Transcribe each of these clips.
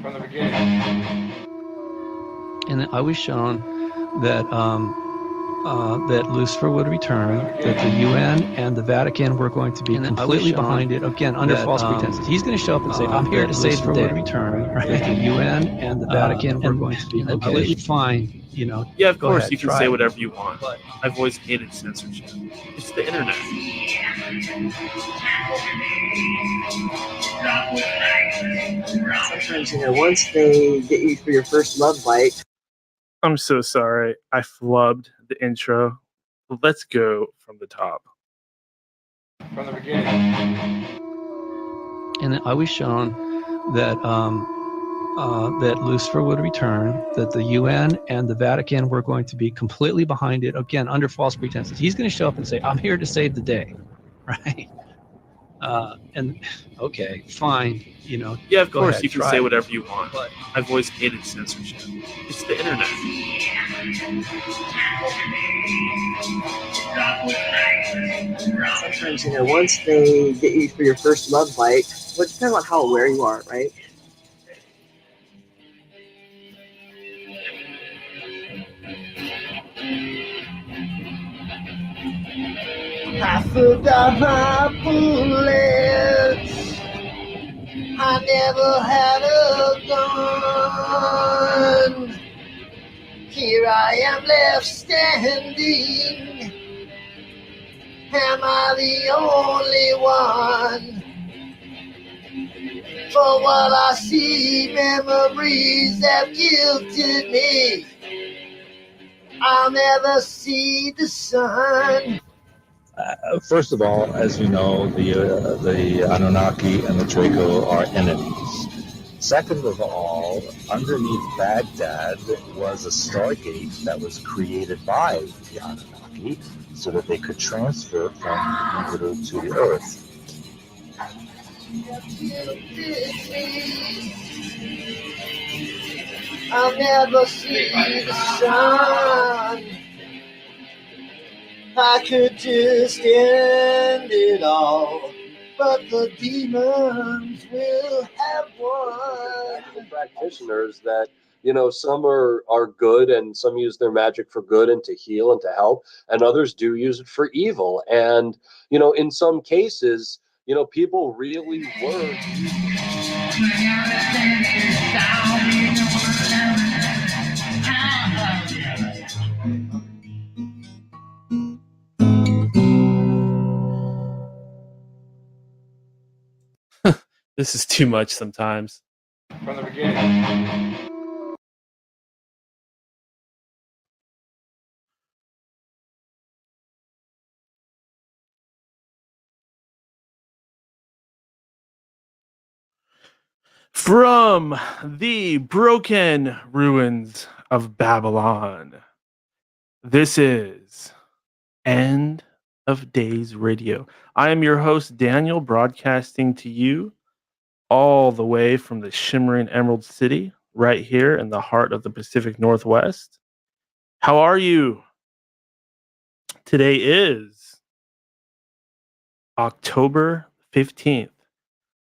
from the beginning. And I was shown that that Lucifer would return, that the UN and the Vatican were going to be completely behind it, again, under false pretenses. He's going to show up and say, I'm here to save the day. Would return, right? That the UN and the Vatican were going to be completely fine, you know. Yeah, of course, ahead, you can say whatever you want. I've always hated censorship. It's the internet. Sometimes, once they get you for your first love bite. I'm so sorry. I flubbed the intro. Let's go from the top. From the beginning. And I was shown that that Lucifer would return, that the UN and the Vatican were going to be completely behind it, again, under false pretenses. He's going to show up and say, I'm here to save the day, right? And okay, fine, you know. Yeah, of course, ahead, you can say whatever you want. I've always hated censorship. It's the internet. Sometimes, once they get you for your first love bite, well, it depends on how aware you are, right? I forgot my bullets. I never had a gun. Here I am left standing. Am I the only one? For what I see, memories have guilted me. I'll never see the sun. First of all, as you know, the Anunnaki and the Draco are enemies. Second of all, underneath Baghdad was a stargate that was created by the Anunnaki so that they could transfer from Jupiter to the Earth. I'll never see the sun. I could just end it all, but the demons will have won. Practitioners that, some are good and some use their magic for good and to heal and to help, and others do use it for evil. And, in some cases, people really were. This is too much sometimes. From the beginning. From the broken ruins of Babylon, this is End of Days Radio. I am your host, Daniel, broadcasting to you all the way from the shimmering Emerald City, right here in the heart of the Pacific Northwest. How are you? Today is October 15th,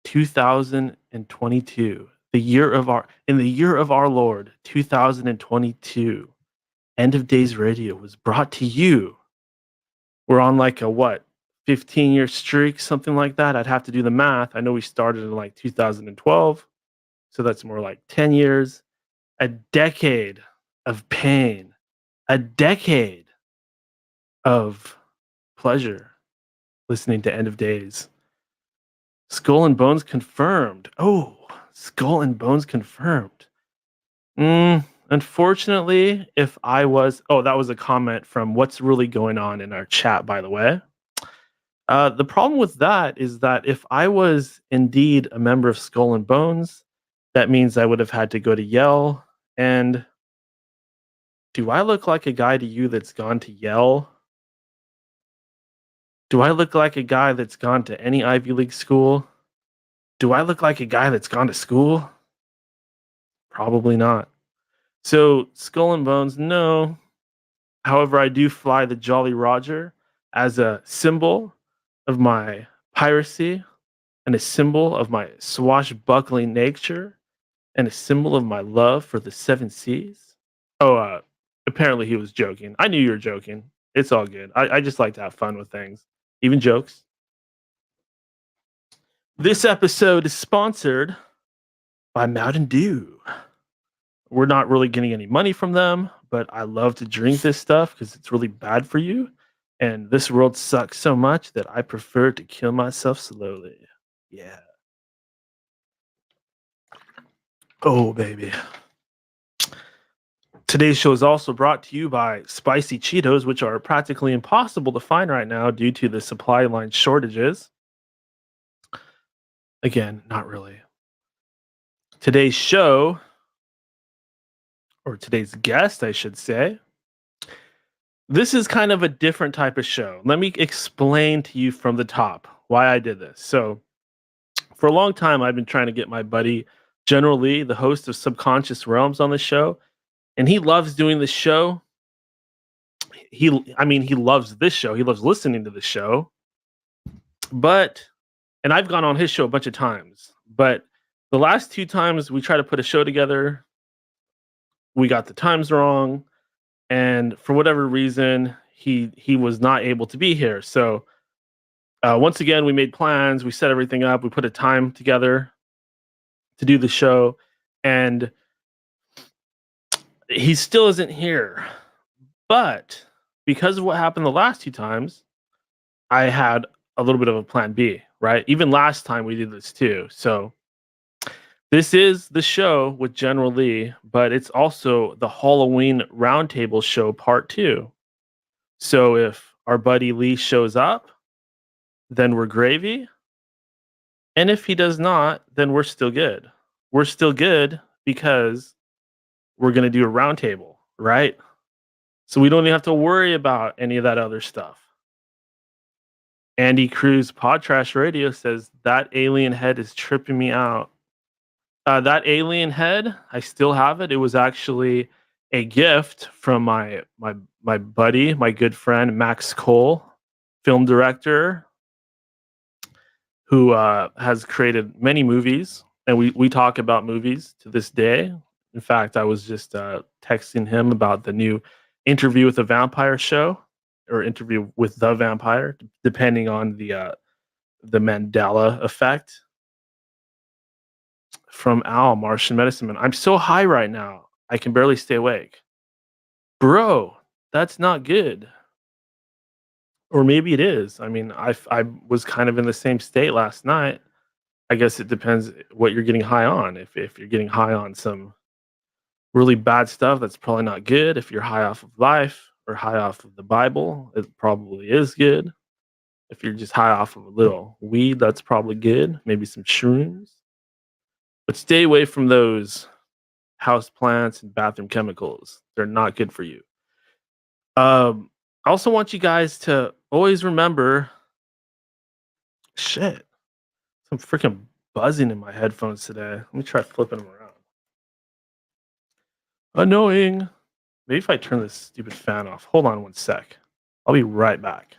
2022. In the year of our Lord, 2022. End of Days Radio was brought to you. We're on like a 15-year streak, something like that. I'd have to do the math. I know we started in like 2012, so that's more like 10 years. A decade of pain, a decade of pleasure listening to End of Days. Skull and Bones confirmed. Oh, Skull and Bones confirmed. Unfortunately, that was a comment from What's Really Going On in our chat, by the way. The problem with that is that if I was indeed a member of Skull and Bones, that means I would have had to go to Yale. And do I look like a guy to you that's gone to Yale? Do I look like a guy that's gone to any Ivy League school? Do I look like a guy that's gone to school? Probably not. So, Skull and Bones, no. However, I do fly the Jolly Roger as a symbol of my piracy and a symbol of my swashbuckling nature and a symbol of my love for the seven seas. Oh, apparently he was joking. I knew you were joking. It's all good. I just like to have fun with things, even jokes. This episode is sponsored by Mountain Dew. We're not really getting any money from them, but I love to drink this stuff because it's really bad for you. And this world sucks so much that I prefer to kill myself slowly. Yeah. Oh, baby. Today's show is also brought to you by Spicy Cheetos, which are practically impossible to find right now due to the supply line shortages. Again, not really. Today's show, or today's guest, I should say, this is kind of a different type of show. Let me explain to you from the top why I did this. So, for a long time, I've been trying to get my buddy General Lee, the host of Subconscious Realms, on the show, and he loves doing the show. He loves this show. He loves listening to the show. And I've gone on his show a bunch of times, but the last 2 times we tried to put a show together, we got the times wrong, and for whatever reason, he was not able to be here. So once again, we made plans, we set everything up, we put a time together to do the show, and he still isn't here. But because of what happened the last 2 times, I had a little bit of a plan B, right? Even last time we did this too. So this is the show with General Lee, but it's also the Helloween Roundtable show part 2. So if our buddy Lee shows up, then we're gravy. And if he does not, then we're still good. We're still good because we're going to do a roundtable, right? So we don't even have to worry about any of that other stuff. Andy Cruz, Pod Trash Radio, says that alien head is tripping me out. That alien head, I still have it. It was actually a gift from my buddy, my good friend Max Cole, film director, who has created many movies, and we talk about movies to this day. In fact, I was just texting him about the new Interview with a Vampire show, or Interview with the Vampire, depending on the Mandela effect. From Al, Martian Medicine Man. I'm so high right now, I can barely stay awake. Bro, that's not good. Or maybe it is. I mean, I was kind of in the same state last night. I guess it depends what you're getting high on. If you're getting high on some really bad stuff, that's probably not good. If you're high off of life or high off of the Bible, it probably is good. If you're just high off of a little weed, that's probably good. Maybe some shrooms. But stay away from those house plants and bathroom chemicals. They're not good for you. I also want you guys to always remember, shit, some freaking buzzing in my headphones today. Let me try flipping them around. Annoying. Maybe if I turn this stupid fan off. Hold on one sec. I'll be right back.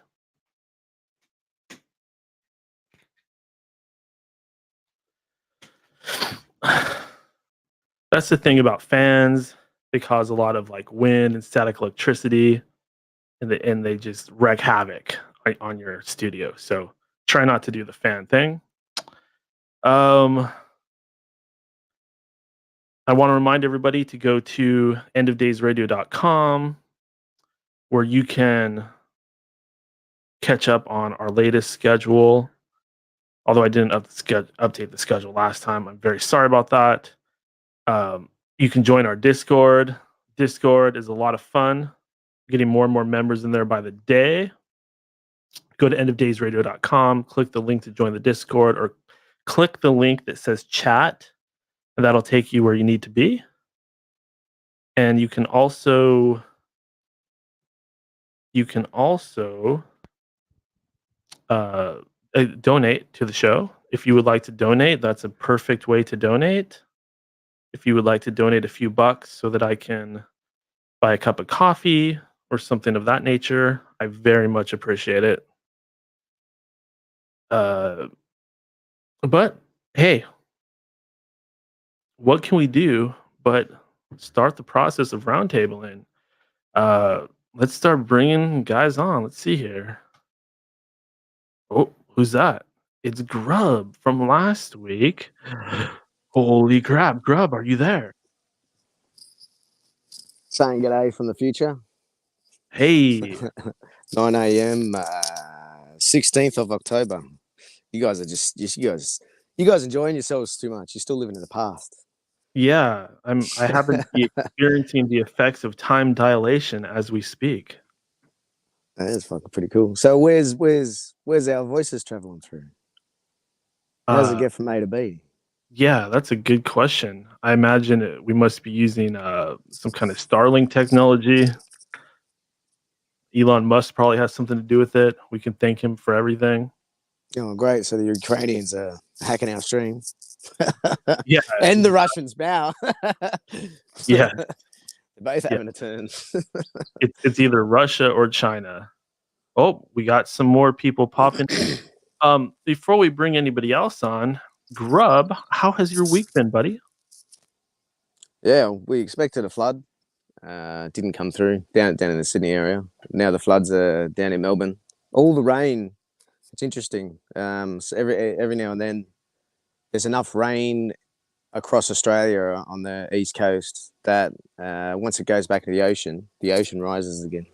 That's the thing about fans. They cause a lot of like wind and static electricity, and they just wreak havoc on your studio. So try not to do the fan thing. I want to remind everybody to go to endofdaysradio.com, where you can catch up on our latest schedule. Although I didn't update the schedule last time, I'm very sorry about that. You can join our Discord. Discord is a lot of fun. Getting more and more members in there by the day. Go to endofdaysradio.com, click the link to join the Discord, or click the link that says chat, and that'll take you where you need to be. And you can also donate to the show. If you would like to donate, that's a perfect way to donate. If you would like to donate a few bucks so that I can buy a cup of coffee or something of that nature, I very much appreciate it. But hey, what can we do but start the process of roundtabling? Let's start bringing guys on. Let's see here. Oh, who's that? It's Grub from last week. Holy crap, Grub, are you there? Saying g'day from the future. Hey, 9 a.m. 16th of October. You guys are just you guys enjoying yourselves too much. You're still living in the past. yeah, I happen to be experiencing the effects of time dilation as we speak. That is fucking pretty cool. So where's our voices traveling through? How does it get from A to B? Yeah, that's a good question. I imagine we must be using some kind of Starlink technology. Elon Musk probably has something to do with it. We can thank him for everything. Oh, great. So the Ukrainians are hacking our stream. Yeah, And the Russians bow. yeah. They're both having a turn. It's either Russia or China. Oh, we got some more people popping. Before we bring anybody else on, Grub, how has your week been, buddy? Yeah, we expected a flood. Didn't come through down in the Sydney area. Now the floods are down in Melbourne. All the rain. It's interesting. So every now and then, there's enough rain across Australia on the east coast that once it goes back to the ocean rises again.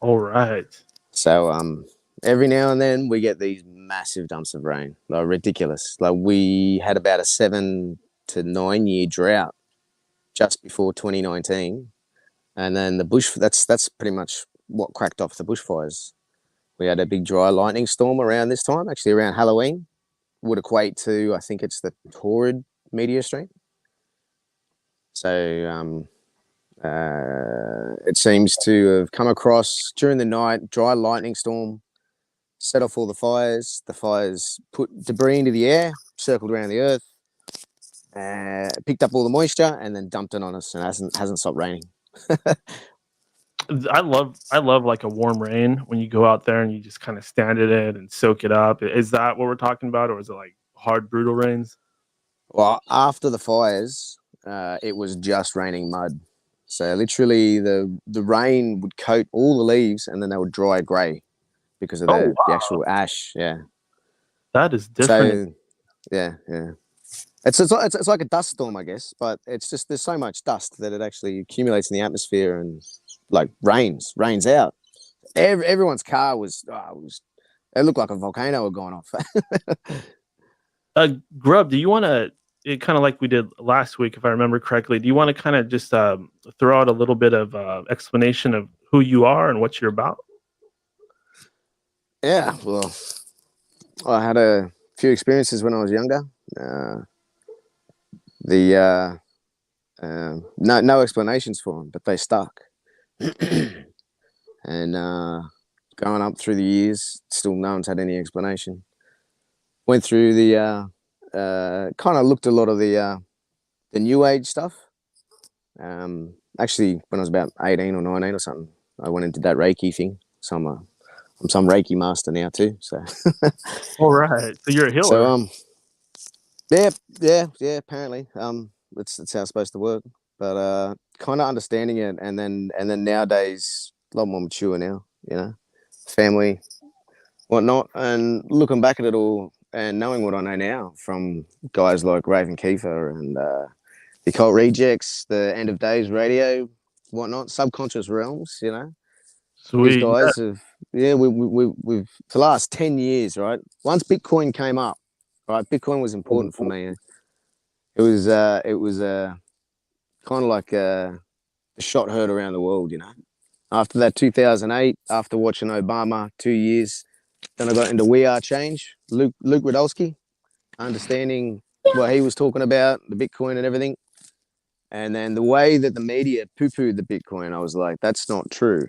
All right. So every now and then we get these massive dumps of rain, like ridiculous. Like we had about a 7 to 9 year drought just before 2019, and then that's pretty much what cracked off the bushfires. We had a big dry lightning storm around this time, actually around Helloween. Would equate to, I think it's the Torrid meteor stream. So it seems to have come across during the night, dry lightning storm, set off all the fires. The fires put debris into the air, circled around the earth, picked up all the moisture, and then dumped it on us, and hasn't stopped raining. I love like a warm rain when you go out there and you just kind of stand in it and soak it up. Is that what we're talking about, or is it like hard, brutal rains? Well, after the fires, it was just raining mud. So literally, the rain would coat all the leaves, and then they would dry grey because of the actual ash. Yeah, that is different. So, yeah. It's like a dust storm, I guess, but it's just there's so much dust that it actually accumulates in the atmosphere and like rains out. Everyone's car was it looked like a volcano had gone off. Grub, do you want to, kind of like we did last week, if I remember correctly, do you want to kind of just throw out a little bit of explanation of who you are and what you're about? Yeah, well, I had a few experiences when I was younger. No explanations for them, but they stuck. And going up through the years, still no one's had any explanation. Went through the kind of looked a lot of the new age stuff. Actually, when I was about 18 or 19 or something, I went into that Reiki thing. So I'm some Reiki master now too. So. All right. So you're a healer. So yeah. Apparently, that's how it's supposed to work. But kind of understanding it, and then nowadays a lot more mature now. You know, family, whatnot, and looking back at it all and knowing what I know now from guys like Raven Kiefer and the Occult Rejects, the End of Days Radio, whatnot, Subconscious Realms. You know, Sweet. These guys have we've for the last 10 years, right? Once Bitcoin came up, right? Bitcoin was important for me. It was kind of like a shot heard around the world, you know. After that 2008, after watching Obama 2 years, then I got into We Are Change, Luke Radolsky, understanding what he was talking about, the Bitcoin and everything. And then the way that the media poo-pooed the Bitcoin, I was like, that's not true.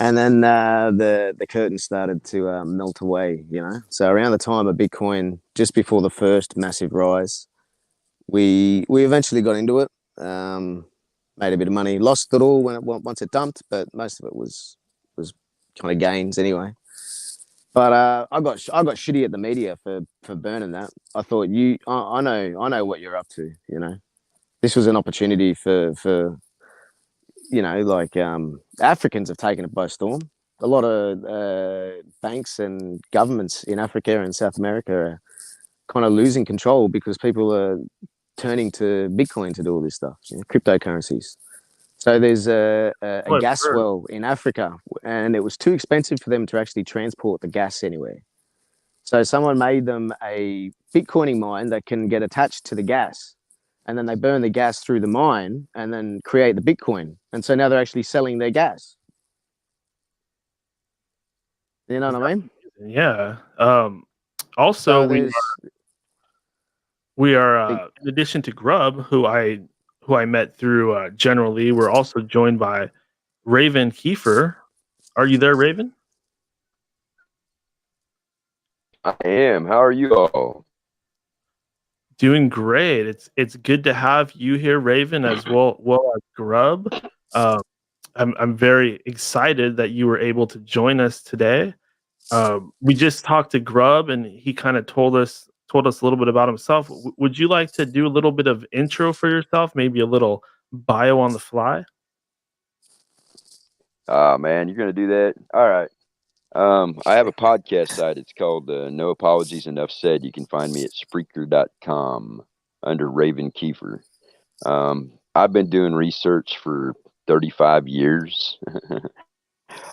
And then the curtain started to melt away, you know. So around the time of Bitcoin, just before the first massive rise, we eventually got into it, made a bit of money, lost it all once it dumped, but most of it was kind of gains anyway. But I got shitty at the media for burning that. I thought I know what you're up to. You know, this was an opportunity for like Africans have taken it by storm. A lot of banks and governments in Africa and South America are kind of losing control because people are turning to Bitcoin to do all this stuff, cryptocurrencies. So there's a gas well in Africa, and it was too expensive for them to actually transport the gas anywhere. So someone made them a Bitcoining mine that can get attached to the gas, and then they burn the gas through the mine and then create the Bitcoin. And so now they're actually selling their gas. You know what I mean? Yeah. Also, So we are in addition to Grub, who I met through General Lee, we're also joined by Raven Kiefer. Are you there, Raven? I am. How are you all? Doing great. It's good to have you here, Raven, as well as Grub. I'm very excited that you were able to join us today. We just talked to Grub, and he kind of told us a little bit about himself. Would you like to do a little bit of intro for yourself? Maybe a little bio on the fly? Man, you're gonna do that? All right. I have a podcast site. It's called No Apologies Enough Said. You can find me at Spreaker.com under Raven Kiefer. I've been doing research for 35 years.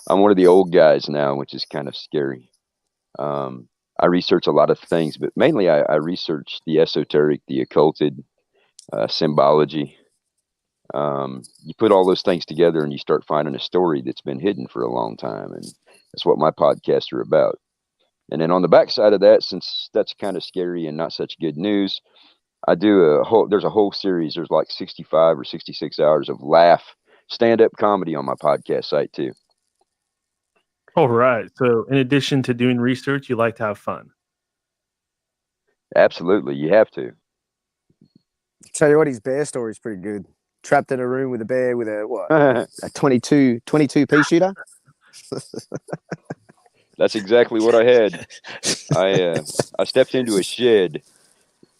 I'm one of the old guys now, which is kind of scary. I research a lot of things, but mainly I research the esoteric, the occulted, symbology. You put all those things together and you start finding a story that's been hidden for a long time. And that's what my podcasts are about. And then on the backside of that, since that's kind of scary and not such good news, I do there's a whole series. There's like 65 or 66 hours of stand-up comedy on my podcast site too. All right. So in addition to doing research, you like to have fun. Absolutely. You have to. Tell you what, his bear story is pretty good. Trapped in a room with a bear with a 22 pea shooter. That's exactly what I had. I stepped into a shed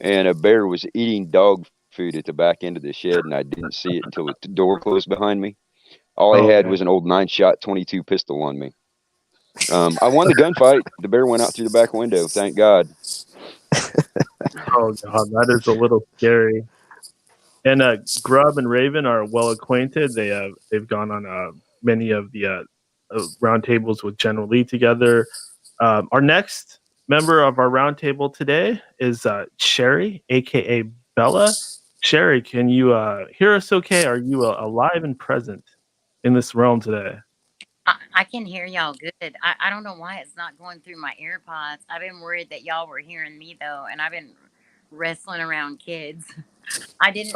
and a bear was eating dog food at the back end of the shed, and I didn't see it until the door closed behind me. All I had was an old 9-shot 22 pistol on me. I won the gunfight. The bear went out through the back window. Thank God. Oh God, that is a little scary. And Grub and Raven are well acquainted. They've gone on many of the roundtables with General Lee together. Our next member of our roundtable today is Sherry, aka Bella. Sherry, can you hear us okay? Are you alive and present in this realm today? I can hear y'all good. I don't know why it's not going through my AirPods. I've been worried that y'all were hearing me though, and I've been wrestling around kids. I didn't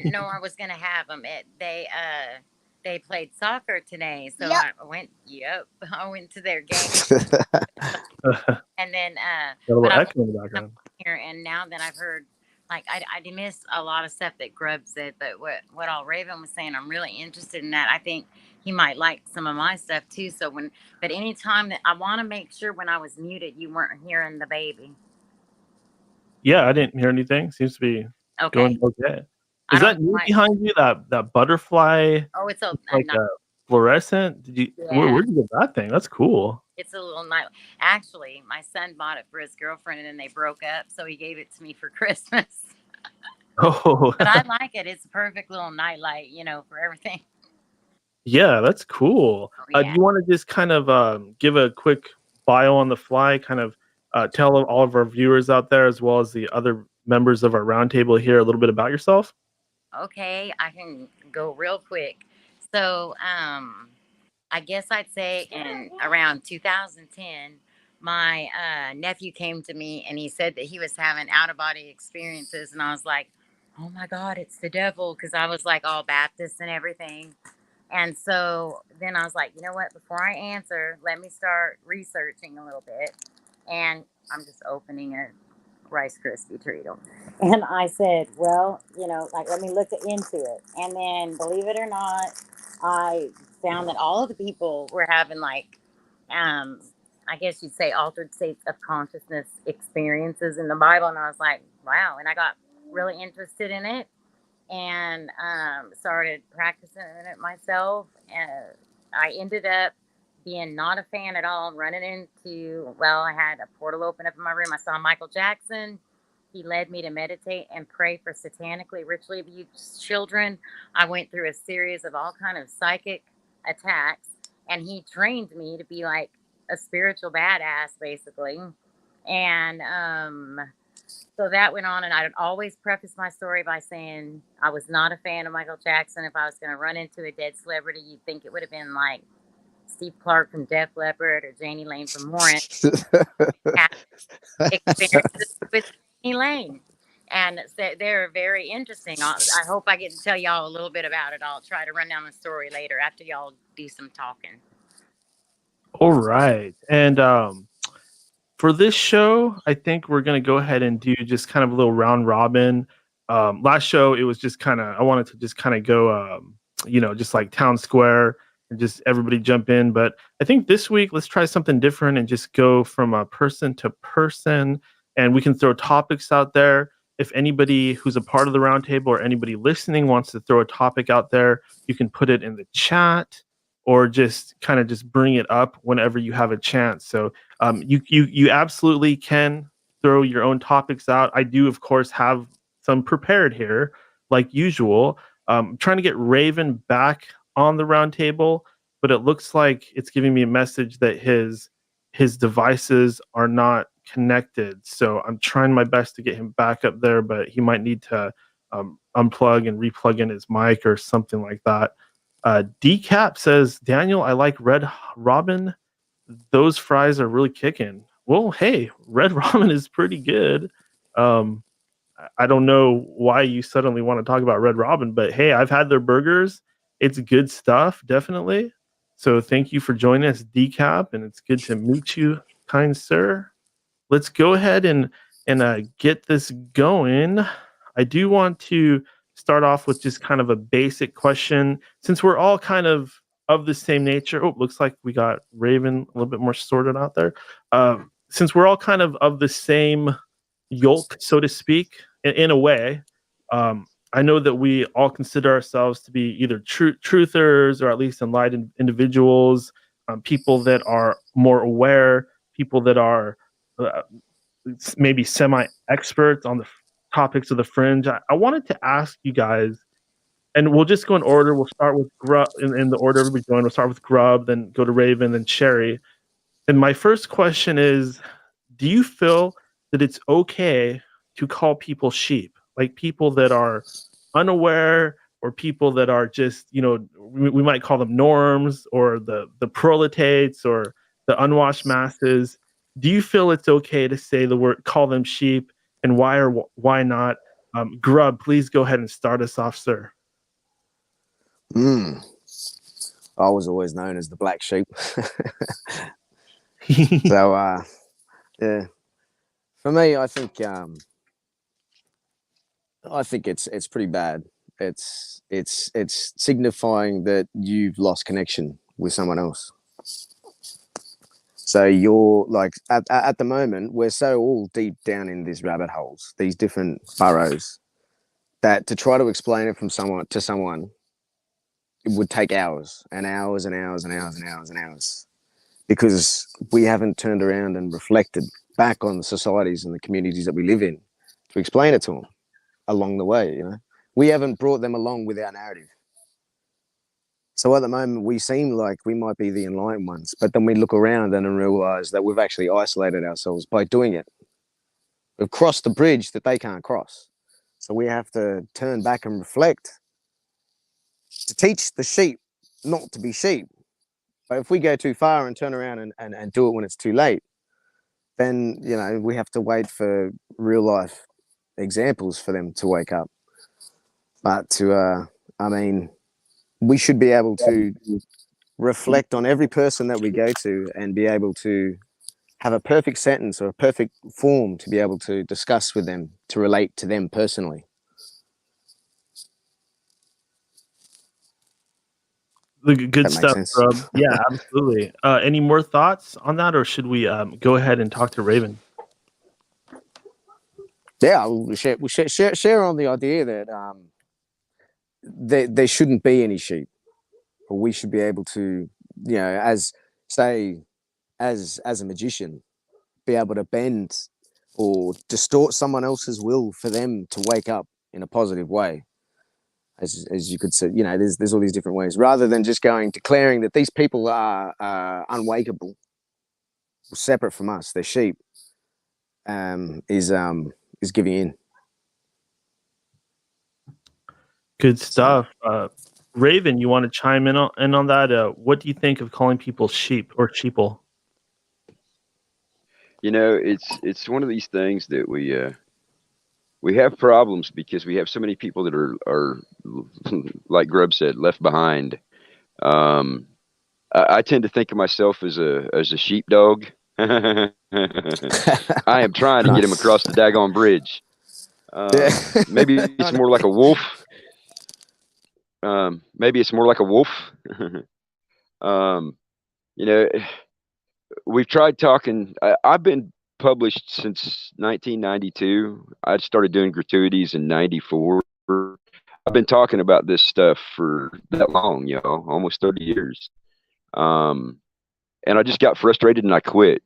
know I was gonna have them. They played soccer today, so I went. I went to their game, and then Got a little echo in the background here. And now that I've heard, like I missed a lot of stuff that Grub said, but what all Raven was saying, I'm really interested in that. I think he might like some of my stuff too. So but anytime that I want to make sure when I was muted, you weren't hearing the baby. Yeah, I didn't hear anything. Seems to be going okay. Is that you behind you? That butterfly? Oh, it's like a fluorescent. Did you? Yeah. Where did you get that thing? That's cool. It's a little night. Actually, my son bought it for his girlfriend, and then they broke up, so he gave it to me for Christmas. Oh, but I like it. It's a perfect little nightlight, for everything. Yeah, that's cool. Yeah. Do you want to just kind of give a quick bio on the fly? Kind of tell all of our viewers out there, as well as the other members of our roundtable here, a little bit about yourself. Okay, I can go real quick. So, I guess I'd say in around 2010, my nephew came to me and he said that he was having out-of-body experiences, and I was like, oh my God, it's the devil, because I was like all Baptist and everything. And so then I was like, you know what, before I answer, let me start researching a little bit. And I'm just opening a Rice Krispie treat. And I said, well, let me look into it. And then, believe it or not, I found that all of the people were having I guess you'd say, altered states of consciousness experiences in the Bible. And I was like, wow. And I got really interested in it and started practicing it myself. And I ended up being not a fan at all, running into, well, I had a portal open up in my room. I saw Michael Jackson. He led me to meditate and pray for satanically ritually abused children. I went through a series of all kind of psychic attacks, and he trained me to be like a spiritual badass, basically. And so that went on, and I'd always preface my story by saying I was not a fan of Michael Jackson. If I was going to run into a dead celebrity, you'd think it would have been like Steve Clark from Def Leppard or Janie Lane from Warrant. Experiences with Janie Lane. And so they're very interesting. I hope I get to tell y'all a little bit about it. I'll try to run down the story later after y'all do some talking. All right. And for this show, I think we're going to go ahead and do just kind of a little round robin. Last show, it was just kind of, I wanted to just kind of go, just like town square and just everybody jump in. But I think this week, let's try something different and just go from a person to person. And we can throw topics out there. If anybody who's a part of the roundtable or anybody listening wants to throw a topic out there, you can put it in the chat or just kind of just bring it up whenever you have a chance. So you absolutely can throw your own topics out. I do, of course, have some prepared here, like usual. I'm trying to get Raven back on the roundtable, but it looks like it's giving me a message that his devices are not connected. So I'm trying my best to get him back up there, but he might need to unplug and replug in his mic or something like that. Decap says, Daniel, I like Red Robin. Those fries are really kicking. Well, hey, Red Robin is pretty good. I don't know why you suddenly want to talk about Red Robin, but hey, I've had their burgers. It's good stuff, definitely. So thank you for joining us, Decap, and it's good to meet you, kind sir. Let's go ahead and get this going. I do want to start off with just kind of a basic question, since we're all kind of the same nature. Oh, looks like we got Raven a little bit more sorted out there. Since we're all kind of the same yolk, so to speak, in a way, I know that we all consider ourselves to be either truthers or at least enlightened individuals, people that are more aware, people that are maybe semi-experts on the topics of the fringe. I wanted to ask you guys, and we'll just go in order. We'll start with Grub in the order everybody's going. We'll start with Grub, then go to Raven, then Sherry. And my first question is, do you feel that it's okay to call people sheep? Like people that are unaware or people that are just, we might call them norms or the proletates or the unwashed masses. Do you feel it's okay to say the word, call them sheep, and why or why not? Grub, please go ahead and start us off, sir. I was always known as the black sheep. So, yeah, for me, I think it's pretty bad. It's signifying that you've lost connection with someone else. So you're like at the moment, we're so all deep down in these rabbit holes, these different burrows, that to try to explain it from someone to someone, it would take hours and hours and hours and hours and hours and hours, because we haven't turned around and reflected back on the societies and the communities that we live in to explain it to them along the way. We haven't brought them along with our narrative. So at the moment, we seem like we might be the enlightened ones, but then we look around and realize that we've actually isolated ourselves by doing it. We've crossed the bridge that they can't cross. So we have to turn back and reflect to teach the sheep not to be sheep. But if we go too far and turn around and do it when it's too late, then, we have to wait for real life examples for them to wake up. But we should be able to reflect on every person that we go to and be able to have a perfect sentence or a perfect form to be able to discuss with them, to relate to them personally. The good That makes stuff, sense. Grub. Yeah, absolutely. Any more thoughts on that, or should we go ahead and talk to Raven? Yeah, we share on the idea that there shouldn't be any sheep, or we should be able to, as say, as a magician, be able to bend or distort someone else's will for them to wake up in a positive way. As you could say, there's all these different ways, rather than just declaring that these people are unwakeable, separate from us, they're sheep. Is giving in. Good stuff. Raven, you want to chime in on that? What do you think of calling people sheep or sheeple? It's one of these things that we have problems because we have so many people that are like Grub said, left behind. I tend to think of myself as a sheepdog. I am trying to get him across the daggone bridge. Maybe it's more like a wolf. Maybe it's more like a wolf. You know, we've tried talking. I've been published since 1992. I started doing gratuities in '94. I've been talking about this stuff for that long, almost 30 years. And I just got frustrated and I quit.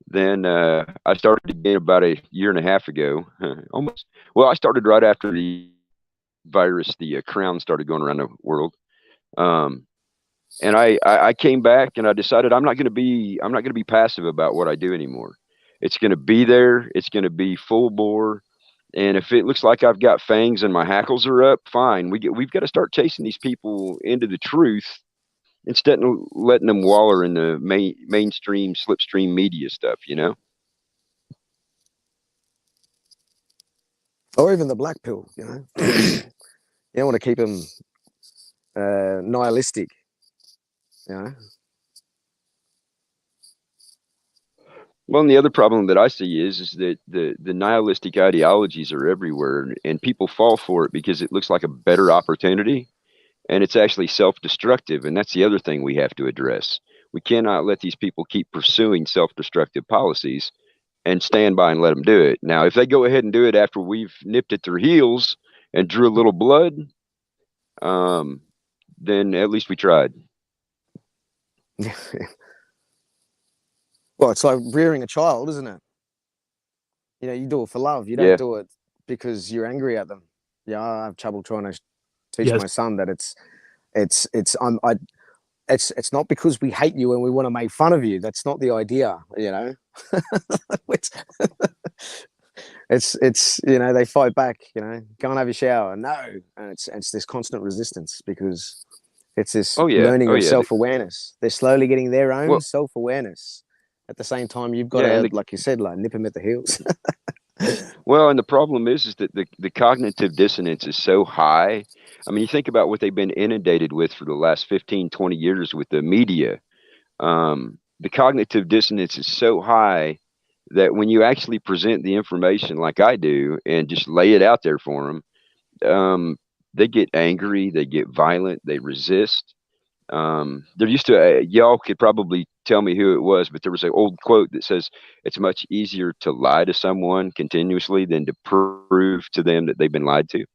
Then I started again about a year and a half ago. Almost. Well, I started right after the virus, the crown started going around the world. And I came back and I decided I'm not going to be passive about what I do anymore. It's going to be there. It's going to be full bore. And if it looks like I've got fangs and my hackles are up, fine. We've got to start chasing these people into the truth instead of letting them waller in the mainstream slipstream media stuff, Or even the black pill. You don't want to keep them nihilistic. Well, and the other problem that I see is that the nihilistic ideologies are everywhere, and people fall for it because it looks like a better opportunity, and it's actually self-destructive. And that's the other thing we have to address. We cannot let these people keep pursuing self-destructive policies and stand by and let them do it. Now, if they go ahead and do it after we've nipped at their heels and drew a little blood, then at least we tried. Well, it's like rearing a child, isn't it? You do it for love. You don't do it because you're angry at them. Yeah, I have trouble trying to teach my son that it's not because we hate you and we want to make fun of you. That's not the idea. It's they fight back. Go and have a shower. No, and it's this constant resistance because it's this learning of self-awareness. They're slowly getting their own self-awareness. At the same time, you've got to, like you said, nip them at the heels. Well, and the problem is that the cognitive dissonance is so high. I mean, you think about what they've been inundated with for the last 15, 20 years with the media. The cognitive dissonance is so high that when you actually present the information like I do and just lay it out there for them, they get angry, they get violent, they resist. There used to, y'all could probably tell me who it was, but there was an old quote that says it's much easier to lie to someone continuously than to prove to them that they've been lied to.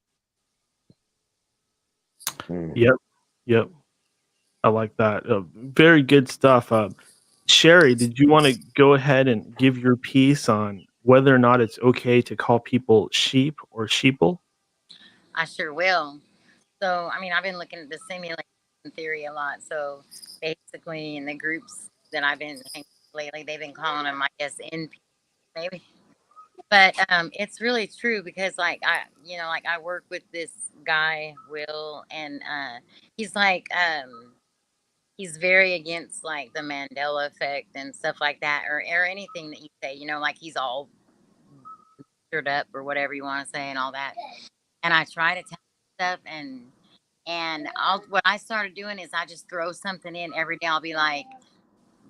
Yep. I like that. Very good stuff. Sherry, did you want to go ahead and give your piece on whether or not it's okay to call people sheep or sheeple? I sure will. So, I mean, I've been looking at the simulation theory a lot. So, basically, in the groups that I've been hanging with lately, they've been calling them, I guess, NP, maybe. But it's really true because, I work with this guy, Will, and he's he's very against the Mandela effect and stuff like that, or anything that you say, he's all stirred up or whatever you want to say and all that. And I try to tell him stuff, and what I started doing is I just throw something in every day. I'll be like,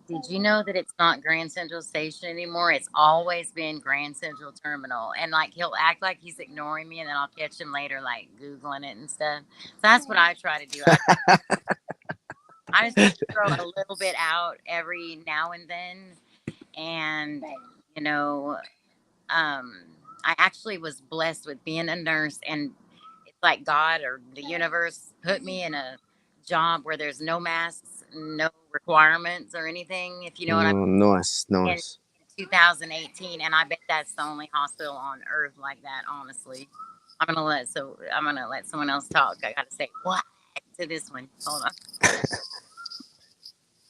did you know that it's not Grand Central Station anymore? It's always been Grand Central Terminal. And he'll act like he's ignoring me, and then I'll catch him later, Googling it and stuff. So that's what I try to do. I just throw a little bit out every now and then, and you know, I actually was blessed with being a nurse, and it's like God or the universe put me in a job where there's no masks, no requirements or anything, if you know what I mean. Nice, In nice. 2018, and I bet that's the only hospital on earth like that. Honestly, I'm gonna let someone else talk. I gotta say what to this one. Hold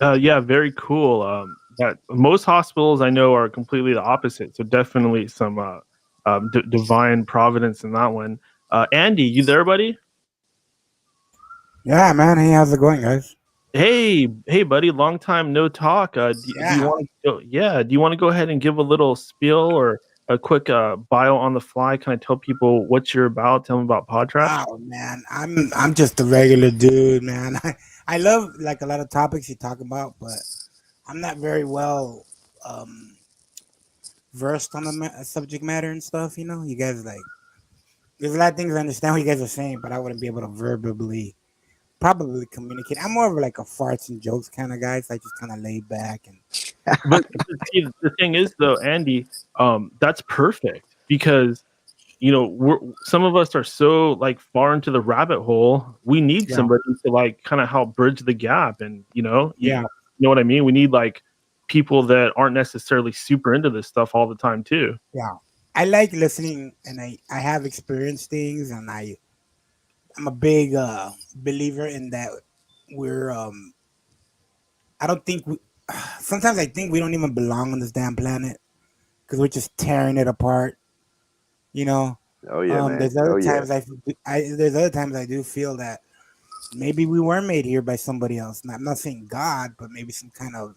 on. Yeah, very cool. That most hospitals I know are completely the opposite. So definitely some divine providence in that one. Andy, you there, buddy? Yeah, man. Hey, how's it going, guys? Hey, buddy. Long time no talk. Do you Yeah. want to? Do you want to go ahead and give a little spiel or a quick bio on the fly? Kind of tell people what you're about. Tell them about Pod Trash. Oh man, I'm just a regular dude, man. I love like a lot of topics you talk about, but I'm not very well um versed on the subject matter and stuff. You know, you guys like there's a lot of things I understand what you guys are saying, but I wouldn't be able to verbally probably communicate. I'm more of like a farts and jokes kind of guy. So I just kind of laid back and But see, the thing is, though, Andy, that's perfect because some of us are so like far into the rabbit hole. We need yeah, somebody to like kind of help bridge the gap, and yeah, you know what I mean. We need like people that aren't necessarily super into this stuff all the time too. yeah. I like listening, and I have experienced things, and I'm a big believer in that we're I don't think we sometimes I think we don't even belong on this damn planet because we're just tearing it apart, you know. Oh yeah, man. There's other Oh yeah. times there's other times I do feel that maybe we were made here by somebody else. I'm not saying God, but maybe some kind of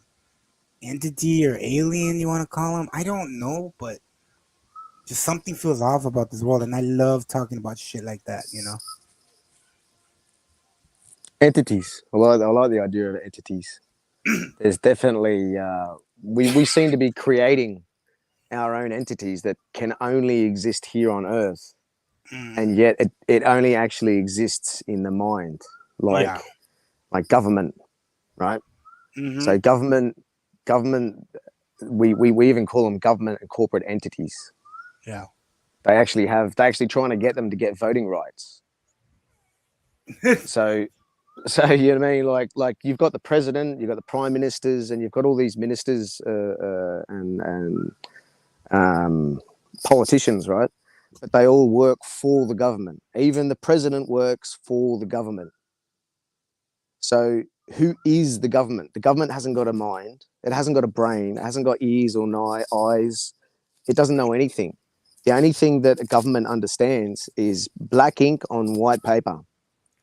entity or alien you want to call him. I don't know, but just something feels off about this world, and I love talking about shit like that, you know. Entities. I like the idea of entities. There's definitely we seem to be creating our own entities that can only exist here on Earth, and yet it only actually exists in the mind, like Yeah. like government, right? Mm-hmm. So government, we even call them government and corporate entities. Yeah. They're actually trying to get them to get voting rights. So you know what I mean? Like you've got the president, you've got the prime ministers, and you've got all these ministers and politicians, right? But they all work for the government. Even the president works for the government. So who is the government? The government hasn't got a mind. It hasn't got a brain. It hasn't got ears or eyes. It doesn't know anything. The only thing that a government understands is black ink on white paper.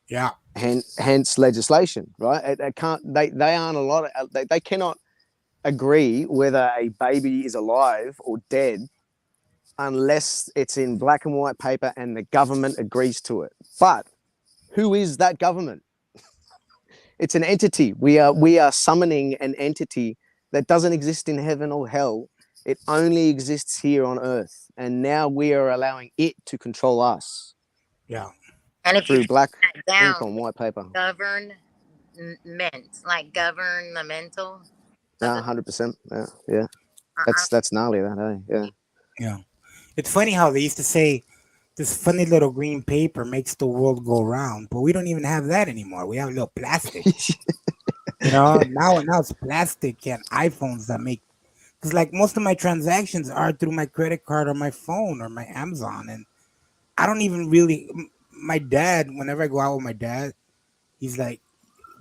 Yeah. Hence legislation, right? They aren't a lot of, they cannot agree whether a baby is alive or dead unless it's in black and white paper and the government agrees to it. But who is that government? It's an entity. We are summoning an entity that doesn't exist in heaven or hell. It only exists here on earth, and now we are allowing it to control us. Yeah. And if you through black break that ink down, on white paper. governmental. Yeah, 100%. Yeah. That's gnarly. That, yeah. Yeah. It's funny how they used to say this funny little green paper makes the world go round, but we don't even have that anymore. We have a little plastic. You know, now it's plastic and iPhones that make, because like most of my transactions are through my credit card or my phone or my Amazon, and I don't even really. My dad, whenever I go out with my dad, he's like,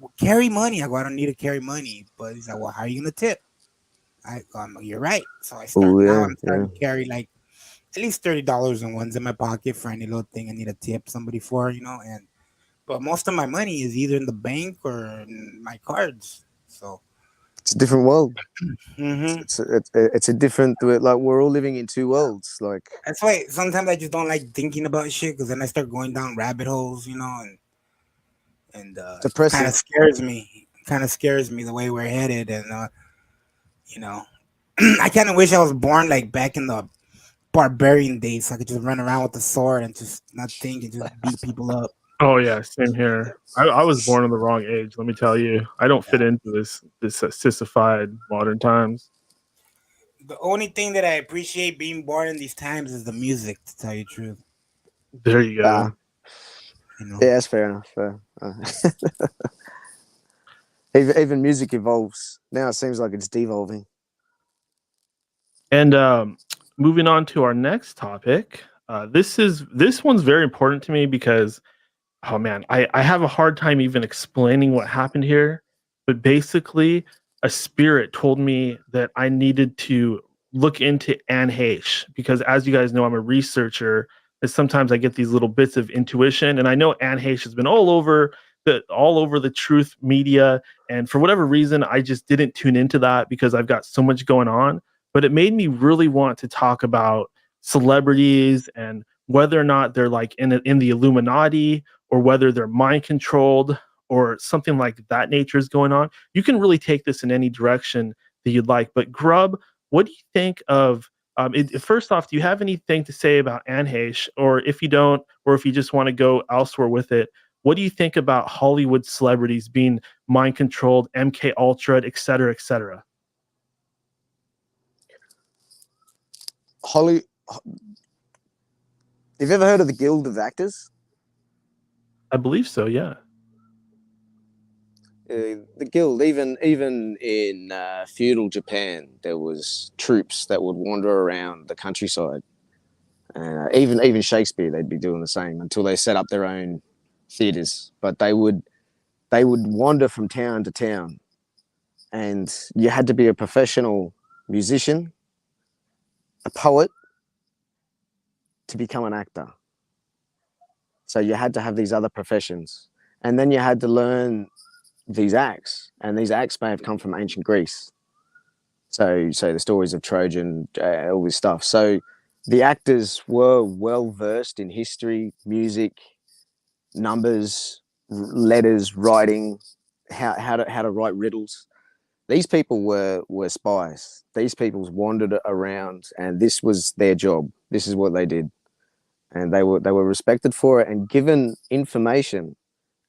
well, "Carry money." I go, "I don't need to carry money," but he's like, "Well, how are you gonna tip?" I go, "You're right." So I'm starting to carry like at least $30 in ones in my pocket for any little thing I need to tip somebody for, you know. And but most of my money is either in the bank or in my cards. So it's a different world. mm-hmm. It's a different, like we're all living in two worlds. Like that's why sometimes I just don't like thinking about shit because then I start going down rabbit holes, you know, and depressing. Kind of scares me. Kind of scares me the way we're headed, and you know, I kind of wish I was born like back in the barbarian days, so I could just run around with a sword and just not think and just beat people up. Oh yeah, same here. I was born in the wrong age. Let me tell you, I don't fit into this sissified modern times. The only thing that I appreciate being born in these times is the music. To tell you the truth, There you go. Yeah, you know. that's fair enough. Even music evolves. Now it seems like it's devolving. And moving on to our next topic. This one's very important to me because, oh man, I have a hard time even explaining what happened here. But basically, a spirit told me that I needed to look into Anne Heche because, as you guys know, I'm a researcher. And sometimes I get these little bits of intuition, and I know Anne Heche has been all over the truth media, and for whatever reason, I just didn't tune into that because I've got so much going on. But it made me really want to talk about celebrities and whether or not they're like in the Illuminati or whether they're mind controlled or something like that nature is going on. You can really take this in any direction that you'd like. But Grub, what do you think of? First off, do you have anything to say about Anne Heche, or if you don't, or if you just want to go elsewhere with it? What do you think about Hollywood celebrities being mind controlled, MK Ultra, et cetera, et cetera? Have you ever heard of the Guild of Actors? I believe so. Yeah. The guild, even in feudal Japan, there was troops that would wander around the countryside. Even Shakespeare, they'd be doing the same until they set up their own theaters. But they would wander from town to town, and you had to be a professional musician, a poet, to become an actor. So you had to have these other professions, and then you had to learn these acts, and these acts may have come from ancient Greece. So the stories of Trojan, all this stuff. So the actors were well versed in history, music, numbers, letters, writing, how to write riddles. These people were spies. These people wandered around, and this was their job. This is what they did, and they were respected for it and given information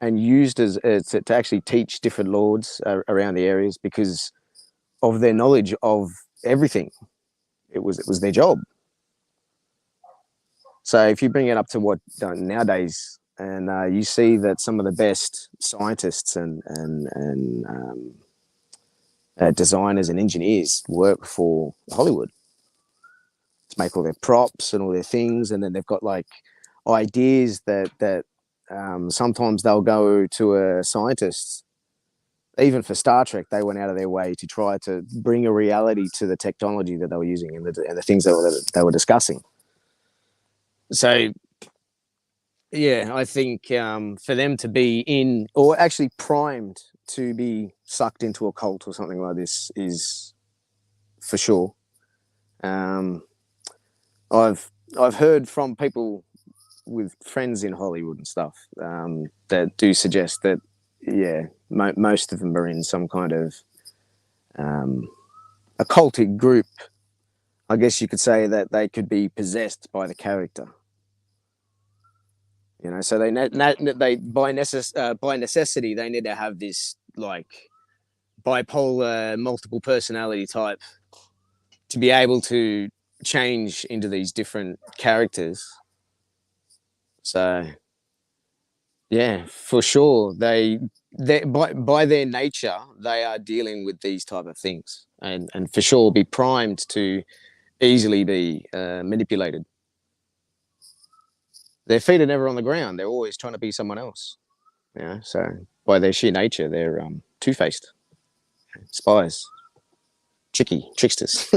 and used as to actually teach different lords around the areas because of their knowledge of everything. It was their job. So if you bring it up to what nowadays, and you see that some of the best scientists and designers and engineers work for Hollywood to make all their props and all their things, and then they've got like ideas that sometimes they'll go to a scientist. Even for Star Trek, they went out of their way to try to bring a reality to the technology that they were using and the things that they were discussing. So, yeah, I think for them to be in, or actually primed to be sucked into a cult or something like this is for sure. I've heard from people with friends in Hollywood and stuff that do suggest that, yeah, most of them are in some kind of occultic group. I guess you could say that they could be possessed by the character. You know, so they by necessity they need to have this like bipolar, multiple personality type to be able to change into these different characters. So, yeah, for sure, they by their nature they are dealing with these type of things, and for sure be primed to easily be manipulated. Their feet are never on the ground. They're always trying to be someone else. You know, so by their sheer nature, they're two-faced, spies, tricksters.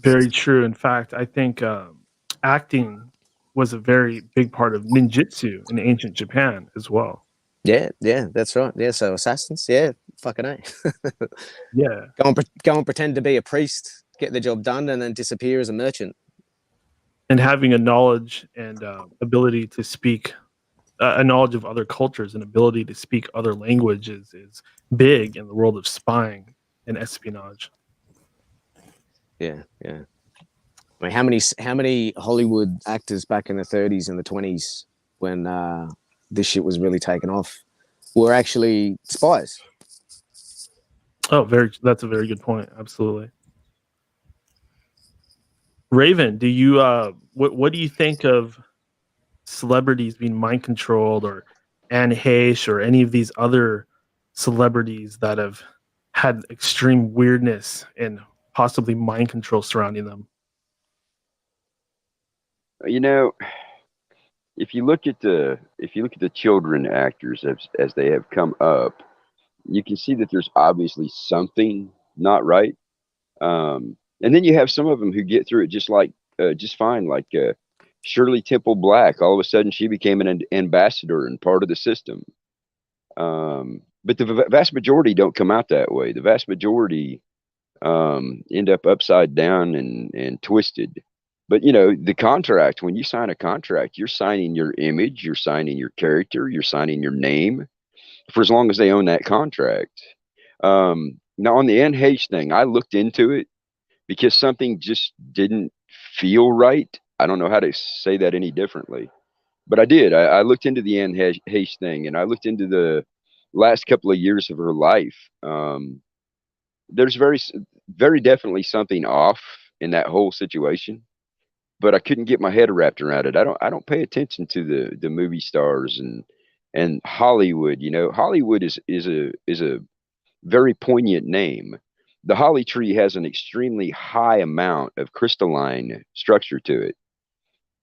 Very true. In fact, I think acting was a very big part of ninjutsu in ancient Japan as well. Yeah, that's right. Yeah, so assassins, yeah, fucking A. Yeah. Go and pretend to be a priest, get the job done, and then disappear as a merchant. And having a knowledge and ability to speak, a knowledge of other cultures and ability to speak other languages is big in the world of spying and espionage. Yeah. I mean, how many Hollywood actors back in the 30s and the 20s when this shit was really taken off were actually spies? Oh, that's a very good point. Absolutely. Raven, do you what do you think of celebrities being mind controlled, or Anne Heche, or any of these other celebrities that have had extreme weirdness and possibly mind control surrounding them? You know, if you look at the children actors as they have come up, you can see that there's obviously something not right. And then you have some of them who get through it just fine, like Shirley Temple Black. All of a sudden, she became an ambassador and part of the system. But the vast majority don't come out that way. The vast majority end up upside down and twisted. But the contract, when you sign a contract, you're signing your image, you're signing your character, you're signing your name for as long as they own that contract. Now on the NH thing, I looked into it because something just didn't feel right. I don't know how to say that any differently, but I did. I looked into the Anne Heche thing, and I looked into the last couple of years of her life. There's very definitely something off in that whole situation, but I couldn't get my head wrapped around it. I don't pay attention to the movie stars and Hollywood. Hollywood is a very poignant name. The holly tree has an extremely high amount of crystalline structure to it.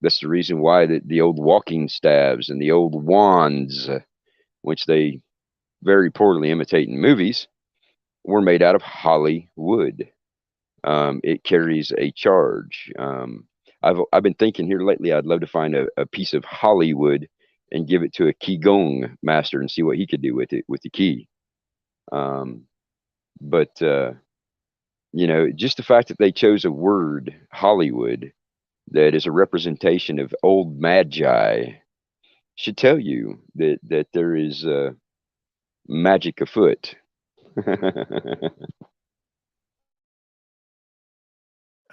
That's the reason why the old walking staves and the old wands, which they very poorly imitate in movies, were made out of holly wood. It carries a charge. I've been thinking here lately, I'd love to find a piece of Hollywood and give it to a Qigong master and see what he could do with it, with the key. But just the fact that they chose a word, Hollywood, that is a representation of old magi, should tell you that there is magic afoot.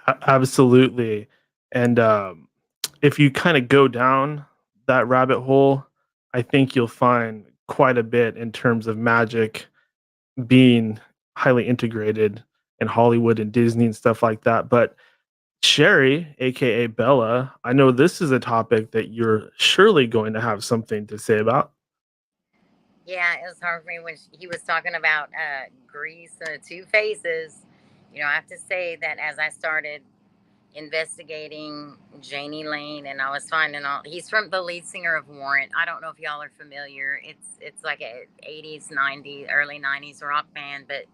Absolutely. And if you kind of go down that rabbit hole, I think you'll find quite a bit in terms of magic being highly integrated in Hollywood and Disney and stuff like that. But Sherry, aka Bella, I know this is a topic that you're surely going to have something to say about. Yeah, it was hard for me when he was talking about Grease, Two Faces. I have to say that as I started investigating Janie Lane, and I was finding he's from the lead singer of Warrant. I don't know if y'all are familiar. It's like a 80s, 90s, early 90s rock band, but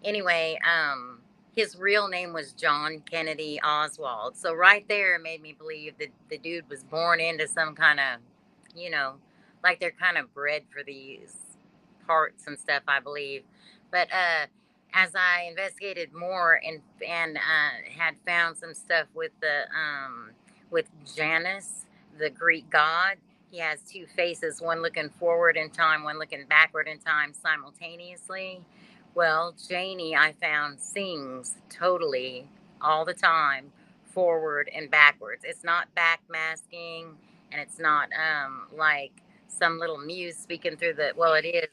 anyway, his real name was John Kennedy Oswald. So right there made me believe that the dude was born into some kind of, you know, like they're kind of bred for these parts and stuff, I believe. But as I investigated more and had found some stuff with Janus, the Greek god, he has two faces, one looking forward in time, one looking backward in time simultaneously. Well, Janie, I found, sings totally all the time, forward and backwards. It's not backmasking, and it's not like some little muse speaking through the. Well, it is,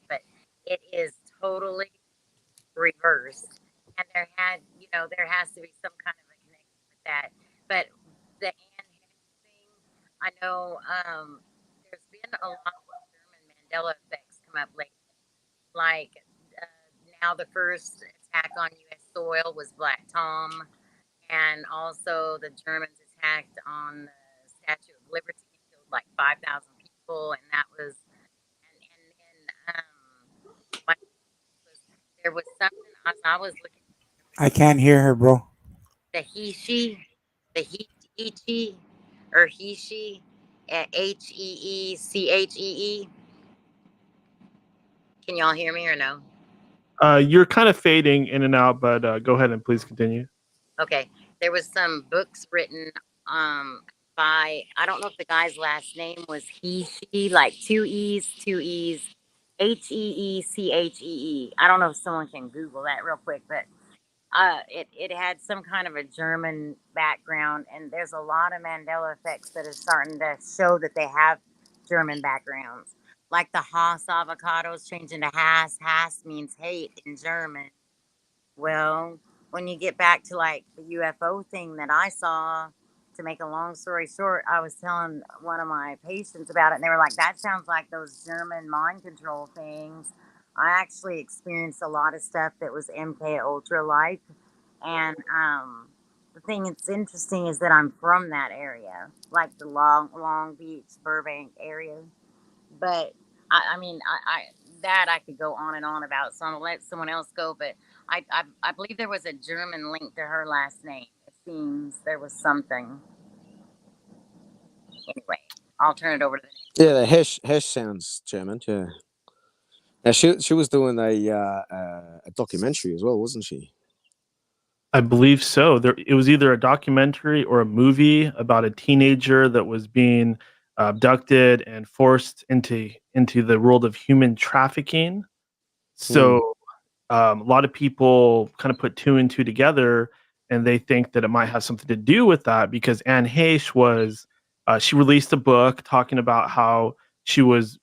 but it is totally reversed. And there has to be some kind of a connection with that. But the Anne Heche thing, I know there's been a lot of German Mandela effects come up lately. Like now, the first attack on U.S. soil was Black Tom, and also the Germans attacked on the Statue of Liberty and killed like 5,000 people, and that was, and then my, there was something as I was looking I can't hear her, bro. the Hichi, or Hishi, Heechee. Can y'all hear me or no? You're kind of fading in and out, but go ahead and please continue. Okay, there was some books written by, I don't know if the guy's last name was he, she, like two E's, Heechee. I don't know if someone can Google that real quick, but it had some kind of a German background, and there's a lot of Mandela effects that are starting to show that they have German backgrounds. Like the Hass avocados changing to Hass. Hass means hate in German. Well, when you get back to like the UFO thing that I saw, to make a long story short, I was telling one of my patients about it, and they were like, "That sounds like those German mind control things." I actually experienced a lot of stuff that was MK Ultra like, and the thing that's interesting is that I'm from that area, like the Long Beach, Burbank area. But I mean, I that I could go on and on about, so I'm gonna let someone else go. But I believe there was a German link to her last name. It seems there was something. Anyway, I'll turn it over to the next. Yeah, the Hesh sounds German. Yeah. Now she was doing a documentary as well, wasn't she? I believe so. It was either a documentary or a movie about a teenager that was being abducted and forced into the world of human trafficking. So a lot of people kind of put two and two together, and they think that it might have something to do with that because Anne Heche was she released a book talking about how she was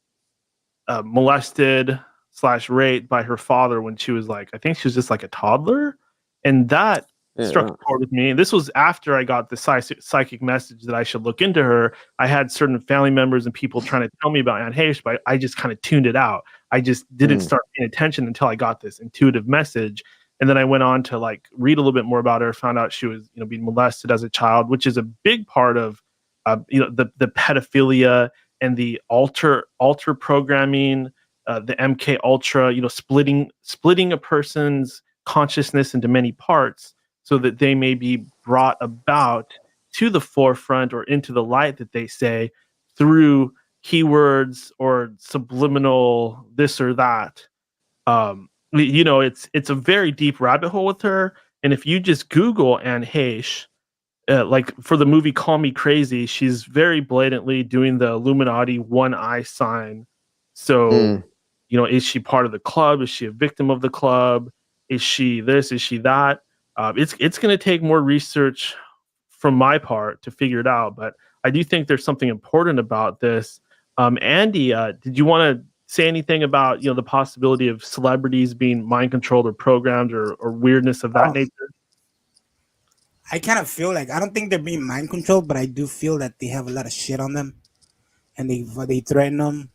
molested slash raped by her father when she was like, I think she was just like a toddler. And that struck a chord with me. And this was after I got the psychic message that I should look into her. I had certain family members and people trying to tell me about Anne Heche, but I just kind of tuned it out. I just didn't start paying attention until I got this intuitive message. And then I went on to like read a little bit more about her, found out she was, being molested as a child, which is a big part of, the pedophilia and the alter programming, the MK Ultra, splitting a person's consciousness into many parts so that they may be brought about to the forefront or into the light that they say through keywords or subliminal this or that. It's a very deep rabbit hole with her. And if you just Google Anne Heche, like for the movie Call Me Crazy, she's very blatantly doing the Illuminati one eye sign. So, is she part of the club? Is she a victim of the club? Is she this? Is she that? It's going to take more research from my part to figure it out. But I do think there's something important about this. Andy, did you want to say anything about the possibility of celebrities being mind controlled or programmed or weirdness of that nature? I kind of feel like I don't think they're being mind controlled, but I do feel that they have a lot of shit on them, and they threaten them,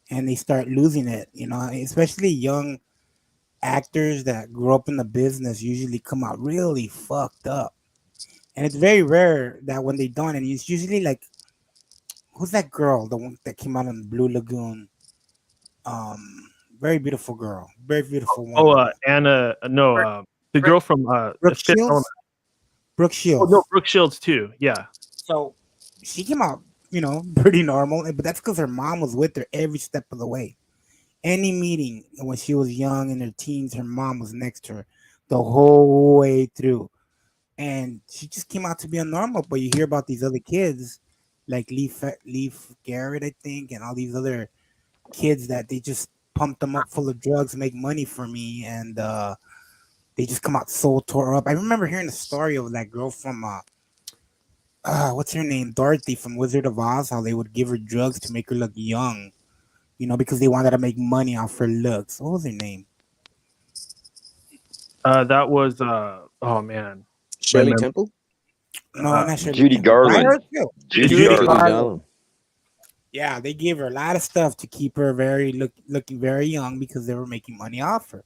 and they start losing it. Especially young actors that grew up in the business usually come out really fucked up, and it's very rare that when they don't. And it's usually like, who's that girl, the one that came out on Blue Lagoon? Very beautiful girl, very beautiful woman. Anna, no, the girl from Brooke Shields. Brooke Shields. Oh no, Brooke Shields too. Yeah. So she came out, pretty normal, but that's because her mom was with her every step of the way. Any meeting when she was young in her teens, her mom was next to her the whole way through, and she just came out to be a normal. But you hear about these other kids, like Leaf Garrett, I think, and all these other kids that they just pump them up full of drugs, make money for me, and they just come out so tore up. I remember hearing a story of that girl from what's her name, Dorothy from Wizard of Oz, how they would give her drugs to make her look young, because they wanted to make money off her looks. What was her name? That was oh man, Shirley Temple. No, not Shirley Judy Temple. Garland. Judy Garland. Garland. Yeah, they gave her a lot of stuff to keep her looking very young because they were making money off her.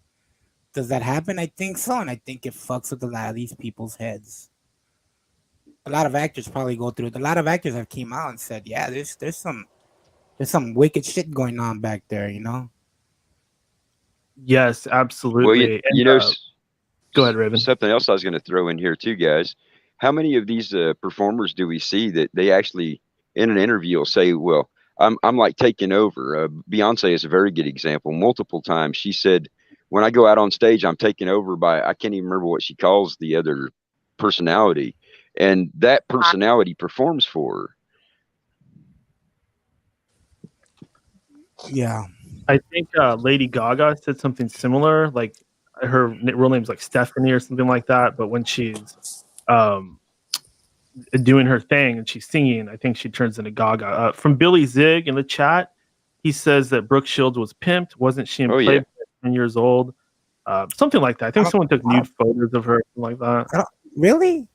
Does that happen? I think so, and I think it fucks with a lot of these people's heads. A lot of actors probably go through it. A lot of actors have came out and said, "Yeah, there's some wicked shit going on back there," Yes, absolutely. Well, go ahead, Raven. Something else I was going to throw in here too, guys. How many of these performers do we see that they actually in an interview will say, "Well, I'm like taking over." Beyonce is a very good example. Multiple times she said, "When I go out on stage, I'm taken over by," I can't even remember what she calls the other personality, and that personality performs for her. Yeah, I think Lady Gaga said something similar. Like her real name's like Stephanie or something like that. But when she's doing her thing and she's singing, I think she turns into Gaga. From Billy Zig in the chat, he says that Brooke Shields was pimped. Wasn't she in Oh, yeah. Playboy at 10 years old? Something like that. I think someone took nude photos of her, something like that. Really?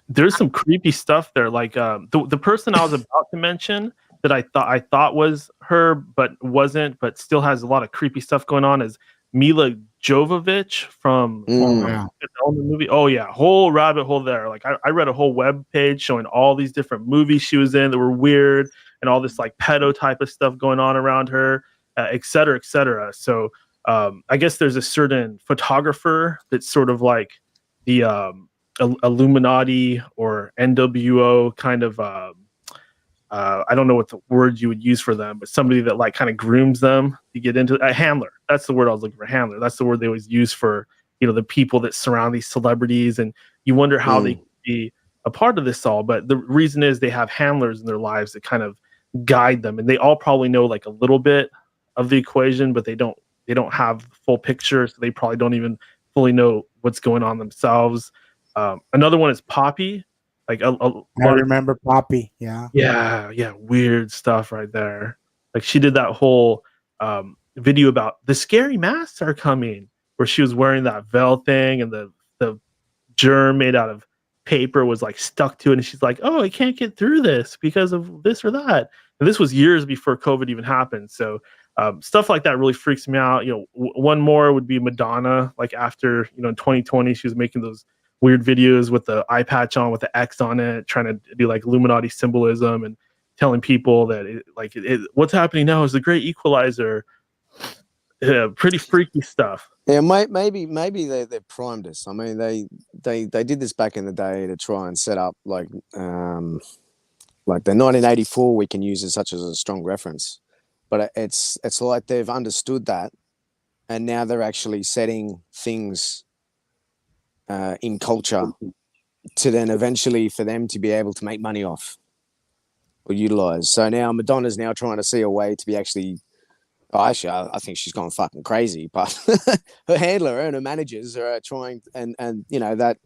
There's some creepy stuff there. Like the person I was about to mention that I thought was her, but wasn't, but still has a lot of creepy stuff going on is Mila Jovovich from the movie. Oh yeah, whole rabbit hole there. Like I read a whole web page showing all these different movies she was in that were weird and all this like pedo type of stuff going on around her, et cetera, et cetera. So I guess there's a certain photographer that's sort of like the Illuminati or NWO kind of I don't know what the word you would use for them, but somebody that like kind of grooms them to get into a handler. That's the word I was looking for. Handler. That's the word they always use for, you know, the people that surround these celebrities, and you wonder how they could be a part of this all. But the reason is they have handlers in their lives that kind of guide them, and they all probably know like a little bit of the equation, but they don't have the full picture, so they probably don't even fully know what's going on themselves. Another one is Poppy. Like I remember Poppy. Yeah, weird stuff right there. Like she did that whole video about the scary masks are coming, where she was wearing that veil thing, and the germ made out of paper was like stuck to it, and she's like, "Oh, I can't get through this because of this or that." And this was years before COVID even happened. So stuff like that really freaks me out. You know, one more would be Madonna. Like after, you know, in 2020, she was making those weird videos with the eye patch on with the X on it, trying to do like Illuminati symbolism and telling people that what's happening now is the great equalizer. Yeah, pretty freaky stuff. Yeah, maybe they primed us. I mean, they did this back in the day to try and set up like the 1984 we can use as such as a strong reference, but it's like they've understood that, and now they're actually setting things in culture to then eventually for them to be able to make money off or utilize. So now Madonna's now trying to see a way to be actually. I think she's gone fucking crazy, but her handler and her managers are trying, and you know that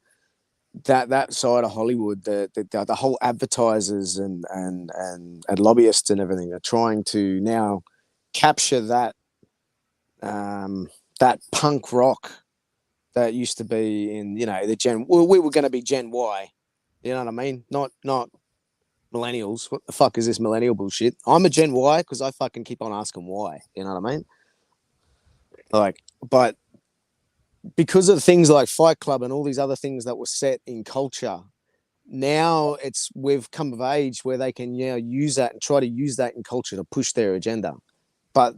side of Hollywood, the whole advertisers and lobbyists and everything are trying to now capture that that punk rock that used to be in, you know, the Gen. Well, we were going to be Gen Y, you know what I mean? Not millennials. What the fuck is this millennial bullshit? I'm a Gen Y because I fucking keep on asking why. You know what I mean? Like, but because of things like Fight Club and all these other things that were set in culture, now we've come of age where they can, you know, use that and try to use that in culture to push their agenda. But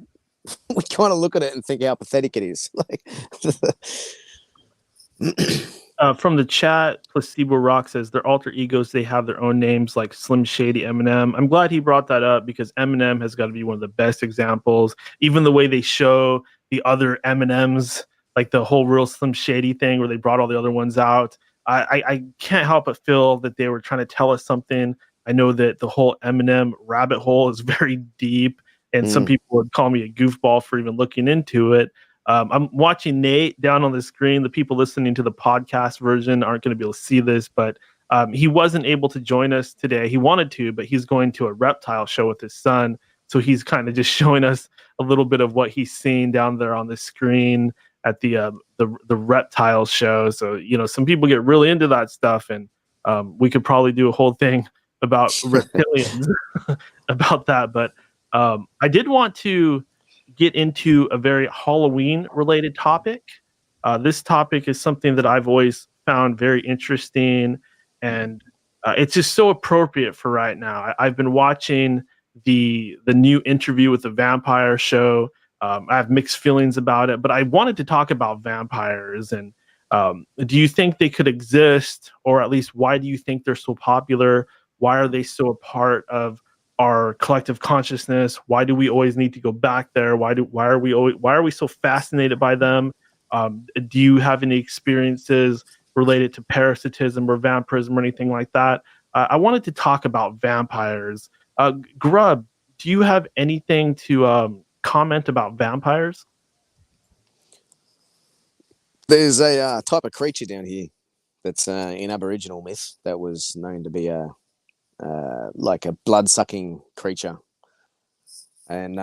we kind of look at it and think how pathetic it is. Like. From the chat, Placebo Rock says their alter egos, they have their own names like Slim Shady, Eminem. I'm glad he brought that up because Eminem has got to be one of the best examples. Even the way they show the other Eminems, like the whole real Slim Shady thing where they brought all the other ones out. I can't help but feel that they were trying to tell us something. I know that the whole Eminem rabbit hole is very deep, and some people would call me a goofball for even looking into it. I'm watching Nate down on the screen. The people listening to the podcast version aren't going to be able to see this, but he wasn't able to join us today. He wanted to, but he's going to a reptile show with his son. So he's kind of just showing us a little bit of what he's seeing down there on the screen at the reptile show. So, you know, some people get really into that stuff, and we could probably do a whole thing about reptilians about that. But I did want to get into a very Halloween related topic. This topic is something that I've always found very interesting, and it's just so appropriate for right now. I've been watching the new Interview with the Vampire show. I have mixed feelings about it, but I wanted to talk about vampires. And do you think they could exist, or at least why do you think they're so popular? Why are they so a part of our collective consciousness? Why do we always need to go back there? Why are we so fascinated by them? Do you have any experiences related to parasitism or vampirism or anything like that? I wanted to talk about vampires. Grub, do you have anything to comment about vampires? There's a type of creature down here that's in Aboriginal myth that was known to be like a blood-sucking creature, and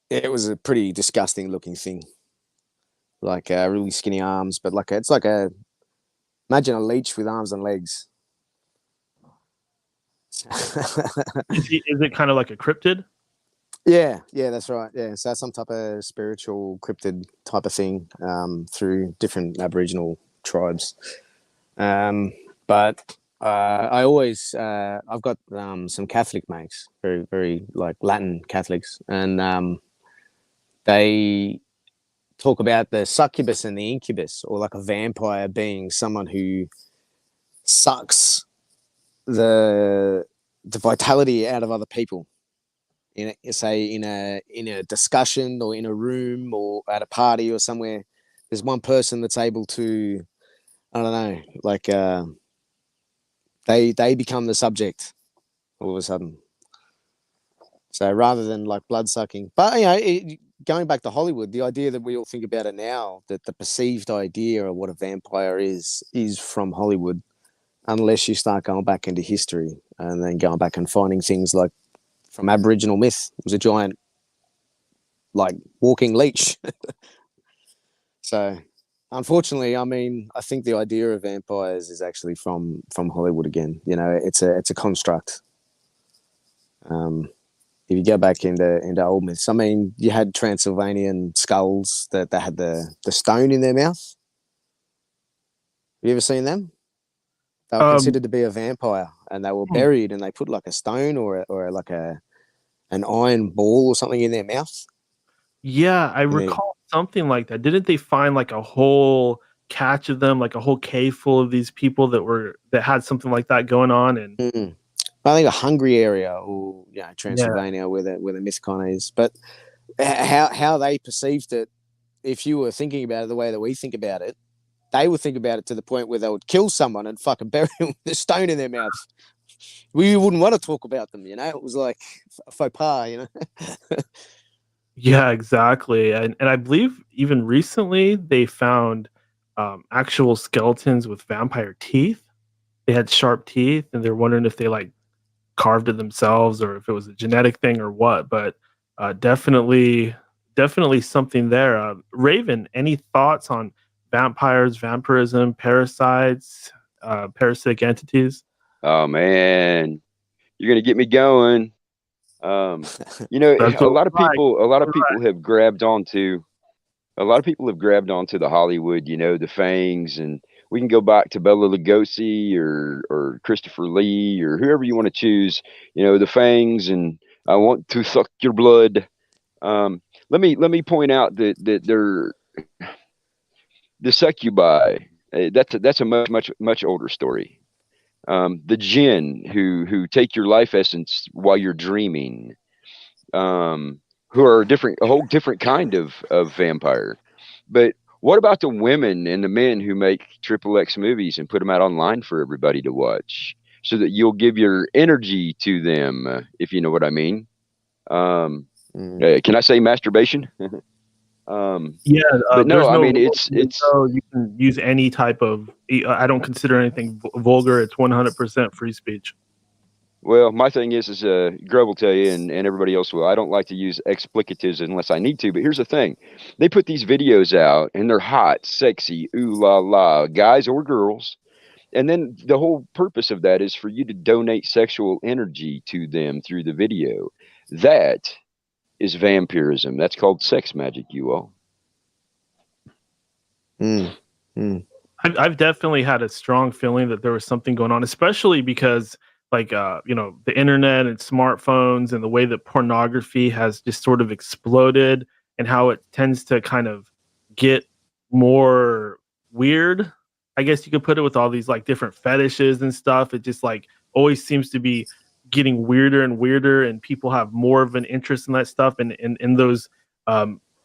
it was a pretty disgusting looking thing, like really skinny arms, but imagine a leech with arms and legs. Is it kind of like a cryptid? Yeah, that's right. Yeah, so some type of spiritual cryptid type of thing through different Aboriginal tribes. But I always I've got some Catholic mates, very very like Latin Catholics, and they talk about the succubus and the incubus, or like a vampire being someone who sucks the vitality out of other people. In a discussion or in a room or at a party or somewhere, there's one person that's able to, I don't know, like they become the subject all of a sudden. So rather than like blood sucking, but going back to Hollywood, the idea that we all think about it now, that the perceived idea of what a vampire is from Hollywood, unless you start going back into history and then going back and finding things like from Aboriginal myth, it was a giant, like, walking leech. So, unfortunately, I mean, I think the idea of vampires is actually from Hollywood again. You know, it's a construct. If you go back into old myths, I mean, you had Transylvanian skulls that had the stone in their mouth. Have you ever seen them? They were considered to be a vampire, and they were buried, and they put like a stone or like an iron ball or something in their mouth. Yeah, I recall something like that. Didn't they find like a whole catch of them, like a whole cave full of these people that had something like that going on? And I think a Hungary area, or Transylvania, where the myth kind of is. But how they perceived it, if you were thinking about it the way that we think about it, they would think about it to the point where they would kill someone and fucking bury them with a stone in their mouth. We wouldn't want to talk about them, you know. It was like a faux pas, you know. Yeah, exactly. And I believe even recently they found actual skeletons with vampire teeth. They had sharp teeth, and they're wondering if they like carved it themselves or if it was a genetic thing or what. But definitely something there. Raven, any thoughts on vampires, vampirism, parasites, parasitic entities? Oh man, you're gonna get me going. You know, That's a what lot of it's like. people have grabbed onto the Hollywood, you know, the fangs, and we can go back to Bela Lugosi or Christopher Lee or whoever you want to choose, you know, the fangs, and I want to suck your blood. Let me point out that they're the succubi. That's a much older story. The jinn who take your life essence while you're dreaming, who are a whole different kind of vampire. But what about the women and the men who make XXX movies and put them out online for everybody to watch, so that you'll give your energy to them, if you know what I mean? Can I say masturbation? But no, I mean it's you can use any type of. I don't consider anything vulgar. It's 100% free speech. Well, my thing is Grub will tell you, and everybody else will. I don't like to use explicatives unless I need to. But here's the thing: they put these videos out, and they're hot, sexy, ooh la la, guys or girls. And then the whole purpose of that is for you to donate sexual energy to them through the video. That is vampirism. That's called sex magic, you all. I've definitely had a strong feeling that there was something going on, especially because like the internet and smartphones and the way that pornography has just sort of exploded, and how it tends to kind of get more weird, I guess you could put it, with all these like different fetishes and stuff. It just like always seems to be getting weirder and weirder, and people have more of an interest in that stuff, and those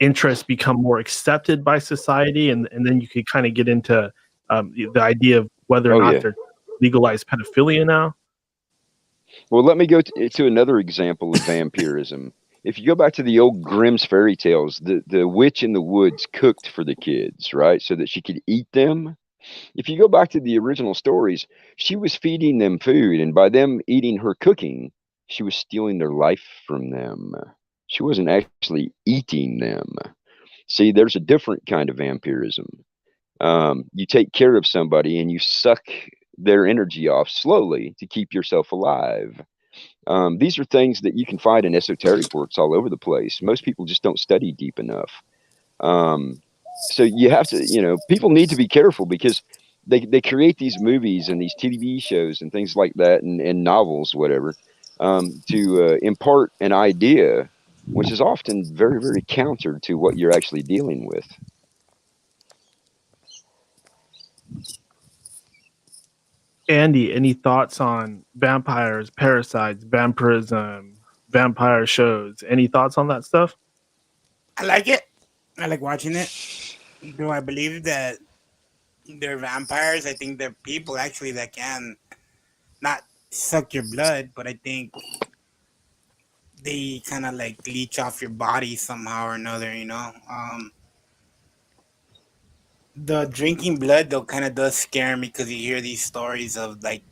interests become more accepted by society, and then you could kind of get into the idea of whether or not they're legalized pedophilia now. Well, let me go to another example of vampirism. if you go back to the old Grimm's fairy tales, the witch in the woods cooked for the kids, right, so that she could eat them. If you go back to the original stories, she was feeding them food, and by them eating her cooking, she was stealing their life from them. She wasn't actually eating them. See, there's a different kind of vampirism. You take care of somebody and you suck their energy off slowly to keep yourself alive. These are things that you can find in esoteric works all over the place. Most people just don't study deep enough. So you have to, people need to be careful because they create these movies and these TV shows and things like that and novels, whatever, to impart an idea, which is often very, very counter to what you're actually dealing with. Andy, any thoughts on vampires, parasites, vampirism, vampire shows? Any thoughts on that stuff? I like it. I like watching it. Do I believe that they're vampires? I think they're people actually that can not suck your blood, but I think they kind of like leech off your body somehow or another, The drinking blood though kind of does scare me because you hear these stories of like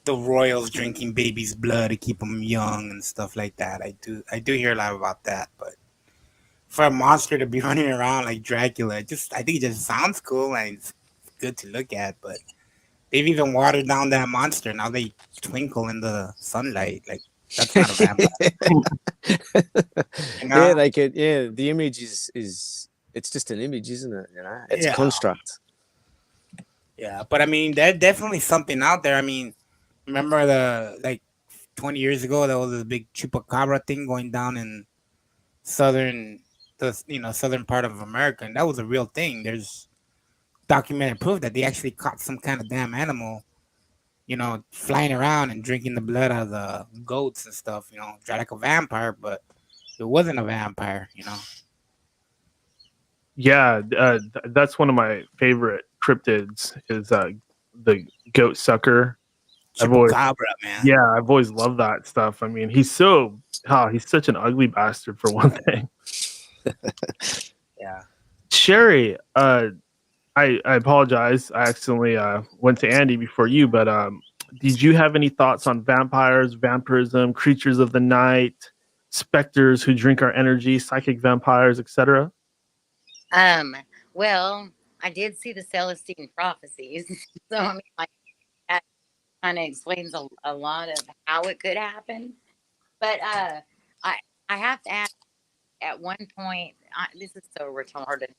the royals drinking babies' blood to keep them young and stuff like that. I do hear a lot about that, but for a monster to be running around like Dracula, I think it just sounds cool and it's good to look at, but they've even watered down that monster. Now they twinkle in the sunlight. Like that's not a vampire. Yeah, they could. Yeah, the image is it's just an image, isn't it? It's a construct. Yeah, but I mean, there's definitely something out there. I mean, remember 20 years ago there was a big chupacabra thing going down in southern part of America, and that was a real thing. There's documented proof that they actually caught some kind of damn animal, flying around and drinking the blood out of the goats and stuff, dry like a vampire, but it wasn't a vampire. Yeah, that's one of my favorite cryptids is the goat sucker. Chupacabra, man. Yeah, I've always loved that stuff. I mean, he's such an ugly bastard for one thing. Yeah. Sherry, I apologize. I accidentally went to Andy before you, but did you have any thoughts on vampires, vampirism, creatures of the night, specters who drink our energy, psychic vampires, etc.? Well, I did see the Celestine prophecies, so I mean, like that kind of explains a lot of how it could happen. But I have to ask. At one point, this is so retarded.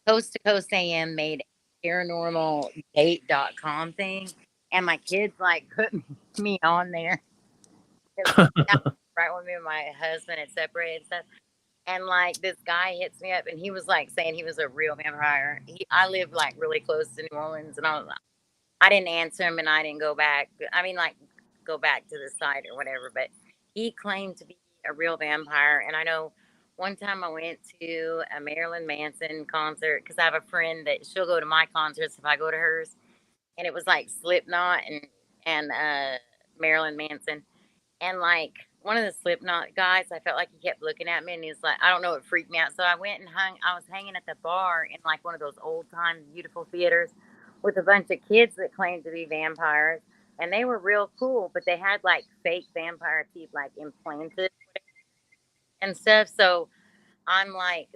Coast to Coast AM made a paranormaldate.com thing, and my kids like put me on there. Right when me and my husband had separated and stuff. And like this guy hits me up and he was like saying he was a real vampire. I live like really close to New Orleans and I didn't answer him and I didn't go back. I mean like go back to the site or whatever, but he claimed to be a real vampire. And I know one time I went to a Marilyn Manson concert because I have a friend that she'll go to my concerts if I go to hers. And it was like Slipknot and Marilyn Manson. And like one of the Slipknot guys, I felt like he kept looking at me and he was like, I don't know, it freaked me out. So I went and I was hanging at the bar in like one of those old time beautiful theaters with a bunch of kids that claimed to be vampires. And they were real cool, but they had like fake vampire teeth like implanted and stuff. So I'm saying,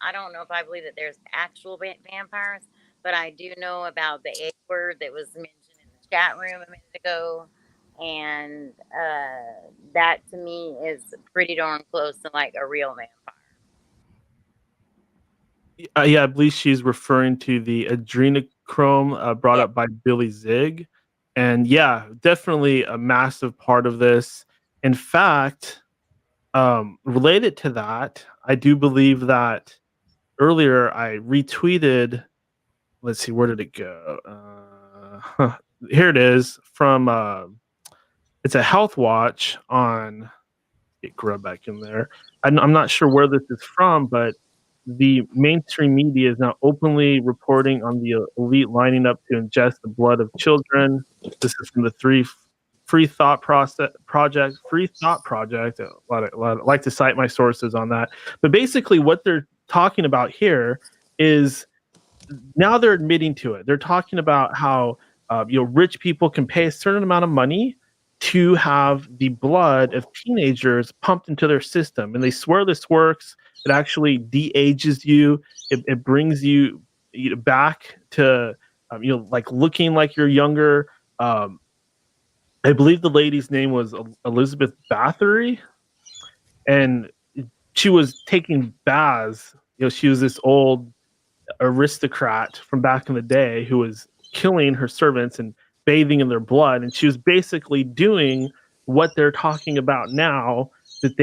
I don't know if I believe that there's actual vampires, but I do know about the A word that was mentioned in the chat room a minute ago. And that to me is pretty darn close to like a real vampire. Yeah, I believe she's referring to the adrenochrome brought up by Billy Zig. And yeah, definitely a massive part of this. In fact, related to that, I do believe that earlier I retweeted, let's see, where did it go? Here it is from, it's a Health Watch on, get Grub back in there. I'm not sure where this is from, but the mainstream media is now openly reporting on the elite lining up to ingest the blood of children. This is from the Free Thought Project. I like to cite my sources on that. But basically, what they're talking about here is now they're admitting to it. They're talking about how rich people can pay a certain amount of money to have the blood of teenagers pumped into their system, and they swear this works. It actually de-ages you. It brings you back to like looking like you're younger. I believe the lady's name was Elizabeth Bathory, and she was taking baths. She was this old aristocrat from back in the day who was killing her servants and bathing in their blood, and she was basically doing what they're talking about now that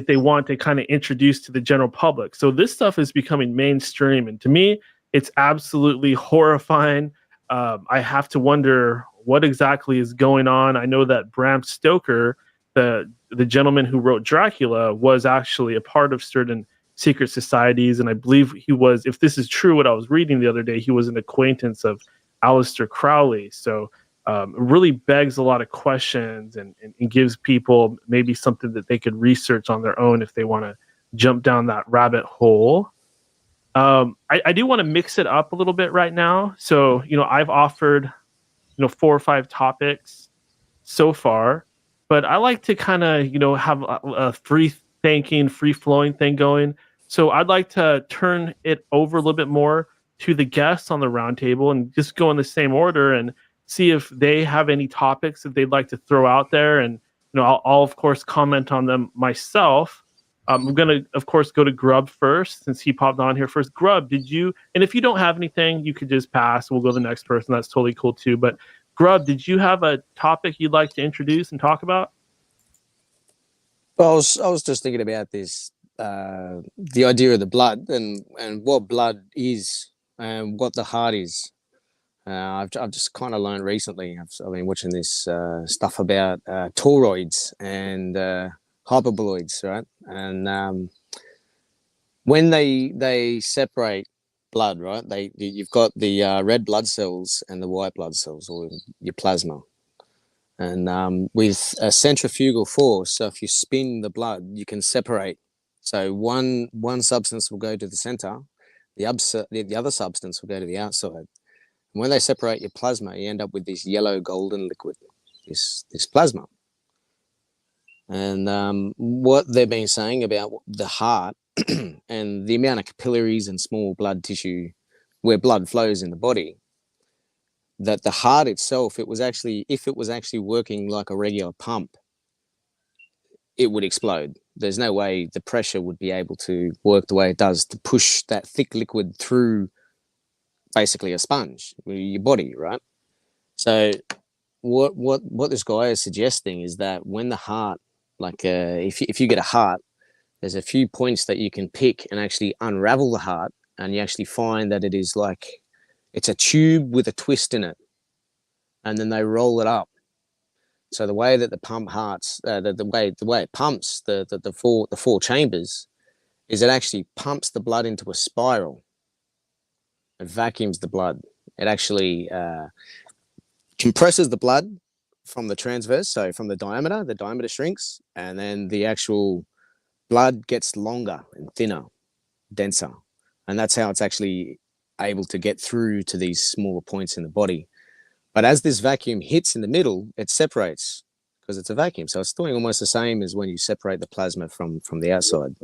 they want to kind of introduce to the general public. So this stuff is becoming mainstream, and to me, it's absolutely horrifying. I have to wonder what exactly is going on. I know that Bram Stoker, the gentleman who wrote Dracula, was actually a part of certain secret societies, and I believe he was, if this is true, what I was reading the other day, he was an acquaintance of Aleister Crowley. So it really begs a lot of questions and gives people maybe something that they could research on their own if they want to jump down that rabbit hole. I do want to mix it up a little bit right now. So, I've offered, 4 or 5 topics so far, but I like to kind of, have a free thinking, free flowing thing going. So I'd like to turn it over a little bit more to the guests on the roundtable and just go in the same order and see if they have any topics that they'd like to throw out there. And, I'll of course comment on them myself. I'm going to, of course, go to Grub first since he popped on here first. Grub, and if you don't have anything, you could just pass. We'll go to the next person. That's totally cool too. But Grub, did you have a topic you'd like to introduce and talk about? Well, I was just thinking about this, the idea of the blood and what blood is and what the heart is. I've just kind of learned recently. I've been watching this stuff about toroids and hyperboloids, right? And when they separate blood, right? You've got the red blood cells and the white blood cells, or your plasma. And with a centrifugal force, so if you spin the blood, you can separate. So one substance will go to the center, the other substance will go to the outside. And when they separate your plasma, you end up with this yellow golden liquid, this plasma. And what they've been saying about the heart and the amount of capillaries and small blood tissue where blood flows in the body, that the heart itself, if it was actually working like a regular pump, it would explode. There's no way the pressure would be able to work the way it does to push that thick liquid through basically a sponge, your body, right? So what this guy is suggesting is that when the heart, like if you get a heart, there's a few points that you can pick and actually unravel the heart, and you actually find that it is like, it's a tube with a twist in it, and then they roll it up. So the way that the pump hearts, the way it pumps the four chambers, is it actually pumps the blood into a spiral. It vacuums the blood. It actually compresses the blood from the transverse, so from the diameter shrinks, and then the actual blood gets longer and thinner, denser, and that's how it's actually able to get through to these smaller points in the body. But as this vacuum hits in the middle, it separates because it's a vacuum. So it's doing almost the same as when you separate the plasma from the outside,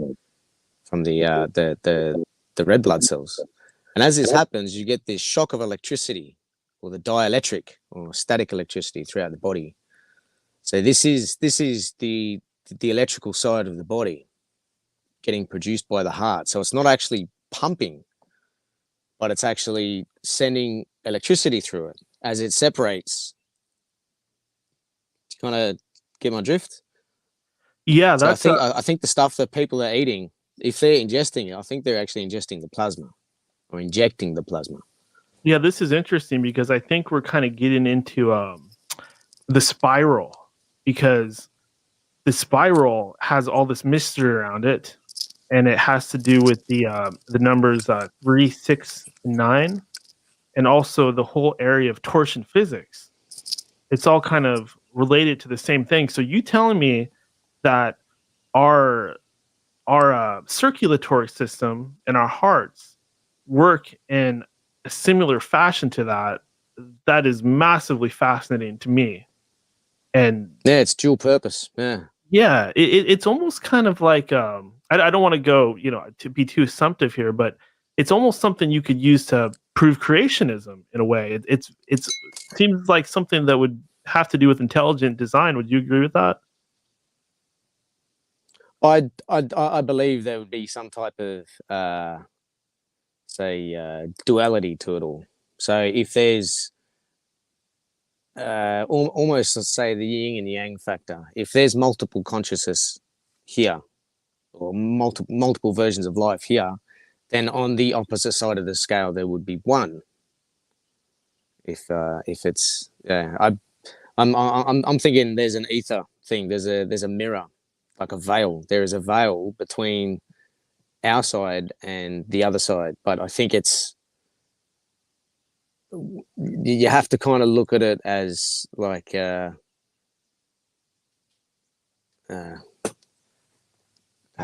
from the red blood cells. And as this happens, you get this shock of electricity, or the dielectric or static electricity throughout the body. So this is the electrical side of the body getting produced by the heart. So it's not actually pumping, but it's actually sending electricity through it as it separates. Do you kind of get my drift? Yeah, so I think the stuff that people are eating, if they're ingesting it, I think they're actually ingesting the plasma or injecting the plasma. Yeah, this is interesting because I think we're kind of getting into the spiral, because the spiral has all this mystery around it, and it has to do with the numbers 3, 6, 9, and also the whole area of torsion physics. It's all kind of related to the same thing. So you telling me that our circulatory system and our hearts work in a similar fashion to that is massively fascinating to me. And yeah, it's dual purpose. Yeah, it's almost kind of like I don't want to go, to be too assumptive here, but it's almost something you could use to prove creationism in a way. It seems like something that would have to do with intelligent design. Would you agree with that? I believe there would be some type of duality to it all. So if there's almost, let's say, the yin and yang factor, if there's multiple consciousness here, or multiple versions of life here, then on the opposite side of the scale there would be one. If it's I'm thinking there's an ether thing. There's a mirror, like a veil. There is a veil between our side and the other side. But I think you have to kind of look at it as like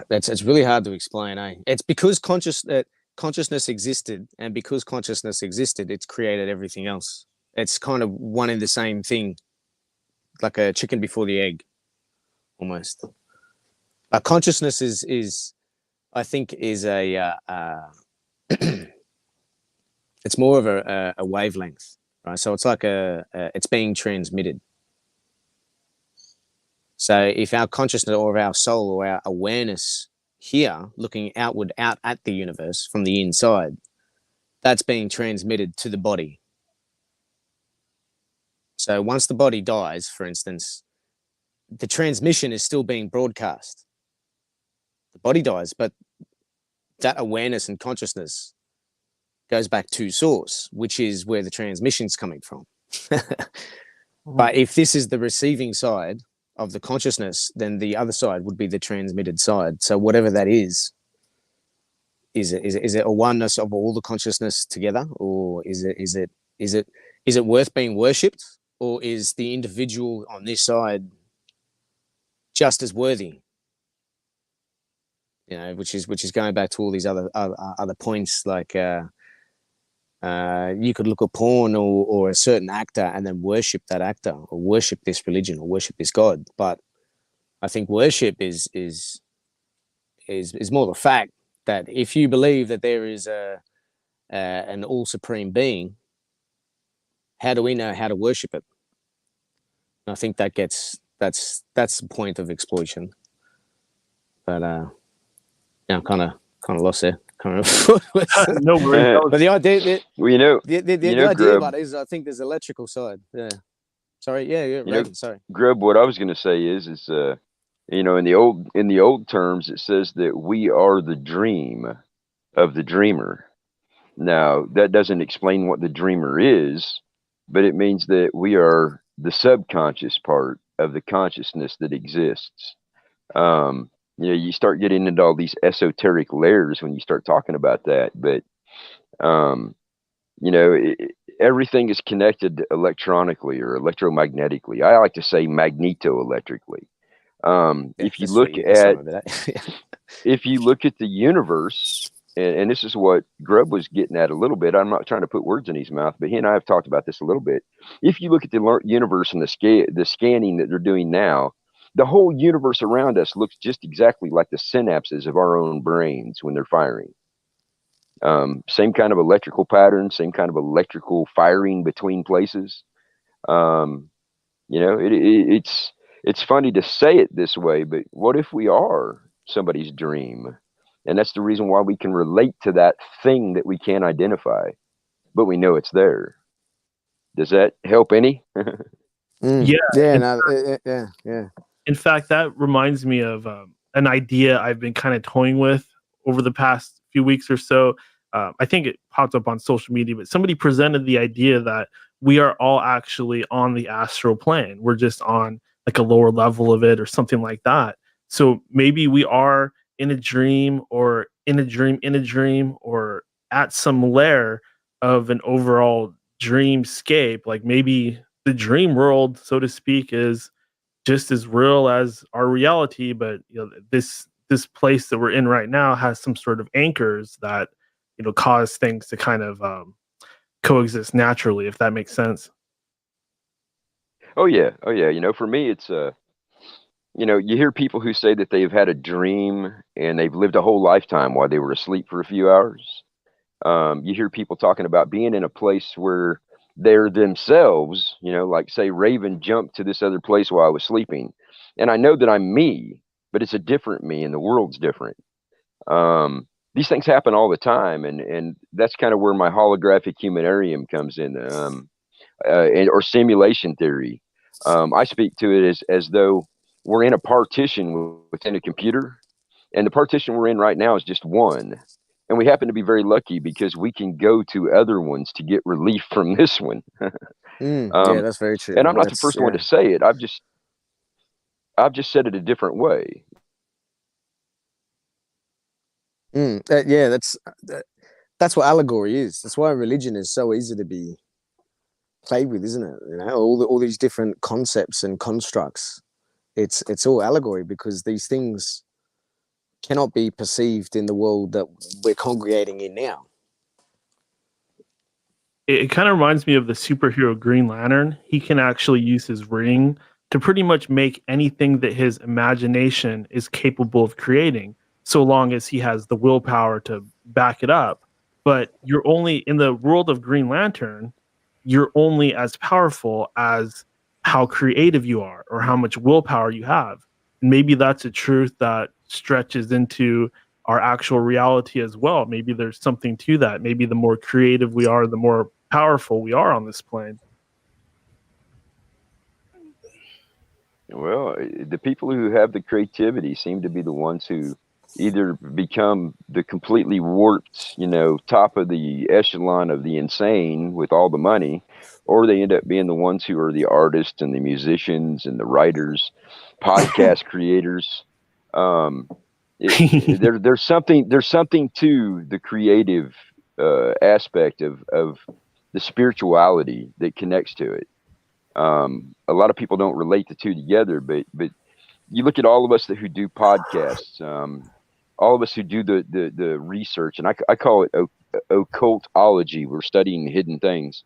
it's really hard to explain. It's because consciousness existed, and because consciousness existed, it's created everything else. It's kind of one and the same thing, like a chicken before the egg, almost. Consciousness is I think is a it's more of a wavelength, right? So it's like it's being transmitted. So if our consciousness or our soul or our awareness here, looking outward out at the universe from the inside, that's being transmitted to the body. So once the body dies, for instance, the transmission is still being broadcast. The body dies, but that awareness and consciousness goes back to source, which is where the transmission's coming from. But if this is the receiving side of the consciousness, then the other side would be the transmitted side. So whatever that is it a oneness of all the consciousness together, or is it worth being worshipped, or is the individual on this side just as worthy? Which is going back to all these other points, like you could look at porn or a certain actor and then worship that actor, or worship this religion, or worship this god. But I think worship is more the fact that if you believe that there is an all supreme being, how do we know how to worship it? And I think that's the point of exploitation. But I'm kind of lost there. No worries. But the idea, well, the idea Grub, about it is, I think there's electrical side. Yeah. Sorry. Yeah. Reagan, sorry. Grub, what I was going to say is in the old terms, it says that we are the dream of the dreamer. Now, that doesn't explain what the dreamer is, but it means that we are the subconscious part of the consciousness that exists. You start getting into all these esoteric layers when you start talking about that, but everything is connected electronically or electromagnetically. I like to say magneto-electrically. If you look at the universe, and this is what Grub was getting at a little bit. I'm not trying to put words in his mouth, but he and I have talked about this a little bit. If you look at the universe and the scanning that they're doing now, the whole universe around us looks just exactly like the synapses of our own brains when they're firing. Same kind of electrical pattern, same kind of electrical firing between places. It's funny to say it this way, but what if we are somebody's dream? And that's the reason why we can relate to that thing that we can't identify, but we know it's there. Does that help any? Yeah. Yeah. In fact, that reminds me of an idea I've been kind of toying with over the past few weeks or so. I think it popped up on social media, but somebody presented the idea that we are all actually on the astral plane. We're just on like a lower level of it or something like that. So maybe we are in a dream or in a dream or at some layer of an overall dreamscape. Like maybe the dream world, so to speak, is just as real as our reality, but this place that we're in right now has some sort of anchors that cause things to kind of coexist naturally, if that makes sense. Oh yeah, oh yeah. For me, it's you hear people who say that they've had a dream and they've lived a whole lifetime while they were asleep for a few hours. You hear people talking about being in a place where they're themselves, like say Raven jumped to this other place while I was sleeping. And I know that I'm me, but it's a different me and the world's different. These things happen all the time. And that's kind of where my holographic humanarium comes in, or simulation theory. I speak to it as though we're in a partition within a computer, and the partition we're in right now is just one. And we happen to be very lucky because we can go to other ones to get relief from this one. Yeah, that's very true. And I'm not the first one to say it. I've just said it a different way. Yeah, that's what allegory is. That's why religion is so easy to be played with, isn't it? All these different concepts and constructs. It's all allegory because these things cannot be perceived in the world that we're congregating in now. It kind of reminds me of the superhero Green Lantern. He can actually use his ring to pretty much make anything that his imagination is capable of creating, so long as he has the willpower to back it up. But you're only in the world of Green Lantern, you're only as powerful as how creative you are or how much willpower you have. And maybe that's a truth that stretches into our actual reality as well. Maybe there's something to that. Maybe the more creative we are, the more powerful we are on this plane. Well, the people who have the creativity seem to be the ones who either become the completely warped, top of the echelon of the insane with all the money, or they end up being the ones who are the artists and the musicians and the writers, podcast creators. There's something to the creative aspect of the spirituality that connects to it. A lot of people don't relate the two together, but you look at all of us who do podcasts, all of us who do the research, and I call it occultology. We're studying hidden things.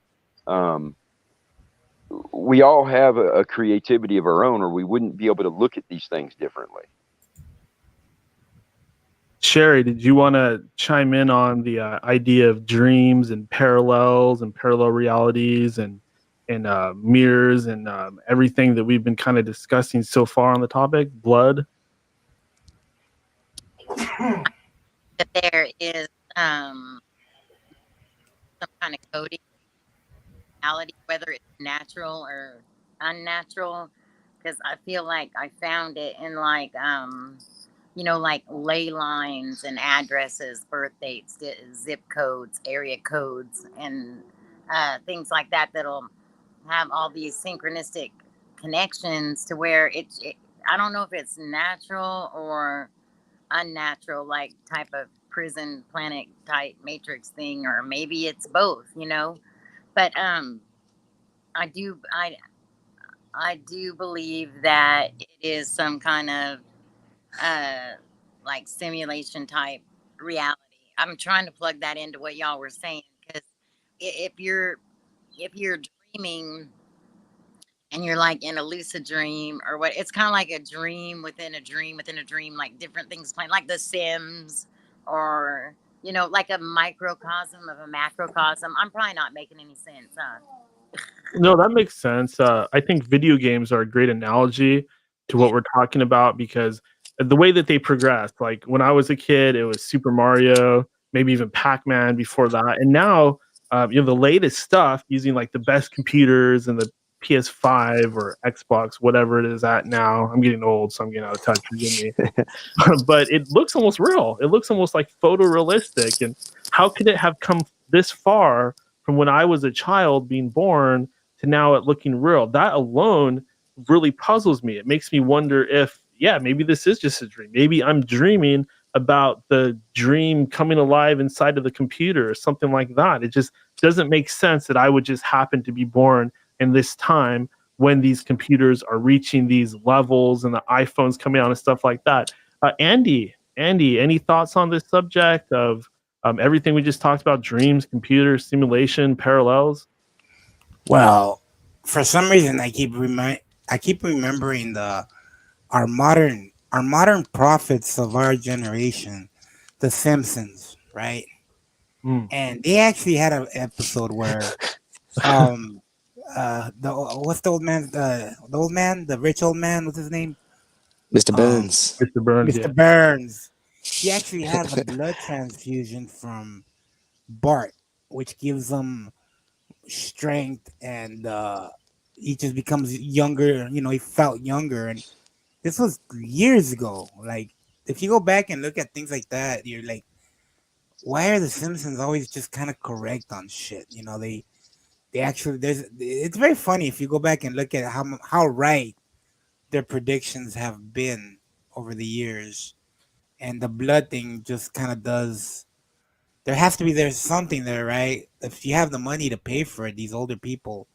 We all have a creativity of our own, or we wouldn't be able to look at these things differently. Sherry, did you want to chime in on the idea of dreams and parallels and parallel realities and mirrors and everything that we've been kind of discussing so far on the topic? Blood? That there is some kind of coding reality, whether it's natural or unnatural, because I feel like I found it in like ley lines and addresses, birth dates, zip codes, area codes, and things like that that'll have all these synchronistic connections to where I don't know if it's natural or unnatural, like type of prison planet type matrix thing, or maybe it's both, but I do believe that it is some kind of like simulation type reality. I'm trying to plug that into what y'all were saying, because if you're dreaming and you're like in a lucid dream or what, it's kind of like a dream within a dream within a dream, like different things playing, like The Sims, or like a microcosm of a macrocosm. I'm probably not making any sense, huh? No, that makes sense. I think video games are a great analogy to what we're talking about, because the way that they progress, like when I was a kid, it was Super Mario, maybe even Pac-Man before that. And now, the latest stuff using like the best computers and the PS5 or Xbox, whatever it is at now. I'm getting old, so I'm getting out of touch. Forgive me. But it looks almost real. It looks almost like photorealistic. And how could it have come this far from when I was a child being born to now it looking real? That alone really puzzles me. It makes me wonder if, maybe this is just a dream. Maybe I'm dreaming about the dream coming alive inside of the computer or something like that. It just doesn't make sense that I would just happen to be born in this time when these computers are reaching these levels and the iPhones coming out and stuff like that. Andy, any thoughts on this subject of everything we just talked about? Dreams, computers, simulation, parallels. Well, for some reason, I keep remembering our modern prophets of our generation, the Simpsons, right? And they actually had an episode where what's the old man, the rich old man, what's his name? Mr. Burns. Mr. Burns. Mr. Burns. He actually has a blood transfusion from Bart, which gives him strength, and he just becomes younger. He felt younger, and this was years ago. Like, if you go back and look at things like that, you're like, why are the Simpsons always just kind of correct on shit? They actually, it's very funny if you go back and look at how right their predictions have been over the years. And the blood thing just kind of does. There's something there, right? If you have the money to pay for it, these older people,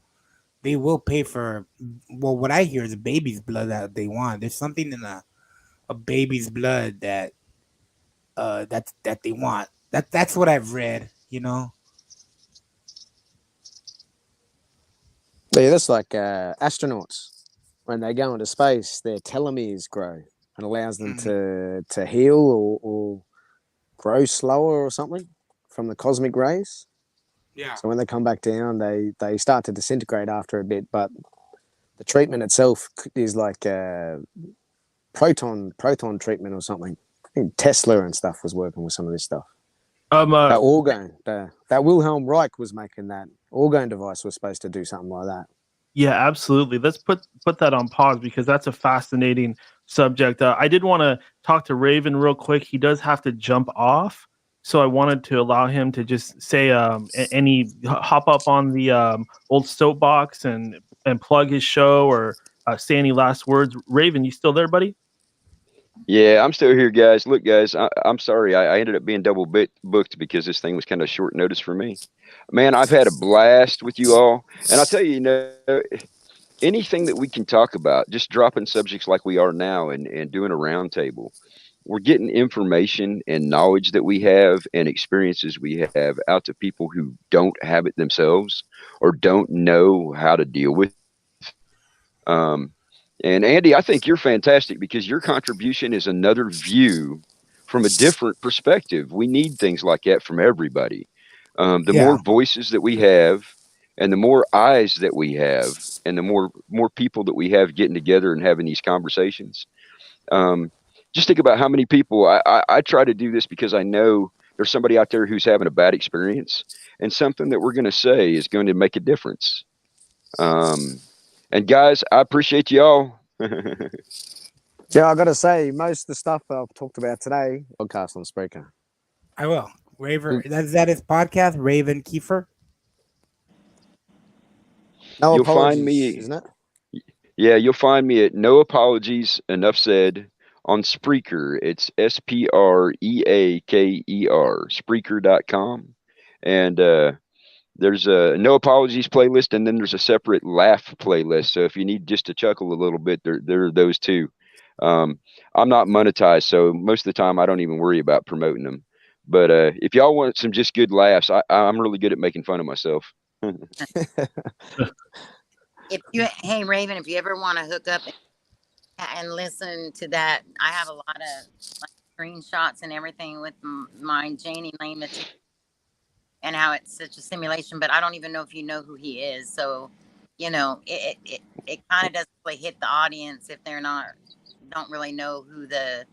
they will pay for. Well, what I hear is a baby's blood that they want. There's something in a baby's blood that that they want. That's what I've read. Yeah, that's like astronauts. When they go into space, their telomeres grow and allows them to heal or grow slower or something from the cosmic rays. Yeah. So when they come back down, they start to disintegrate after a bit. But the treatment itself is like proton treatment or something. I think Tesla and stuff was working with some of this stuff. That orgone, that Wilhelm Reich was making that orgone device was supposed to do something like that. Yeah, absolutely. Let's put that on pause because that's a fascinating subject. I did want to talk to Raven real quick. He does have to jump off, so I wanted to allow him to just say hop up on the old soapbox and plug his show or say any last words. Raven, you still there, buddy? Yeah, I'm still here, guys. Look, guys, I'm sorry. I ended up being double booked because this thing was kind of short notice for me. Man, I've had a blast with you all. And I'll tell you, anything that we can talk about, just dropping subjects like we are now and doing a roundtable, we're getting information and knowledge that we have and experiences we have out to people who don't have it themselves or don't know how to deal with. And Andy, I think you're fantastic because your contribution is another view from a different perspective. We need things like that from everybody. The more voices that we have and the more eyes that we have and the more people that we have getting together and having these conversations. Just think about how many people I try to do this because I know there's somebody out there who's having a bad experience and something that we're going to say is going to make a difference. And guys, I appreciate y'all. Yeah, I got to say, most of the stuff that I've talked about today, podcast on Spreaker. I will. Raven, is that his podcast, Raven Kiefer? No You'll apologies, find me, isn't it? Yeah, you'll find me at No Apologies Enough Said on Spreaker. It's Spreaker, Spreaker.com. And there's a No Apologies playlist, and then there's a separate laugh playlist. So if you need just to chuckle a little bit, there are those two. I'm not monetized, so most of the time I don't even worry about promoting them. But if y'all want some just good laughs, I'm really good at making fun of myself. Hey Raven, if you ever want to hook up and listen to that, I have a lot of screenshots and everything with my Janie Lane and how it's such a simulation, but I don't even know if you know who he is. So, it kind of doesn't really hit the audience if they're don't really know who the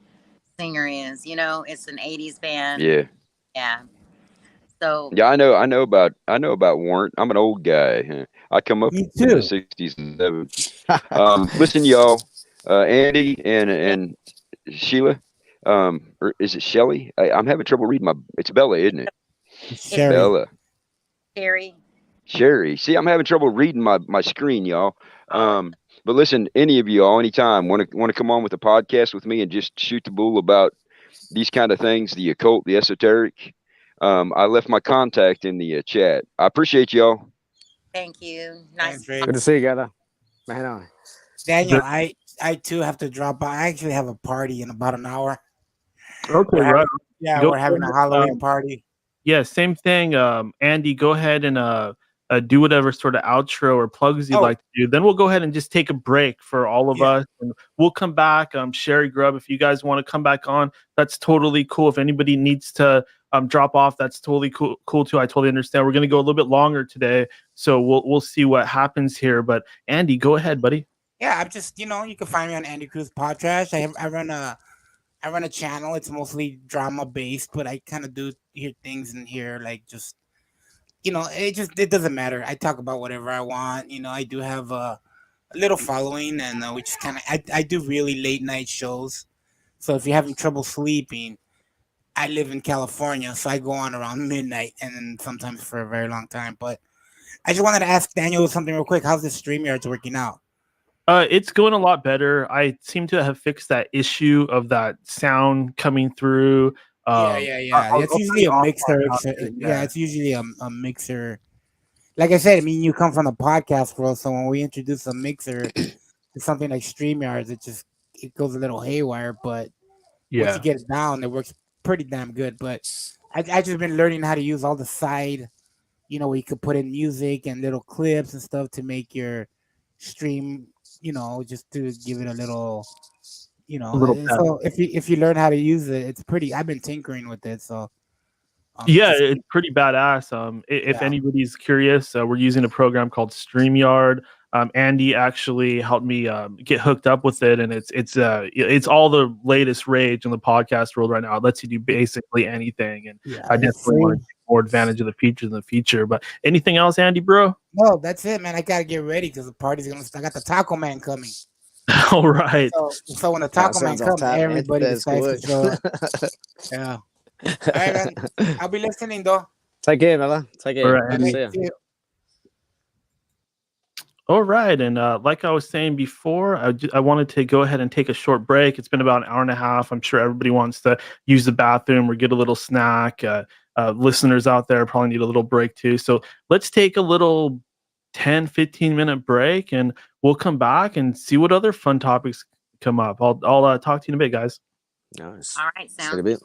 singer is. It's an 80s band. Yeah. So yeah, I know about Warrant. I'm an old guy. I come up in the 60s and 70s. Listen, y'all, Andy and Sheila, or is it Shelly? I'm having trouble reading it's Bella, isn't it? Sherry. Bella. Sherry. See, I'm having trouble reading my screen, y'all. But listen, any of you all, anytime want to come on with a podcast with me and just shoot the bull about these kind of things, the occult, the esoteric. I left my contact in the chat. I appreciate y'all. Thank you. Nice. Thanks, Ray. Good to see you, Gather. Man, Daniel, I too have to drop by. I actually have a party in about an hour. Okay, We're right. having, yeah, Go we're having a ahead, Halloween party. yeah, same thing. Andy, go ahead and do whatever sort of outro or plugs you'd Oh, like to do. Then we'll go ahead and just take a break for all of yeah. us, and we'll come back. Sherry, Grub, if you guys want to come back on, that's totally cool. If anybody needs to drop off, that's totally cool too. I totally understand. We're gonna go a little bit longer today, so we'll see what happens here. But Andy, go ahead, buddy. Yeah, I'm just, you can find me on Andy Cruz Podcast. I run a channel. It's mostly drama based, but I kind of do hear things in here like just it doesn't matter. I talk about whatever I want. I do have a little following, and which is kind of I do really late night shows. So if you're having trouble sleeping, I live in California, so I go on around midnight, and then sometimes for a very long time. But I just wanted to ask Daniel something real quick. How's the StreamYards working out? It's going a lot better. I seem to have fixed that issue of that sound coming through. Yeah. It's I'll usually tell a you mixer. offline how to- Yeah, it's usually a mixer. Like I said, I mean, you come from the podcast world, so when we introduce a mixer to something like StreamYards, it goes a little haywire. But once you yeah. get it down, it works pretty damn good. But I just been learning how to use all the side, where you could put in music and little clips and stuff to make your stream, just to give it a little, A little better. So if you learn how to use it, it's pretty. I've been tinkering with it, so Yeah, just it's pretty badass. If yeah. anybody's curious, we're using a program called StreamYard. Andy actually helped me get hooked up with it, and it's all the latest rage in the podcast world right now. It lets you do basically anything, and Yeah, I it's definitely want free. to take more advantage of the features in the future. But anything else, Andy, bro? No, that's it, man. I gotta get ready because the party's gonna. I got the Taco Man coming. All right. So when the that Taco Man sounds off comes, tap, man. everybody That's good decides to work. show up. Yeah. All right, man. I'll be listening though. Take care, fella. Take All care. right, Good to Andy. see you. See you. All right, and like I was saying before, I wanted to go ahead and take a short break. It's been about an hour and a half. I'm sure everybody wants to use the bathroom or get a little snack. Listeners out there probably need a little break too. So let's take a little 10, 15-minute break, and we'll come back and see what other fun topics come up. I'll talk to you in a bit, guys. Nice. All right, See you in sounds a bit.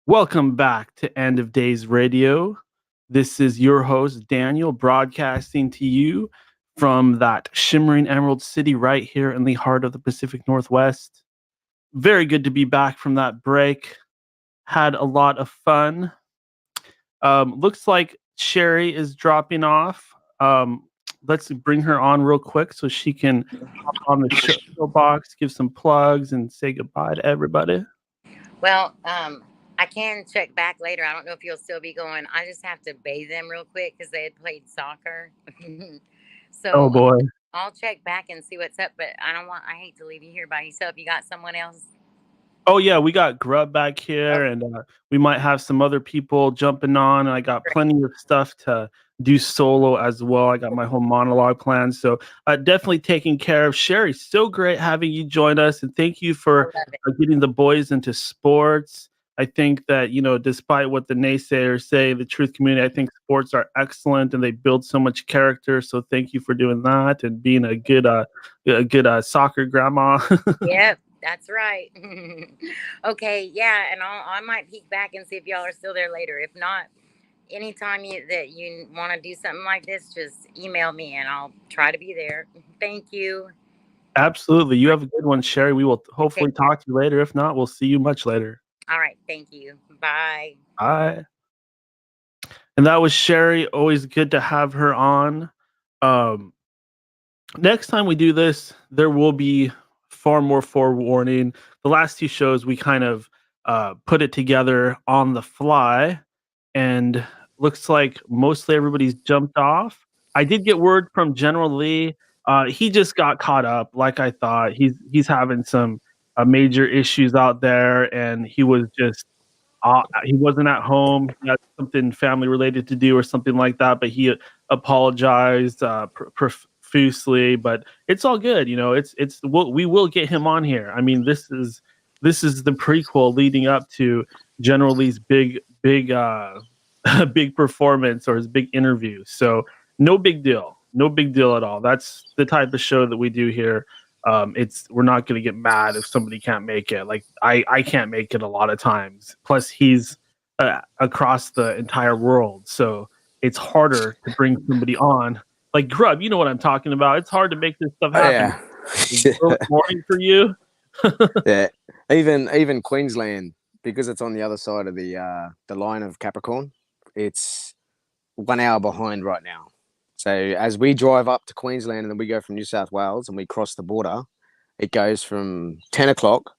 Welcome back to End of Days Radio. This is your host, Daniel, broadcasting to you from that shimmering Emerald City right here in the heart of the Pacific Northwest. Very good to be back from that break. Had a lot of fun. Looks like Sherry is dropping off. Let's bring her on real quick so she can hop on the show box, give some plugs, and say goodbye to everybody. Well, I can check back later. I don't know if you'll still be going. I just have to bathe them real quick because they had played soccer. So Oh boy. I'll check back and see what's up. But I hate to leave you here by yourself. You got someone else? Oh yeah, we got Grub back here, and we might have some other people jumping on. And I got plenty of stuff to do solo as well. I got my whole monologue planned, so definitely taking care of Sherry. So great having you join us, and thank you for getting the boys into sports. I think that, despite what the naysayers say, the truth community, I think sports are excellent and they build so much character. So thank you for doing that and being a good soccer grandma. Yep. That's right. Okay, yeah, and I might peek back and see if y'all are still there later. If not, anytime that you want to do something like this, just email me and I'll try to be there. Thank you. Absolutely. You have a good one, Sherry. We will hopefully talk to you later. If not, we'll see you much later. All right. Thank you. Bye. Bye. And that was Sherry. Always good to have her on. Next time we do this, there will be far more forewarning. The last two shows, we kind of put it together on the fly, and looks like mostly everybody's jumped off. I did get word from General Lee. He just got caught up, like I thought. He's having some major issues out there, and he was just he wasn't at home. He had something family related to do or something like that, but he apologized profusely. But it's all good, we will get him on here. I mean, this is the prequel leading up to General Lee's big big performance or his big interview. So no big deal at all. That's the type of show that we do here. We're not going to get mad if somebody can't make it. Like I can't make it a lot of times. Plus he's across the entire world, so it's harder to bring somebody on. Like Grub, you know what I'm talking about. It's hard to make this stuff happen. Yeah. Early morning for you. Yeah. Even Queensland, because it's on the other side of the line of Capricorn, it's 1 hour behind right now. So as we drive up to Queensland and then we go from New South Wales and we cross the border, it goes from 10 o'clock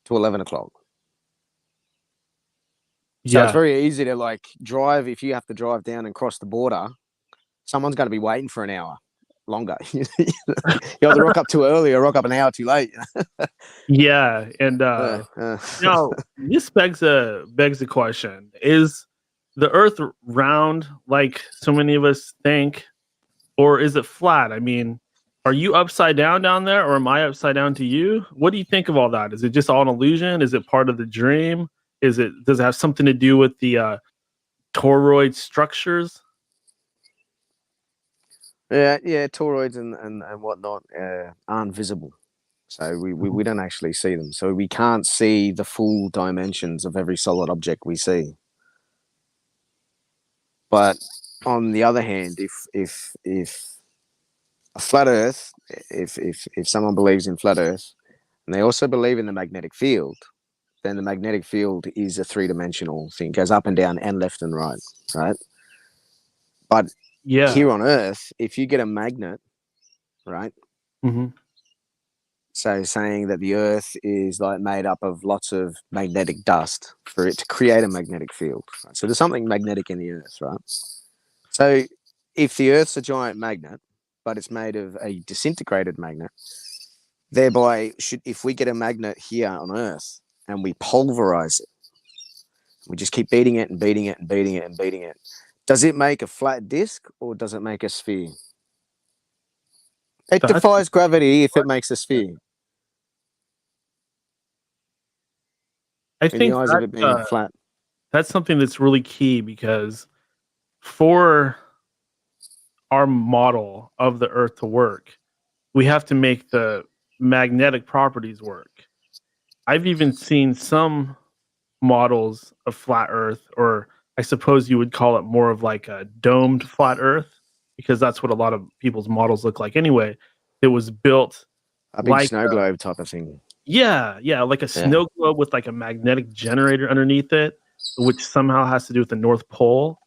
to 11 o'clock. So it's very easy to drive. If you have to drive down and cross the border, someone's going to be waiting for an hour longer. You either rock up too early or rock up an hour too late. Yeah. And now this begs a question. Is the Earth round like so many of us think, or is it flat? I mean, are you upside down there, or am I upside down to you? What do you think of all that? Is it just all an illusion? Is it part of the dream? Does it have something to do with the toroid structures? Yeah, toroids and whatnot aren't visible. So we don't actually see them. So we can't see the full dimensions of every solid object we see. But on the other hand, if a flat Earth, if someone believes in flat Earth, and they also believe in the magnetic field, then the magnetic field is a three-dimensional thing, goes up and down and left and right, right? But here on Earth, if you get a magnet, right? Mm-hmm. So saying that the Earth is made up of lots of magnetic dust for it to create a magnetic field. Right? So there's something magnetic in the Earth, right? So if the Earth's a giant magnet, but it's made of a disintegrated magnet, thereby if we get a magnet here on Earth and we pulverize it, we just keep beating it and beating it and beating it and beating it, does it make a flat disc or does it make a sphere? It defies gravity if it makes a sphere. I think of it being flat. That's something that's really key, because for our model of the Earth to work, we have to make the magnetic properties work. I've even seen some models of flat Earth, or I suppose you would call it more of like a domed flat Earth, because that's what a lot of people's models look like anyway. It was built A big like snow globe type of thing. yeah, like a snow globe with like a magnetic generator underneath it, which somehow has to do with the North Pole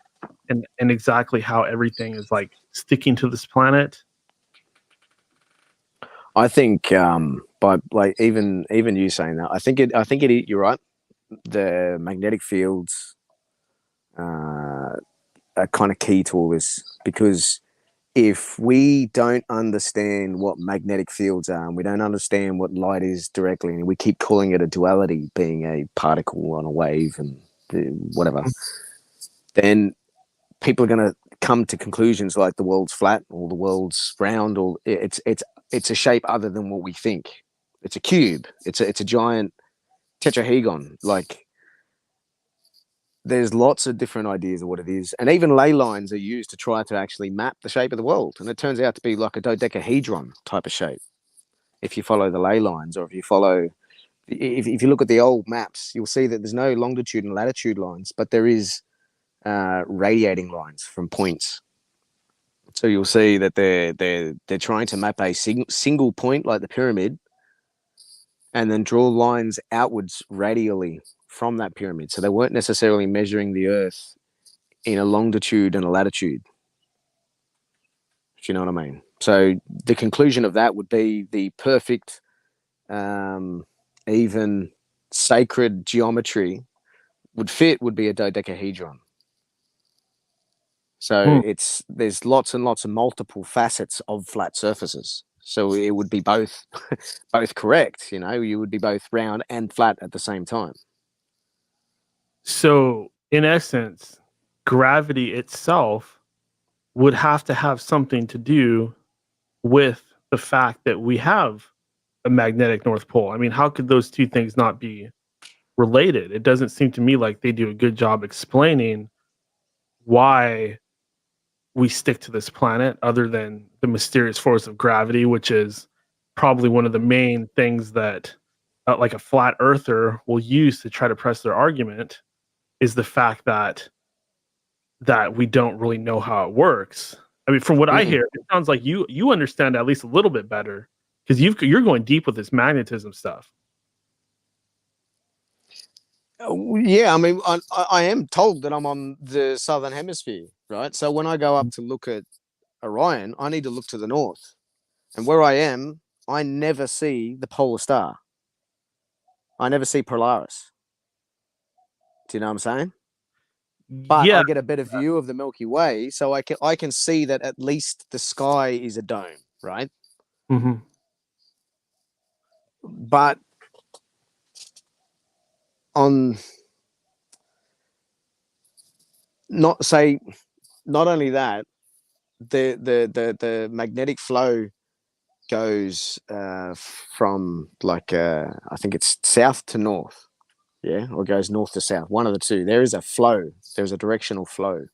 and exactly how everything is like sticking to this planet. I think, by like even you saying that, I think it. You're right. The magnetic fields are kind of key to all this, because if we don't understand what magnetic fields are, and we don't understand what light is directly, and we keep calling it a duality, being a particle on a wave and whatever, then people are going to come to conclusions like the world's flat or the world's round, or it's a shape other than what we think. It's a cube. It's a giant tetrahedron. Like, there's lots of different ideas of what it is, and even ley lines are used to try to actually map the shape of the world, and it turns out to be like a dodecahedron type of shape if you follow the ley lines, or if you look at the old maps, you'll see that there's no longitude and latitude lines, but there is radiating lines from points. So you'll see that they're trying to map a single point like the pyramid, and then draw lines outwards radially from that pyramid. So they weren't necessarily measuring the Earth in a longitude and a latitude, if you know what I mean. So the conclusion of that would be the perfect, even sacred geometry would be a dodecahedron. So there's lots and lots of multiple facets of flat surfaces. So it would be both correct. You would be both round and flat at the same time. So, in essence, gravity itself would have to have something to do with the fact that we have a magnetic North Pole. I mean, how could those two things not be related? It doesn't seem to me like they do a good job explaining why we stick to this planet, other than the mysterious force of gravity, which is probably one of the main things that like a flat earther will use to try to press their argument, is the fact that we don't really know how it works. I mean, from what I hear, it sounds like you understand at least a little bit better, because you're going deep with this magnetism stuff. Yeah, I mean, I am told that I'm on the southern hemisphere, right? So when I go up to look at Orion, I need to look to the north, and where I am, I never see the polar star. I never see Polaris. Do you know what I'm saying? But Yeah. I get a better view of the Milky Way, so I can see that at least the sky is a dome, right? Mm-hmm. But not only that, the magnetic flow goes from like I think it's south to north, yeah, or goes north to south, one of the two. There is a flow. There's a directional flow.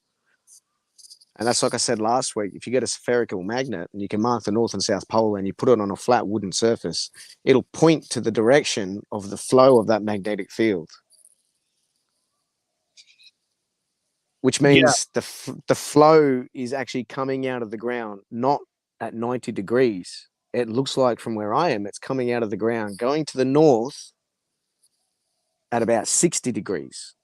And that's like I said last week, if you get a spherical magnet and you can mark the North and South Pole and you put it on a flat wooden surface, it'll point to the direction of the flow of that magnetic field. Which means the flow is actually coming out of the ground, not at 90 degrees. It looks like from where I am, it's coming out of the ground, going to the north at about 60 degrees.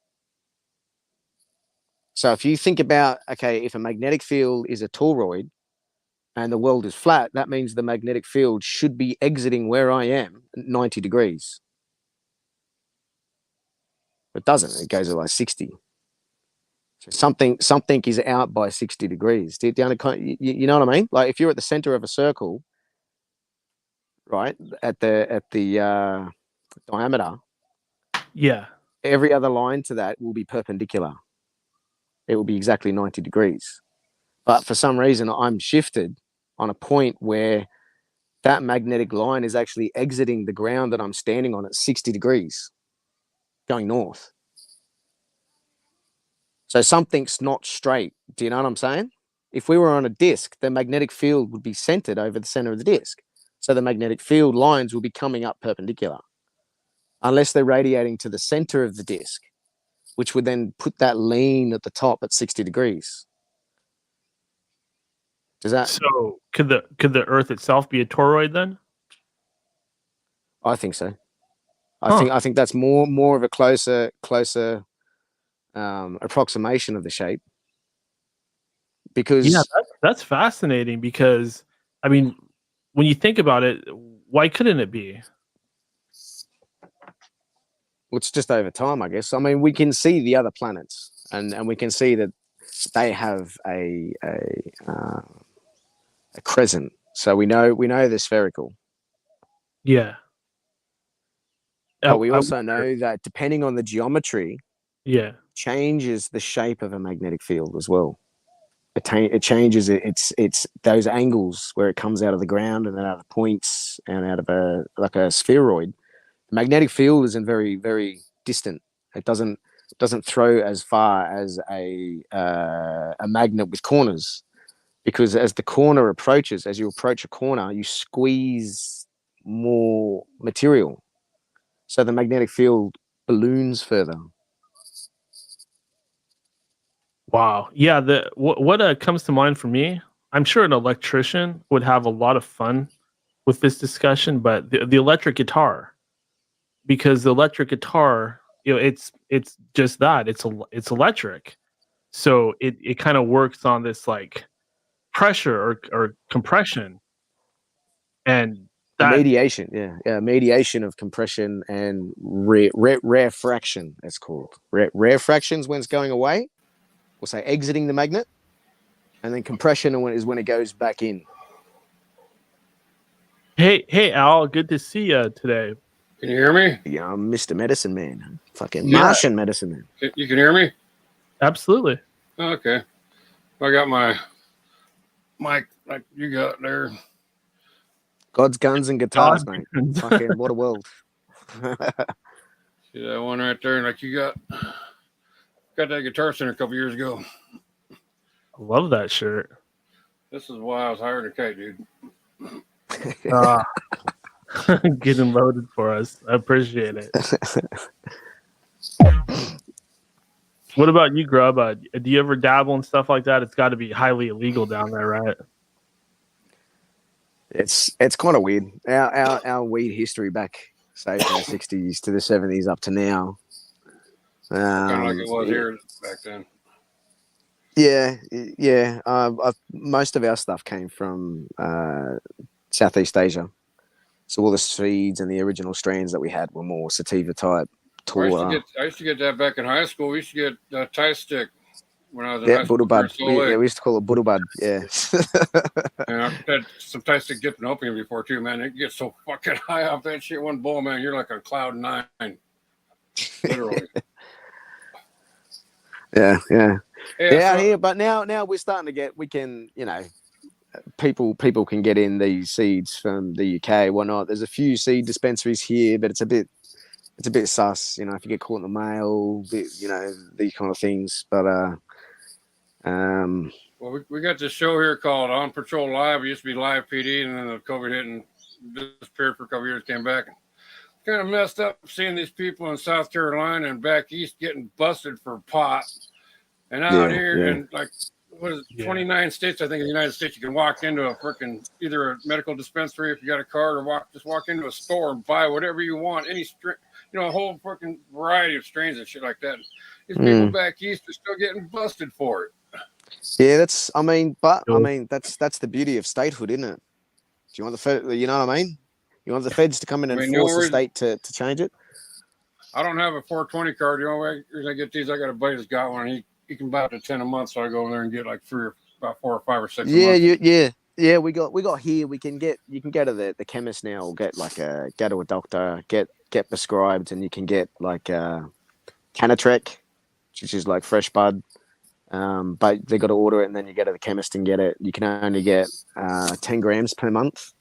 So if you think about, okay, if a magnetic field is a toroid and the world is flat, that means the magnetic field should be exiting where I am at 90 degrees. It doesn't. It goes at like 60. So something is out by 60 degrees. You know what I mean? Like if you're at the center of a circle, right, at the diameter, yeah, every other line to that will be perpendicular. It will be exactly 90 degrees. But for some reason, I'm shifted on a point where that magnetic line is actually exiting the ground that I'm standing on at 60 degrees, going north. So something's not straight. Do you know what I'm saying? If we were on a disc, the magnetic field would be centered over the center of the disc. So the magnetic field lines will be coming up perpendicular. unless they're radiating to the center of the disk, which would then put that lean at the top at 60 degrees. Does that? So could the Earth itself be a toroid then? I think so. Huh. I think that's more of a closer approximation of the shape. Because Yeah, that's fascinating because, I mean, when you think about it, why couldn't it be? it's just over time, I guess. I mean, we can see the other planets, and we can see that they have a crescent. So we know they're spherical. Yeah. But we also know that depending on the geometry, yeah, changes the shape of a magnetic field as well. It changes it's those angles where it comes out of the ground and then out of points and out of a spheroid. The magnetic field isn't very, very distant. It doesn't throw as far as a magnet with corners, because as you approach a corner, you squeeze more material, so the magnetic field balloons further. Wow. Yeah. What comes to mind for me? I'm sure an electrician would have a lot of fun with this discussion, but the electric guitar, because the electric guitar, it's just that it's electric, so it kind of works on this like pressure or compression, and that Mediation, mediation of compression and rarefaction. It's called rarefactions when it's going away. We'll say exiting the magnet, and then compression is when it goes back in. Hey Al, good to see you today. Can you hear me? Yeah, I'm Mr. Medicine Man, fucking Martian Medicine Man. You can hear me? Absolutely. Okay. I got my mic like you got there. God's guns and guitars, mate. Fucking what a world. See that one right there? Like you got that Guitar Center a couple years ago. I love that shirt. This is why I was hired a kite, dude. Getting loaded for us. I appreciate it. What about you, Grub? Do you ever dabble in stuff like that? It's got to be highly illegal down there, right? It's kind of weird. Our weed history back, say, from the 60s to the 70s up to now. Kind of like it was here back then. Yeah. Most of our stuff came from Southeast Asia. So all the seeds and the original strains that we had were more sativa type. I used to get that back in high school. We used to get Thai stick when I was in high school. Bud. We used to call it Bud. Yeah. And I've had some Thai stick dipped in opium before too, man. It gets so fucking high off that shit. One bowl, man, you're like on cloud 9. Literally. Yeah. Yeah, Here, but now we're starting to get. We can, people can get in these seeds from the UK, whatnot. There's a few seed dispensaries here, but it's a bit sus, if you get caught in the mail, these kind of things. But well, we got this show here called On Patrol Live. It used to be Live PD, and then the COVID hit and disappeared for a couple years, came back. Kind of messed up seeing these people in South Carolina and back east getting busted for pot, and out here and like what is it, 29 states, I think, in the United States, you can walk into a freaking either a medical dispensary if you got a card, or walk into a store and buy whatever you want, any strain, a whole freaking variety of strains and shit like that. These people back east are still getting busted for it. Yeah, that's the beauty of statehood, isn't it? Do you want the Fed, you know what I mean? You want the feds to come in and force the state to change it? I don't have a 420 card. The only way I get these, I got a buddy that's got one. He can buy up to 10 a month, so I go over there and get like about 4 or 5 or 6 a month. Yeah, we got here. You can go to the chemist now, or get go to a doctor, get prescribed, and you can get like Canatrek, which is like fresh bud. But they got to order it, and then you go to the chemist and get it. You can only get 10 grams per month.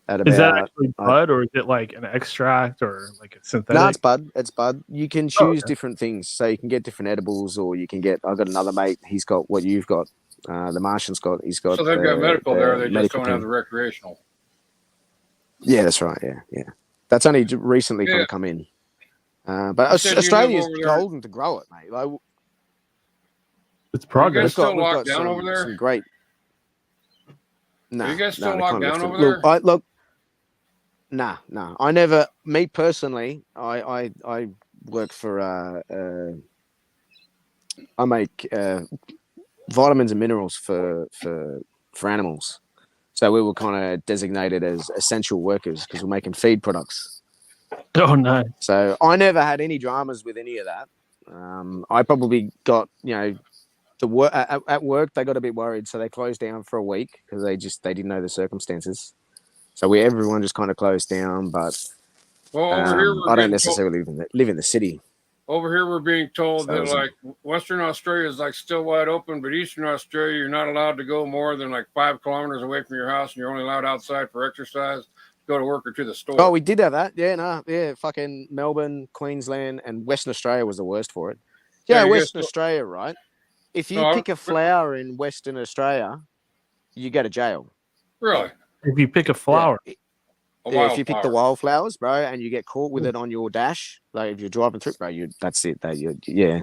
Is that actually bud, or is it like an extract, or like a synthetic? No, it's bud. You can choose different things. So you can get different edibles, or you can get. I've got another mate. He's got what you've got. The Martian's got. He's got. So they've got medical there. They just don't have the recreational. Yeah, that's right. Yeah. That's only recently come in. But You said you live Australia's over there. golden to grow it, mate. Like, It's Are you progress. guys still we've locked got down over there? some great. Are you No, guys no, still they locked kind of down lifted. over there? Look. No. I never. Me personally, I work for. I make vitamins and minerals for animals. So we were kind of designated as essential workers because we're making feed products. Oh, nice. So I never had any dramas with any of that. I probably got, at work they got a bit worried, so they closed down for a week because they didn't know the circumstances. So everyone just kind of closed down. But Well, over here we're I don't getting told. necessarily live in the city. Over here we're being told So that it's a- like Western Australia is like still wide open, but Eastern Australia you're not allowed to go more than like 5 kilometers away from your house, and you're only allowed outside for exercise, go to work or to the store. Oh, we did have that. Yeah. Fucking Melbourne, Queensland, and Western Australia was the worst for it. Yeah, you guys Western Australia, right? If you No, pick a flower in Western Australia, you go to jail. really If you pick a flower, a If you pick the wildflower. wildflowers, bro, and you get caught with it on your dash, like if you're driving through, bro, that's it. Yeah.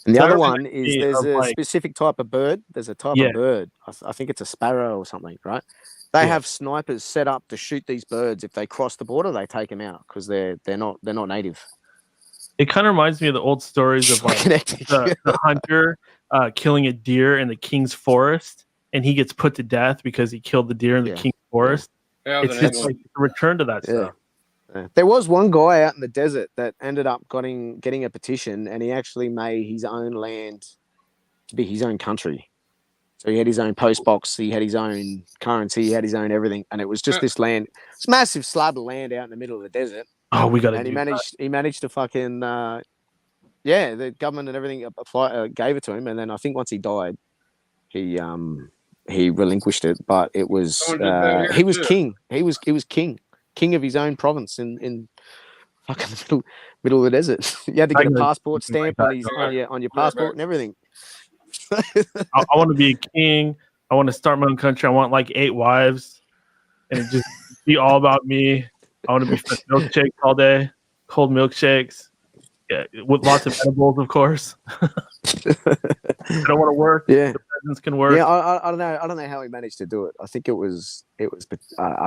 And the So other that one reminds is me there's of, a like, specific type of bird. There's a type yeah, of bird. I think it's a sparrow or something, right? They yeah. have snipers set up to shoot these birds. If they cross the border, they take them out because they're not native. It kind of reminds me of the old stories of like the hunter killing a deer in the king's forest, and he gets put to death because he killed the deer in the king's forest. Yeah, It's just like a return to that stuff. Yeah. There was one guy out in the desert that ended up getting a petition, and he actually made his own land to be his own country. So he had his own post box, he had his own currency, he had his own everything, and it was just this land. It's a massive slab of land out in the middle of the desert. Oh, we got to. And do he managed to fucking the government and everything gave it to him, and then I think once he died, he relinquished it. But it was he was king. He was king of his own province in fucking the middle of the desert. You had to get a passport stamp on your passport and everything. I want to be a king. I want to start my own country. I want like 8 wives, and it just be all about me. I want to be milkshakes all day, cold milkshakes, with lots of edibles, of course. I don't want to work. Yeah, the presidents can work. Yeah, I don't know. I don't know how he managed to do it. I think it was. I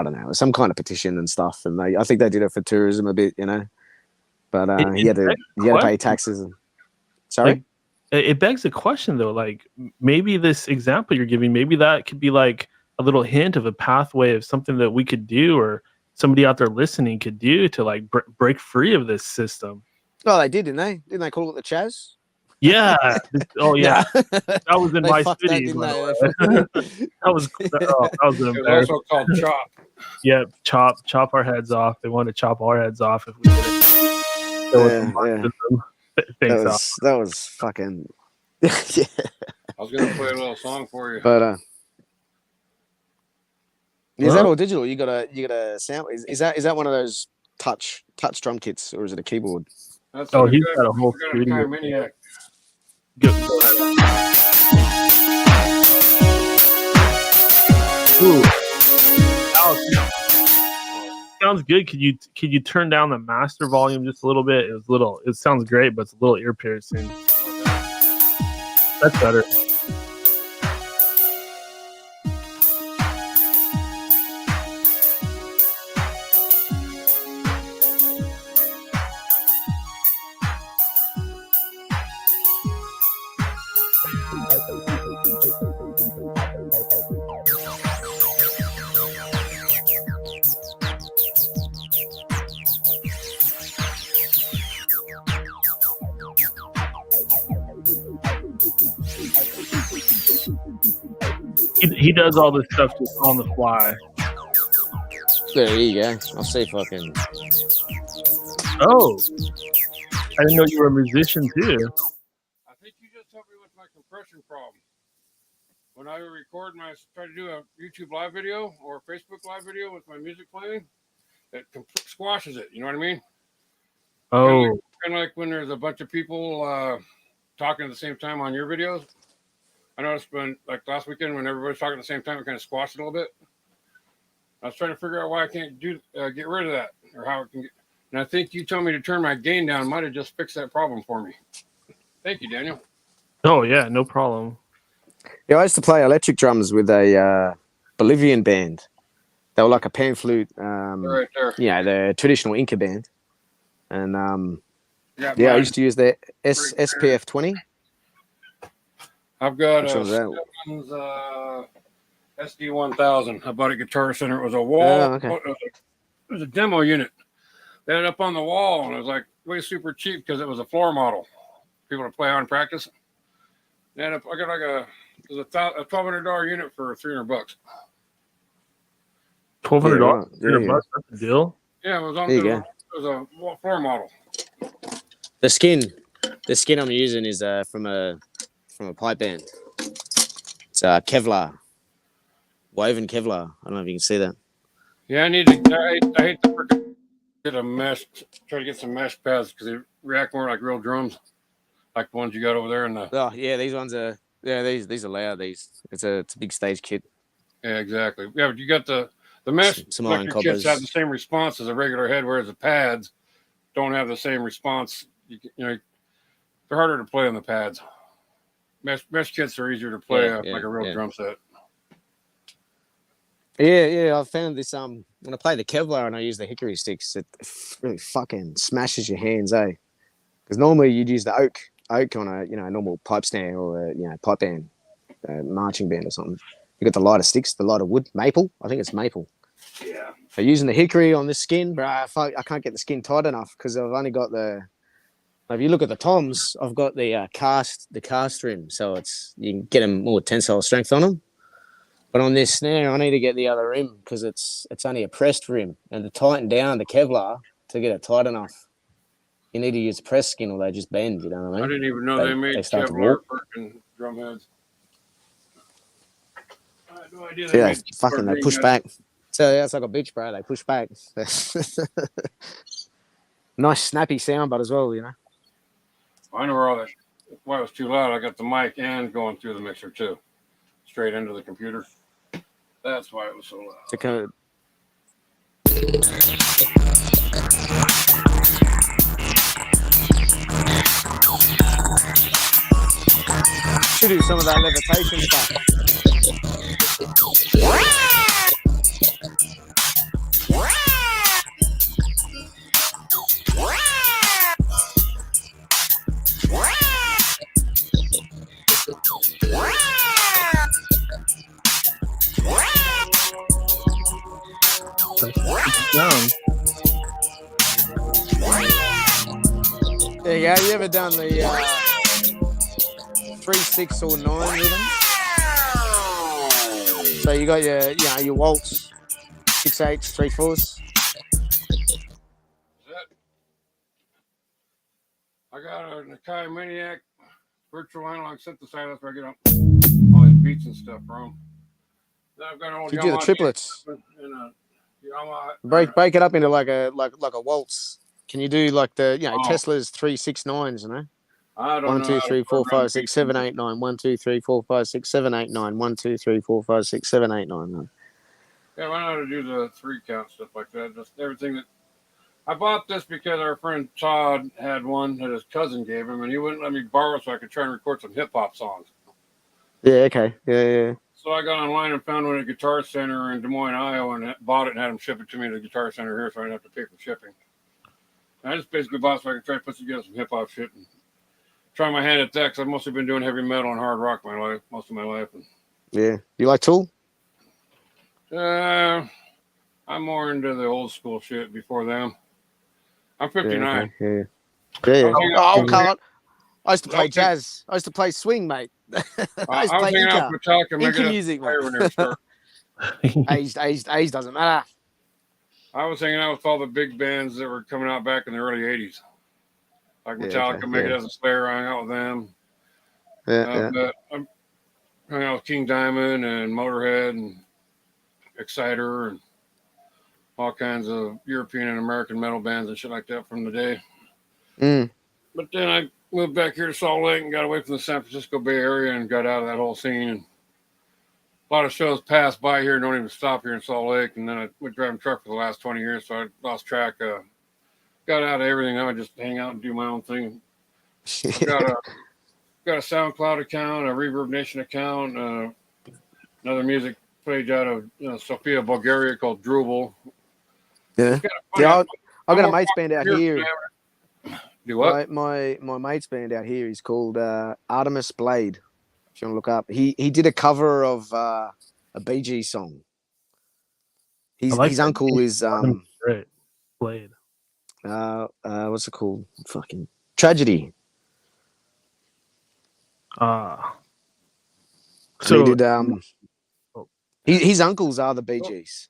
don't know. It was some kind of petition and stuff, and I think they did it for tourism a bit, But he had to pay taxes. Sorry. Like, it begs a question though. Like maybe this example you're giving, maybe that could be like a little hint of a pathway of something that we could do, or somebody out there listening could do to like break free of this system. Oh, they did, didn't they? Didn't they call it the Chaz? Yeah. Oh yeah. That was in my city. That was an embarrassment. It was also called chop. Yeah, chop our heads off. They wanted to chop our heads off if we did it. That was fucking. Yeah. I was gonna play a little song for you, but is that all digital? You got a sample? Is that one of those touch drum kits, or is it a keyboard? That's he's got a whole studio. Go ahead. Ooh. Sounds good. Could you turn down the master volume just a little bit? It sounds great, but it's a little ear piercing. That's better. He does all this stuff just on the fly. There you go. I'll see if I can. Oh, I didn't know you were a musician too. I think you just helped me with my compression problem. When I try to do a YouTube live video or a Facebook live video with my music playing, it squashes it. You know what I mean? Oh, kind of like when there's a bunch of people talking at the same time on your videos. I noticed when, like last weekend, when everybody's talking at the same time, it kind of squashed it a little bit. I was trying to figure out why I can't get rid of that, or how it can And I think you told me to turn my gain down. Might have just fixed that problem for me. Thank you, Daniel. Oh yeah, no problem. Yeah, I used to play electric drums with a Bolivian band. They were like a pan flute, Right there. the traditional Inca band. And Got I mine. used to use the SPF 20. I've got Which a one's that? Simmons, SD 1000. I bought it at Guitar Center. It was a wall. Oh, okay. It was a demo unit. They had it up on the wall, and it was like way super cheap because it was a floor model. People to play on practice. And I got like a $1,200 unit for $300. $1,200. Yeah. That's a deal. Yeah, it was on. There you It was a floor model. The skin I'm using is from a pipe band. It's Kevlar, woven Kevlar. I don't know if you can see that. Yeah, I need to. I hate to get a mesh. Try to get some mesh pads because they react more like real drums, like the ones you got over there in the. Oh yeah, these ones are. Yeah, these are loud. It's a big stage kit. Yeah, exactly. Yeah, but you got the mesh Some iron electric kits coppers. have the same response as a regular head, whereas the pads don't have the same response. You know, they're harder to play on the pads. Mesh kits are easier to play like a real drum set. Yeah. I found this when I play the Kevlar and I use the hickory sticks, it really fucking smashes your hands, eh? Because normally you'd use the oak on a normal pipe stand or a pipe band, marching band or something. You got the lighter sticks, the lighter wood, maple. I think it's maple. Yeah. So using the hickory on this skin, bro, I can't get the skin tight enough because I've only got if you look at the toms, I've got the cast rim, so you can get them more tensile strength on them. But on this snare, I need to get the other rim because it's only a pressed rim, and to tighten down the Kevlar to get it tight enough, you need to use press skin or they just bend. You know what I mean? I didn't even know they made start to Kevlar warp. freaking drum heads. I had no idea Yeah, they push back. So yeah, it's like a beach, bro. They push back. Nice snappy sound, but as well, you know. I know where all that. Why it was too loud. I got the mic and going through the mixer too, straight into the computer. That's why it was so loud. To kind of... Should do some of that levitation stuff. There you go. You ever done the 3, 6, or 9 rhythms? So you got your waltz, 6, 8s, 3, 4s. I got a Nakai Maniac virtual analog synthesizer. That's where I get all these beats and stuff from. Then I've got an old You do the Yamaha triplets. and a Yamaha. Break it up into like a waltz. Can you do like the Oh. Tesla's 3, 6, 9s? You know. I don't 1, know 2, how to 3, 4, program 5, 6, 7, 8, 9. 1, 2, 3, 4, 5, 6, 7, 8, 9. 1, 2, 3, 4, 5, 6, 7, 8, 9. Yeah, I know how to do the 3 count stuff like that. Just everything that. I bought this because our friend Todd had one that his cousin gave him, and he wouldn't let me borrow so I could try and record some hip hop songs. Yeah. Okay. Yeah. So I got online and found one at a Guitar Center in Des Moines, Iowa, and bought it and had them ship it to me at the Guitar Center here, so I didn't have to pay for shipping. And I just basically bought it so I could try to put together some hip hop shit and try my hand at that because I've mostly been doing heavy metal and hard rock most of my life. And, Yeah. You like Tool? I'm more into the old school shit before them. I'm 59. Yeah. Oh, come on. I used to play jazz. I used to play swing, mate. I was hanging out with Metallica, Inca music, mate. When they were starting. age doesn't matter. I was hanging out with all the big bands that were coming out back in the early 80s. Like Metallica, Megadeth, and Slayer, I hung out with them. But I'm hanging out with King Diamond and Motorhead and Exciter and all kinds of European and American metal bands and shit like that from the day. But then I moved back here to Salt Lake and got away from the San Francisco Bay Area and got out of that whole scene. And a lot of shows pass by here and don't even stop here in Salt Lake. And then I went driving truck for the last 20 years, so I lost track. got out of everything. Now I just hang out and do my own thing. I've got a SoundCloud account, a Reverb Nation account, another music page out of Sofia, Bulgaria called Drupal. Yeah. I got a mate's band out here. Do what? My mate's band out here is called Artemis Blade. If you want to look up, he did a cover of a Bee Gees song. His uncle is Blade. What's it called? Fucking Tragedy. So he did, his uncles are the Bee Gees.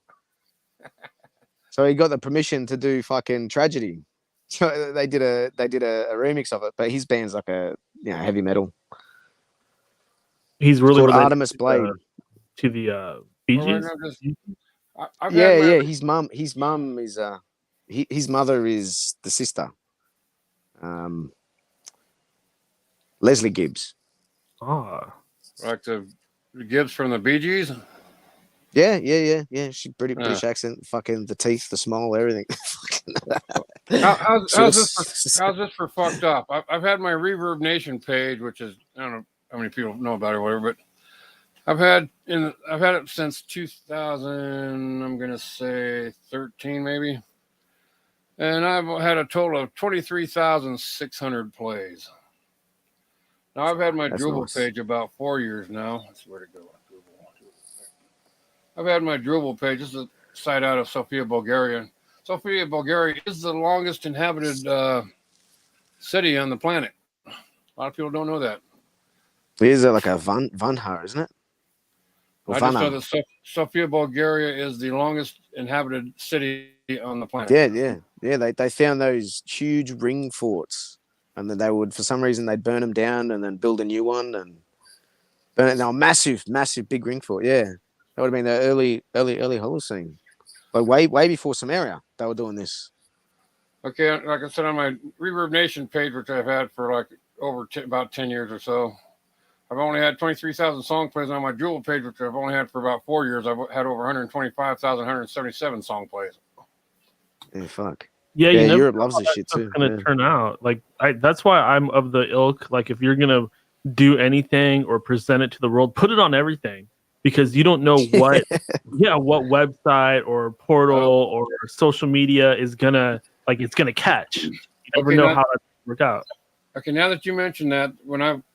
So he got the permission to do fucking Tragedy. So they did a remix of it, but his band's like a heavy metal. He's really called Artemis Blade to the Bee Gees. Yeah. His mum is his mother is the sister, Leslie Gibbs. Like the Gibbs from the Bee Gees. Yeah. She British accent, fucking the teeth, the smile, everything. How's this for fucked up? I've had my Reverb Nation page, which is, I don't know how many people know about it or whatever, but I've had it since 2000. I'm gonna say 13 maybe, and I've had a total of 23,600 plays. Now I've had my Drupal page about 4 years now. Let's see where to go. I've had my Drupal page. This is a site out of Sofia, Bulgaria. Sofia, Bulgaria is the longest inhabited city on the planet. A lot of people don't know that. Is it like a Vanha, isn't it? I just know that Sofia, Bulgaria is the longest inhabited city on the planet. Yeah. They found those huge ring forts, and then they would, for some reason, they'd burn them down and then build a new one and burn it. Now, massive, big ring fort. Yeah, that would have been the early Holocene, but way before Samaria, they were doing this. Okay, like I said on my Reverb Nation page, which I've had for like about 10 years or so, I've only had 23,000 song plays. On my Drupal page, which I've only had for about 4 years, I've had over 125,177 song plays. Yeah, fuck. Yeah, Europe loves this shit too. It's gonna turn out like that's why I'm of the ilk. Like, if you're gonna do anything or present it to the world, put it on everything, because you don't know what, what website or portal or social media is gonna it's gonna catch. You never know how that's gonna work out. Okay, now that you mentioned that,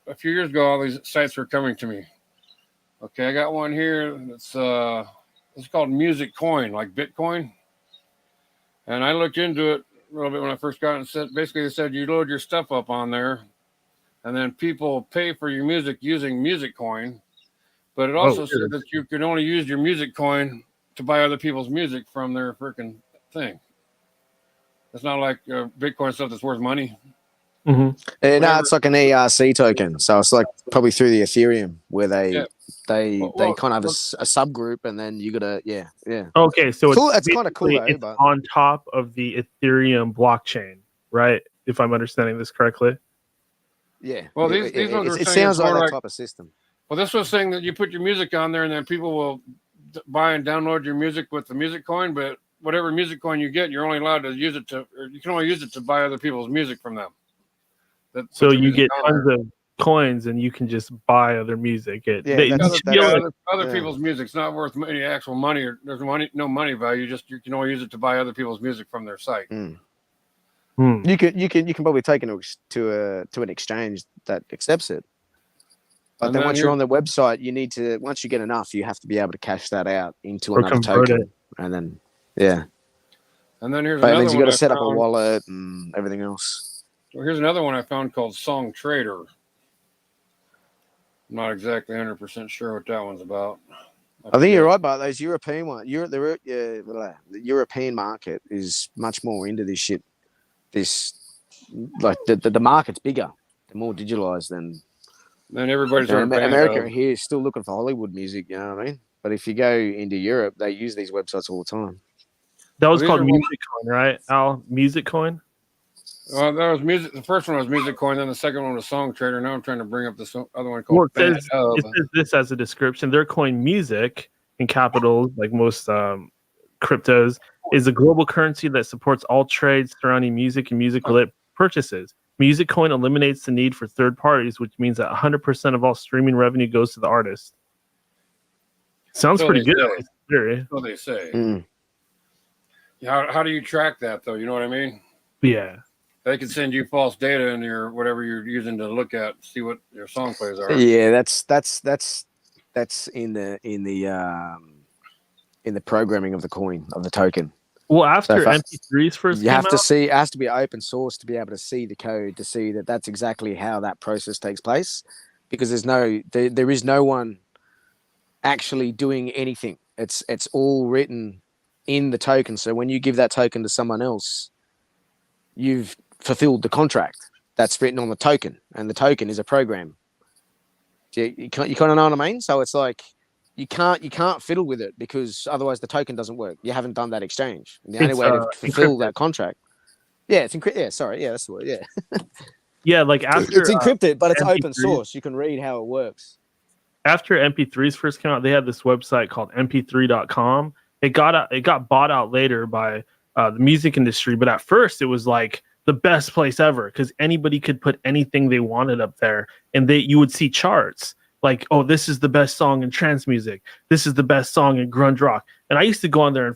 a few years ago, all these sites were coming to me. Okay, I got one here. It's called Music Coin, like Bitcoin. And I looked into it a little bit when I first got it, and basically they said you load your stuff up on there, and then people pay for your music using Music Coin. But it also said that you could only use your Music Coin to buy other people's music from their freaking thing. It's not like Bitcoin stuff that's worth money. Mm-hmm. No, it's like an ERC token, so it's like probably through the Ethereum where they kind of have a subgroup, and then you gotta Okay, so cool. It's kind of cool though, it's on top of the Ethereum blockchain, right? If I'm understanding this correctly. Yeah. Well, these ones are it sounds like that type of system. Well, this was saying that you put your music on there, and then people will buy and download your music with the Music Coin. But whatever Music Coin you get, you're only allowed to use it you can only use it to buy other people's music from them. So you get tons of coins, and you can just buy other music. Other people's music's not worth any actual money, or there's no money value. You can only use it to buy other people's music from their site. You can probably take it to an exchange that accepts it. But then once you're on the website, you need to, once you get enough, you have to be able to cash that out into another token, and then And then here's but another it means you got one to set up a wallet and everything else. Well, here's another one I found called Song Trader. I'm not exactly 100% sure what that one's about. I think you're right about those European ones. The European market is much more into this shit. The market's bigger, they're more digitalized than. Then everybody's America here is still looking for Hollywood music. You know what I mean? But if you go into Europe, they use these websites all the time. That was called Music Coin, right? Al, Music Coin. Well, that was music. The first one was Music Coin, then the second one was Song Trader. Now I'm trying to bring up this other one called. It says this as a description. They're coin music in capitals, like most cryptos, is a global currency that supports all trades surrounding music and music-related purchases. Music Coin eliminates the need for third parties, which means that 100% of all streaming revenue goes to the artist. Sounds So pretty they good. say. Theory. So they say. Mm. How do you track that though? You know what I mean? Yeah. They can send you false data in your whatever you're using to look at, see what your song plays are. Yeah, that's in the programming of the coin, of the token. Well, after So MP3s first you came have to out, see, it has to be open source to be able to see the code, to see that that's exactly how that process takes place, because there is no one actually doing anything. It's all written in the token. So when you give that token to someone else, you've fulfilled the contract that's written on the token, and the token is a program. You kind of know what I mean? So it's like you can't fiddle with it, because otherwise the token doesn't work. You haven't done that exchange. And the only way to fulfill that contract, it's encrypted. Yeah, sorry, yeah, that's the word. Yeah, yeah, like after it's encrypted, but it's MP3s, open source. You can read how it works. After MP3s first came out, they had this website called mp3.com. It got bought out later by the music industry, but at first it was like the best place ever, because anybody could put anything they wanted up there, and you would see charts like, oh, this is the best song in trance music, this is the best song in grunge rock. And I used to go on there and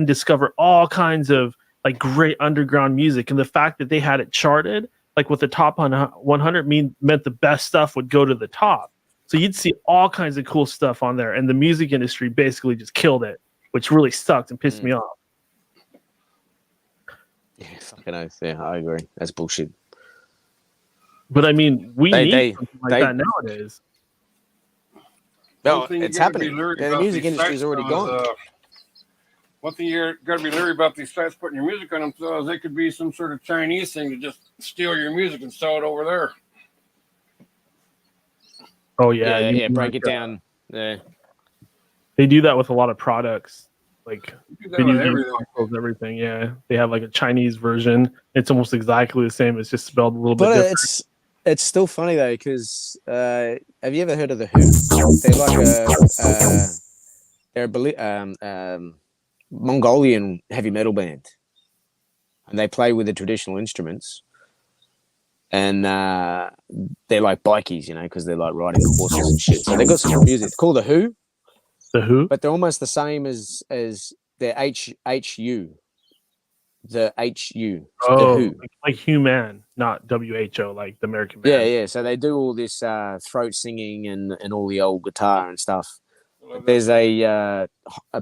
discover all kinds of like great underground music. And the fact that they had it charted like with the top 100 meant the best stuff would go to the top. So you'd see all kinds of cool stuff on there, and the music industry basically just killed it, which really sucked and pissed me off. Yeah, fucking oath. Yeah, I agree. That's bullshit. But I mean, we need something like that nowadays. No, it's happening. The music industry is already gone. One thing you got to be leery about these sites putting your music on them, so they could be some sort of Chinese thing to just steal your music and sell it over there. Oh yeah, yeah. Break it down. Yeah, they do that with a lot of products, like everything. Yeah, they have like a Chinese version. It's almost exactly the same. It's just spelled a little bit different. It's still funny though, because have you ever heard of the Who? They're like they're a Mongolian heavy metal band, and they play with the traditional instruments. And they're like bikies, because they're like riding horses and shit. So they got some music. It's called the Who. The Who, but they're almost the same as their HU. The HU. Oh, the Who. Like human, not WHO, like the American band. Yeah. So they do all this throat singing and all the old guitar and stuff. But there's a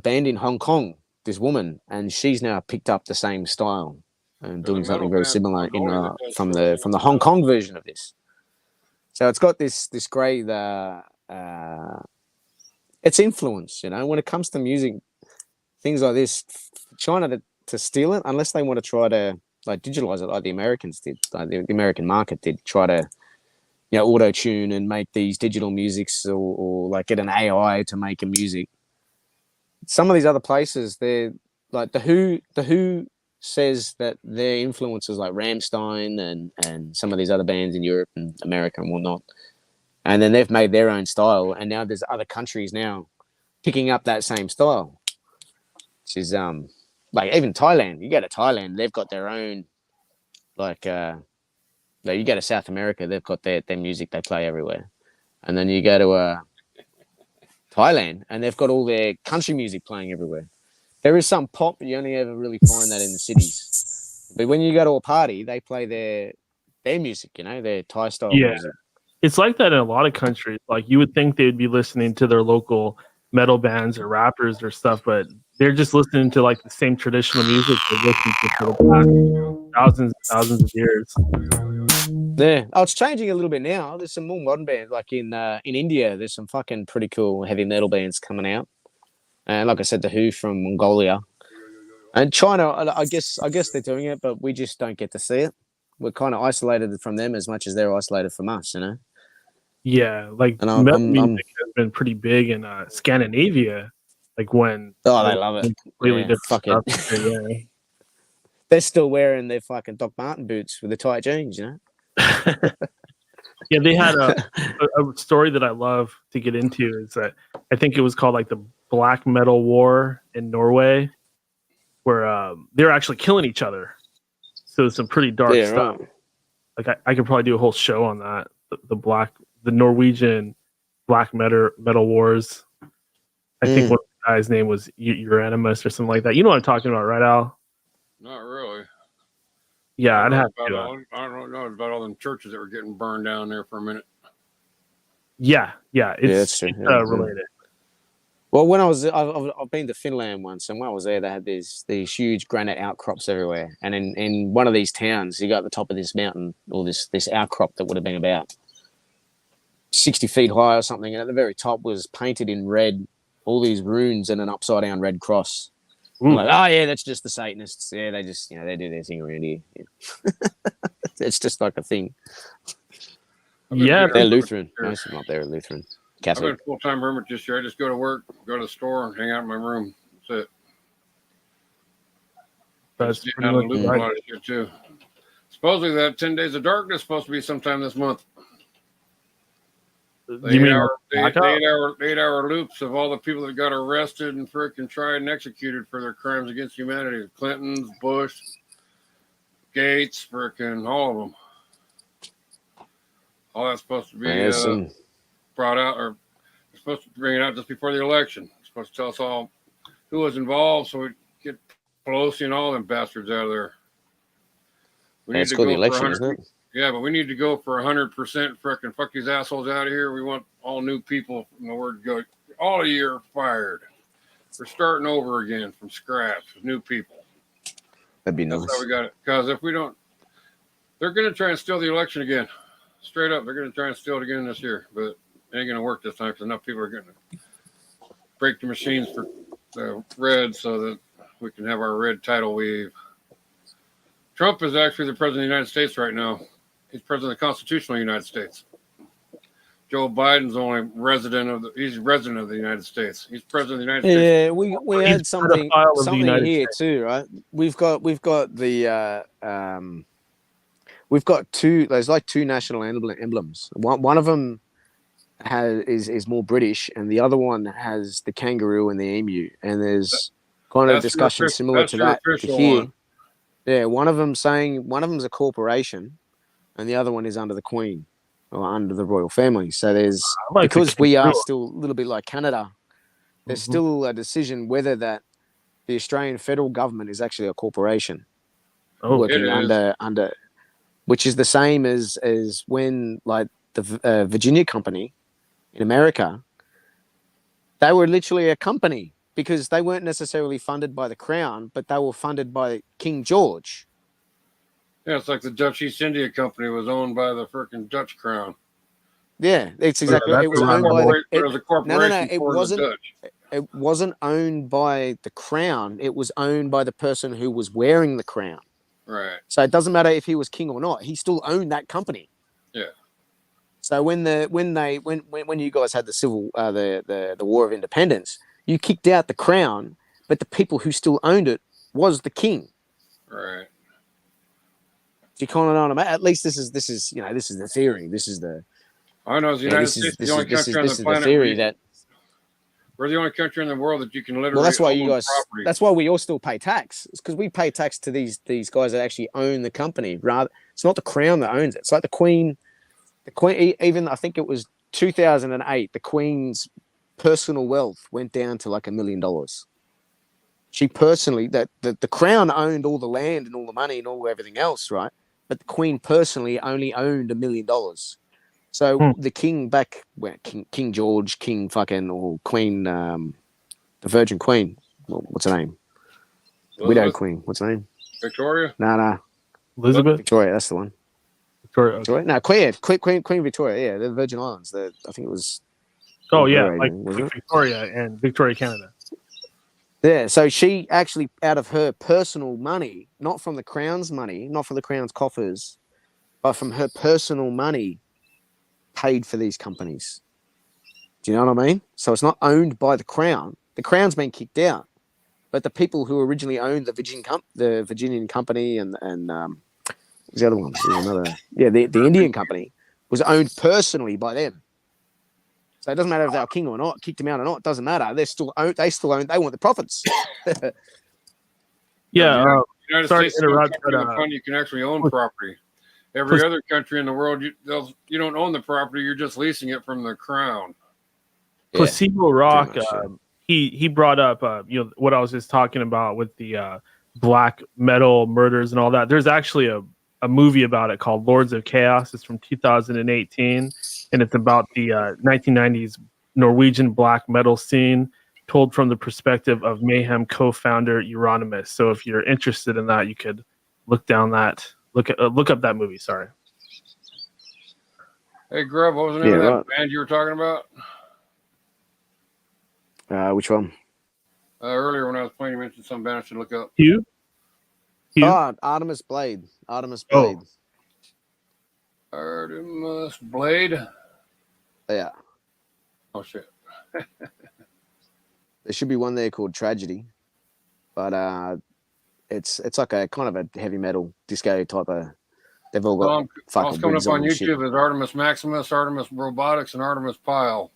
band in Hong Kong, this woman, and she's now picked up the same style and doing something very similar from the Hong Kong version of this. So it's got this great it's influence, when it comes to music, things like this. China to steal it, unless they want to try to like digitalize it like the Americans did, like the American market did, try to auto tune and make these digital musics, or like get an AI to make a music. Some of these other places, they're like the Who says that their influences like Rammstein and some of these other bands in Europe and America and whatnot, and then they've made their own style, and now there's other countries now picking up that same style, which is like even Thailand. You go to Thailand, they've got their own like you go to South America, they've got their music they play everywhere, and then you go to Thailand and they've got all their country music playing everywhere. There is some pop, but you only ever really find that in the cities. But when you go to a party, they play their music, their Thai style music. It's like that in a lot of countries. Like you would think they'd be listening to their local metal bands or rappers or stuff, but they're just listening to like the same traditional music they've listened to for the past thousands of years. Yeah. Oh, it's changing a little bit now. There's some more modern bands. Like in India, there's some fucking pretty cool heavy metal bands coming out. And like I said, the Who from Mongolia. And China, I guess they're doing it, but we just don't get to see it. We're kind of isolated from them as much as they're isolated from us, Yeah, like metal music has been pretty big in Scandinavia. Like when they love it. Completely different stuff. Yeah. They're still wearing their fucking Doc Marten boots with the tight jeans, Yeah, they had a story that I love to get into. Is that I think it was called like the Black Metal War in Norway, they're actually killing each other. So it's some pretty dark Yeah, stuff. right. Like I could probably do a whole show on that. The Norwegian black metal wars. I think one of the guys' name was Euronymous or something like that. You know what I'm talking about, right, Al? Not really. Yeah, I'd have I to. don't know about all them churches that were getting burned down there for a minute. Yeah, that's true. it's Yeah. related. Well, when I've been to Finland once, and when I was there, they had these huge granite outcrops everywhere. And in one of these towns, you got at the top of this mountain, or this outcrop that would have been about 60 feet high or something, and at the very top was painted in red, all these runes and an upside down red cross. I'm like, oh yeah, that's just the Satanists. Yeah, they just they do their thing around here. Yeah. It's just like a thing. Yeah, they're Lutheran. Most of them up there are Lutheran. Catholic. I've been full-time hermit this year. I just go to work, go to the store, and hang out in my room. That's it. That's Getting pretty out of the much loop a right. lot of shit too. Supposedly that 10 Days of Darkness is supposed to be sometime this month. The You mean 8-hour loops of all the people that got arrested and freaking tried and executed for their crimes against humanity. Clintons, Bush, Gates, freaking all of them. All that's supposed to be brought out, or supposed to bring it out just before the election. It's supposed to tell us all who was involved, so we get Pelosi and all them bastards out of there. We need to go the election, for isn't it? Yeah, but we need to go for 100% frickin' fuck these assholes out of here. We want all new people from the word go. All of you are fired. We're starting over again from scratch with new people. That'd be nice. That's how we got it. Because if we don't, they're going to try and steal the election again. Straight up, they're going to try and steal it again this year. But it ain't going to work this time because enough people are going to break the machines for the red so that we can have our red tidal wave. Trump is actually the president of the United States right now. He's president of the constitutional United States. Joe Biden's only he's resident of the United States. He's president of the United States. Yeah, we had something here too, right? We've got the we've got two. There's like two national emblems. One of them is more British, and the other one has the kangaroo and the emu. And there's kind of discussion similar to that here. One. Yeah, one of them's a corporation, and the other one is under the Queen or under the royal family. So there's because we are still a little bit like Canada. There's still a decision whether that the Australian federal government is actually a corporation working under, which is the same as when like the Virginia Company in America. They were literally a company because they weren't necessarily funded by the Crown, but they were funded by King George. Yeah, it's like the Dutch East India Company was owned by the freaking Dutch Crown. Yeah, it's exactly. It was owned by it was a corporation. No, it wasn't owned by the Crown. It was owned by the person who was wearing the crown. Right. So it doesn't matter if he was king or not. He still owned that company. Yeah. So when you guys had the War of Independence, you kicked out the crown, but the people who still owned it was the king. Right. Do you kind of know what I mean? At least this is the theory. This is the. I know the United States is the only country on the planet. We're the only country in the world that you can literally. Well, that's why you own guys. property. That's why we all still pay tax. It's because we pay tax to these guys that actually own the company. Rather, it's not the crown that owns it. It's like the Queen. The Queen, even I think it was 2008. The Queen's personal wealth went down to like $1 million. She personally, the crown owned all the land and all the money and all everything else, right? But the Queen personally only owned $1 million. So the king back, King George, King fucking, or Queen, the Virgin Queen, what's her name? Widow Queen, what's her name? Victoria? No. Elizabeth? Victoria, that's the one. Victoria. Victoria? No, Queen Victoria, yeah, the Virgin Islands. I think it was. Oh, yeah, like Victoria and Victoria, Canada. Yeah, so she actually, out of her personal money, not from the Crown's money, not from the Crown's coffers, but from her personal money, paid for these companies. Do you know what I mean? So it's not owned by the Crown. The Crown's been kicked out, but the people who originally owned the Virginian Company and what's the other one? There's another. Yeah, the Indian Company was owned personally by them. So it doesn't matter if they were king or not, kicked him out or not. It doesn't matter. They still own. They want the profits. Yeah. United Sorry States to interrupt, is but fun. You can actually own property. Every other country in the world, you don't own the property. You're just leasing it from the crown. Placebo Rock, much, yeah. he brought up what I was just talking about with the black metal murders and all that. There's actually a movie about it called Lords of Chaos. It's from 2018, and it's about the 1990s Norwegian black metal scene, told from the perspective of Mayhem co-founder Euronymous. So if you're interested in that, you could look up that movie. Sorry. Hey, Grub, what was the name of that band you were talking about? Which one? Earlier when I was playing, you mentioned some band I should look up. Hugh? Oh, Artemis Blade. Artemis Blade. Artemis Blade? Yeah. Oh, shit. There should be one there called Tragedy, but it's like a kind of a heavy metal disco type of. They've all got fucking what's coming wigs up on and shit. YouTube is Artemis Maximus, Artemis Robotics, and Artemis Pyle.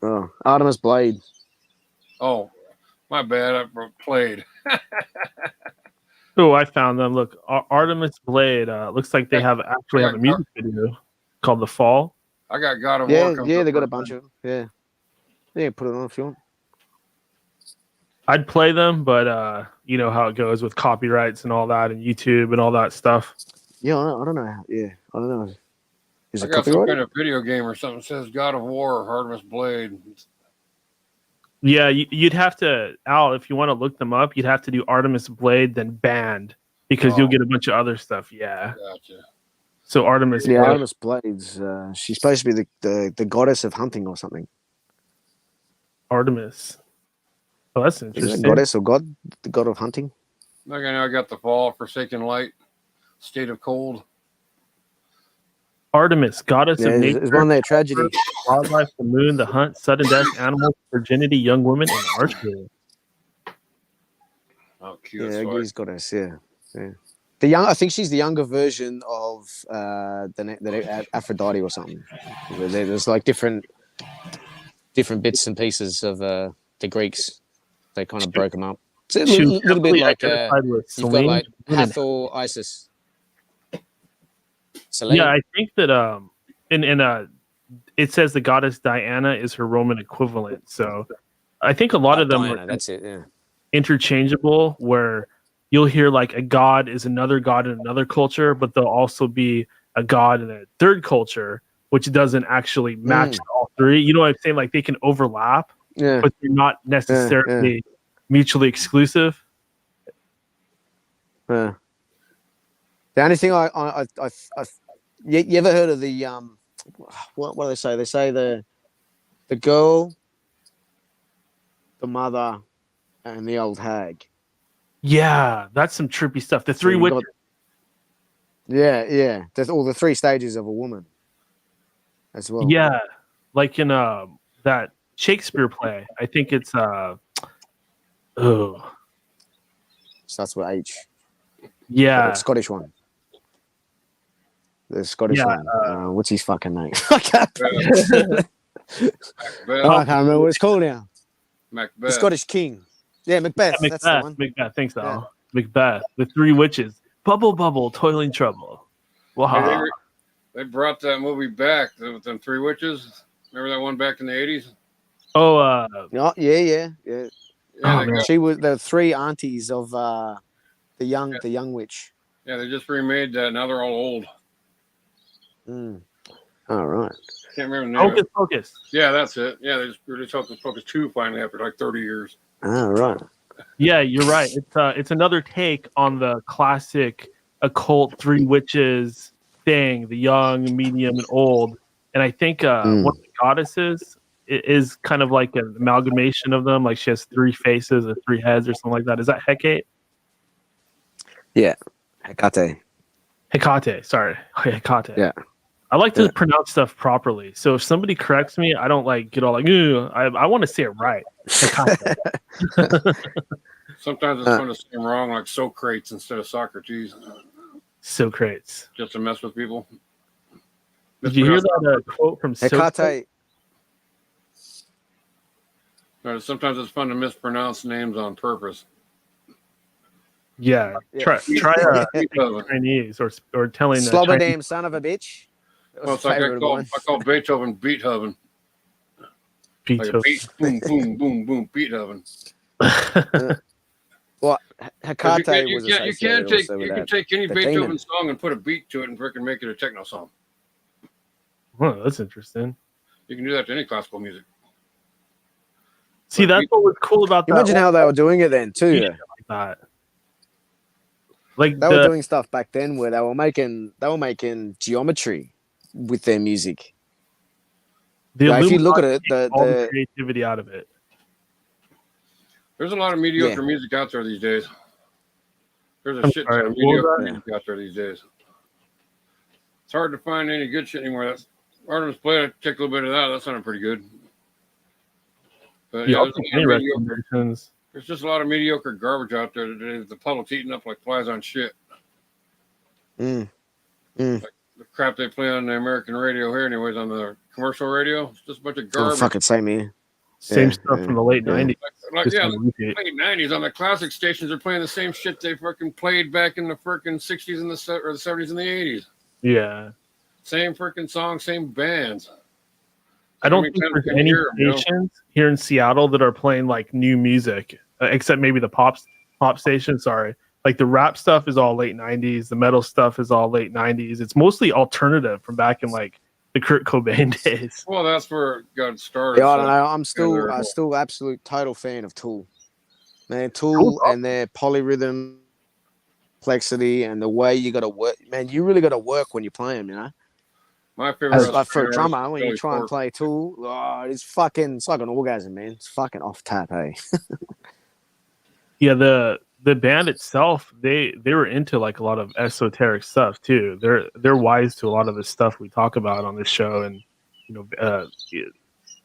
Oh, Artemis Blade. Oh, my bad. I played. Oh, I found them. Look, Artemis Blade. Looks like they have a music video called "The Fall." I got God of War. Yeah, they got a bunch of them. Yeah, put it on if you want. I'd play them, but you know how it goes with copyrights and all that, and YouTube and all that stuff. Yeah, I don't know. Yeah, I don't know. Is I it got some copyrighted? kind of video game or something that says God of War, Artemis Blade. Yeah, you'd have to, Al, if you want to look them up, you'd have to do Artemis Blade, then Band, because you'll get a bunch of other stuff. Yeah. Gotcha. So Artemis Blade. Artemis Blades. She's supposed to be the goddess of hunting or something. Artemis. Oh, that's Is interesting. it goddess or god? The god of hunting? Okay, now I got The Fall, Forsaken Light, State of Cold. Artemis, goddess of nature. There's one there, Tragedy. Wildlife, the moon, the hunt, sudden death, animals, virginity, young women, and archery. Oh, cute. Yeah, Greece goddess. Yeah. I think she's the younger version of the Aphrodite or something. There's like different bits and pieces of the Greeks. They kind of broke them up. It's a little bit like you've got like Hathor, Isis. Selene. Yeah, I think that it says the goddess Diana is her Roman equivalent. So I think a lot of them Diana, are that's it, yeah. interchangeable, where you'll hear like a god is another god in another culture, but there'll also be a god in a third culture, which doesn't actually match all three. You know what I'm saying? Like they can overlap, but they're not necessarily mutually exclusive. The only thing you ever heard of the what do they say? They say the girl, the mother, and the old hag. Yeah, that's some trippy stuff. The three witches. Yeah. There's all the three stages of a woman as well. Yeah, like in that Shakespeare play. I think it's starts with H. Yeah, the Scottish one. The Scottish one. What's his fucking name? I can't remember what it's called now. Macbeth. The Scottish king. Yeah, Macbeth. That's the one. Macbeth. Thanks, Al. Macbeth. The three witches. Bubble, bubble, toiling trouble. Wow. They brought that movie back with them three witches. Remember that one back in the 80s? Oh, yeah. She was the three aunties of the young witch. Yeah, they just remade that. Now they're all old. All right. Can't remember the name. Hocus Pocus. Yeah, that's it. Yeah, they just released Hocus Pocus 2 finally after like 30 years. All right. Yeah, you're right. It's another take on the classic occult three witches thing, the young, medium, and old. And I think one of the goddesses is kind of like an amalgamation of them. Like she has three faces or three heads or something like that. Is that Hecate? Yeah. Hecate. Sorry. Hecate. Yeah. I like to pronounce stuff properly. So if somebody corrects me, I don't like get all like, I want to say it right. Sometimes it's fun to say them wrong, like Socrates instead of Socrates. Socrates. Just to mess with people. Did you hear that quote from Hecate? Sometimes it's fun to mispronounce names on purpose. Yeah, Yeah. try Beethoven. Chinese or telling a Slobber Chinese. damn son of a bitch. That Well, was it's a like favorite of mine. I call Beethoven Beethoven. Like a beat, boom, boom, boom, boom, Beethoven. Well, 'Cause Hecate was associated also with you can that. take any The Beethoven demon. song and put a beat to it and freaking make it a techno song. Oh, that's interesting. You can do that to any classical music. See, that's what was cool about that. Imagine how they were doing it then too. Like that. Like They were doing stuff back then where they were making geometry with their music. If you look at it, all the creativity out of it. There's a lot of mediocre music out there these days. There's a shit ton of mediocre music out there these days. It's hard to find any good shit anymore. That's Artemis played. I checked a little bit of that. That sounded pretty good. But there's just a lot of mediocre garbage out there that the public's eating up like flies on shit. Like the crap they play on the American radio here, anyways, on the commercial radio. It's just a bunch of garbage. Fucking same here. Same stuff from the late 90s. Late 90s on the classic stations, they're playing the same shit they freaking played back in the freaking 60s and the 70s and the 80s. Yeah. Same freaking songs, same bands. I don't think there's any stations here in Seattle that are playing like new music, except maybe the pop station. Sorry. Like the rap stuff is all late 90s. The metal stuff is all late 90s. It's mostly alternative from back in like the Kurt Cobain days. Well, that's where it got started. Yeah, I don't know. I'm still absolute total fan of Tool. Man, Tool and their polyrhythm, complexity, and the way you got to work. Man, you really got to work when you play them, you know? My favorite. Like for a drummer, when you try and play Tool, it's like an orgasm, man. It's fucking off tap, hey. Yeah, the band itself, they were into like a lot of esoteric stuff too. They're wise to a lot of the stuff we talk about on this show, and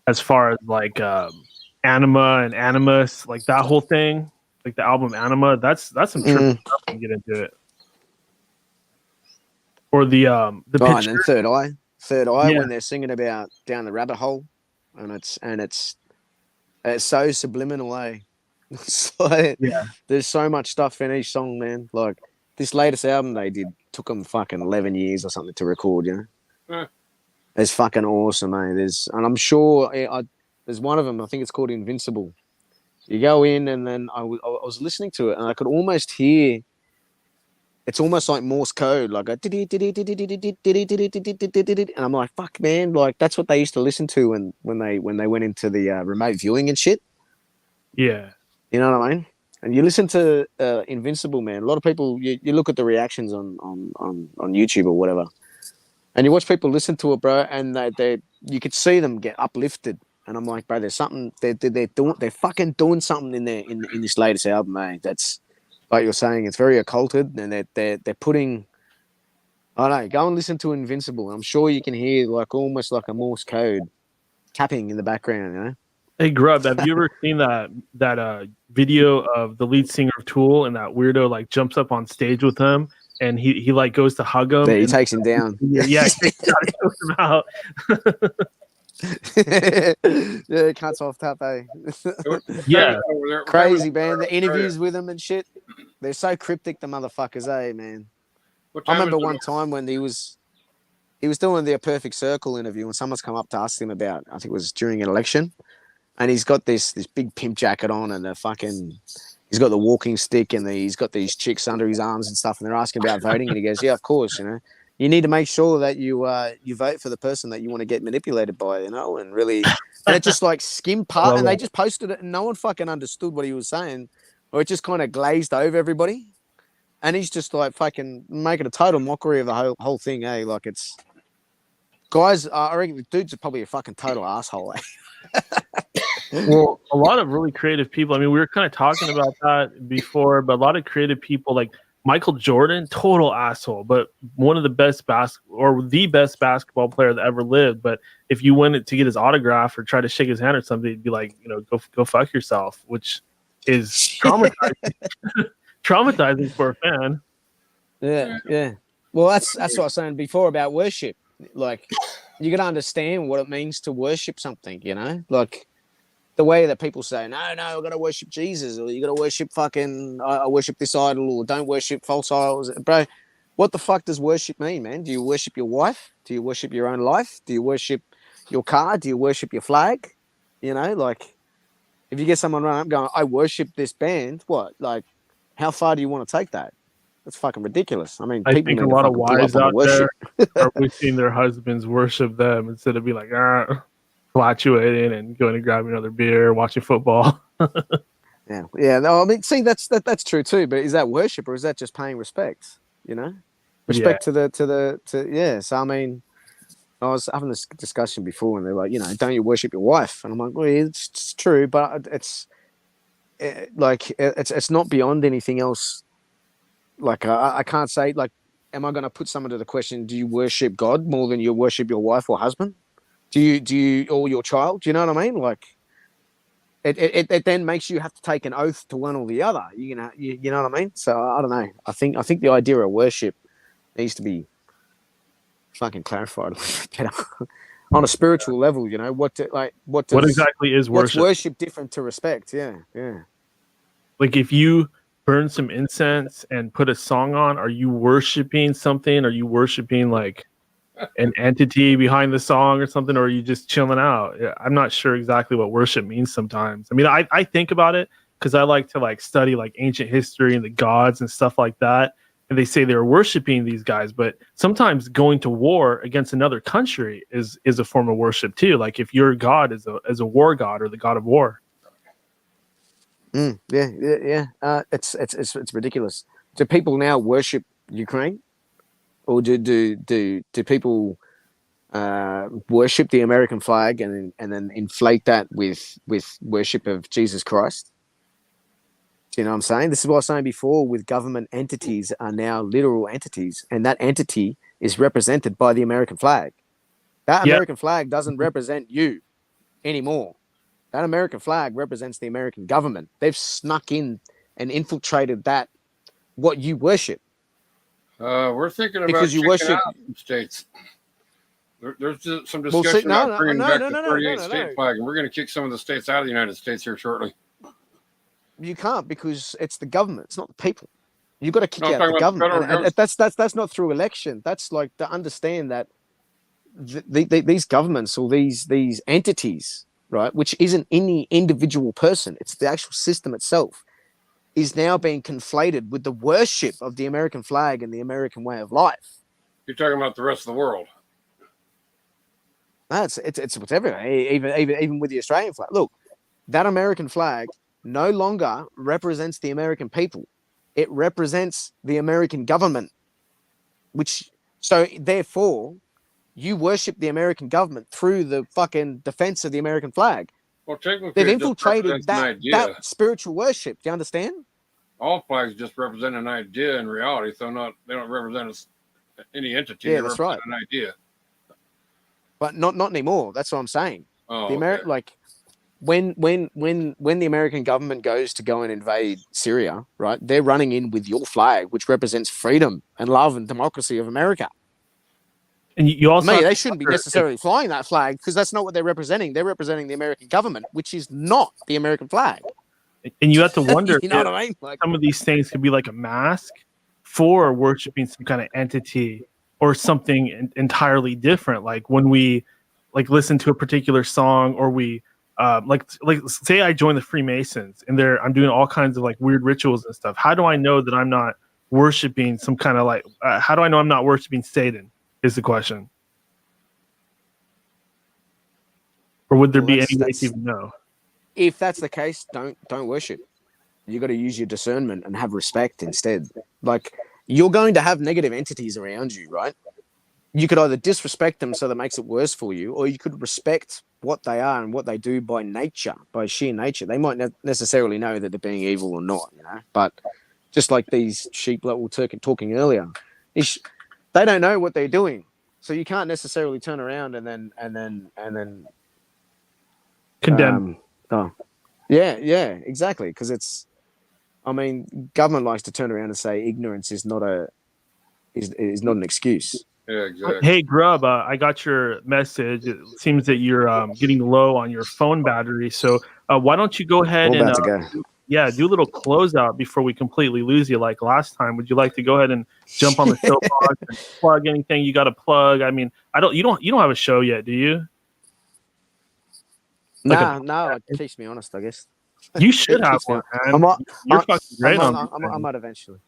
as far as like Anima and Animus, like that whole thing, like the album Anima, that's some trippy stuff when you get into it. Or the and then Third Eye when they're singing about down the rabbit hole, and it's so subliminal, eh? It's like, there's so much stuff in each song, man. Like this latest album they did took them fucking 11 years or something to record, you know. It's fucking awesome, man. And I'm sure there's one of them. I think it's called Invincible. You go in, and then I was listening to it, and I could almost hear. It's almost like Morse code, like a and I'm like, fuck, man, like that's what they used to listen to when they went into the remote viewing and shit. Yeah, you know what I mean. And you listen to Invincible, man. A lot of people, you look at the reactions on YouTube or whatever, and you watch people listen to it, bro, and you could see them get uplifted. And I'm like, bro, there's something they're fucking doing something in there in this latest album, man. That's like you're saying, it's very occulted, and they're putting. I don't know. Go and listen to Invincible. I'm sure you can hear like almost like a Morse code tapping in the background. You know. Hey Grub, have you ever seen that video of the lead singer of Tool and that weirdo like jumps up on stage with him and he like goes to hug him? Yeah, he takes him down. Yeah, he takes him out. Yeah, cuts off tap, eh? Yeah, crazy, man. The interviews with him and shit, they're so cryptic, the motherfuckers, eh, man. I remember one time when he was doing the Perfect Circle interview, and someone's come up to ask him about, I think it was during an election, and he's got this big pimp jacket on, and he's got the walking stick, and he's got these chicks under his arms and stuff, and they're asking about voting, and he goes, yeah, of course, you know. You need to make sure that you vote for the person that you want to get manipulated by, you know, and really, and it just like skimmed past, and they just posted it, and no one fucking understood what he was saying, or it just kind of glazed over everybody, and he's just like fucking making a total mockery of the whole thing, eh? Like it's guys, I reckon the dude's probably a fucking total asshole, eh? Well, a lot of really creative people. I mean, we were kind of talking about that before, but a lot of creative people like Michael Jordan, total asshole, but one of the best the best basketball player that ever lived. But if you went to get his autograph or try to shake his hand or something, he'd be like, you know, go fuck yourself, which is traumatizing for a fan. Yeah. Well, that's what I was saying before about worship. Like, you got to understand what it means to worship something, you know? Like, the way that people say, no, I've got to worship Jesus, or you got to worship fucking, I worship this idol, or don't worship false idols. Bro, what the fuck does worship mean, man? Do you worship your wife? Do you worship your own life? Do you worship your car? Do you worship your flag? You know, like, if you get someone running up going, I worship this band, what? Like, how far do you want to take that? That's fucking ridiculous. I mean, I people think a need to lot of fucking pull wives up on the out there worship. are wishing their husbands worship them instead of be like, fluctuating and going to grab another beer, watching football. Yeah. No, I mean, see, that's true too. But is that worship or is that just paying respect? You know, respect to yeah. So I mean, I was having this discussion before, and they're like, you know, don't you worship your wife? And I'm like, well, it's true, but it's not beyond anything else. Like I can't say, like, am I going to put someone to the question, do you worship God more than you worship your wife or husband? Do you or your child? Do you know what I mean? Like, it then makes you have to take an oath to one or the other. You know what I mean? So I don't know. I think the idea of worship needs to be fucking clarified a little bit better on a spiritual level. You know, what exactly is what's worship? worship different to respect? Yeah. Like, if you burn some incense and put a song on, are you worshiping something? Are you worshiping like an entity behind the song or something, or are you just chilling out? I'm not sure exactly what worship means sometimes. I mean, I think about it because I like to like study like ancient history and the gods and stuff like that. And they say they're worshiping these guys, but sometimes going to war against another country is a form of worship too. Like if your god is a war god or the god of war. Yeah. It's ridiculous. Do people now worship Ukraine, or do people worship the American flag and then inflate that with worship of Jesus Christ? Do you know what I'm saying? This is what I was saying before, with government entities are now literal entities, and that entity is represented by the American flag. That American flag doesn't represent you anymore. That American flag represents the American government. They've snuck in and infiltrated that, what you worship. We're thinking about Because you kicking worship out some states. There's just some discussion about bringing back the 38 state flag, and we're going to kick some of the states out of the United States here shortly. You can't, because it's the government. It's not the people. You've got to kick out the about government. the And that's not through election. That's like to understand that these governments or these entities, right, which isn't any individual person, it's the actual system itself, is now being conflated with the worship of the American flag and the American way of life. You're talking about the rest of the world. No, it's whatever. Even with the Australian flag. Look, that American flag no longer represents the American people. It represents the American government, so therefore you worship the American government through the fucking defense of the American flag. Well, technically, they've it just infiltrated represents an idea. that spiritual worship. Do you understand? All flags just represent an idea in reality, so they don't represent any entity. Yeah, they that's represent right. An idea. But not anymore. That's what I'm saying. Oh, like when the American government goes to go and invade Syria, right? They're running in with your flag, which represents freedom and love and democracy of America. And you also they shouldn't be necessarily flying that flag, because that's not what they're representing. They're representing the American government, which is not the American flag. And you have to wonder you know what I mean? Like, some of these things could be like a mask for worshiping some kind of entity or something entirely different. Like when we like listen to a particular song, or we like say I join the Freemasons and I'm doing all kinds of like weird rituals and stuff. How do I know that I'm not worshiping some kind of like how do I know I'm not worshiping Satan is the question. Or would there be any way to even know? If that's the case, don't worship. You got to use your discernment and have respect instead. Like, you're going to have negative entities around you, right? You could either disrespect them so that makes it worse for you, or you could respect what they are and what they do by nature, by sheer nature. They might not necessarily know that they're being evil or not, you know. But just like these sheep that were talking earlier, they don't know what they're doing, so you can't necessarily turn around and then condemn. Yeah, exactly. Because government likes to turn around and say ignorance is not an excuse. Yeah, exactly. Hey, Grub, I got your message. It seems that you're getting low on your phone battery. So Why don't you go ahead We're and about to go. do a little closeout before we completely lose you like last time? Would you like to go ahead and jump on the soapbox and plug anything you got to plug? I mean, you don't have a show yet, do you? Like No, it keeps me honest, I guess. you should It have keeps me one, on- man. You're fucking great on these I things. might eventually.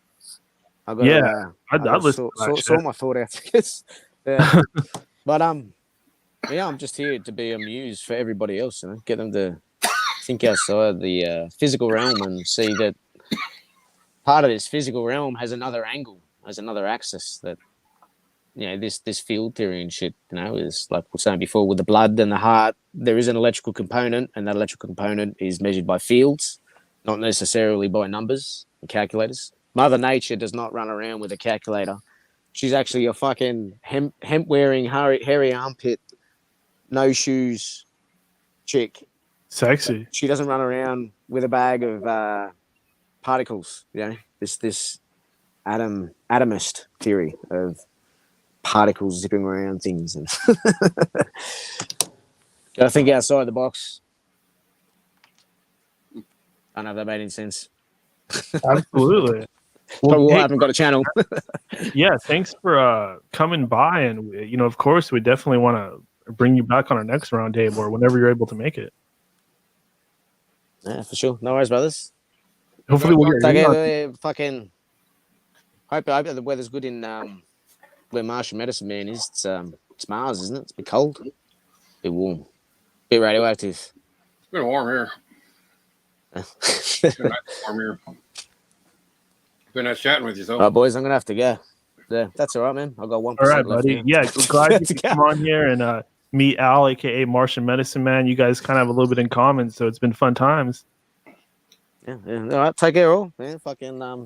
I got Yeah, I'd listen to that shit. sort my thought out. Yeah. But I'm just here to be a muse for everybody else, you know, get them to think outside the physical realm and see that part of this physical realm has another angle, has another axis that, you know, this field theory and shit, you know, is like we were saying before with the blood and the heart, there is an electrical component, and that electrical component is measured by fields, not necessarily by numbers and calculators. Mother Nature does not run around with a calculator. She's actually a fucking hemp wearing, hairy armpit, no shoes chick. Sexy. She doesn't run around with a bag of particles. You know, this atomist theory of particles zipping around things, and I think outside the box. I don't know if that made any sense. Absolutely. Well, Well, I hey, haven't got a channel. yeah, thanks for coming by, and you know, of course, we definitely want to bring you back on our next roundtable or whenever you're able to make it. Yeah, for sure. No worries, brothers. Hopefully, we'll get Fucking. Hope the weather's good in where Martian Medicine Man is. It's Mars, isn't it? It's a bit cold, a bit warm, a bit radioactive. It's been warm here. It's been nice warm here. Been nice chatting with you, though. All right, boys, I'm gonna have to go. Yeah, that's all right, man. I've got 1% all right, left buddy. now. Yeah, glad you could come on here and meet Al, aka Martian Medicine Man. You guys kind of have a little bit in common, so it's been fun times. Yeah. All right, take care, all, man. Fucking Have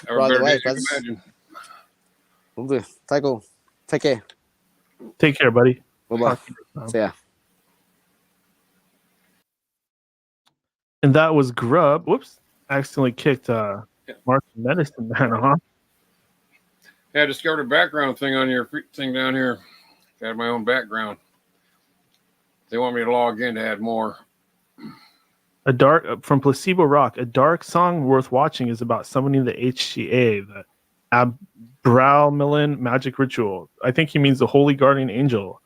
a ride better the day wave, than you brothers. imagine. We'll do. Take care. Take care, buddy. Bye-bye. See ya. And that was Grub. Whoops, accidentally kicked Martian Medicine Man off. Yeah, I discovered a background thing on your thing down here. I had my own background. They want me to log in to add more. A dark from Placebo Rock. A dark song worth watching is about summoning the HCA, the Abramelin magic ritual. I think he means the Holy Guardian Angel.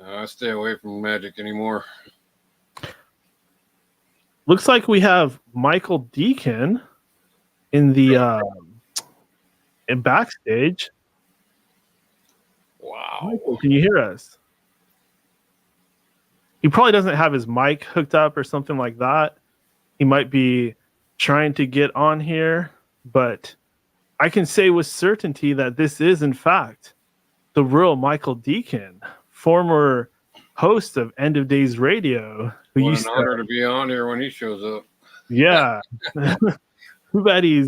I stay away from magic anymore. Looks like we have Michael Decon in the in backstage. Wow. Michael, can you hear us? He probably doesn't have his mic hooked up or something like that. He might be trying to get on here, but I can say with certainty that this is, in fact, the real Michael Decon, former host of End of Days Radio. Who What used an honor to be on here when he shows up. Yeah. Too bad he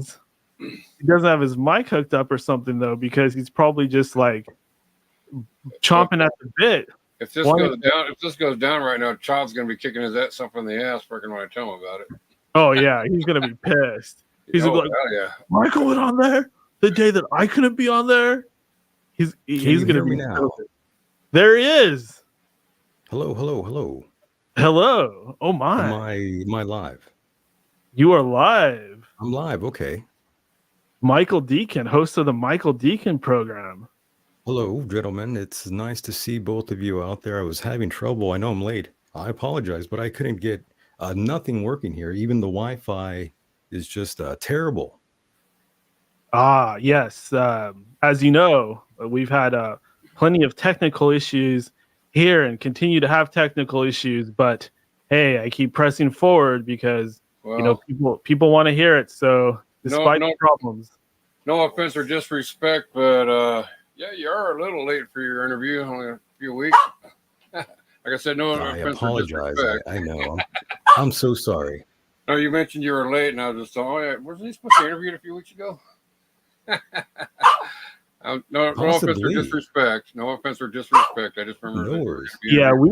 doesn't have his mic hooked up or something, though, because he's probably just like chomping at the bit. If this goes down right now, Child's gonna be kicking his ass up in the ass freaking when I tell him about it. Oh yeah, he's gonna be pissed. He's gonna be like, yeah. Michael went on there the day that I couldn't be on there. He's gonna be now. There he is. Hello. Oh my. Am I live? You are live. I'm live. Okay. Michael Decon, host of the Michael Decon program. Hello, gentlemen. It's nice to see both of you out there. I was having trouble. I know I'm late. I apologize, but I couldn't get nothing working here. Even the Wi-Fi is just terrible. Ah, yes. As you know, we've had plenty of technical issues here and continue to have technical issues. But hey, I keep pressing forward because people want to hear it. So despite the problems, no offense or disrespect, but yeah, you are a little late for your interview. Only a few weeks. Like I said, no I offense apologize. or disrespect. I know. I'm so sorry. No, you mentioned you were late, and I was just wasn't he supposed to interview a few weeks ago? No offense or disrespect. No offense or disrespect. I just remember. No worries. Yeah, we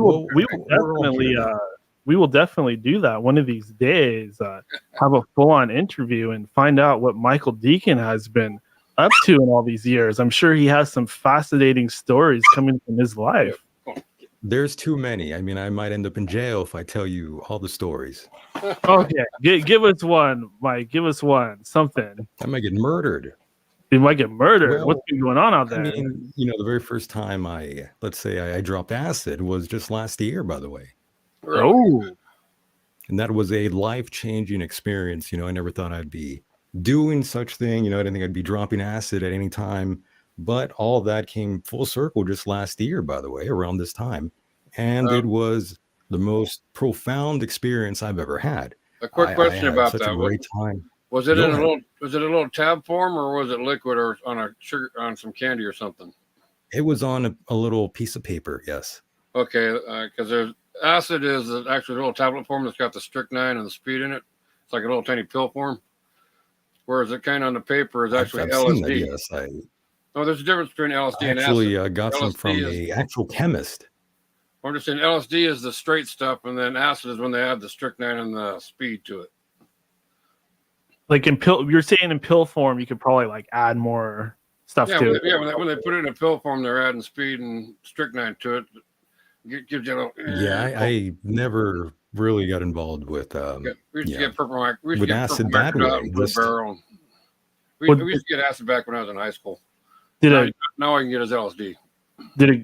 will definitely do that one of these days. Have a full-on interview and find out what Michael Decon has been up to in all these years. I'm sure he has some fascinating stories coming from his life. There's too many. I mean, I might end up in jail if I tell you all the stories. Okay, give us one, Mike. Give us one. Something. I might get murdered. You might get murdered. Well, What's been going on out I there? mean, the very first time let's say I dropped acid was just last year, by the way. Oh, And that was a life-changing experience. I never thought I'd be doing such thing. I didn't think I'd be dropping acid at any time. But all that came full circle just last year, by the way, around this time. And it was the most profound experience I've ever had. A quick question had about such that. a great time. Was it Go in a ahead. little? Was it a little tab form, or was it liquid, or on a sugar, on some candy or something? It was on a little piece of paper. Yes. Okay, because there's acid is actually a little tablet form that's got the strychnine and the speed in it. It's like a little tiny pill form. Whereas it kind of on the paper is actually I've LSD. seen that, yes. No, there's a difference between LSD I and actually acid. got some LSD from is- a actual chemist. I'm just saying LSD is the straight stuff, and then acid is when they add the strychnine and the speed to it. like in pill. You're saying in pill form, you could probably like add more stuff Yeah, to it. when they put it in a pill form, they're adding speed and strychnine to it. Gives you a little. Yeah, I never really got involved with We used to yeah, get purple mic. We used with to get acid purple that microdot way. and put a Just barrel. What- We used to get acid back when I was in high school. Did Now I can get his LSD.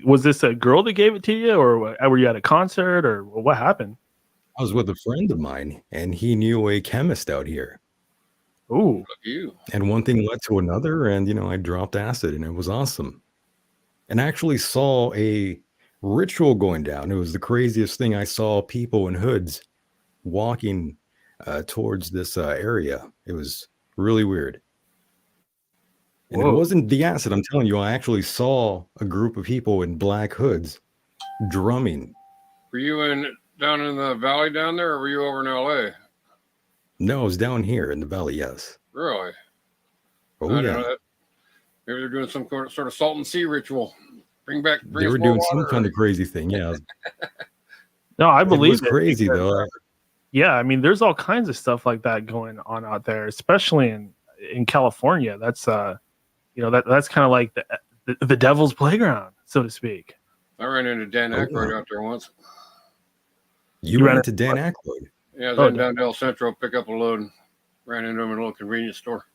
was this a girl that gave it to you, or were you at a concert, or what happened? I was with a friend of mine, and he knew a chemist out here. Ooh, Look at you. And one thing led to another, and I dropped acid, and it was awesome. And I actually saw a ritual going down. It was the craziest thing. I saw people in hoods walking towards this area. It was really weird. And Whoa. it wasn't the acid. I'm telling you, I actually saw a group of people in black hoods drumming. Were you down in the valley down there, or were you over in LA? No, it was down here in the valley. Yes. Really? Oh I didn't yeah. know that. Maybe they're doing some sort of salt and sea ritual. Bring They us were more doing some water. kind of crazy thing. Yeah. no, I It believe was crazy because, though. yeah, I mean, there's all kinds of stuff like that going on out there, especially in California. That's that's kind of like the devil's playground, so to speak. I ran into Dan Oh, Aykroyd yeah. out there once. You ran ran into Dan Aykroyd. Yeah, I was Oh, heading down to El Centro, pick up a load, and ran into him in a little convenience store.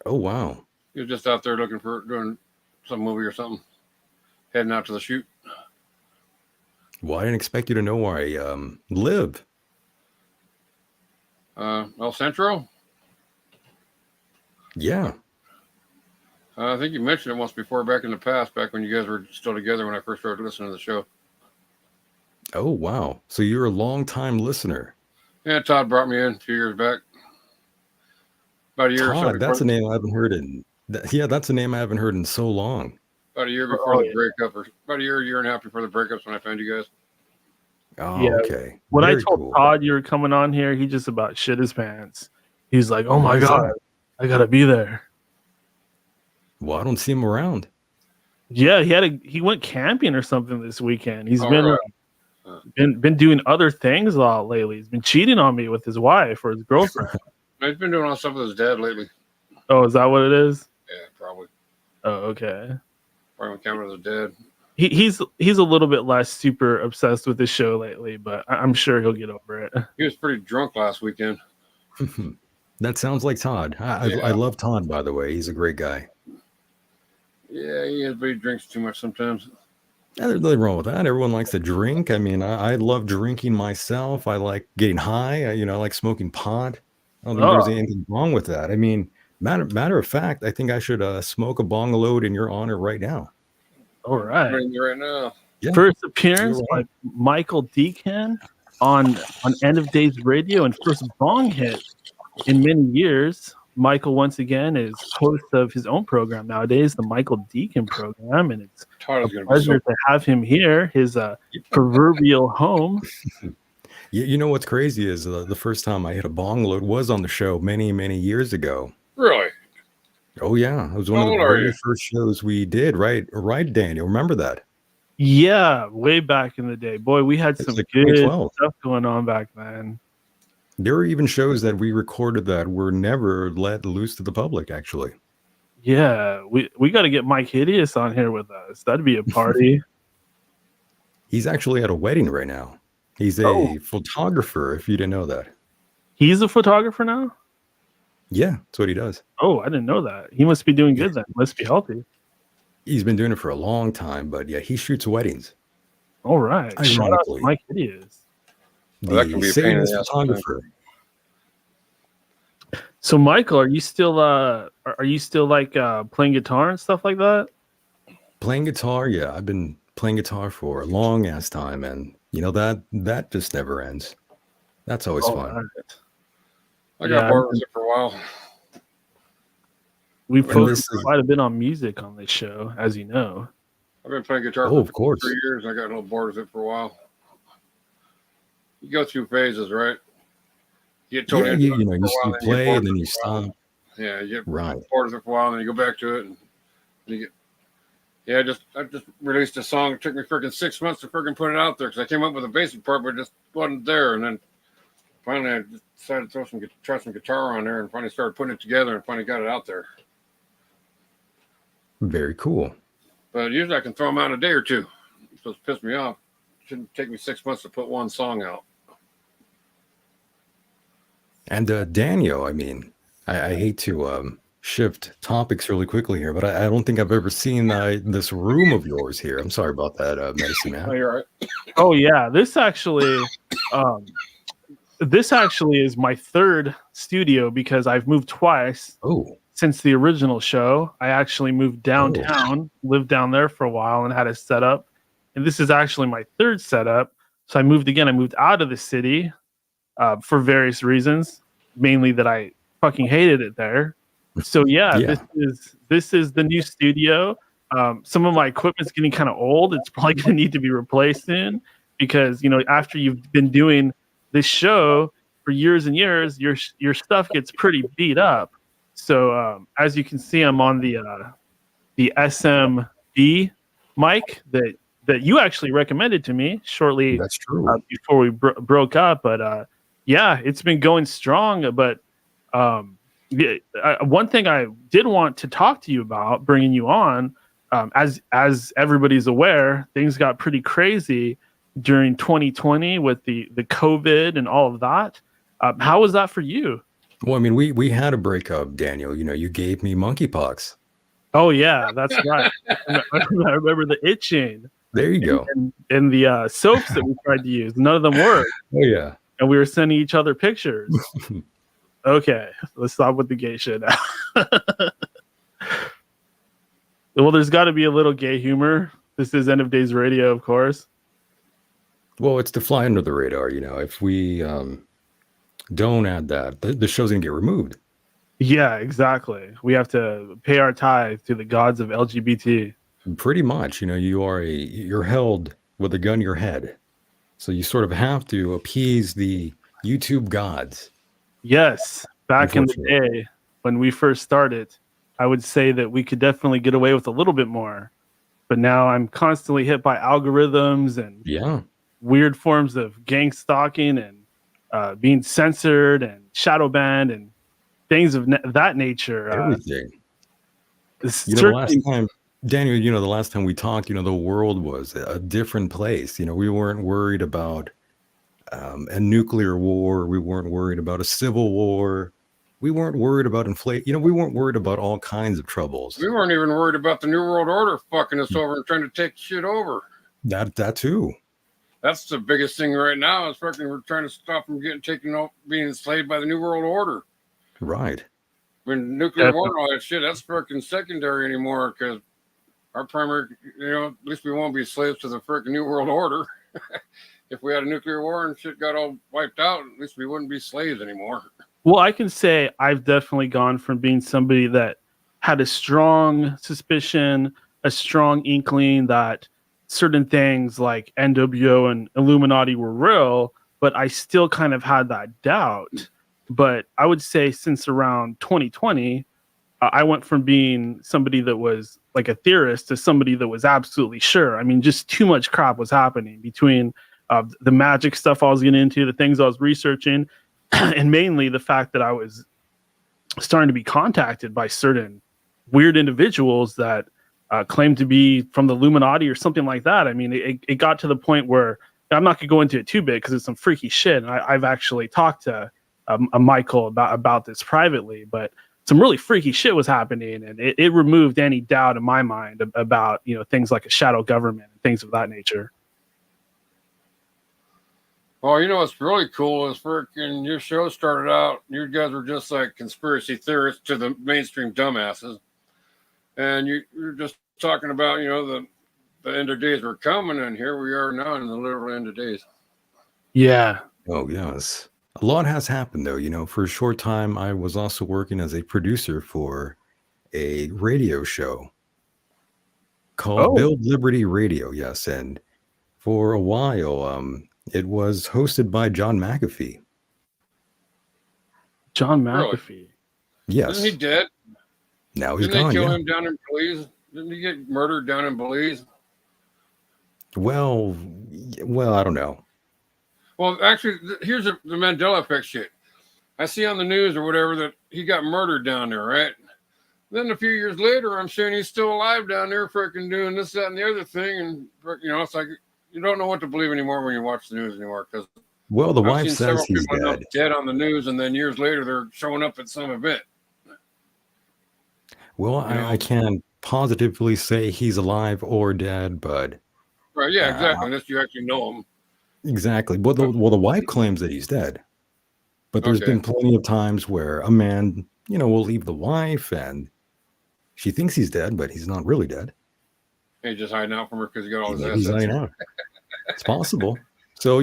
Oh wow. He was just out there doing some movie or something, heading out to the shoot. Well, I didn't expect you to know where I live. El Centro? Yeah. I think you mentioned it once before, back in the past, back when you guys were still together when I first started listening to the show. Oh wow. So you're a long time listener. Yeah, Todd brought me in a few years back. About a year or so Todd, that's a before, name I haven't heard in. Yeah, that's a name I haven't heard in so long. about a year before the breakup, or about a year and a half before the breakups when I found you guys. Oh, Yeah. okay. When Very I told cool. Todd you were coming on here, he just about shit his pants. He's like, "Oh Why my is god, that? I gotta be there." Well, I don't see him around. Yeah, he went camping or something this weekend. He's Oh, been right. been doing other things a lot lately. He's been cheating on me with his wife or his girlfriend. He's been doing all stuff with his dad lately. Oh, is that what it is? Yeah, probably. Oh, okay. Probably camping with his dad. He's a little bit less super obsessed with the show lately, but I'm sure he'll get over it. He was pretty drunk last weekend. That sounds like Todd. I Yeah. love Todd, by the way. He's a great guy. Yeah, he is, but he drinks too much sometimes. Yeah, there's nothing wrong with that. Everyone likes to drink. I mean, I love drinking myself. I like getting high. I like smoking pot. I don't think there's anything wrong with that. I mean, matter of fact, I think I should smoke a bong load in your honor right now. All right. Right now. Yeah. First appearance You're by right. Michael Decon on End of Days Radio, and first bong hit in many years. Michael once again is host of his own program nowadays, the Michael Decon program, and it's Todd a is going to be pleasure to have him here, his proverbial home. You know what's crazy is the first time I hit a bong load was on the show many, many years ago. Really? Oh yeah, it was one How of the old are very you? first shows we did. Right, Daniel. Remember that? Yeah, way back in the day. Boy, we had It's some like good 2012. stuff going on back then. There were even shows that we recorded that were never let loose to the public. Actually, Yeah, we got to get Mike Hideous on here with us. That'd be a party. He's actually at a wedding right now. He's a photographer, if you didn't know that. He's a photographer now? Yeah, that's what he does. Oh, I didn't know that. He must be doing good then. Must be healthy. He's been doing it for a long time, but yeah, he shoots weddings. All right. Shout out to Ironically, Mike Hideous. Well, that can the be a pain in Satanist the ass photographer. So Michael, are you still like playing guitar and stuff like that? Playing guitar, yeah, I've been playing guitar for a long ass time, and you know that just never ends. That's always fun. Right. I got bored with it for a while. We've And focused this is- quite a bit on music on this show, as you know. I've been playing guitar Oh, for of course. 3 years. I got a little bored with it for a while. You go through phases, right? You get totally Yeah, into it you for a know, while, you then play get and then bored you with it for a while. stop. Yeah, you get Right. bored with it for a while, and then you go back to it, and you get. Yeah, I just released a song. It took me freaking 6 months to freaking put it out there because I came up with a basic part, but it just wasn't there. And then finally, I just decided to try some guitar on there, and finally started putting it together, and finally got it out there. Very cool. But usually, I can throw them out in a day or two. It's supposed to piss me off. It shouldn't take me 6 months to put one song out. And Daniel, I mean, I hate to shift topics really quickly here, but I don't think I've ever seen this room of yours here. I'm sorry about that, Medicine Man. Oh, you're right. Oh yeah, this actually is my third studio because I've moved twice. Oh. Since the original show. I actually moved downtown, lived down there for a while and had a setup. And this is actually my third setup. So I moved again. I moved out of the city for various reasons, mainly that I fucking hated it there. So yeah. This is the new studio. Some of my equipment's getting kind of old. It's probably going to need to be replaced soon because, you know, after you've been doing this show for years and years, your stuff gets pretty beat up. So as you can see, I'm on the SMB mic that you actually recommended to me shortly. That's true. Before we broke up, but yeah, it's been going strong. But one thing I did want to talk to you about, bringing you on, as everybody's aware, things got pretty crazy during 2020 with the COVID and all of that. How was that for you? Well, I mean, we had a breakup, Daniel. You know, you gave me monkeypox. Oh yeah, that's right. I remember the itching. There you go. And the soaps that we tried to use, none of them worked. Oh yeah. And we were sending each other pictures. Okay, let's stop with the gay shit now. Well, there's got to be a little gay humor. This is End of Days Radio, of course. Well, it's to fly under the radar. You know, if we don't add that, the show's gonna get removed. Yeah, exactly. We have to pay our tithe to the gods of LGBT. Pretty much, you know, you're held with a gun to your head, so you sort of have to appease the YouTube gods. Yes, back in the day when we first started, I would say that we could definitely get away with a little bit more, but now I'm constantly hit by algorithms and weird forms of gang stalking and being censored and shadow banned and things of that nature. Everything. You know, the last time, Daniel, you know, the last time we talked, you know, the world was a different place. You know, we weren't worried about a nuclear war. We weren't worried about a civil war. We weren't worried about inflation. You know, we weren't worried about all kinds of troubles. We weren't even worried about the New World Order fucking us over and trying to take shit over. That too. That's the biggest thing right now. Is fucking we're trying to stop them being enslaved by the New World Order. Right. When nuclear war and all that shit, that's fucking secondary anymore because our primary, you know, at least we won't be slaves to the freaking New World Order. If we had a nuclear war and shit got all wiped out, at least we wouldn't be slaves anymore. Well, I can say I've definitely gone from being somebody that had a strong suspicion, a strong inkling that certain things like NWO and Illuminati were real, but I still kind of had that doubt. But I would say since around 2020, I went from being somebody that was like a theorist to somebody that was absolutely sure. I mean, just too much crap was happening between the magic stuff I was getting into, the things I was researching, and mainly the fact that I was starting to be contacted by certain weird individuals that claimed to be from the Illuminati or something like that. I mean, it got to the point where I'm not gonna go into it too big because it's some freaky shit. And I've actually talked to a Michael about this privately, but some really freaky shit was happening, and it removed any doubt in my mind about things like a shadow government and things of that nature. Well, what's really cool is freaking your show started out, you guys were just like conspiracy theorists to the mainstream dumbasses. And you're just talking about, the end of days were coming, and here we are now in the literal end of days. Yeah. Oh, yes. A lot has happened, though. For a short time, I was also working as a producer for a radio show called Build Liberty Radio. Yes. And for a while, it was hosted by John McAfee. John McAfee. Really? Yes. Isn't he dead? Now he's Didn't gone. they kill Yeah. him down in Belize? Didn't he get murdered down in Belize? Well, I don't know. Well, actually, here's the Mandela effect shit. I see on the news or whatever that he got murdered down there, right? Then a few years later, I'm saying he's still alive down there, freaking doing this, that, and the other thing. And, it's like you don't know what to believe anymore when you watch the news anymore. Because Well, the I've wife seen says several he's people dead. on the news, and then years later, they're showing up at some event. Well, I can't positively say he's alive or dead, but Right, yeah, exactly. Unless you actually know him. exactly. Well, the wife claims that he's dead, but there's been plenty of times where a man, will leave the wife and she thinks he's dead, but he's not really dead. He's just hiding out from her because he got all his Maybe he's assets. hiding out. It's possible. So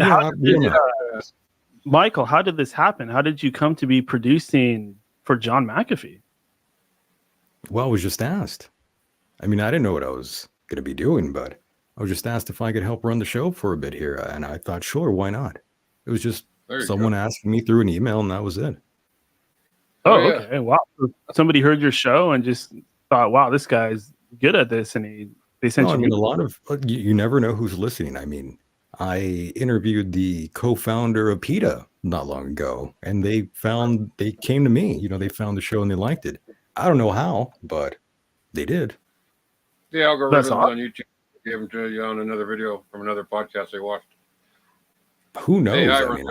Michael, how did this happen? How did you come to be producing for John McAfee? Well, I was just asked. I mean, I didn't know what I was going to be doing, but I was just asked if I could help run the show for a bit here. And I thought, sure, why not? It was just someone asking me through an email, and that was it. Oh, okay. Wow. Somebody heard your show and just thought, wow, this guy's good at this. And they sent you. I mean, a lot of, you never know who's listening. I mean, I interviewed the co-founder of PETA not long ago, and they came to me. They found the show and they liked it. I don't know how, but they did. The algorithms on YouTube gave them to you on another video from another podcast they watched. Who knows? AI I mean,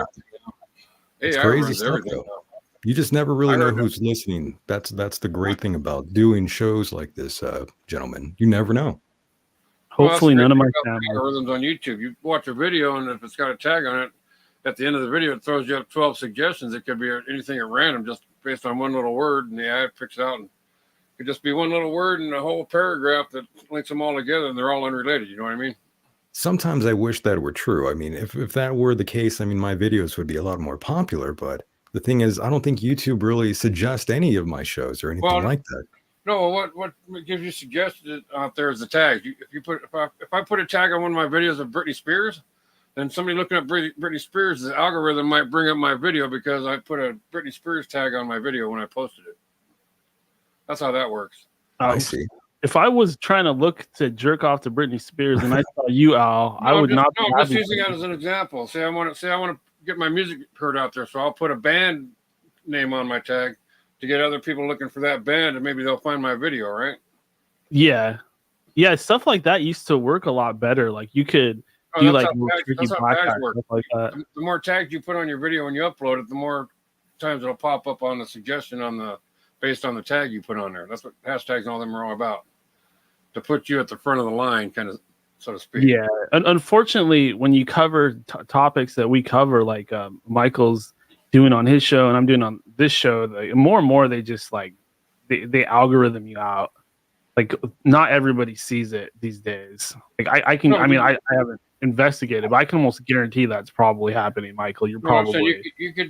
it's AI crazy runs stuff, everything though. now. You just never really know who's listening. That's the great thing about doing shows like this, gentlemen. You never know. Hopefully, none of my algorithms on YouTube. You watch a video, and if it's got a tag on it, at the end of the video, it throws you up 12 suggestions. It could be anything at random, just based on one little word, and the AI picks it out. And it could just be one little word and a whole paragraph that links them all together, and they're all unrelated. You know what I mean? Sometimes I wish that were true. I mean, if that were the case, I mean, my videos would be a lot more popular. But the thing is, I don't think YouTube really suggests any of my shows or anything like that. No, what gives you suggestions out there is the tags. If I put a tag on one of my videos of Britney Spears, then somebody looking up Britney Spears, the algorithm might bring up my video because I put a Britney Spears tag on my video when I posted it. That's how that works. I see. If I was trying to look to jerk off to Britney Spears and I saw you, Al, I would not. No, I'm just using that as an example. Say I want to get my music heard out there, so I'll put a band name on my tag to get other people looking for that band, and maybe they'll find my video, right? Yeah, stuff like that used to work a lot better. Like you could do like that's how tags work. Like that. The more tags you put on your video when you upload it, the more times it'll pop up on the suggestion based on the tag you put on there. That's what hashtags and all them are all about. To put you at the front of the line, kind of, so to speak. Yeah. Unfortunately, when you cover topics that we cover, like Michael's doing on his show and I'm doing on this show, more and more they just like they algorithm you out. Like not everybody sees it these days. Like I haven't investigated, but I can almost guarantee that's probably happening, Michael. You're probably you could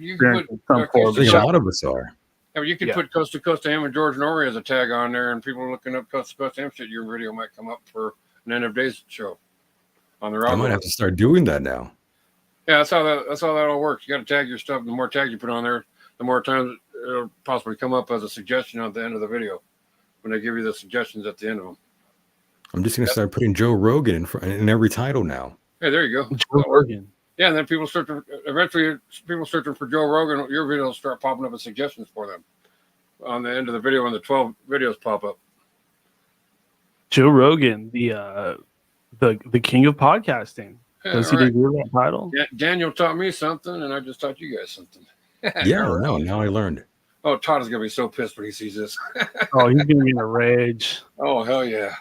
put a lot of us are. I mean, you could put Coast to Coast Ham and George Norrie as a tag on there, and people looking up Coast to Coast Ham shit, your video might come up for an end of days show on their. I might have to start doing that now. Yeah, that's how that all works. You got to tag your stuff. The more tags you put on there, the more times it'll possibly come up as a suggestion at the end of the video when they give you the suggestions at the end of them. I'm just gonna start putting Joe Rogan in every title now. Hey, there you go. Joe Rogan. Yeah, and then eventually people searching for Joe Rogan, your videos start popping up as suggestions for them on the end of the video when the 12 videos pop up. Joe Rogan, the king of podcasting. Yeah, Does he all right. deserve that title? Daniel taught me something, and I just taught you guys something. Yeah, no, now I learned. Oh, Todd is gonna be so pissed when he sees this. Oh, he's gonna be in a rage. Oh, hell yeah.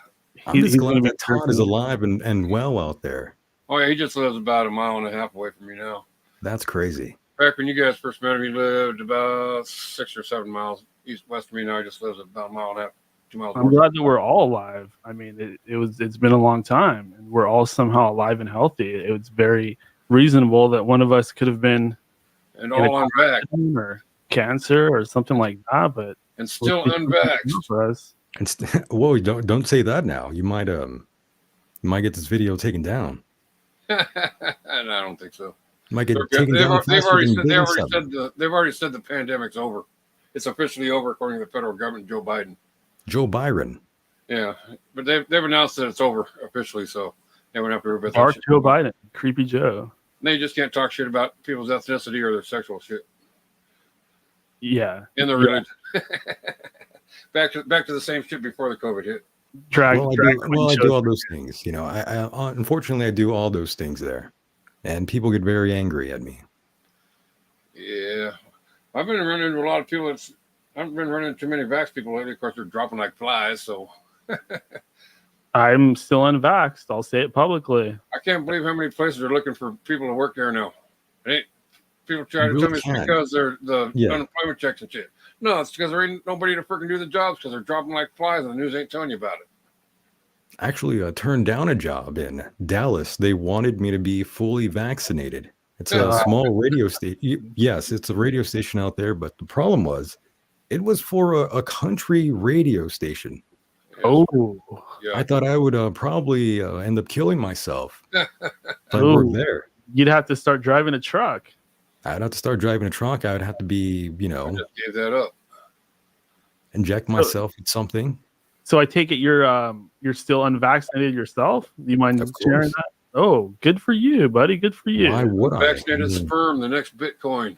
I'm just he's glad gonna be that Todd is alive and well out there. Oh, yeah, he just lives about a mile and a half away from me now. That's crazy. Back when you guys first met him, he lived about 6 or 7 miles east-west of me. Now he just lives about a mile and a half, 2 miles I'm north. glad that we're all alive. I mean, it's been a long time, and we're all somehow alive and healthy. It was very reasonable that one of us could have been And all unvaxxed. or cancer or something like that, but And still unvaxxed. for us. And whoa, don't say that now. You might get this video taken down. And I don't think so. You might get They've taken down faster already than they've already said the pandemic's over. It's officially over according to the federal government, Joe Biden. Joe Byron. Yeah, but they've announced that it's over officially, so they won't have to worry about that Mark shit. Joe Biden, creepy Joe. They just can't talk shit about people's ethnicity or their sexual shit Yeah, in their religion. back to the same shit before the COVID hit. Well, I do all those things. You know, I unfortunately I do all those things there, and people get very angry at me. Yeah, I've been running into a lot of people. I haven't been running into too many vax people lately. Of course, they're dropping like flies. So I'm still unvaxxed. I'll say it publicly. I can't believe how many places are looking for people to work there now. It ain't people try to You tell really me it's can. because they're the Yeah. unemployment checks and shit. No, it's because there ain't nobody to freaking do the jobs because they're dropping like flies and the news ain't telling you about it. Actually, turned down a job in Dallas. They wanted me to be fully vaccinated. It's a small radio station. Yes, it's a radio station out there, but the problem was, it was for a country radio station. Oh, Yeah. I thought I would probably end up killing myself if I Ooh. worked there. You'd have to start driving a truck. I'd have to start driving a truck. I would have to be, I just gave that up. inject myself with something. So I take it you're still unvaccinated yourself. Do you mind Of sharing course. that? Oh, good for you, buddy. Good for you. Why would I? Vaccinated sperm, the next Bitcoin.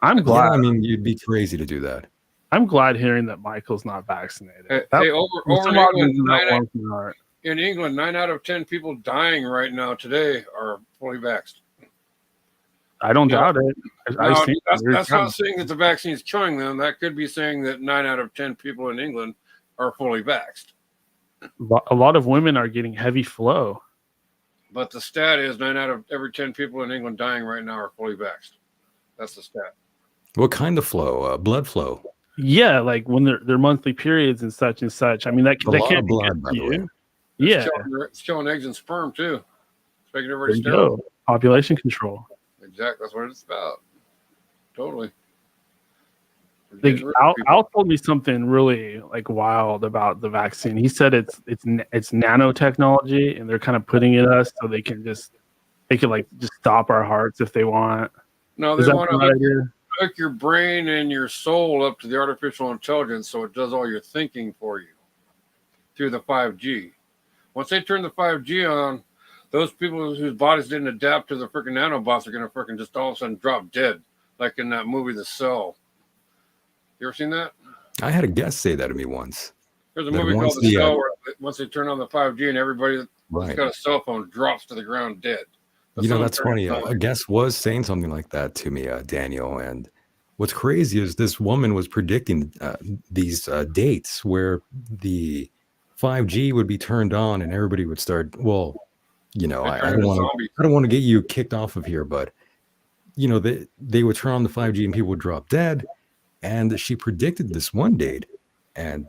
I'm Yeah, glad. I mean, you'd be crazy to do that. I'm glad hearing that Michael's not vaccinated. Hey, That- over some in odd England, reason that warms my heart. in England, 9 out of 10 people dying right now today are fully vaxxed. I don't Yeah. doubt it. I've Now, seen that's not saying that the vaccine is killing them. That could be saying that 9 out of 10 people in England are fully vaxxed. a lot of women are getting heavy flow. But the stat is 9 out of every 10 people in England dying right now are fully vaxxed. That's the stat. What kind of flow? Blood flow. Yeah, like when their monthly periods and such and such. I mean, that A lot can't of be blood, good by for the way. you. Yeah, It's killing eggs and sperm too. It's making there everybody you sterile. go. Population control. Exactly. That's what it's about. Totally. We're Like, getting rid of people. Al told me something really like wild about the vaccine. He said it's nanotechnology, and they're kind of putting it in us so they can like just stop our hearts if they want. No, Is they that want the to right idea? hook your brain and your soul up to the artificial intelligence so it does all your thinking for you through the 5G. Once they turn the 5G on, those people whose bodies didn't adapt to the freaking nanobots are going to freaking just all of a sudden drop dead, like in that movie The Cell. You ever seen that? I had a guest say that to me once. There's a That movie once called The the, Cell where once they turn on the 5G and everybody that's Right. got a cell phone drops to the ground dead. But You know, someone that's turned funny. it on. A guest was saying something like that to me, Daniel. And what's crazy is this woman was predicting these dates where the 5G would be turned on and everybody would start. Well, you know, They I turn don't into want to. zombies. I don't want to get you kicked off of here, but you know, they would turn on the 5G and people would drop dead. And she predicted this one date, and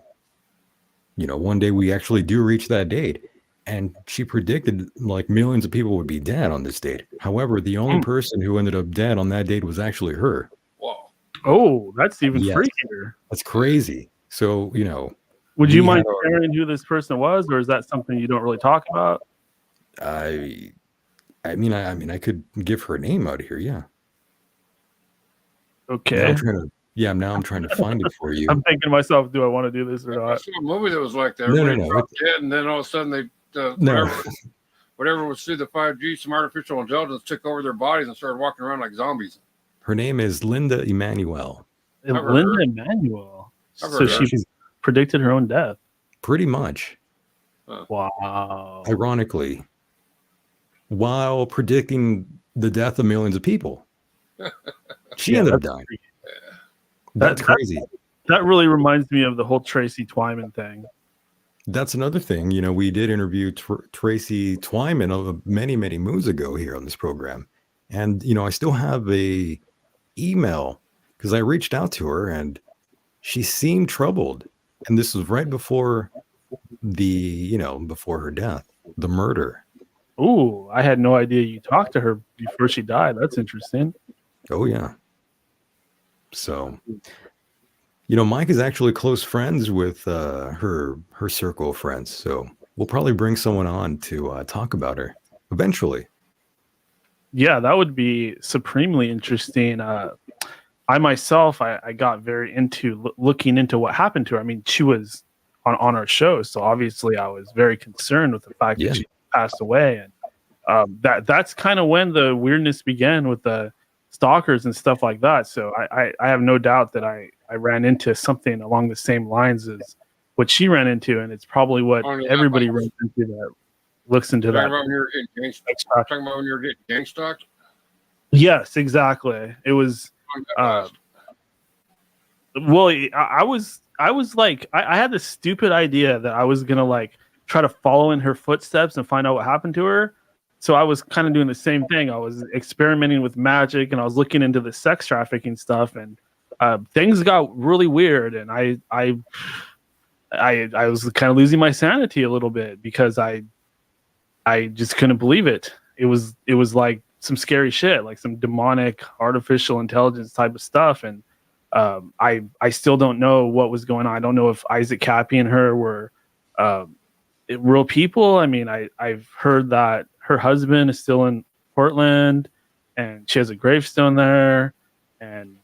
you know, one day we actually do reach that date. And she predicted like millions of people would be dead on this date. However, the only person who ended up dead on that date was actually her. Whoa. Oh, that's even Yes. freakier. That's crazy. So, you know, Would you we mind had our- sharing who this person was, or is that something you don't really talk about? I mean, I could give her name out here. Yeah. Now Okay. I'm trying to find it for you. I'm thinking to myself, do I want to do this or I not? saw a movie that was like that. No, no, Everybody no. dropped dead, and then all of a sudden they No. whatever was through the 5G, some artificial intelligence took over their bodies and started walking around like zombies. Her name is Linda Emanuel. And heard Linda her. Emanuel. I've So heard she her. predicted her own death. Pretty much. Wow. Ironically, while predicting the death of millions of people. She ended up dying. That's crazy. That really reminds me of the whole Tracy Twyman thing. That's another thing. We did interview Tracy Twyman many, many moons ago here on this program. And, I still have a email because I reached out to her and she seemed troubled. And this was right before before her death, the murder. Ooh, I had no idea you talked to her before she died. That's interesting. Oh, yeah. So, Mike is actually close friends with her circle of friends. So we'll probably bring someone on to talk about her eventually. Yeah, that would be supremely interesting. I myself, I got very into looking into what happened to her. I mean, she was on our show, so obviously I was very concerned with the fact that she passed away, and that's kind of when the weirdness began with the stalkers and stuff like that. So I have no doubt that I ran into something along the same lines as what she ran into, and it's probably what everybody runs into that looks into that. Talking about when you were getting gang stalked? Yes, exactly. It was. Well, I was like, I had this stupid idea that I was gonna like try to follow in her footsteps and find out what happened to her. So I was kind of doing the same thing. I was experimenting with magic and I was looking into the sex trafficking stuff, and things got really weird. And I was kind of losing my sanity a little bit because I just couldn't believe it. It was like some scary shit, like some demonic artificial intelligence type of stuff. And I still don't know what was going on. I don't know if Isaac Cappy and her were real people. I mean, I've heard that her husband is still in Portland and she has a gravestone there. And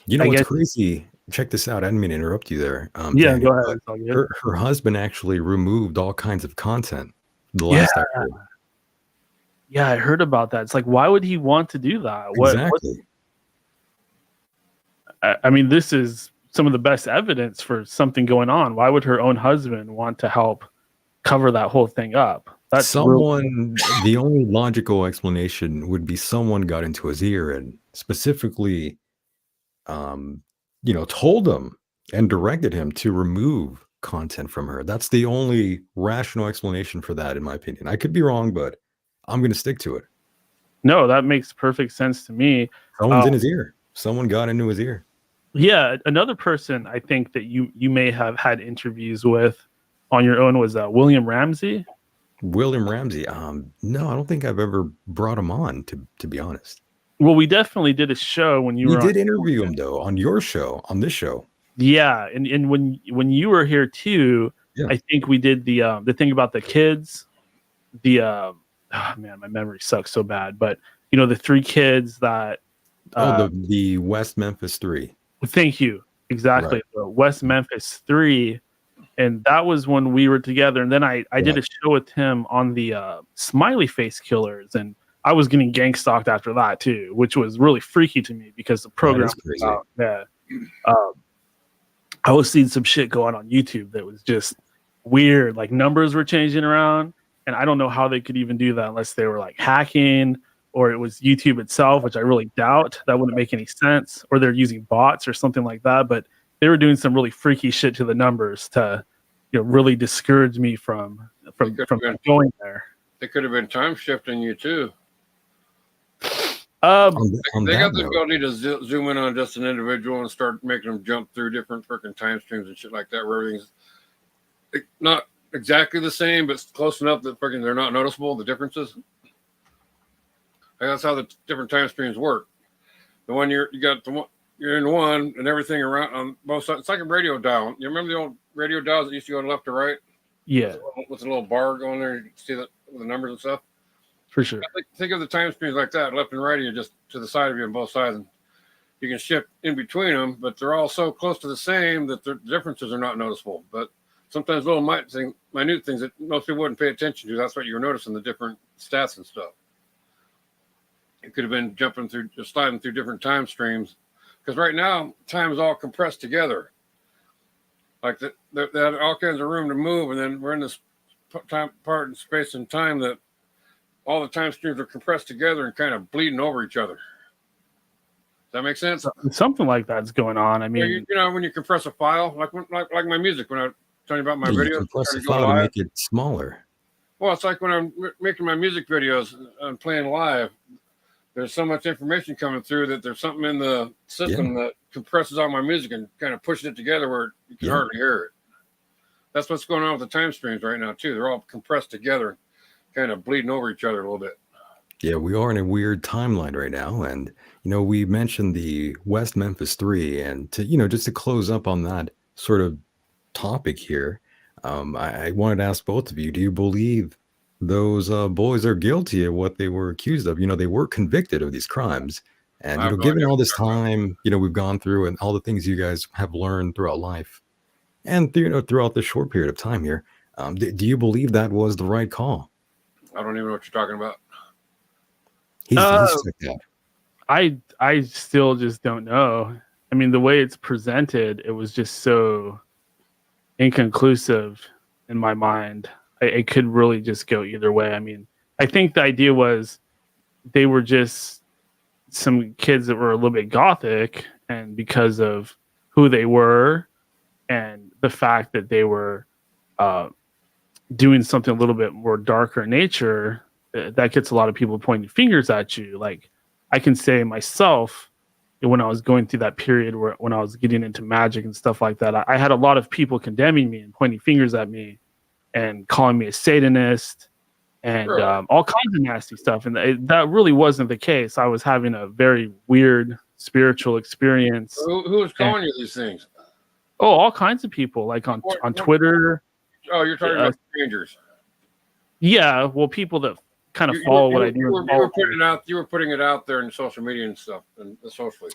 what's crazy? Check this out. I didn't mean to interrupt you there. Yeah, Daniel, go ahead. Her husband actually removed all kinds of content the last I heard. Yeah, I heard about that. It's like, why would he want to do that? Exactly. I mean, this is some of the best evidence for something going on. Why would her own husband want to help cover that whole thing up? That's the only logical explanation would be someone got into his ear and specifically, told him and directed him to remove content from her. That's the only rational explanation for that, in my opinion. I could be wrong, but I'm going to stick to it. No, that makes perfect sense to me. Someone's in his ear. Someone got into his ear. Yeah, another person I think that you may have had interviews with on your own was William Ramsey. William Ramsey. No, I don't think I've ever brought him on, to be honest. Well, we definitely did a show when you were. We did interview him though on your show, on this show. Yeah, and when you were here too, I think we did the thing about the kids. Man, my memory sucks so bad. But the 3 kids that. The West Memphis 3. Thank you. Exactly. Right. The West Memphis 3. And that was when we were together. And then I did a show with him on the Smiley Face Killers. And I was getting gang stalked after that too, which was really freaky to me because the program was out. Yeah. I was seeing some shit going on YouTube that was just weird. Like numbers were changing around. And I don't know how they could even do that unless they were like hacking, or it was YouTube itself, which I really doubt. That wouldn't make any sense. Or they're using bots or something like that. But they were doing some really freaky shit to the numbers to, really discourage me from going there. They could have been time shifting you too. They on got the ability to zoom in on just an individual and start making them jump through different freaking time streams and shit like that, where everything's not exactly the same, but close enough that freaking they're not noticeable, the differences. That's how the different time streams work. The one you're in one and everything around on both sides. It's like a radio dial. You remember the old radio dials that used to go left to right? Yeah. With a little bar going there, you can see the numbers and stuff. For sure. Think of the time streams like that, left and right, you're just to the side of you on both sides. And you can shift in between them, but they're all so close to the same that the differences are not noticeable. But sometimes little minute things that most people wouldn't pay attention to, that's what you're noticing, the different stats and stuff. It could have been just sliding through different time streams, because right now time is all compressed together. Like they had all kinds of room to move, and then we're in this part in space and time that all the time streams are compressed together and kind of bleeding over each other. Does that make sense? Something like that's going on. I Well, mean, you know, when you compress a file, like my music, when I tell you about my You videos, compress trying the to go file to live. make it smaller. Well, it's like when I'm making my music videos and playing live. There's so much information coming through that there's something in the system that compresses all my music and kind of pushes it together where you can hardly hear it. That's what's going on with the time streams right now too. They're all compressed together, kind of bleeding over each other a little bit. Yeah, we are in a weird timeline right now. And, you know, we mentioned the West Memphis 3. And to, you know, just to close up on that sort of topic here, I wanted to ask both of you, do you believe those boys are guilty of what they were accused of? You know, they were convicted of these crimes. And, you know, given all this time, you know, we've gone through and all the things you guys have learned throughout life and, you know, throughout this short period of time here, do you believe that was the right call? I don't even know what you're talking about. He's checked out. I still just don't know. I mean, the way it's presented, it was just so inconclusive in my mind. It could really just go either way. I mean, I think the idea was they were just some kids that were a little bit gothic, and because of who they were and the fact that they were doing something a little bit more darker in nature, that gets a lot of people pointing fingers at you. Like, I can say myself, when I was going through that period when I was getting into magic and stuff like that, I had a lot of people condemning me and pointing fingers at me and calling me a Satanist and all kinds of nasty stuff. And that really wasn't the case. I was having a very weird spiritual experience. Who was calling you these things? Oh, all kinds of people, like on Twitter. Oh, you're talking about strangers. Yeah, well, people that kind of follow what I do. You were putting it out there in social media and stuff, and socially.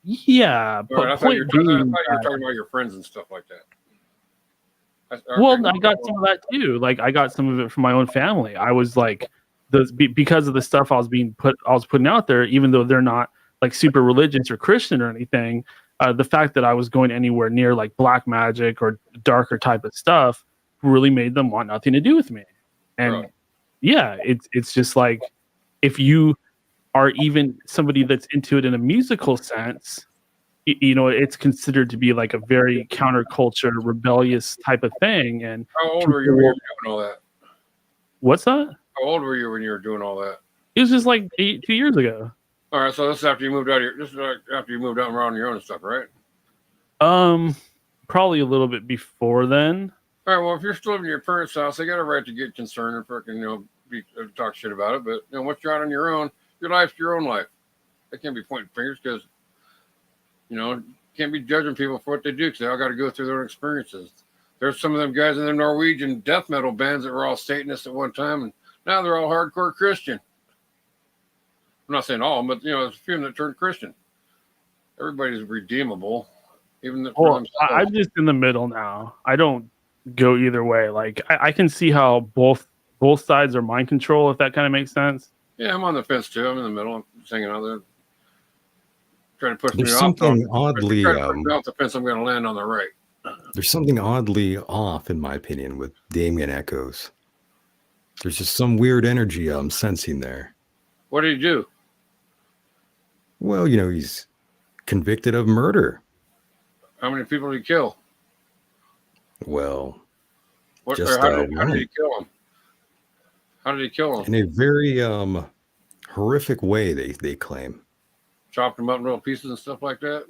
Yeah, but I thought you were talking about your friends and stuff like that. Well, I got some of that too. Like, I got some of it from my own family. I was like, because of the stuff I was putting out there, even though they're not like super religious or Christian or anything. The fact that I was going anywhere near like black magic or darker type of stuff really made them want nothing to do with me. And yeah, it's just like, if you are even somebody that's into it in a musical sense, you know, it's considered to be like a very counterculture, rebellious type of thing. And how old were you when you were doing all that? What's that? How old were you when you were doing all that? It was just like 2 years ago. All right, so this is after you moved out of after you moved out around your own and stuff, right? Probably a little bit before then. All right, well, if you're still living in your parents' house, they got a right to get concerned and freaking, you know, talk shit about it. But you know, once you're out on your own, your life's your own life. They can't be pointing fingers because, you know, can't be judging people for what they do because they all got to go through their own experiences. There's some of them guys in the Norwegian death metal bands that were all Satanists at one time, and now they're all hardcore Christian. I'm not saying all, but you know, there's a few that turned Christian. Everybody's redeemable, even I'm just in the middle now. I don't go either way. Like, I can see how both sides are mind control, if that kind of makes sense. Yeah, I'm on the fence too. I'm in the middle. I'm just hanging out there, trying to push There's me off. something oddly off the fence. I'm going to land on the right. There's something oddly off, in my opinion, with Damien Echoes. There's just some weird energy I'm sensing there. What did he do? Well, you know, he's convicted of murder. How many people did he kill? Well, how did he kill him? How did he kill him? In a very horrific way, they claim. Chopped him up in little pieces and stuff like that?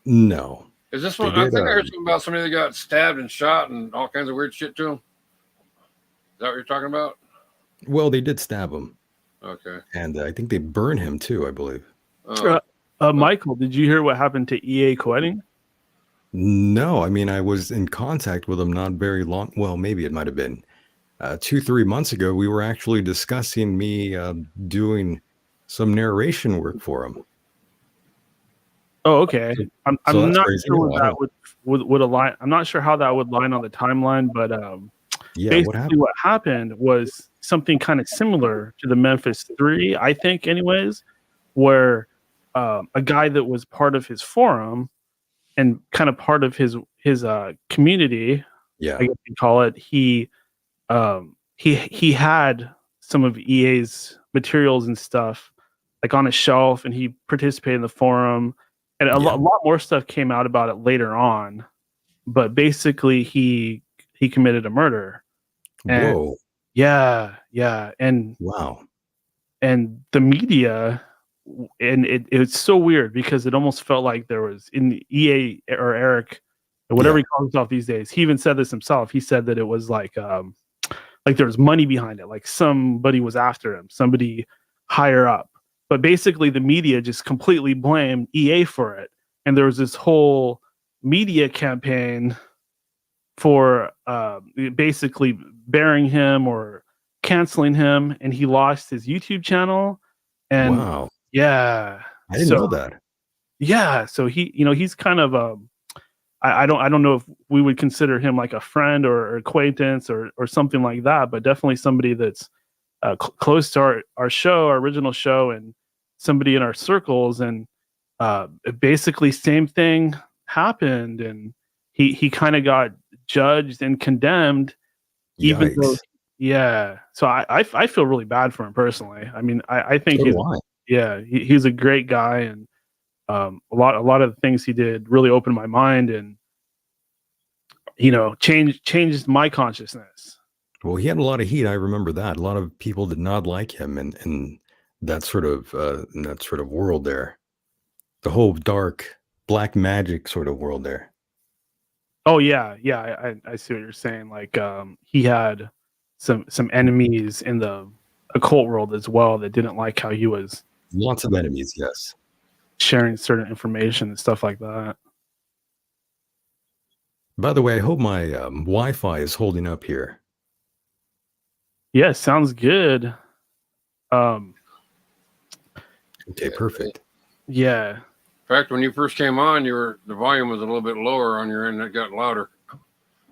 No. Is this one? I think I heard something about somebody that got stabbed and shot and all kinds of weird shit to him. Is that what you're talking about? Well, they did stab him. Okay. And I think they burned him too, I believe. Michael, did you hear what happened to E.A. Koetting? No, I mean, I was in contact with him not very long. Well, maybe it might have been 2-3 months ago. We were actually discussing me doing some narration work for him. Oh, okay. I'm not sure that would align. I'm not sure how that would line on the timeline, but yeah, basically what happened was something kind of similar to the Memphis 3, I think, anyways, where a guy that was part of his forum and kind of part of his community, yeah, I guess you call it, he he had some of EA's materials and stuff like on a shelf, and he participated in the forum, and a lot more stuff came out about it later on. But basically, he committed a murder. And Whoa. yeah, and wow, and the media, and it's so weird because it almost felt like there was in the EA or Eric, or whatever he calls himself these days. He even said this himself. He said that it was like there was money behind it, like somebody was after him, somebody higher up. But basically, the media just completely blamed EA for it, and there was this whole media campaign for basically burying him or canceling him, and he lost his YouTube channel. And wow, yeah, I didn't know that. Yeah, so he's kind of I don't know if we would consider him like a friend or acquaintance or something like that, but definitely somebody that's close to our show, our original show, and somebody in our circles. And basically same thing happened, and he kind of got judged and condemned, even though so I feel really bad for him personally. I mean, I think he's a great guy, and a lot of the things he did really opened my mind and changed my consciousness. Well, he had a lot of heat. I remember that. A lot of people did not like him, and that sort of world there, the whole dark black magic sort of world there. Oh yeah, I see what you're saying. Like he had some enemies in the occult world as well that didn't like how he was. Lots of enemies, yes. Sharing certain information and stuff like that. By the way, I hope my Wi-Fi is holding up here. Yeah, sounds good. Okay, perfect. Yeah. In fact, when you first came on, the volume was a little bit lower on your end. It got louder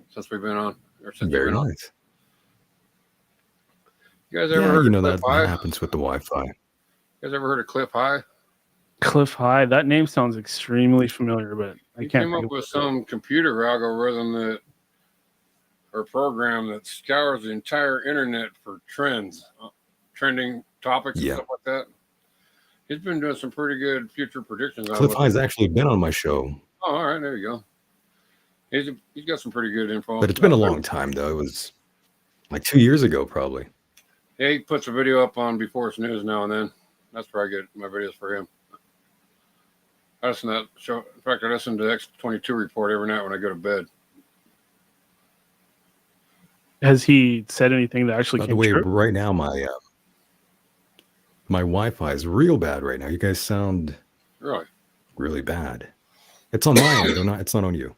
since we've been on. Very nice. You guys ever heard of Cliff High? That happens with the Wi-Fi. You guys ever heard of Cliff High? Cliff High. That name sounds extremely familiar, but I can't. Came up with some computer algorithm or program that scours the entire internet for trending topics and stuff like that. He's been doing some pretty good future predictions. Cliff High's actually been on my show. Oh, all right, there you go. He's got some pretty good info. But it's been a long time though. It was like 2 years ago, probably. Yeah, he puts a video up on Before It's News now and then. That's probably good. My videos for him. I listen to that show. In fact, I listen to the X22 report every night when I go to bed. Has he said anything that actually By the way, right now my Wi-Fi is real bad right now. You guys sound really bad. It's on my end. It's not on you.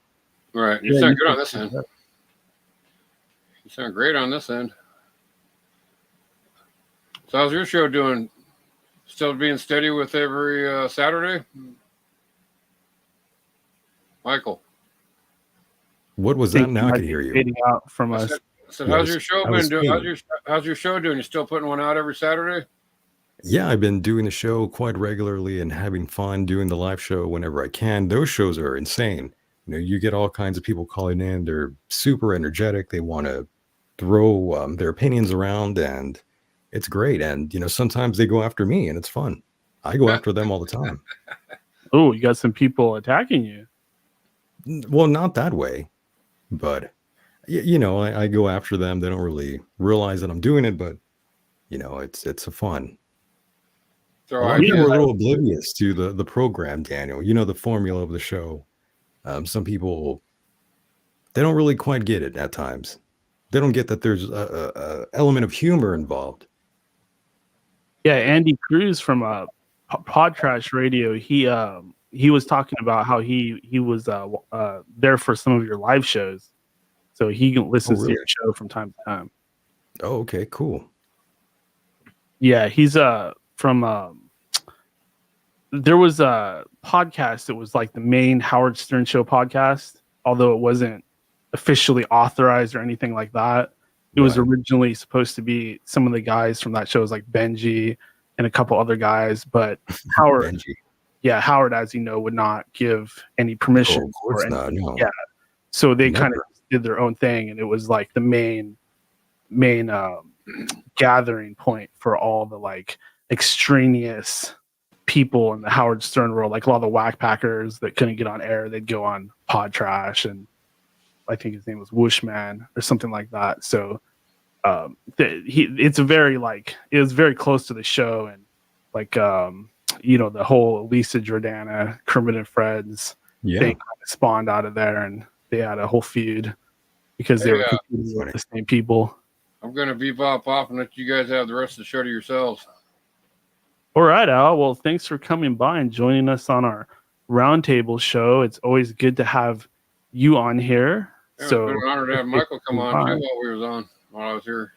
Right. You sound good on this end. You sound great on this end. So how's your show doing? Still being steady with every Saturday? Michael. What was that? Now I can hear you. Fading out from us. So how's your show been doing? How's your show doing? You still putting one out every Saturday? Yeah, I've been doing the show quite regularly and having fun doing the live show whenever I can. Those shows are insane. You get all kinds of people calling in. They're super energetic. They want to throw their opinions around, and it's great. And sometimes they go after me, and it's fun. I go after them all the time. Oh, you got some people attacking you. Well, not that way, but I go after them. They don't really realize that I'm doing it, but it's a fun. So a lot of people are a little oblivious to the program, Daniel. The formula of the show. Some people, they don't really quite get it at times. They don't get that there's a element of humor involved. Yeah, Andy Cruz from Pod Trash Radio, he was talking about how he was there for some of your live shows, so he listens to your show from time to time. Oh, okay, cool. Yeah, he's from. There was a podcast that was like the main Howard Stern show podcast, although it wasn't officially authorized or anything like that. It was originally supposed to be some of the guys from that show, like Benji and a couple other guys, but Howard. Benji. Yeah, Howard, as you know, would not give any permission. Of course not. No. Yeah, so they kind of did their own thing, and it was like the main main gathering point for all the like extraneous people in the Howard Stern world, like a lot of the whack packers that couldn't get on air, they'd go on Pod Trash, and I think his name was Wooshman or something like that. So it was very close to the show, and like the whole Lisa Jordana, Kermit and Fred's Yeah. thing kind of spawned out of there, and they had a whole feud because they were competing with the same people. I'm going to bebop off and let you guys have the rest of the show to yourselves. All right, Al. Well, thanks for coming by and joining us on our Roundtable show. It's always good to have you on here. Yeah, So it's been an honor to have Michael come on too while I was here.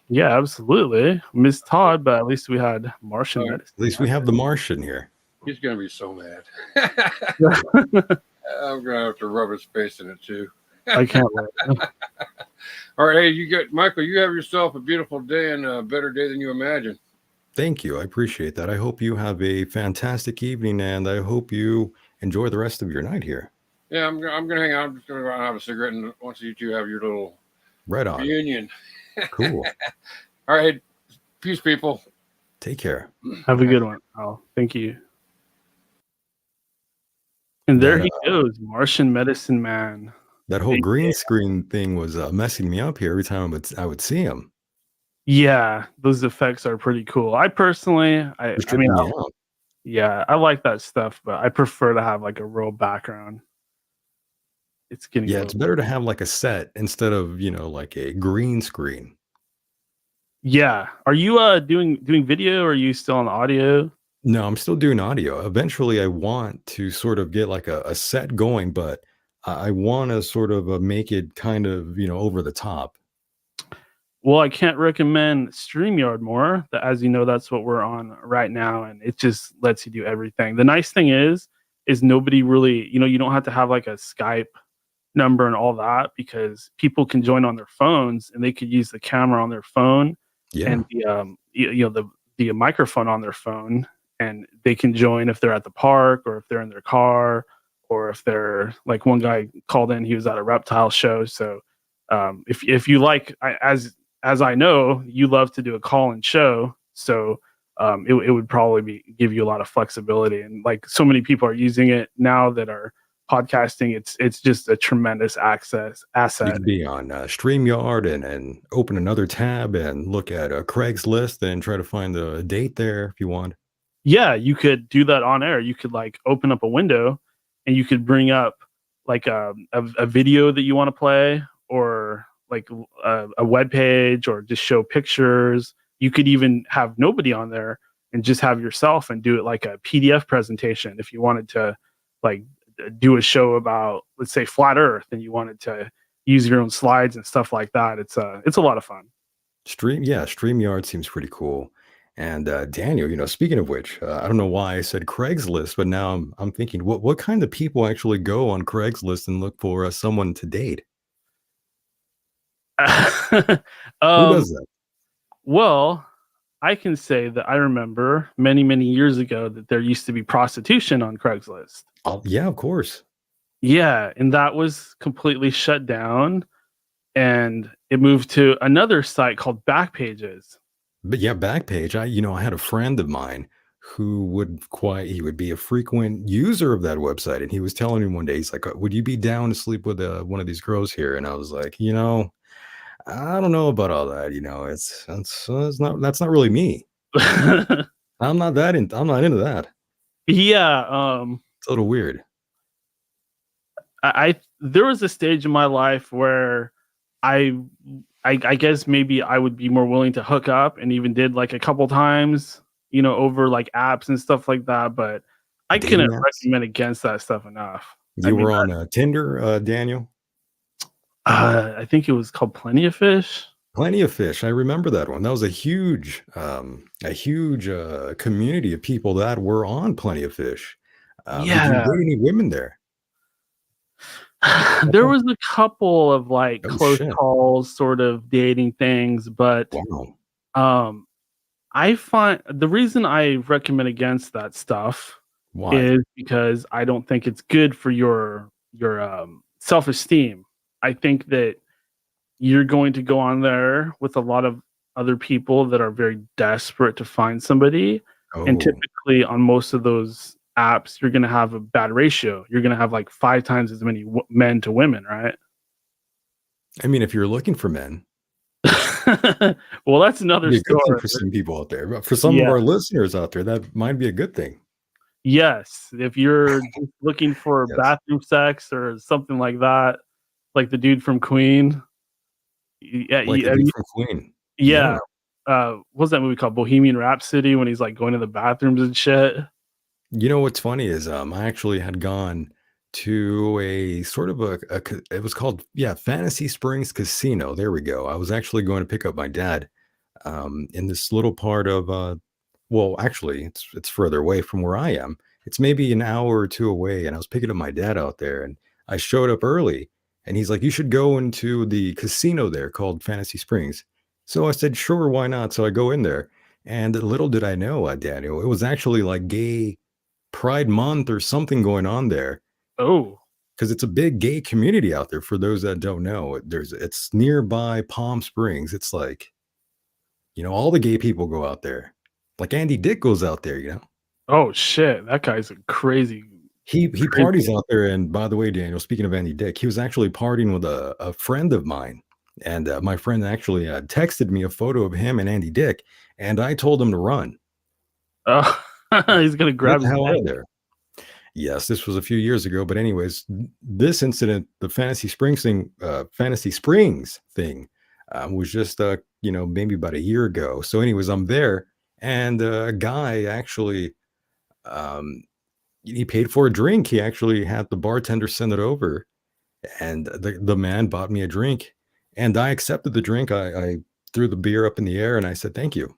Yeah, absolutely. Miss Todd, but at least we had Martian medicine. At least we have the Martian here. He's going to be so mad. I'm going to have to rub his face in it too. I can't wait. All right, hey, Michael, you have yourself a beautiful day and a better day than you imagine. Thank you. I appreciate that. I hope you have a fantastic evening, and I hope you enjoy the rest of your night here. Yeah, I'm going to hang out. I'm just going to go out and have a cigarette, and once you two have your little right on reunion. Cool. All right. Peace, people. Take care. Have a good one. Oh, thank you. And there he goes, Martian Medicine Man. That whole green screen thing was messing me up here every time I would see him. Yeah, those effects are pretty cool. I personally, I like that stuff, but I prefer to have like a real background. It's getting it's better to have like a set instead of like a green screen. Yeah. Are you doing video, or are you still on audio? No, I'm still doing audio. Eventually I want to sort of get like a set going, but I want to sort of make it kind of over the top. Well, I can't recommend StreamYard more. As you know, that's what we're on right now, and it just lets you do everything. The nice thing is nobody really, you don't have to have like a Skype number and all that, because people can join on their phones, and they could use the camera on their phone and the microphone on their phone, and they can join if they're at the park, or if they're in their car, or if they're like, one guy called in, he was at a reptile show. So if you like, as I know, you love to do a call-in show, so it would probably give you a lot of flexibility. And like, so many people are using it now that are podcasting. It's just a tremendous asset. You could be on StreamYard and open another tab and look at Craigslist and try to find the date there if you want. Yeah, you could do that on air. You could like open up a window, and you could bring up like a video that you want to play, or like a web page, or just show pictures. You could even have nobody on there and just have yourself, and do it like a PDF presentation if you wanted to like do a show about, let's say, flat Earth, and you wanted to use your own slides and stuff like that. It's a lot of fun. StreamYard seems pretty cool. And Daniel, speaking of which, I don't know why I said Craigslist, but now I'm thinking, what kind of people actually go on Craigslist and look for someone to date? Who does that? Well, I can say that I remember many, many years ago that there used to be prostitution on Craigslist. Oh, yeah, of course. Yeah, and that was completely shut down, and it moved to another site called Backpages. But yeah, Backpage. I had a friend of mine who would be a frequent user of that website, and he was telling me one day, he's like, "Would you be down to sleep with one of these girls here?" And I was like, I don't know about all that. That's not really me. I'm not into that. Yeah, it's a little weird. There was a stage in my life where I guess maybe I would be more willing to hook up, and even did like a couple times, over like apps and stuff like that. But I couldn't recommend against that stuff enough. You were on Tinder, Daniel? I think it was called Plenty of Fish. Plenty of Fish. I remember that one. That was a huge community of people that were on Plenty of Fish. Did you date any women there? There was a couple of like close calls, sort of dating things, but I find the reason I recommend against that stuff is because I don't think it's good for your self-esteem. I think that you're going to go on there with a lot of other people that are very desperate to find somebody. And Oh, typically on most of those apps, you're going to have a bad ratio. You're going to have like 5 times as many men to women, right? I mean, if you're looking for men, Well, that's another be a good thing story. for some people out there. But for some of Yeah. our listeners out there, that might be a good thing. Yes. If you're just looking for Yes. bathroom sex or something like that, like the dude from Queen. Yeah. Like the dude from Queen. Yeah. What was that movie called? Bohemian Rhapsody, when he's like going to the bathrooms and shit. You know what's funny is I actually had gone to a sort of it was called Fantasy Springs Casino. There we go. I was actually going to pick up my dad in this little part of well, actually it's further away from where I am. It's maybe an hour or two away, and I was picking up my dad out there, and I showed up early, and he's like, "You should go into the casino there called Fantasy Springs." So I said, "Sure, why not?" So I go in there, and little did I know, Daniel, it was actually like gay Pride Month or something going on there. Oh, because it's a big gay community out there. For those that don't know, it's nearby Palm Springs. It's like, all the gay people go out there. Like Andy Dick goes out there. oh shit, that guy's a crazy. He Crazy. parties out there. And by the way, Daniel, speaking of Andy Dick, he was actually partying with a friend of mine. And my friend actually texted me a photo of him and Andy Dick, and I told him to run. Oh, he's gonna grab Get the his hell out dick. of there. Yes, this was a few years ago, but anyways, this incident, the Fantasy Springs thing, was just maybe about a year ago. So, anyways, I'm there, and a guy actually, he paid for a drink. He actually had the bartender send it over, and the man bought me a drink, and I accepted the drink. I threw the beer up in the air, and I said thank you.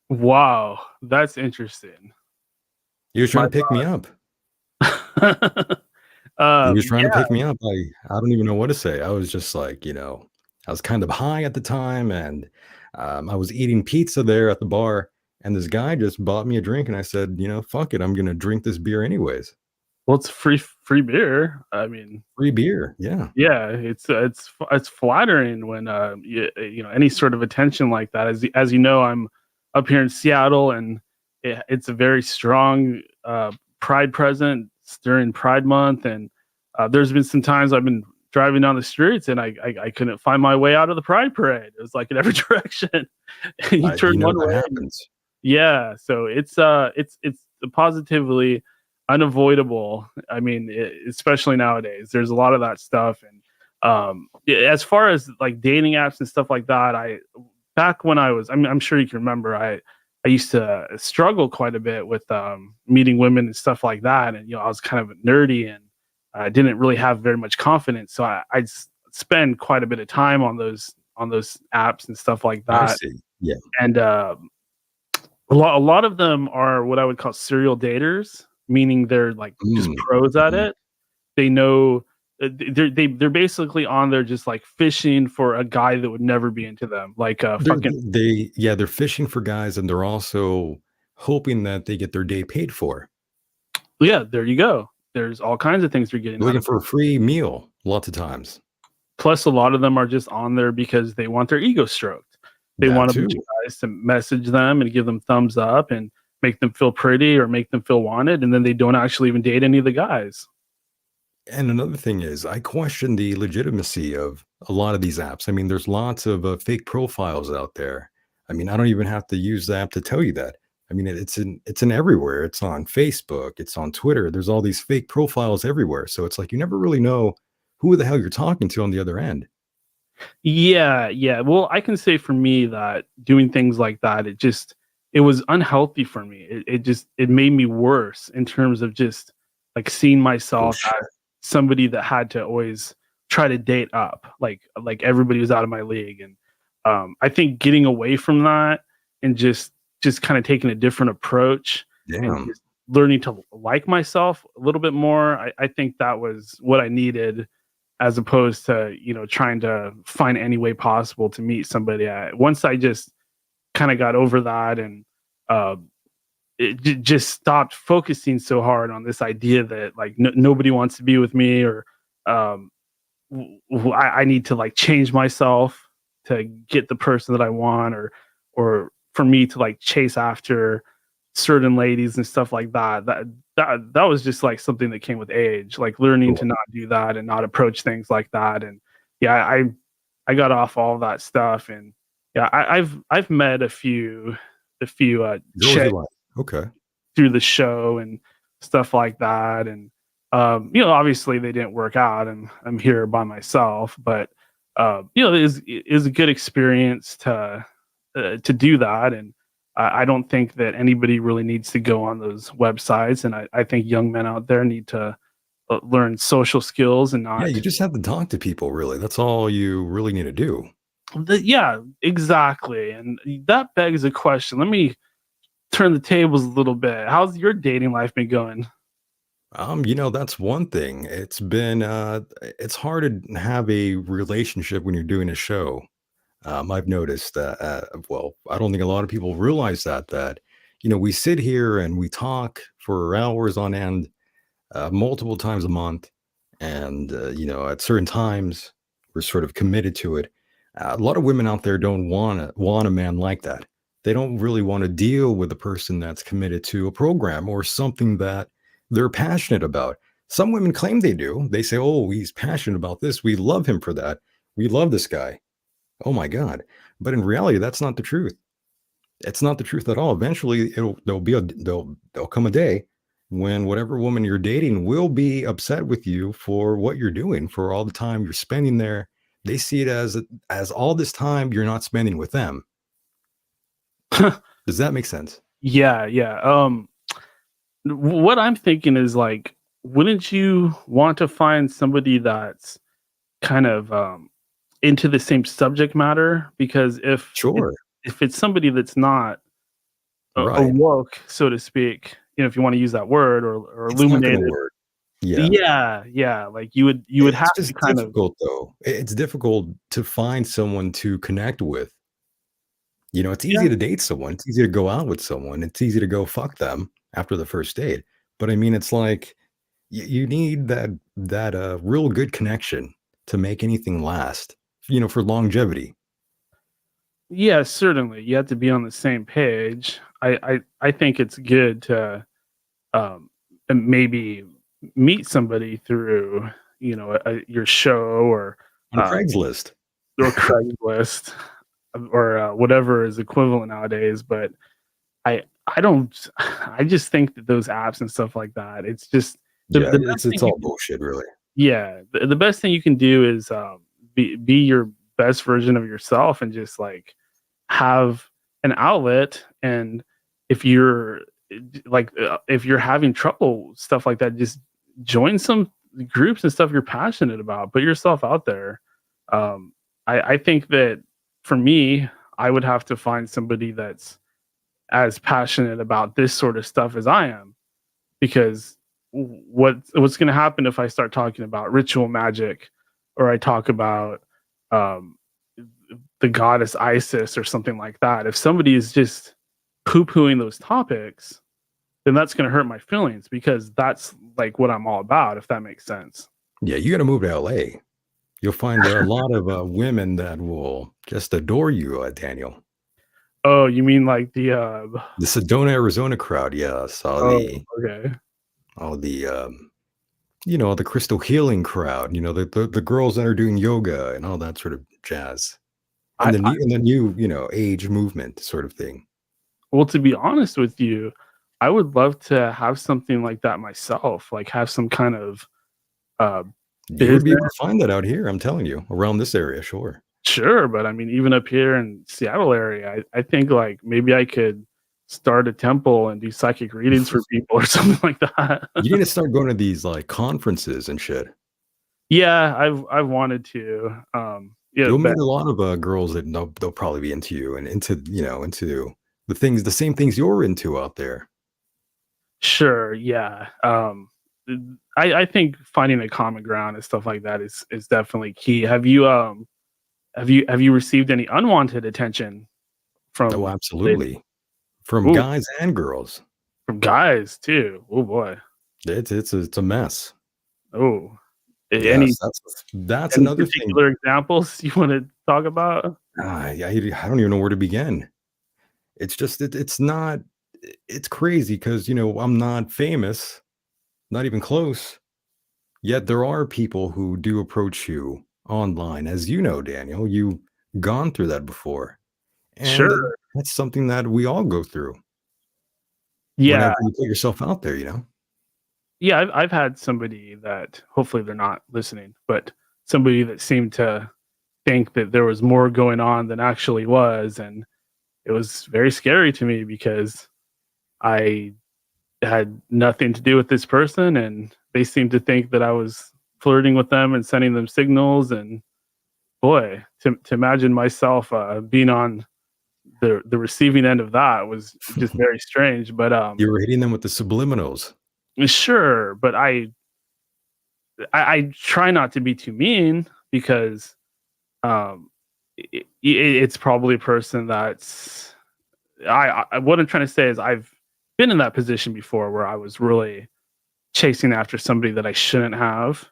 Wow, that's interesting. He was trying to pick me up. He was trying to pick me up. I don't even know what to say. I was just like, I was kind of high at the time, and I was eating pizza there at the bar, and this guy just bought me a drink, and I said, fuck it, I'm gonna drink this beer anyways. Well, it's free beer. I mean, free beer. Yeah. Yeah, it's flattering when any sort of attention like that. As you know, I'm up here in Seattle, and it's a very strong Pride presence during Pride Month, and there's been some times I've been driving down the streets and I couldn't find my way out of the Pride parade. It was like in every direction. You turn one way. Happens. Yeah, so it's positively unavoidable. I mean, especially nowadays, there's a lot of that stuff. And as far as like dating apps and stuff like that, back when I'm sure you can remember, I used to struggle quite a bit with meeting women and stuff like that. And I was kind of nerdy, and I didn't really have very much confidence, so I'd spend quite a bit of time on those apps and stuff like that. I see. Yeah. And a lot of them are what I would call serial daters, meaning they're like just pros at it. They know they're basically on there just like fishing for a guy that would never be into them. Like they're fishing for guys, and they're also hoping that they get their day paid for. Yeah, there you go. There's all kinds of things you're getting. Looking for a free meal lots of times. Plus, a lot of them are just on there because they want their ego stroked. They want a bunch of guys to message them and give them thumbs up and make them feel pretty or make them feel wanted, and then they don't actually even date any of the guys. And another thing is, I question the legitimacy of a lot of these apps. I mean, there's lots of fake profiles out there. I mean, I don't even have to use the app to tell you that. I mean, it's in everywhere. It's on Facebook. It's on Twitter. There's all these fake profiles everywhere. So it's like you never really know who the hell you're talking to on the other end. Yeah. Well, I can say for me that doing things like that, it was unhealthy for me. It made me worse in terms of just like seeing myself as somebody that had to always try to date up, like everybody was out of my league. And I think getting away from that and just kind of taking a different approach and just learning to like myself a little bit more, I think that was what I needed, as opposed to trying to find any way possible to meet somebody. Once I just kind of got over that, and just stopped focusing so hard on this idea that like nobody wants to be with me, or I need to like change myself to get the person that I want, or for me to like chase after certain ladies and stuff like that. That was just like something that came with age, like learning to Cool. not do that and not approach things like that. And yeah, I got off all that stuff, and yeah, I've met a few Girls you chicks like. Okay. through the show and stuff like that. And obviously they didn't work out, and I'm here by myself. But it is a good experience to do that. And I don't think that anybody really needs to go on those websites. And I think young men out there need to learn social skills and Yeah, you not. just have to talk to people, really. That's all you really need to do. Yeah, exactly. And that begs a question. Let me turn the tables a little bit. How's your dating life been going? That's one thing. It's hard to have a relationship when you're doing a show. I've noticed that, well, I don't think a lot of people realize that we sit here and we talk for hours on end, multiple times a month. And, at certain times, we're sort of committed to it. A lot of women out there don't want a man like that. They don't really want to deal with a person that's committed to a program or something that they're passionate about. Some women claim they do. They say, oh, he's passionate about this. We love him for that. We love this guy. Oh my God. But in reality, that's not the truth. It's not the truth at all. Eventually, there'll come a day when whatever woman you're dating will be upset with you for what you're doing, for all the time you're spending there. They see it as all this time you're not spending with them. Does that make sense? Yeah, yeah. What I'm thinking is like, wouldn't you want to find somebody that's kind of into the same subject matter? Because Sure. if it's somebody that's not Right. awoke, so to speak, if you want to use that word, or It's not going to illuminated. work. Yeah. Yeah, like you would It's have to just kind of. difficult, though. It's difficult to find someone to connect with. It's Yeah, easy to date someone. It's easy to go out with someone. It's easy to go fuck them after the first date. But I mean, it's like you need that real good connection to make anything last, for longevity. yeah, certainly you have to be on the same page. I think it's good to maybe meet somebody through your show, On uh, Craigslist. or Craigslist, or whatever is equivalent nowadays. But I don't. I just think that those apps and stuff like that, it's just Yeah, the it's best thing it's you all bullshit, really. yeah, the best thing you can do is be your best version of yourself, and just like have an outlet. And if you're if you're having trouble, stuff like that, just join some groups and stuff you're passionate about. Put yourself out there. I think that for me, I would have to find somebody that's as passionate about this sort of stuff as I am, because what's going to happen if I start talking about ritual magic, or I talk about um, the goddess Isis or something like that? If somebody is just poo-pooing those topics, then that's going to hurt my feelings, because that's like what I'm all about, if that makes sense. Yeah, you got to move to LA. You'll find a lot of women that will just adore you, Daniel. Oh, you mean like The Sedona, Arizona crowd. Yes, oh, okay. all the crystal healing crowd. The girls that are doing yoga and all that sort of jazz, I, and the I new age movement sort of thing. Well, to be honest with you, I would love to have something like that myself, like have some kind of uh You would be able business. to find that out here. I'm telling you, around this area, sure. Sure, but I mean, even up here in Seattle area, I think like maybe I could start a temple and do psychic readings for people or something like that. You need to start going to these like conferences and shit. Yeah, I've wanted to. Yeah, You'll but meet a lot of girls that they'll probably be into you and into the same things you're into out there. sure, yeah. I think finding a common ground and stuff like that is definitely key. Have you received any unwanted attention Oh, from ladies? absolutely. From Ooh, guys and girls. from guys too? Oh boy. It's a mess. Oh. Any Yes, that's any another thing. particular examples you want to talk about? Yeah, I don't even know where to begin. It's just it's not it's crazy because I'm not famous, not even close. Yet there are people who do approach you online, as you know, Daniel. You've gone through that before, and Sure. that's something that we all go through Yeah. whenever you put yourself out there. Yeah, I've had somebody that, hopefully they're not listening, but somebody that seemed to think that there was more going on than actually was, and it was very scary to me because I had nothing to do with this person, and they seemed to think that I was flirting with them and sending them signals. And boy, to imagine myself being on the receiving end of that was just very strange. But You were hitting them with the subliminals. sure, but I try not to be too mean because um, it's probably a person that's what I'm trying to say is I've been in that position before where I was really chasing after somebody that I shouldn't have,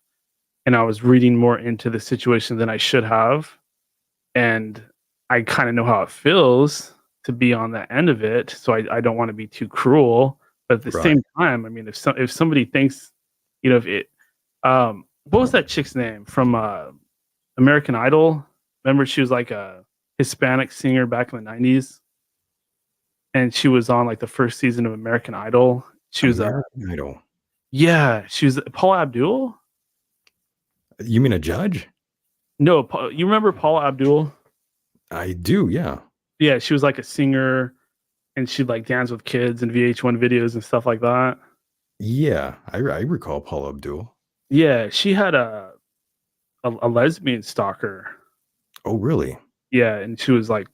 and I was reading more into the situation than I should have, and I kind of know how it feels to be on that end of it, so I don't want to be too cruel, but at the Right. same time, I mean, if somebody thinks, if it what was that chick's name from American Idol? Remember, she was like a Hispanic singer back in the 90s, and she was on like the first season of American Idol. She was American Idol. yeah, she was Paula Abdul. You mean a judge? No, you remember Paula Abdul? I do, yeah. Yeah, she was like a singer, and she'd like dance with kids and VH1 videos and stuff like that. Yeah, I recall Paul Abdul. Yeah, she had a lesbian stalker. Oh, really? Yeah, and she was like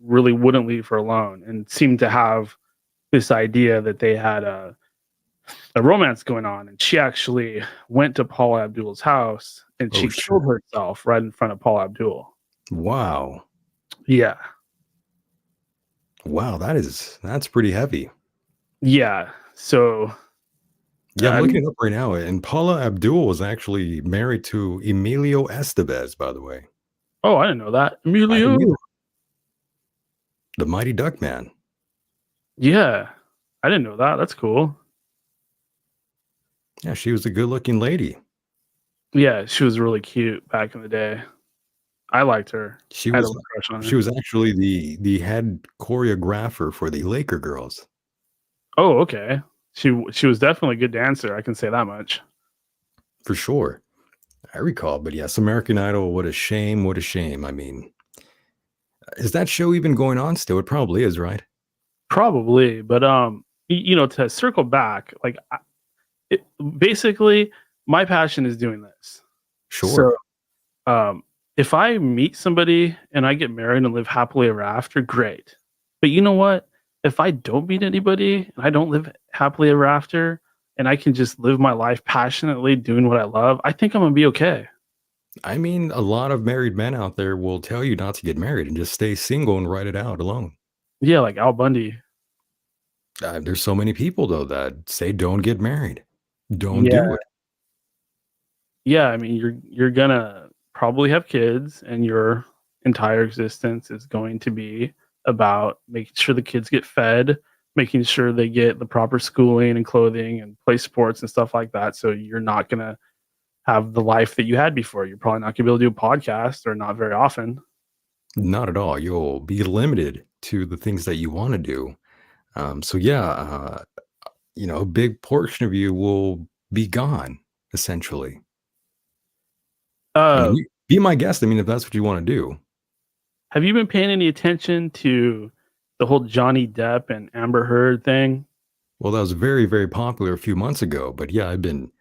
really wouldn't leave her alone, and seemed to have this idea that they had a romance going on. And she actually went to Paula Abdul's house, and Oh, she sure. killed herself right in front of Paula Abdul. Wow. Yeah, Wow, that's pretty heavy. yeah. So Yeah, I'm I looking mean, it up right now, and Paula Abdul was actually married to Emilio Estevez, by the way. oh, I didn't know that. I didn't Emilio. either. The Mighty Duck Man. Yeah, I didn't know that. That's cool. Yeah, she was a good-looking lady. Yeah, she was really cute back in the day. I liked her. She I had a was little crush on she her. was actually the head choreographer for the Laker girls. Oh, okay. She was definitely a good dancer. I can say that much. For sure. I recall, but yes, American Idol, what a shame, what a shame. I mean, is that show even going on still? It probably is, right? Probably, but to circle back, like basically, my passion is doing this. So, Sure. if I meet somebody and I get married and live happily ever after, great. But you know what? If I don't meet anybody and I don't live happily ever after, and I can just live my life passionately doing what I love, I think I'm gonna be okay. I mean, a lot of married men out there will tell you not to get married and just stay single and ride it out alone. Yeah, like Al Bundy. There's so many people though that say don't get married, don't Yeah, do it. yeah. I mean, you're gonna probably have kids, and your entire existence is going to be about making sure the kids get fed, making sure they get the proper schooling and clothing and play sports and stuff like that. So you're not gonna have the life that you had before. You're probably not gonna be able to do a podcast, or not very often. Not at all. You'll be limited to the things that you want to do. So yeah, a big portion of you will be gone essentially. I mean, Uh, be my guest. I mean, if that's what you want to do. have you been paying any attention to the whole Johnny Depp and Amber Heard thing? Well, that was very, very popular a few months ago. But yeah, I've been,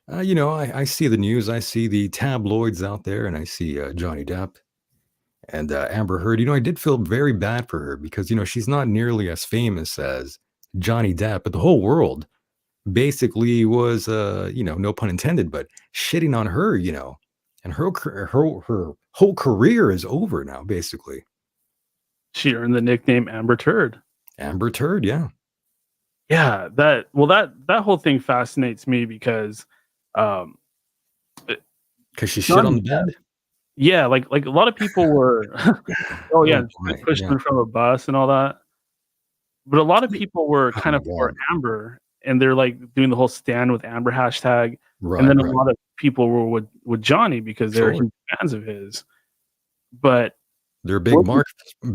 I see the news, I see the tabloids out there, and I see Johnny Depp and Amber Heard. I did feel very bad for her because, she's not nearly as famous as Johnny Depp, but the whole world basically was, no pun intended, but shitting on her, and her whole career is over now, basically. She earned the nickname Amber Turd. Amber Turd, yeah. Yeah, that whole thing fascinates me because um Because she shit on Johnny the bed? Yeah, like a lot of people were oh yeah, Oh, they boy, pushed yeah. him from a bus and all that. But a lot of people were Oh, kind my of for God. Amber, and they're like doing the whole stand with Amber hashtag. And Right, then a right. lot of people were with Johnny because they're Sure. huge fans of his. But They're wasn't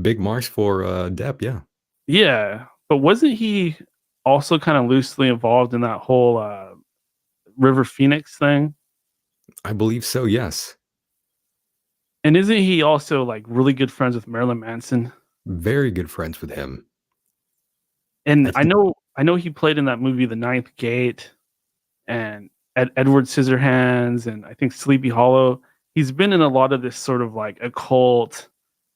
big marks for, Depp, yeah. yeah, but wasn't he also kind of loosely involved in that whole River Phoenix thing? I believe so, yes. And isn't he also like really good friends with Marilyn Manson? Very good friends with him. And I think I know he played in that movie The Ninth Gate and Edward Scissorhands and I think Sleepy Hollow. He's been in a lot of this sort of like occult,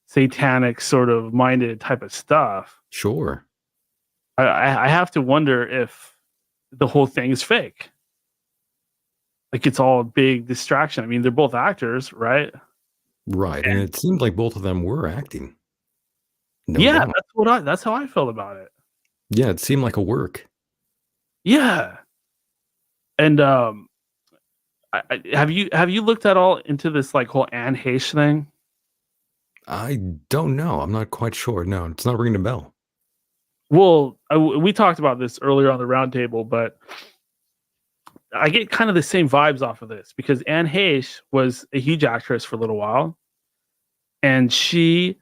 satanic sort of minded type of stuff. Sure. I have to wonder if the whole thing is fake. Like it's all a big distraction. I mean, they're both actors, right? Right, and And it seemed like both of them were acting. No yeah, doubt. that's how I felt about it. Yeah, it seemed like a work. Yeah. And have you looked at all into this like whole Anne Heche thing? I don't know. I'm not quite sure. No, it's not ringing a bell. Well, we talked about this earlier on the roundtable, but I get kind of the same vibes off of this because Anne Heche was a huge actress for a little while, and she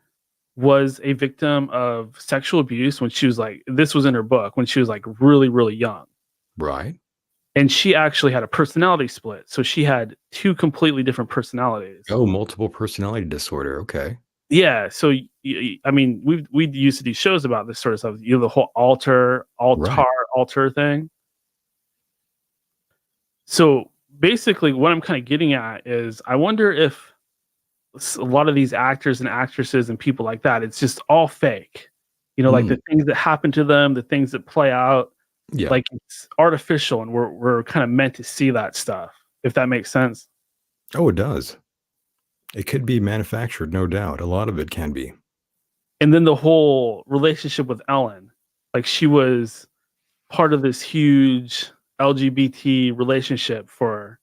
was a victim of sexual abuse when she was like, this was in her book, when she was like really, really young. Right. And she actually had a personality split. So she had two completely different personalities. Oh, multiple personality disorder. Okay. Yeah. So, I mean, we used to do shows about this sort of stuff, the whole Right. altar thing. So basically, what I'm kind of getting at is I wonder if a lot of these actors and actresses and people like that, it's just all fake. Like Mm, the things that happen to them, the things that play out, yeah. like it's artificial, and we're kind of meant to see that stuff. If that makes sense. Oh, it does. It could be manufactured, no doubt. A lot of it can be. And then the whole relationship with Ellen, like she was part of this huge LGBT relationship for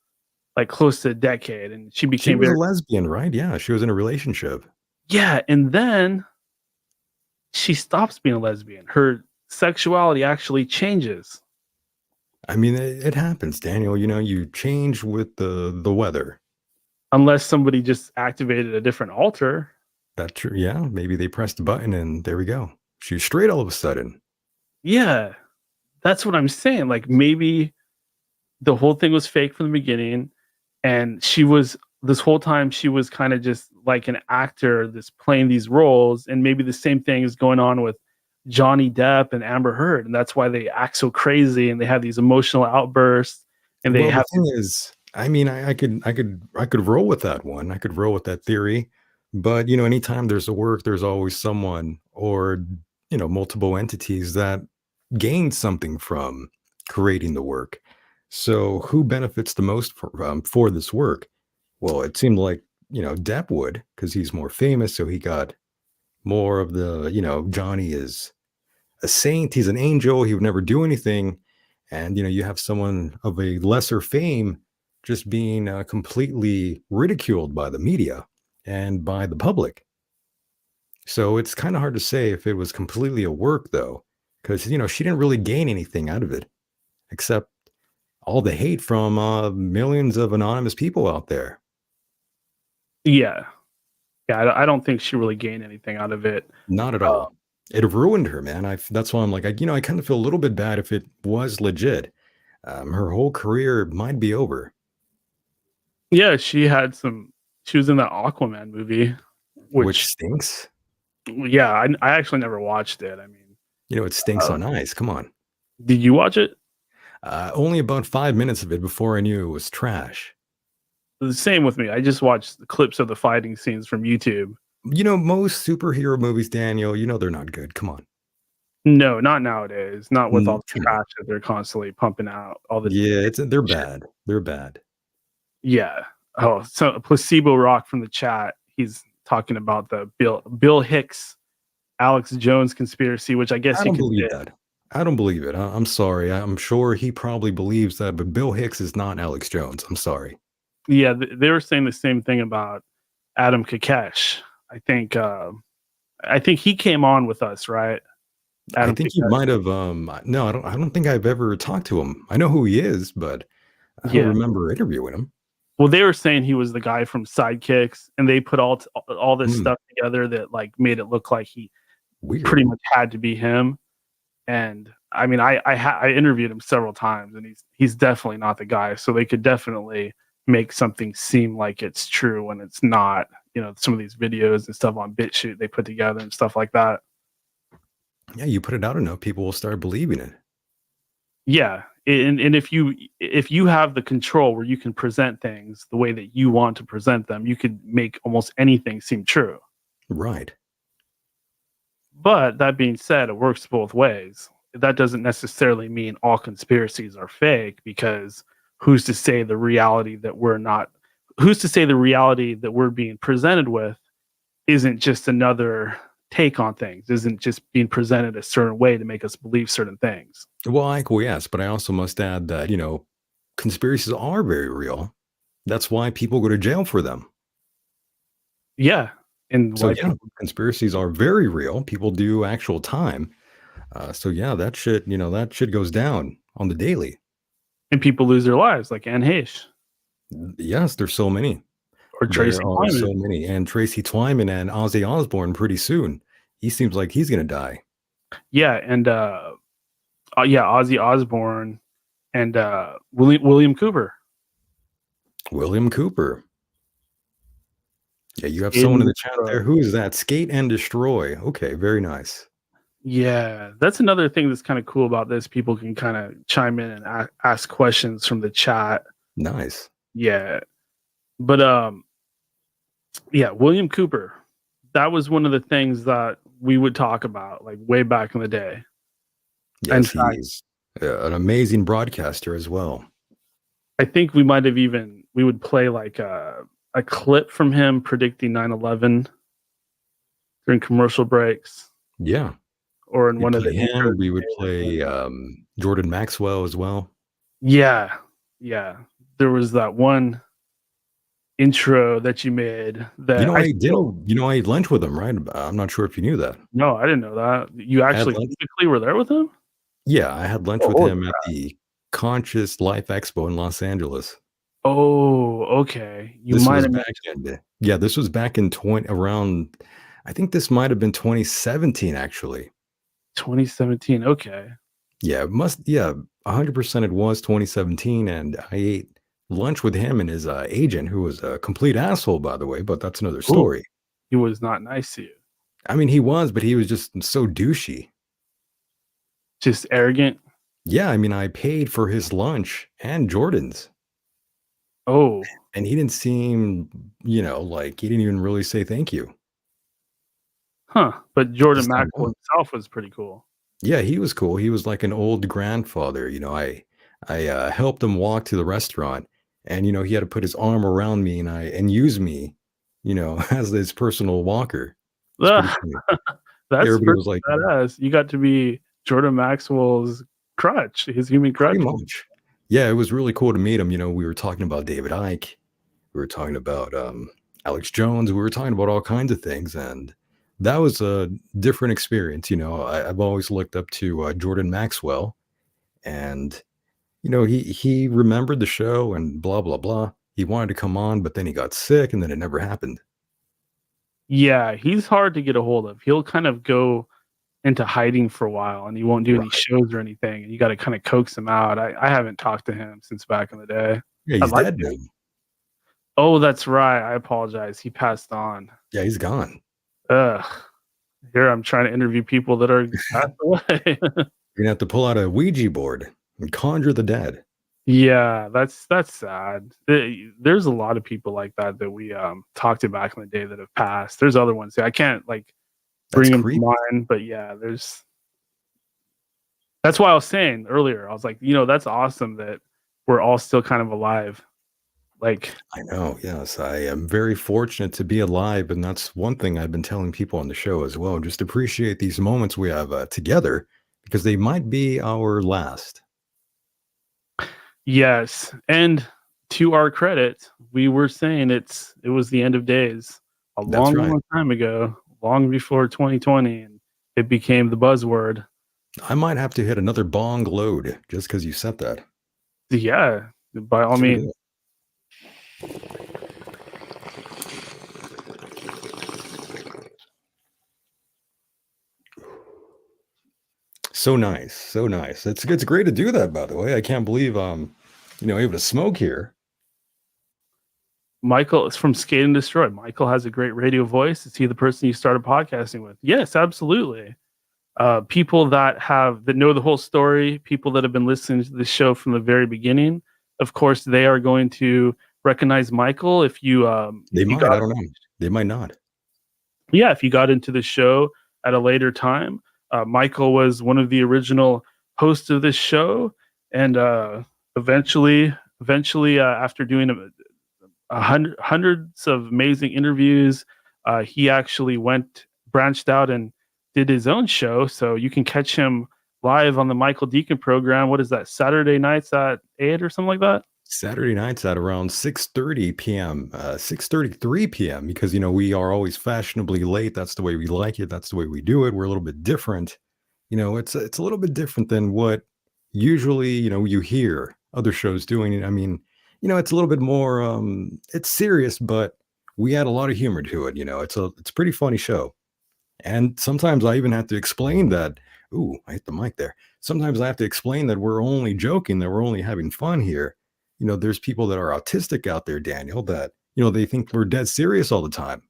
like close to a decade, and she She became was a very lesbian, right? Yeah, she was in a relationship. yeah. And then she stops being a lesbian. Her sexuality actually changes I mean, it happens, Daniel. You change with the weather. unless somebody just activated a different altar. That's true. Yeah, maybe they pressed a button and there we go. She's straight all of a sudden. Yeah, that's what I'm saying. Like maybe the whole thing was fake from the beginning, and she was this whole time she was kind of just like an actor that's playing these roles, and maybe the same thing is going on with Johnny Depp and Amber Heard, and that's why they act so crazy and they have these emotional outbursts and they Well, the have thing is, I mean, I could roll with that one. I could roll with that theory. But anytime there's a work, there's always someone or multiple entities that gain something from creating the work. So who benefits the most for this work? Well, it seemed like Depp would because he's more famous, so he got more of the Johnny is a saint, he's an angel, he would never do anything. And you have someone of a lesser fame just being completely ridiculed by the media and by the public. So it's kind of hard to say if it was completely a work though, because she didn't really gain anything out of it except all the hate from millions of anonymous people out there. yeah. Yeah, I don't think she really gained anything out of it. Not at Uh, all. It ruined her, man. That's why I'm like, I kind of feel a little bit bad if it was legit. Her whole career might be over. yeah, she was in that Aquaman movie, Which which stinks. yeah, I actually never watched it. I mean, It stinks uh, on ice. Come on. did you watch it? Only about 5 minutes of it before I knew it was trash. The same with me. I just watched the clips of the fighting scenes from YouTube. Most superhero movies, Daniel, they're not good. Come on. No, not nowadays. Not with all the Come on. trash that they're constantly pumping out. All the Yeah, they're shit. bad. They're bad. Yeah. Oh, so Placebo Rock from the chat. He's talking about the Bill Hicks, Alex Jones conspiracy, which I guess I you don't could believe say. that. I don't believe it. I'm sorry. I'm sure he probably believes that, but Bill Hicks is not Alex Jones. I'm sorry. Yeah, they were saying the same thing about Adam Kakesh. I think he came on with us, right? I Adam think you Kakesh. might have. No, I don't think I've ever talked to him. I know who he is, but I don't Yeah. remember interviewing him. Well, they were saying he was the guy from Sidekicks, and they put all this Hmm. stuff together that like made it look like he Weird. pretty much had to be him. And I mean, I interviewed him several times, and he's definitely not the guy. So they could definitely make something seem like it's true when it's not. You know, some of these videos and stuff on BitChute they put together and stuff like that. Yeah, you put it out enough, people will start believing it. Yeah, and if you have the control where you can present things the way that you want to present them, you could make almost anything seem true. Right. But that being said, it works both ways. That doesn't necessarily mean all conspiracies are fake, because who's to say the reality that we're being presented with isn't just another take on things, isn't just being presented a certain way to make us believe certain things. Well, I acquiesce, but I also must add that, conspiracies are very real. That's why people go to jail for them. Yeah. And So why yeah, conspiracies are very real. People do actual time. So yeah, that shit goes down on the daily. and people lose their lives, like Anne Heche Yes, there's so many. or Tracy There are so Twyman. many. And Tracy Twyman and Ozzy Osbourne pretty soon. He seems like he's gonna die. Yeah, and Ozzy Osbourne and William Cooper. William Cooper. Yeah, you have someone in the chat there. Who is that? Skate and Destroy. Okay, very nice. Yeah, that's another thing that's kind of cool about this. People can kind of chime in and ask questions from the chat. Nice. Yeah, but yeah, William Cooper. That was one of the things that we would talk about, like way back in the day. Yes, he's an amazing broadcaster as well. I think we would play like a clip from him predicting 9/11 during commercial breaks. Yeah. Or in one of the him, we would play Jordan Maxwell as well. Yeah. There was that one intro that you made that I ate lunch with him, right? I'm not sure if you knew that. No, I didn't know that. You actually physically were there with him? Yeah, I had lunch with him at the Conscious Life Expo in Los Angeles. Oh, okay. This was back in I think this might have been 2017 actually. 2017, okay. Yeah, 100% it was 2017, and I ate lunch with him and his agent, who was a complete asshole, by the way, but that's another story. Ooh, he was not nice to you. I mean, he was, but he was just so douchey. Just arrogant? Yeah, I mean, I paid for his lunch and Jordan's. Oh. And he didn't seem, like he didn't even really say thank you. Huh. But Jordan Maxwell himself was pretty cool. Yeah, he was cool. He was like an old grandfather. I helped him walk to the restaurant, and he had to put his arm around me and use me, as his personal walker. That's everybody was like, badass. You got to be Jordan Maxwell's crutch, his human crutch. Pretty much. Yeah, it was really cool to meet him. We were talking about David Icke. We were talking about Alex Jones. We were talking about all kinds of things, and that was a different experience. I've always looked up to Jordan Maxwell, and he remembered the show and blah blah blah. He wanted to come on, but then he got sick, and then it never happened. Yeah, he's hard to get a hold of. He'll kind of go into hiding for a while, and he won't do any shows or anything, and you got to kind of coax him out. I haven't talked to him since back in the day. Yeah, he's dead now. Oh, that's right. I apologize. He passed on. Yeah, he's gone. Ugh. Here I'm trying to interview people that are passed away. You're gonna have to pull out a Ouija board and conjure the dead. Yeah, that's sad. There's a lot of people like that we talked to back in the day that have passed. There's other ones. I can't bring them to mind, but yeah, that's why I was saying earlier. I was like, that's awesome that we're all still kind of alive. I know, yes. I am very fortunate to be alive, and that's one thing I've been telling people on the show as well. Just appreciate these moments we have together, because they might be our last. Yes, and to our credit, we were saying it was the end of days a That's long, right. long time ago, long before 2020, and it became the buzzword. I might have to hit another bong load just because you said that. Yeah, by all Here we means. go. So nice, so nice. It's great to do that, by the way. I can't believe able to smoke here. Michael is from Skate and Destroy. Michael has a great radio voice. Is he the person you started podcasting with? Yes, absolutely. People that know the whole story, people that have been listening to the show from the very beginning, of course, they are going to recognize Michael. If you They if you might, got, I don't know. They might not. yeah, if you got into the show at a later time, Michael was one of the original hosts of this show, and eventually, after doing hundreds of amazing interviews, he actually branched out and did his own show. So you can catch him live on the Michael Decon program. What is that? Saturday nights at 8 or something like that? Saturday nights at around 6:30 p.m., 6:33 p.m. because we are always fashionably late. That's the way we like it. That's the way we do it. We're a little bit different. It's a little bit different than what usually you hear other shows doing. I mean, it's a little bit more it's serious, but we add a lot of humor to it. It's a pretty funny show. And sometimes I even have to explain that. Ooh, I hit the mic there. Sometimes I have to explain that we're only joking, that we're only having fun here. There's people that are autistic out there, Daniel, that, they think we're dead serious all the time.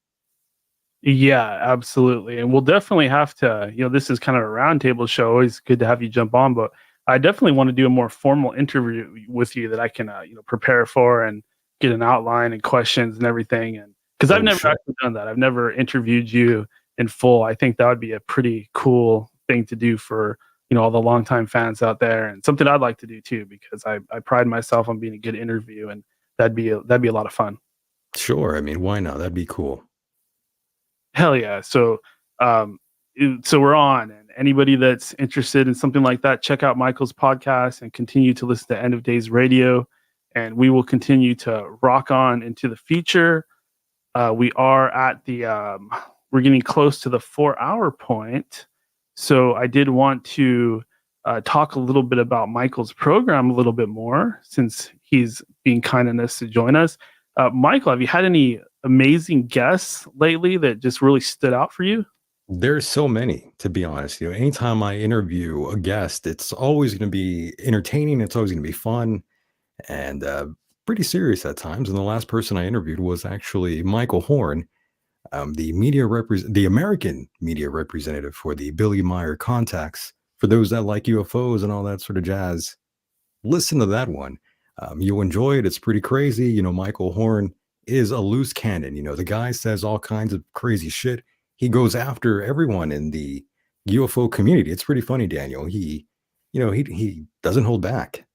Yeah, absolutely. And we'll definitely have to, this is kind of a roundtable show. Always good to have you jump on, but I definitely want to do a more formal interview with you that I can, prepare for and get an outline and questions and everything. And because I've never actually done that. I've never interviewed you in full. I think that would be a pretty cool thing to do for, all the longtime fans out there, and something I'd like to do too, because I pride myself on being a good interview, and that'd be a lot of fun. Sure. I mean, why not? That'd be cool. Hell yeah. So we're on, and anybody that's interested in something like that, check out Michael's podcast and continue to listen to End of Days Radio, and we will continue to rock on into the future. We are at we're getting close to the 4-hour point. So I did want to talk a little bit about Michael's program a little bit more, since he's being kind enough to join us. Michael, have you had any amazing guests lately that just really stood out for you? There's so many, to be honest. Anytime I interview a guest, it's always going to be entertaining. It's always going to be fun and pretty serious at times. And the last person I interviewed was actually Michael Horn, the American media representative for the Billy Meyer contacts. For those that like UFOs and all that sort of jazz, listen to that one. You'll enjoy it. It's pretty crazy. Michael Horn is a loose cannon. The guy says all kinds of crazy shit. He goes after everyone in the UFO community. It's pretty funny, Daniel. He doesn't hold back.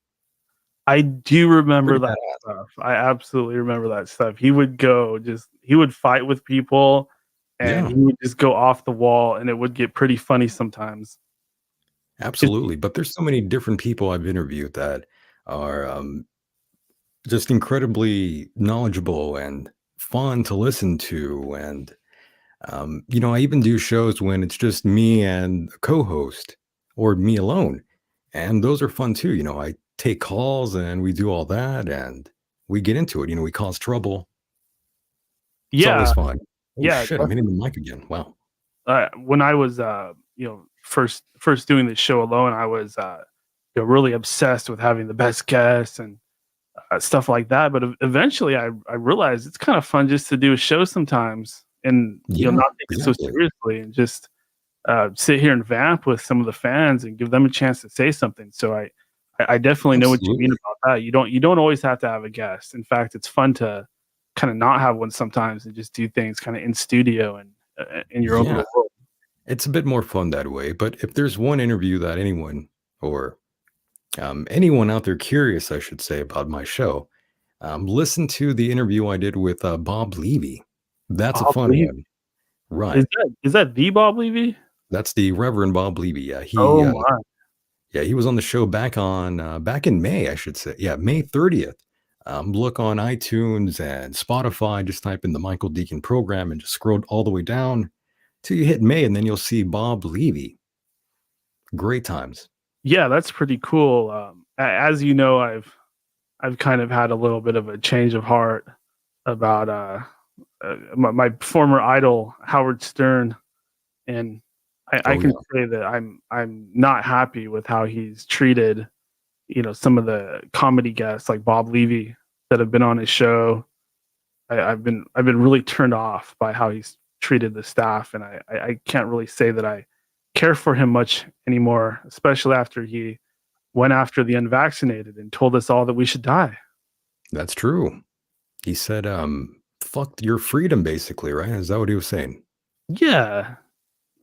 I do remember that stuff. I absolutely remember that stuff. He would fight with people, and he would just go off the wall, and it would get pretty funny sometimes. Absolutely. But there's so many different people I've interviewed that are just incredibly knowledgeable and fun to listen to. And, I even do shows when it's just me and a co-host or me alone. And those are fun too. I take calls and we do all that and we get into it. We cause trouble. It's always fun. Oh, yeah. Shit, I'm hitting the mic again. Wow. When I was, first doing this show alone, I was, really obsessed with having the best guests and stuff like that. But eventually I realized it's kind of fun just to do a show sometimes and, not take it so seriously and just sit here and vamp with some of the fans and give them a chance to say something. So I definitely know what you mean about that. You don't always have to have a guest. In fact, it's fun to kind of not have one sometimes and just do things kind of in studio and in your own little world. It's a bit more fun that way. But if there's one interview that anyone or anyone out there curious, I should say, about my show, listen to the interview I did with Bob Levy. That's a fun one. Right. Is that the Bob Levy? That's the Reverend Bob Levy. Yeah, he he was on the show back in May, I should say. Yeah, May 30th. Look on iTunes and Spotify, just type in the Michael Decon program and just scroll all the way down till you hit May, and then you'll see Bob Levy. Great times. Yeah, that's pretty cool. As you know, I've kind of had a little bit of a change of heart about my former idol Howard Stern, and I Oh, can yeah. say that I'm not happy with how he's treated, some of the comedy guests like Bob Levy that have been on his show. I've been really turned off by how he's treated the staff, and I can't really say that I care for him much anymore, especially after he went after the unvaccinated and told us all that we should die. That's true. He said, fuck your freedom, basically, right? Is that what he was saying? Yeah,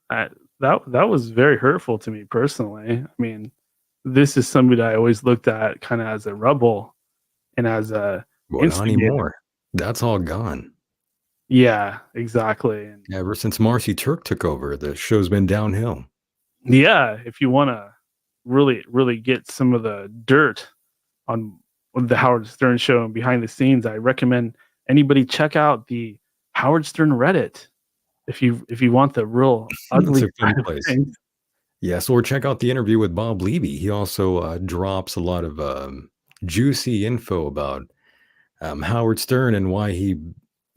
that was very hurtful to me personally. I mean, this is somebody I always looked at kind of as a rebel and as a Well, not instigator. anymore. That's all gone. Yeah, exactly. And Ever since Marcy Turk took over, the show's been downhill. yeah, if you want to really get some of the dirt on the Howard Stern show and behind the scenes, I recommend anybody check out the Howard Stern Reddit if you want the real That's ugly a fun side of place. things. Yes, or check out the interview with Bob Levy. He also drops a lot of juicy info about Howard Stern and why he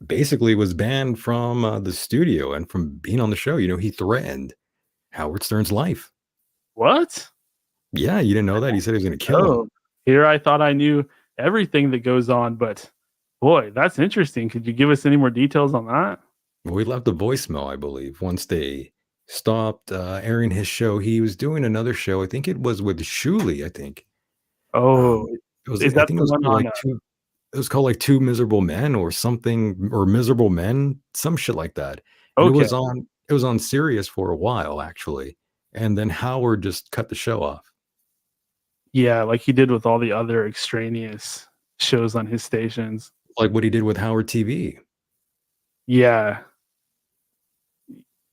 basically was banned from the studio and from being on the show. He threatened Howard Stern's life. What? Yeah, you didn't know that? He said he was going to kill Oh, him. here I thought I knew everything that goes on, but boy, that's interesting. Could you give us any more details on that? We left a voicemail, I believe, once they stopped airing his show. He was doing another show. I think it was with Shuley, I think. Oh, It was, is I that think it the was one called on? like it was called like Two Miserable Men or something, or Miserable Men, some shit like that. And Okay, it was on Sirius for a while, actually. And then Howard just cut the show off. yeah, like he did with all the other extraneous shows on his stations. Like what he did with Howard TV. Yeah,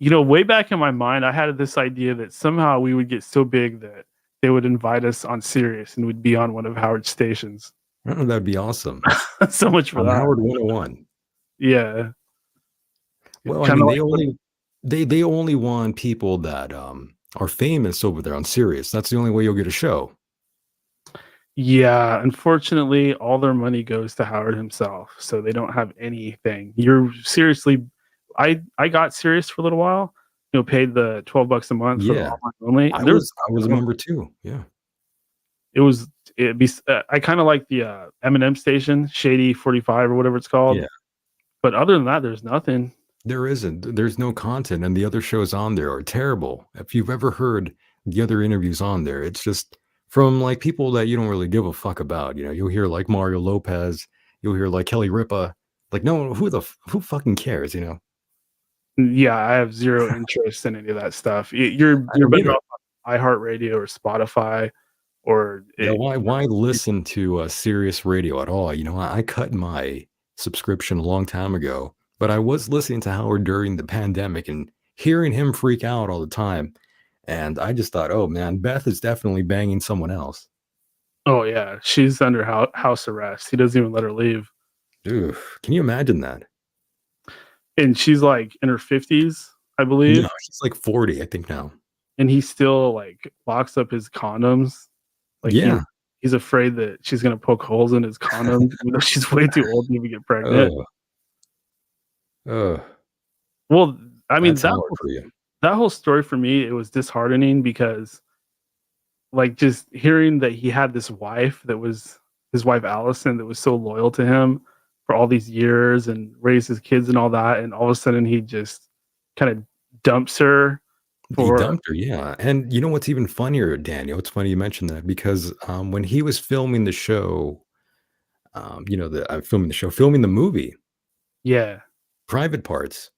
way back in my mind, I had this idea that somehow we would get so big that they would invite us on Sirius and we'd be on one of Howard's stations. Oh, that'd be awesome. So much for On that. Howard 101. Yeah, Well, I kind mean, of like they only want people that are famous over there on Sirius. That's the only way you'll get a show. yeah. Unfortunately, all their money goes to Howard himself, so they don't have anything. You're seriously, I got Sirius for a little while. Paid the $12 a month for the Yeah. online only. I There was a member too. Yeah. I kind of like the Eminem station, Shady 45 or whatever it's called. Yeah. But other than that, there's nothing. There isn't. There's no content, and the other shows on there are terrible. If you've ever heard the other interviews on there, it's just from like people that you don't really give a fuck about. You'll hear like Mario Lopez, you'll hear like Kelly Ripa. Like, no, who fucking cares? Yeah, I have zero interest in any of that stuff. You're I don't better either. off on iHeartRadio or Spotify or Yeah, why listen to Sirius Radio at all? I cut my subscription a long time ago, but I was listening to Howard during the pandemic and hearing him freak out all the time. And I just thought, oh man, Beth is definitely banging someone else. Oh yeah, she's under house arrest. He doesn't even let her leave, Dude, can you imagine that? and she's like in her 50s, I believe. No, she's like 40, I think now. And he still like locks up his condoms. Like Yeah. he's afraid that she's gonna poke holes in his condoms, even though she's way too old to even get pregnant. Well, I mean That's Howard for you. that whole story for me, it was disheartening because like just hearing that he had this wife that was his wife Allison that was so loyal to him for all these years and raised his kids and all that, and all of a sudden he just kind of dumps her He dumped her, yeah. And you know what's even funnier, Daniel? It's funny you mentioned that because when he was filming the show, filming the movie, yeah. Private Parts,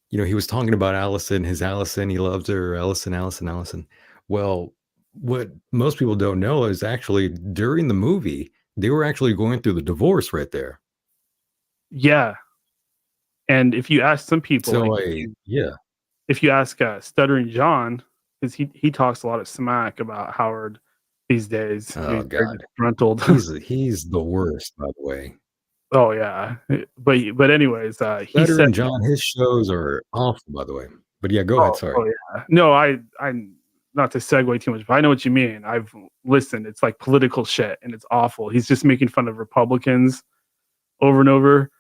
he was talking about Allison, his Allison, he loves her, Allison, Allison, Allison. Well, what most people don't know is actually during the movie, they were actually going through the divorce right there. Yeah. And if you ask some people, So, like, yeah. if you ask Stuttering John, because he talks a lot of smack about Howard these days. Oh He's very God, disgruntled. he's the worst, by the way. Oh yeah, but anyways, he Better said, and John, his shows are awful, by the way. But yeah, go ahead. Sorry. oh yeah, no, I not to segue too much, but I know what you mean. I've listened. It's like political shit, and it's awful. He's just making fun of Republicans over and over,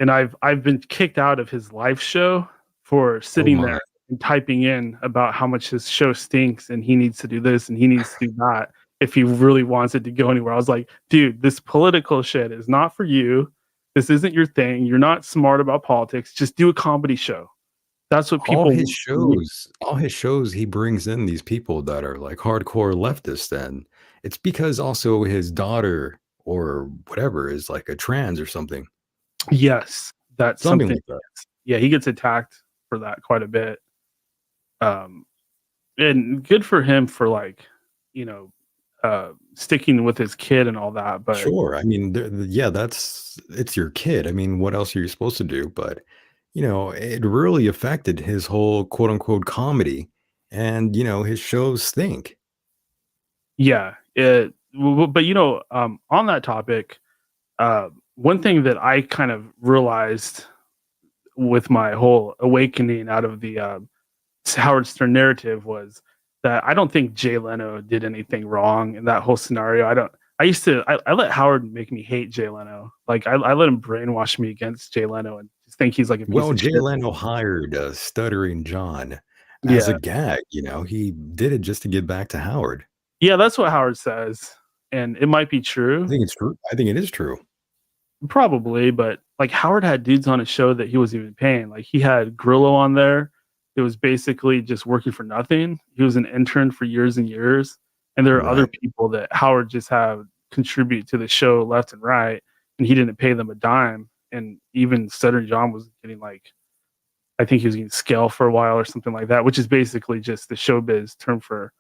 and I've been kicked out of his live show for Oh sitting my. there and typing in about how much his show stinks and he needs to do this and he needs to do that if he really wants it to go anywhere. I was like, dude, this political shit is not for you. This isn't your thing. You're not smart about politics. Just do a comedy show. That's what All people his want from you. shows, he brings in these people that are like hardcore leftists, and it's because also his daughter or whatever is like a trans or something. Yes, that's Something something. like that. Yeah, he gets attacked for that quite a bit. Um, and good for him for like, you know, sticking with his kid and all that. But Sure. I mean, yeah, it's your kid. I mean, what else are you supposed to do? But, it really affected his whole quote unquote comedy. And, his shows stink. yeah, but on that topic, one thing that I kind of realized with my whole awakening out of the Howard Stern narrative was that I don't think Jay Leno did anything wrong in that whole scenario. I let Howard make me hate Jay Leno. Like I let him brainwash me against Jay Leno and just think he's like a piece Well, of Jay shit. Leno hired Stuttering John as a Yeah. gag. He did it just to get back to Howard. Yeah, that's what Howard says. And it might be I true. think it's true. I think it is true. Probably, but like Howard had dudes on his show that he wasn't even paying. Like he had Grillo on there. It was basically just working for nothing. He was an intern for years and years. And there are other Right. people that Howard just had contribute to the show left and right, and he didn't pay them a dime. And even Stuttering John was getting like, I think he was getting scale for a while or something like that, which is basically just the showbiz term for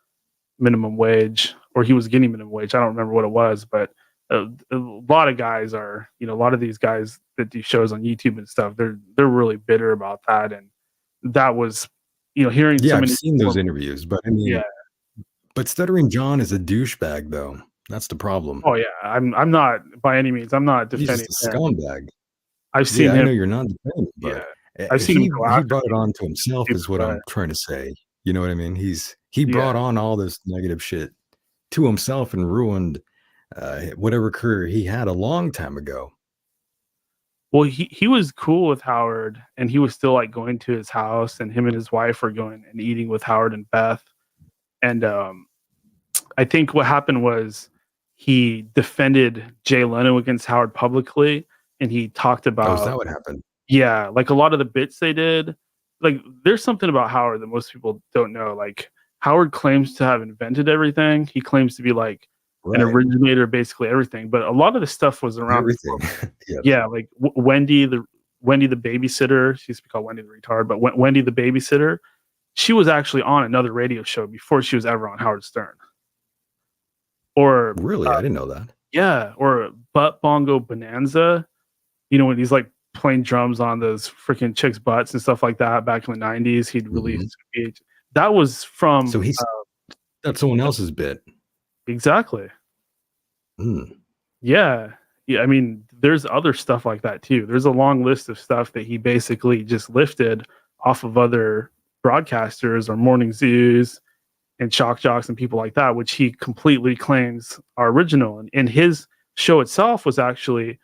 minimum wage, or he was getting minimum wage. I don't remember what it was, but a lot of guys are, a lot of these guys that do shows on YouTube and stuff, they're really bitter about that. And that was, hearing Yeah, so I've many seen those interviews, but I mean, yeah. but Stuttering John is a douchebag, though. That's the problem. Oh yeah, I'm not by any means. I'm not He's defending just a him. scumbag. I've seen Yeah, I him. know you're not defending, Yeah, but I've seen him go he after brought it people. on to himself, is what But I'm trying to say. You know what I mean? He yeah, brought on all this negative shit to himself and ruined whatever career he had a long time ago. well, he was cool with Howard, and he was still like going to his house, and him and his wife were going and eating with Howard and Beth. And I think what happened was he defended Jay Leno against Howard publicly, and he talked Oh, is about, that what happened? yeah, like a lot of the bits they did. Like there's something about Howard that most people don't know. Like Howard claims to have invented everything. He claims to be like an Right. originator of basically everything, but a lot of the stuff was around before. Everything. Yeah. Yeah, like Wendy the babysitter. She used to be called Wendy the retard, but Wendy the babysitter, she was actually on another radio show before she was ever on Howard Stern. Or Really? I didn't know that. yeah, or Butt Bongo Bonanza. When he's like playing drums on those freaking chicks' butts and stuff like that back in the 90s, he'd release that was from So that's someone else's bit. exactly. Mm. Yeah. Yeah, I mean, there's other stuff like that too. There's a long list of stuff that he basically just lifted off of other broadcasters or morning zoos and shock jocks and people like that, which he completely claims are original. And his show itself was actually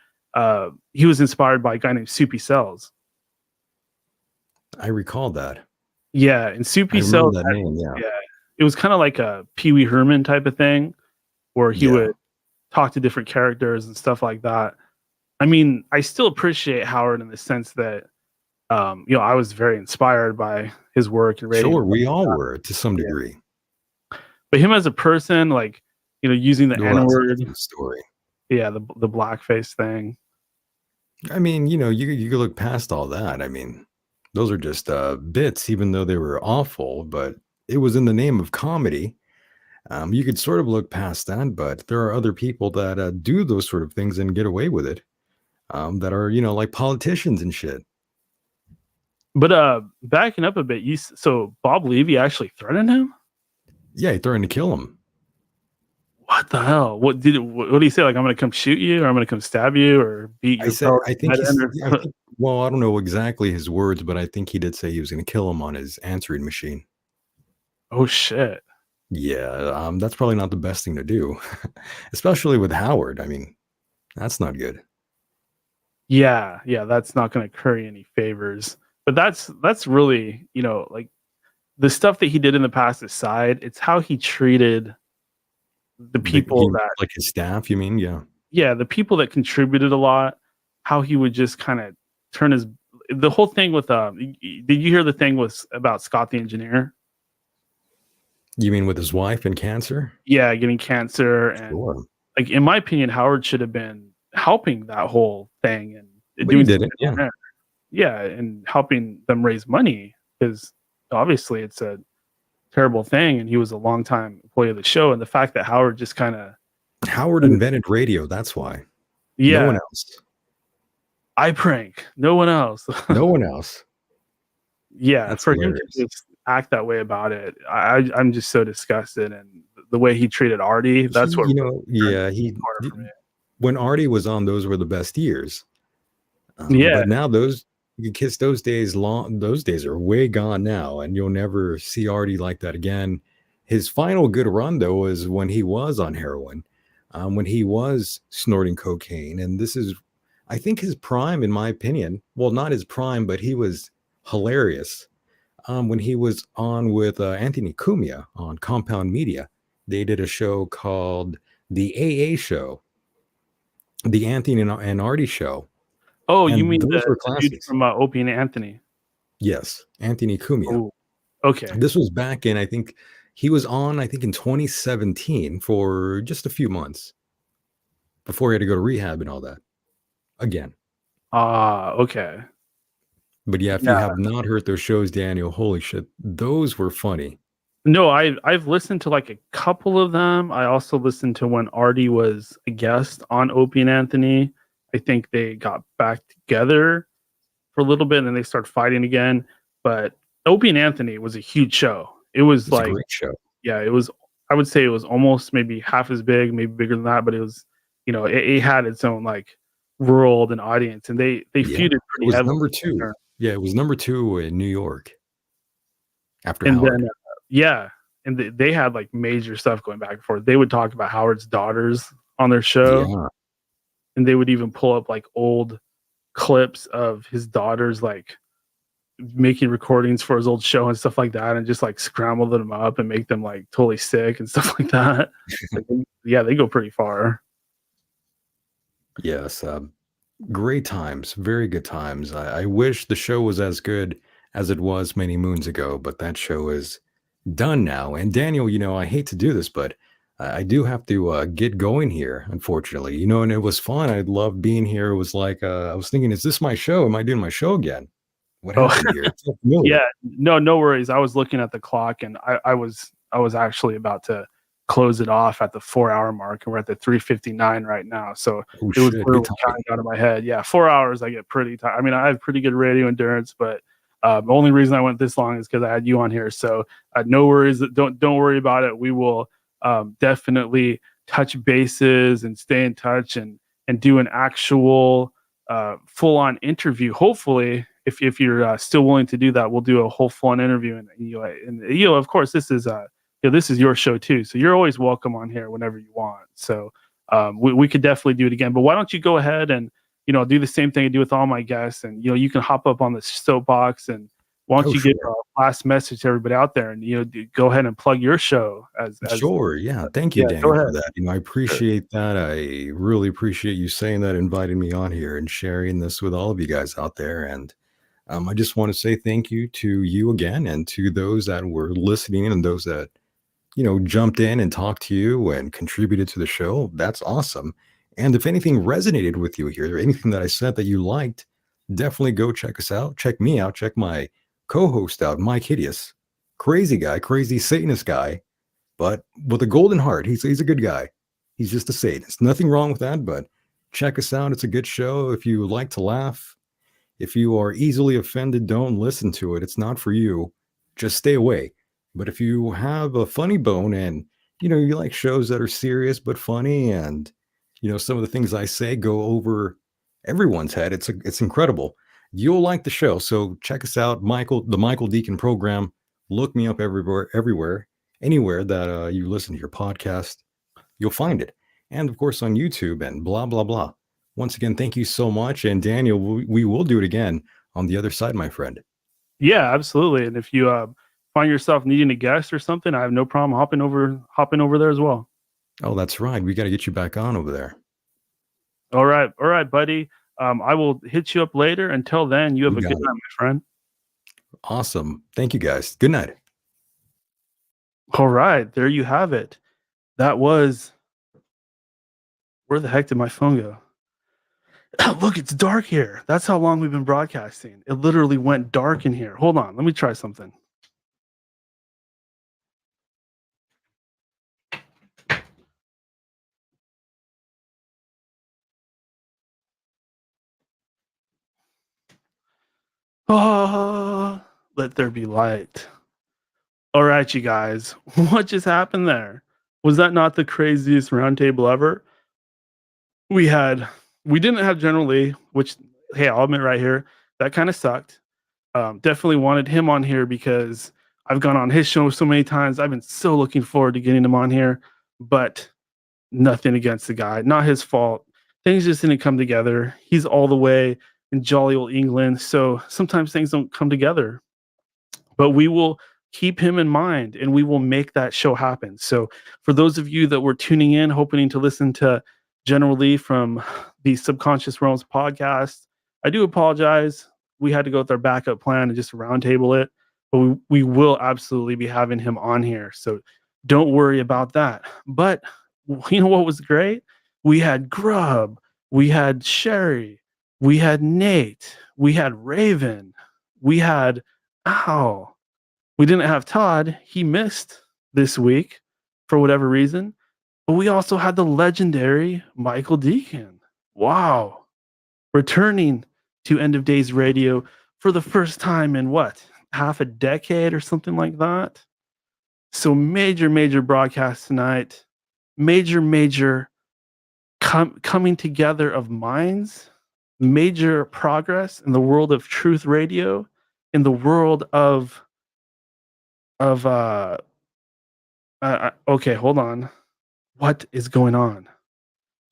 he was inspired by a guy named Soupy Cells. I recall that. Yeah, and I Soupy remember Cells that name. Yeah. yeah, it was kind of like a Pee Wee Herman type of thing where he Yeah. would talk to different characters and stuff like that. I mean, I still appreciate Howard in the sense that I was very inspired by his work and radio. Sure, we all were to some degree. But him as a person, like, using the Well, that's a N-word, different story. yeah, the blackface thing. I mean, you could look past all that. I mean, those are just bits, even though they were awful, but it was in the name of comedy. You could sort of look past that, but there are other people that do those sort of things and get away with it, that are, like politicians and shit. But backing up a bit, so Bob Levy actually threatened him? Yeah, he threatened to kill him. What the hell? What did he say? Like, I'm gonna come shoot you, or I'm gonna come stab you, or beat I your said, power I think head he's, in, I think, well, I don't know exactly his words, but I think he did say he was going to kill him on his answering machine. Oh shit. Yeah, that's probably not the best thing to do, especially with Howard. I mean, that's not good. Yeah, that's not gonna curry any favors. But that's really, like the stuff that he did in the past aside, it's how he treated the people that Like his staff, you mean? Yeah. yeah, the people that contributed a lot, how he would just kind of turn his the whole thing with did you hear the thing was about Scott the engineer? You mean with his wife and cancer? Yeah, getting cancer and Sure. like in my opinion, Howard should have been helping that whole thing and But he doing did something it. Yeah. on there. Yeah, and helping them raise money because obviously it's a terrible thing, and he was a longtime employee of the show, and the fact that Howard just kind of Howard invented radio. That's why. No one yeah, else. I prank, no one else. No one else. Yeah, That's for him to hilarious. just act that way about it, I'm just so disgusted, and the way he treated Artie, that's what You know, yeah, corner for me. when Artie was on, those were the best years. Yeah, But now you can kiss those days long. Those days are way gone now, and you'll never see Artie like that again. His final good run though was when he was on heroin, when he was snorting cocaine, and this is, I think, his prime, in my opinion. Well, not his prime, but he was hilarious when he was on with Anthony Cumia on Compound Media. They did a show called the AA Show, the Anthony and Artie Show. oh, you And mean those were the dude classics. from Opie and Anthony? Yes, Anthony Cumia. Oh, okay. This was back in, I think he was on, I think in 2017 for just a few months before he had to go to rehab and all that again. Okay. But yeah, if you Yeah. have not heard those shows, Daniel, holy shit, those were funny. No, I've listened to like a couple of them. I also listened to when Artie was a guest on Opie and Anthony. I think they got back together for a little bit and then they started fighting again. But Opie and Anthony was a huge show. It was It's a like great show. yeah, it was I would say it was almost maybe half as big, maybe bigger than that, but it was it had its own like world and audience and they Yeah, feuded it pretty was heavily. number 2. Yeah, it was number 2 in New York after And Howard. then yeah, and they had like major stuff going back and forth. They would talk about Howard's daughters on their show, Yeah. and they would even pull up like old clips of his daughters like making recordings for his old show and stuff like that, and just like scramble them up and make them like totally sick and stuff like that. Like, yeah, they go pretty far. Yes, great times, very good times. I wish the show was as good as it was many moons ago, but that show is done now. And Daniel, I hate to do this, but I do have to get going here, unfortunately. And it was fun. I loved being here. It was like I was thinking, is this my show? Am I doing my show again? What Oh, happened here? It's so familiar. yeah, no worries. I was looking at the clock, and I was actually about to close it off at the 4 hour mark, and we're at the 3:59 right now. So Oh it was shit, literally good timing. counting out of my head. Yeah, 4 hours. I get pretty tired. I mean, I have pretty good radio endurance, but the only reason I went this long is because I had you on here. So no worries. Don't worry about it. We will definitely touch bases and stay in touch and do an actual full on interview. Hopefully, if you're still willing to do that, we'll do a whole full on interview. And of course, this is this is your show too, so you're always welcome on here whenever you want. So we could definitely do it again. But why don't you go ahead and do the same thing I do with all my guests, and you can hop up on the soapbox, and why don't you give a last message to everybody out there, and go ahead and plug your show as Sure. Yeah. Thank you, yeah, Daniel, go for ahead. that. I appreciate that. I really appreciate you saying that, inviting me on here and sharing this with all of you guys out there. And I just want to say thank you to you again and to those that were listening and those that, jumped in and talked to you and contributed to the show. That's awesome. And if anything resonated with you here or anything that I said that you liked, definitely go check us out. Check me out. Check my co-host out, Mike Hideous. Crazy guy, crazy Satanist guy, but with a golden heart. He's a good guy. He's just a Satanist. Nothing wrong with that, but check us out. It's a good show. If you like to laugh, if you are easily offended, don't listen to it. It's not for you. Just stay away. But if you have a funny bone and you like shows that are serious but funny, and some of the things I say go over everyone's head. It's incredible. You'll like the show, so check us out, the Michael Decon program. Look me up everywhere, anywhere that you listen to your podcast. You'll find it, and of course on YouTube and blah blah blah. Once again, thank you so much, and Daniel, we will do it again on the other side, my friend. Yeah, absolutely. And if you find yourself needing a guest or something, I have no problem hopping over there as well. Oh, that's right. We got to get you back on over there. All right, buddy. I will hit you up later. Until then, you have a good night, my friend. Awesome. Thank you, guys. Good night. All right, there you have it. That was. Where the heck did my phone go? Look, it's dark here. That's how long we've been broadcasting. It literally went dark in here. Hold on, let me try something. Oh, let there be light. All right, you guys. What just happened there? Was that not the craziest roundtable ever? We didn't have General Lee, which, hey, I'll admit right here, that kind of sucked. Definitely wanted him on here because I've gone on his show so many times. I've been so looking forward to getting him on here, but nothing against the guy. Not his fault. Things just didn't come together. He's all the way in jolly old England, so sometimes things don't come together. But we will keep him in mind, and we will make that show happen. So for those of you that were tuning in, hoping to listen to General Lee from the Subconscious Realms podcast, I do apologize. We had to go with our backup plan and just roundtable it, but we will absolutely be having him on here. So don't worry about that. But you know what was great? We had Grub, we had Sherry, we had Nate, we had Raven, we had Al. We didn't have Todd. He missed this week for whatever reason. But we also had the legendary Michael Decon. Wow. Returning to End of Days Radio for the first time in what? Half a decade or something like that. So major broadcast tonight. Major coming together of minds. Major progress in the world of truth radio, in the world of okay, hold on. What is going on?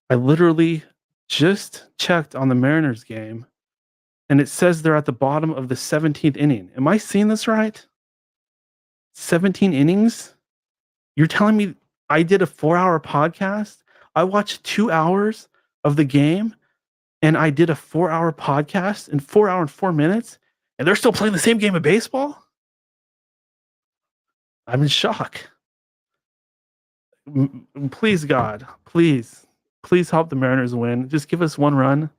I literally just checked on the Mariners game, and it says they're at the bottom of the 17th inning. Am I seeing this right? 17 innings? You're telling me I did a 4-hour podcast? I watched 2 hours of the game, and I did a 4-hour podcast in 4 hours and 4 minutes, and they're still playing the same game of baseball? I'm in shock. Please, God, please help the Mariners win. Just give us one run.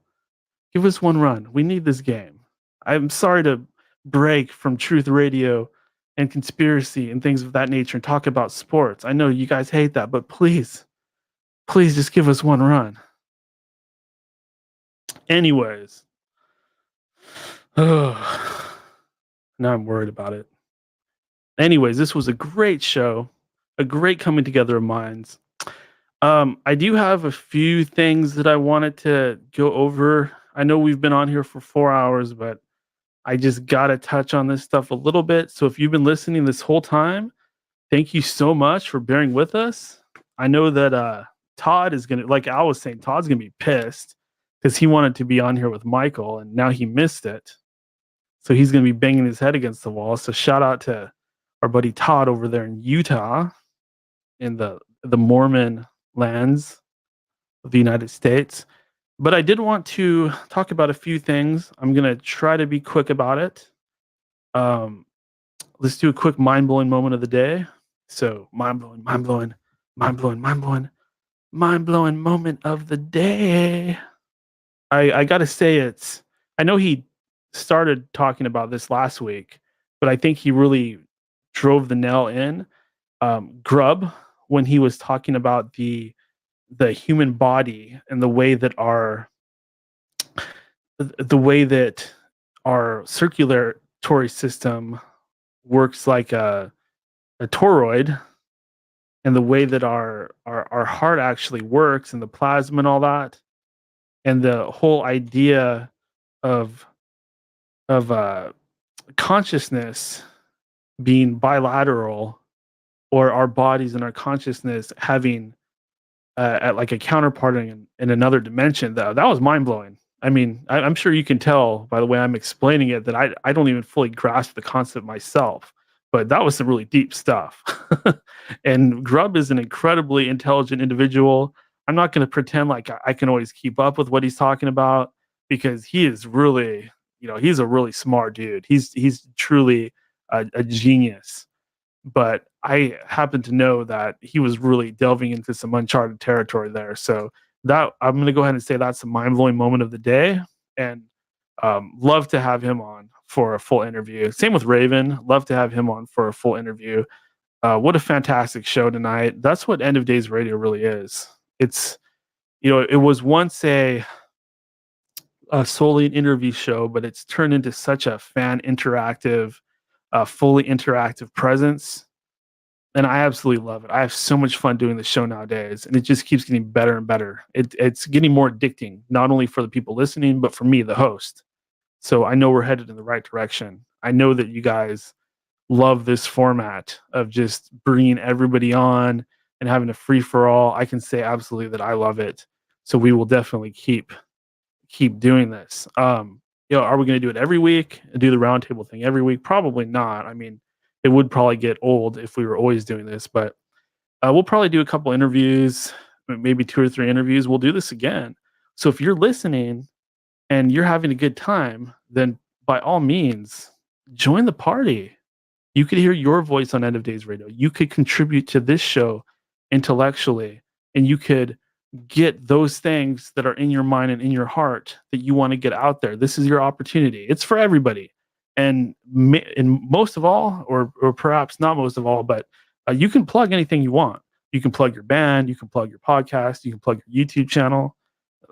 Give us one run. We need this game. I'm sorry to break from Truth Radio and conspiracy and things of that nature and talk about sports. I know you guys hate that, but please just give us one run. Anyways. Oh, now I'm worried about it. Anyways, this was a great show, a great coming together of minds. I do have a few things that I wanted to go over. I know we've been on here for 4 hours, but I just got to touch on this stuff a little bit. So if you've been listening this whole time, thank you so much for bearing with us. I know that Todd is going to, like Al was saying, Todd's going to be pissed because he wanted to be on here with Michael, and now he missed it. So he's going to be banging his head against the wall. So shout out to our buddy Todd over there in Utah, in the Mormon lands of the United States. But I did want to talk about a few things. I'm going to try to be quick about it. Let's do a quick mind-blowing moment of the day. So mind-blowing moment of the day. I got to say I know he started talking about this last week, but I think he really drove the nail in. Grub, when he was talking about the human body and the way that our circulatory system works like a toroid, and the way that our heart actually works and the plasma and all that, and the whole idea of of consciousness being bilateral, or our bodies and our consciousness having at like a counterpart in another dimension, that was mind blowing. I mean, I'm sure you can tell by the way I'm explaining it that I don't even fully grasp the concept myself, but that was some really deep stuff. And Grub is an incredibly intelligent individual. I'm not going to pretend like I can always keep up with what he's talking about, because he is really, he's a really smart dude. He's truly a genius, but I happen to know that he was really delving into some uncharted territory there. So that I'm going to go ahead and say that's a mind blowing moment of the day, and love to have him on for a full interview. Same with Raven, love to have him on for a full interview. What a fantastic show tonight! That's what End of Days Radio really is. It's it was once a solely an interview show, but it's turned into such a fan interactive, fully interactive presence. And I absolutely love it. I have so much fun doing the show nowadays, and it just keeps getting better and better. It's getting more addicting, not only for the people listening, but for me, the host. So I know we're headed in the right direction. I know that you guys love this format of just bringing everybody on and having a free for all. I can say absolutely that I love it. So we will definitely keep doing this. Are we going to do it every week? Do the roundtable thing every week? Probably not. I mean, it would probably get old if we were always doing this, but we'll probably do a couple interviews, maybe 2 or 3 interviews. We'll do this again. So if you're listening and you're having a good time, then by all means, join the party. You could hear your voice on End of Days Radio. You could contribute to this show intellectually, and you could get those things that are in your mind and in your heart that you want to get out there. This is your opportunity. It's for everybody. And most of all, or perhaps not most of all, but you can plug anything you want. You can plug your band, you can plug your podcast, you can plug your YouTube channel.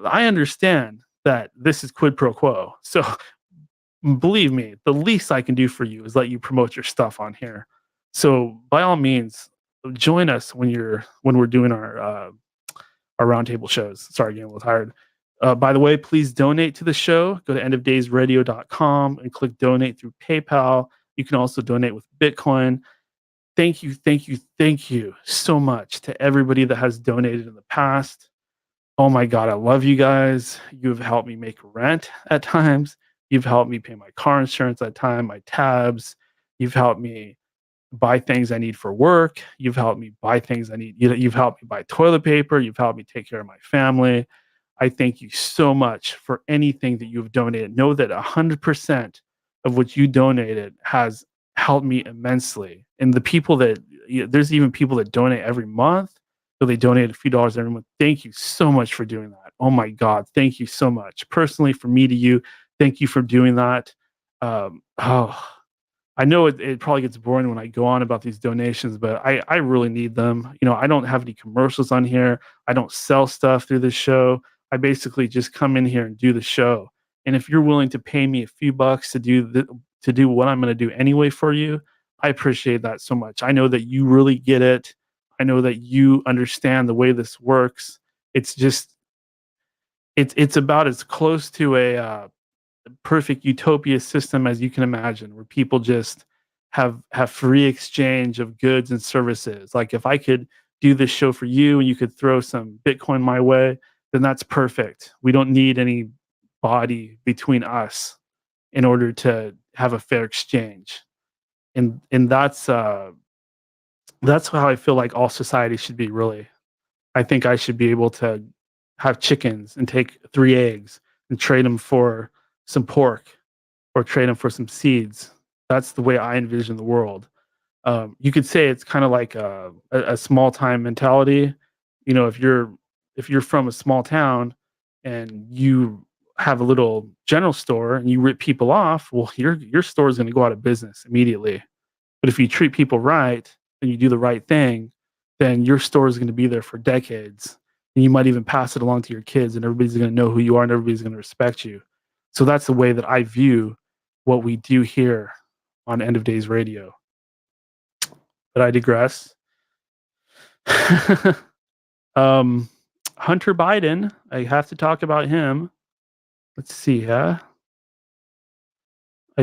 I understand that this is quid pro quo. So believe me, the least I can do for you is let you promote your stuff on here. So by all means, join us when we're doing our roundtable shows. Sorry, getting a little tired. By the way, please donate to the show. Go to endofdaysradio.com and click donate through PayPal. You can also donate with Bitcoin. Thank you so much to everybody that has donated in the past. Oh my God, I love you guys. You've helped me make rent at times. You've helped me pay my car insurance at times, my tabs. You've helped me buy things I need for work. You've helped me buy things I need. You've helped me buy toilet paper. You've helped me take care of my family. I thank you so much for anything that you've donated. Know that 100% of what you donated has helped me immensely. And the people that, there's even people that donate every month. So they donate a few dollars every month. Thank you so much for doing that. Oh my God. Thank you so much. Personally, from me to you, thank you for doing that. I know it probably gets boring when I go on about these donations, but I really need them. I don't have any commercials on here. I don't sell stuff through this show. I basically just come in here and do the show. And if you're willing to pay me a few bucks to do what I'm going to do anyway for you, I appreciate that so much. I know that you really get it. I know that you understand the way this works. It's just, it's about as close to a perfect utopia system as you can imagine, where people just have free exchange of goods and services. Like if I could do this show for you and you could throw some Bitcoin my way, then that's perfect. We don't need any body between us in order to have a fair exchange. And that's how I feel like all society should be, really. I think I should be able to have chickens and take 3 eggs and trade them for some pork, or trade them for some seeds. That's the way I envision the world. You could say it's kind of like a small time mentality. If you're from a small town and you have a little general store and you rip people off, well, your store is going to go out of business immediately. But if you treat people right and you do the right thing, then your store is going to be there for decades. And you might even pass it along to your kids, and everybody's going to know who you are and everybody's going to respect you. So that's the way that I view what we do here on End of Days Radio. But I digress. Hunter Biden, I have to talk about him. Let's see, I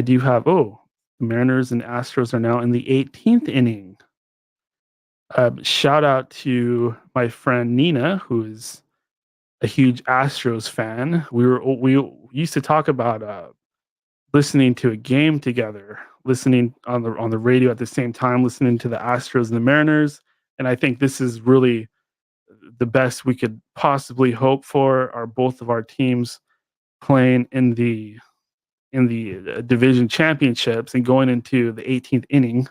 do have the Mariners and Astros are now in the 18th inning. Shout out to my friend Nina, who is a huge Astros fan. We used to talk about listening to a game together, listening on the radio at the same time, listening to the Astros and the Mariners. And I think this is really the best we could possibly hope for. Are both of our teams playing in the division championships and going into the 18th inning.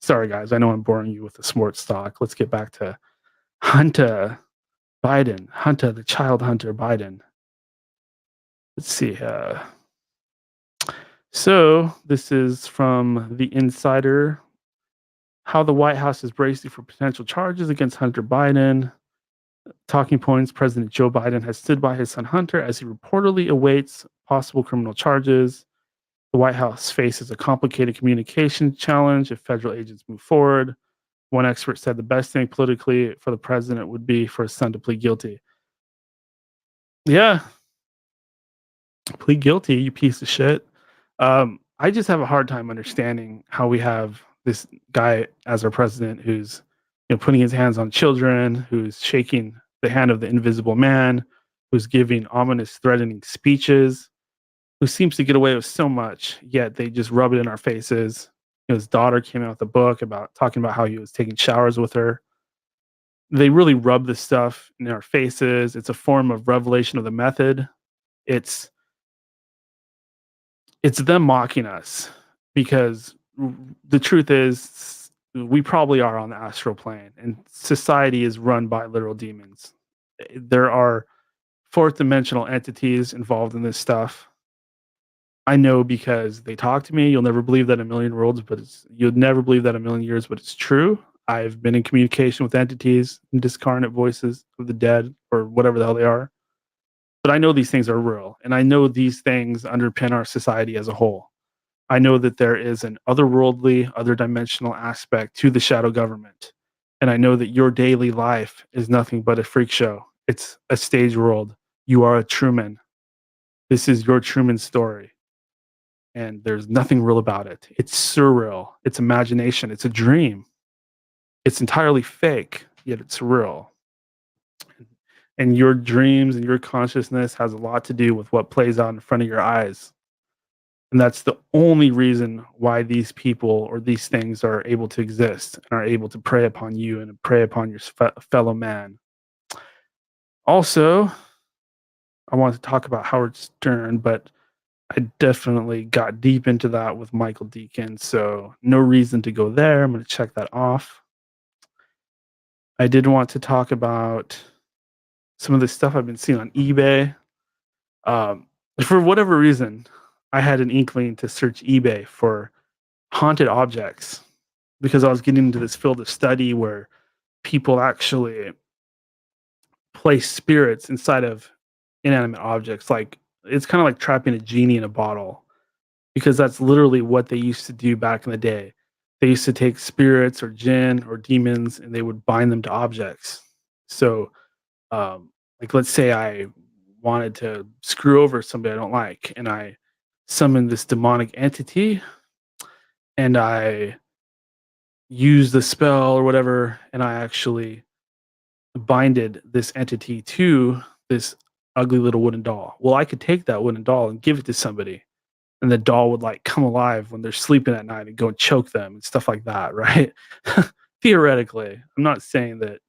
Sorry, guys, I know I'm boring you with the sports talk. Let's get back to Hunter Biden, Hunter, the child Hunter Biden. Let's see. So this is from the Insider. How the White House is bracing for potential charges against Hunter Biden. Talking points: President Joe Biden has stood by his son Hunter as he reportedly awaits possible criminal charges. The White House faces a complicated communication challenge if federal agents move forward. One expert said the best thing politically for the president would be for his son to plead guilty. Yeah, plead guilty, you piece of shit. I just have a hard time understanding how we have this guy as our president who's putting his hands on children, who's shaking the hand of the invisible man, who's giving ominous, threatening speeches, who seems to get away with so much, yet they just rub it in our faces. His daughter came out with a book about talking about how he was taking showers with her. They really rub this stuff in our faces. It's a form of revelation of the method. It's them mocking us because the truth is we probably are on the astral plane and society is run by literal demons. There are fourth dimensional entities involved in this stuff. I know because they talk to me. You'll never believe that in a million worlds, but you'll never believe that in a million years, but it's true. I've been in communication with entities and discarnate voices of the dead or whatever the hell they are. But I know these things are real, and I know these things underpin our society as a whole. I know that there is an otherworldly, other dimensional aspect to the shadow government. And I know that your daily life is nothing but a freak show. It's a stage world. You are a Truman. This is your Truman story. And there's nothing real about it. It's surreal. It's imagination. It's a dream. It's entirely fake, yet it's real. And your dreams and your consciousness has a lot to do with what plays out in front of your eyes. And that's the only reason why these people or these things are able to exist and are able to prey upon you and prey upon your fellow man. Also, I want to talk about Howard Stern, but I definitely got deep into that with Michael Decon, so no reason to go there. I'm going to check that off. I did want to talk about some of the stuff I've been seeing on eBay. For whatever reason, I had an inkling to search eBay for haunted objects because I was getting into this field of study where people actually place spirits inside of inanimate objects. Like it's kind of like trapping a genie in a bottle because that's literally what they used to do back in the day. They used to take spirits or jinn or demons and they would bind them to objects. So, like let's say I wanted to screw over somebody I don't like and I summon this demonic entity and I use the spell or whatever and I actually binded this entity to this ugly little wooden doll. Well, I could take that wooden doll and give it to somebody and the doll would like come alive when they're sleeping at night and go and choke them and stuff like that, right? Theoretically, I'm not saying that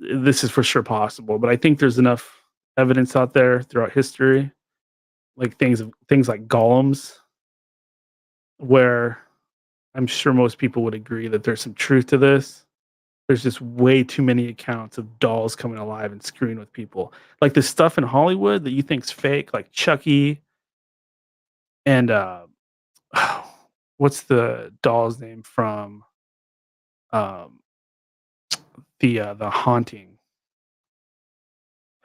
this is for sure possible, but I think there's enough evidence out there throughout history, like things like golems, where I'm sure most people would agree that there's some truth to this. There's just way too many accounts of dolls coming alive and screwing with people. Like the stuff in Hollywood that you think's fake, like Chucky and what's the doll's name from the Haunting?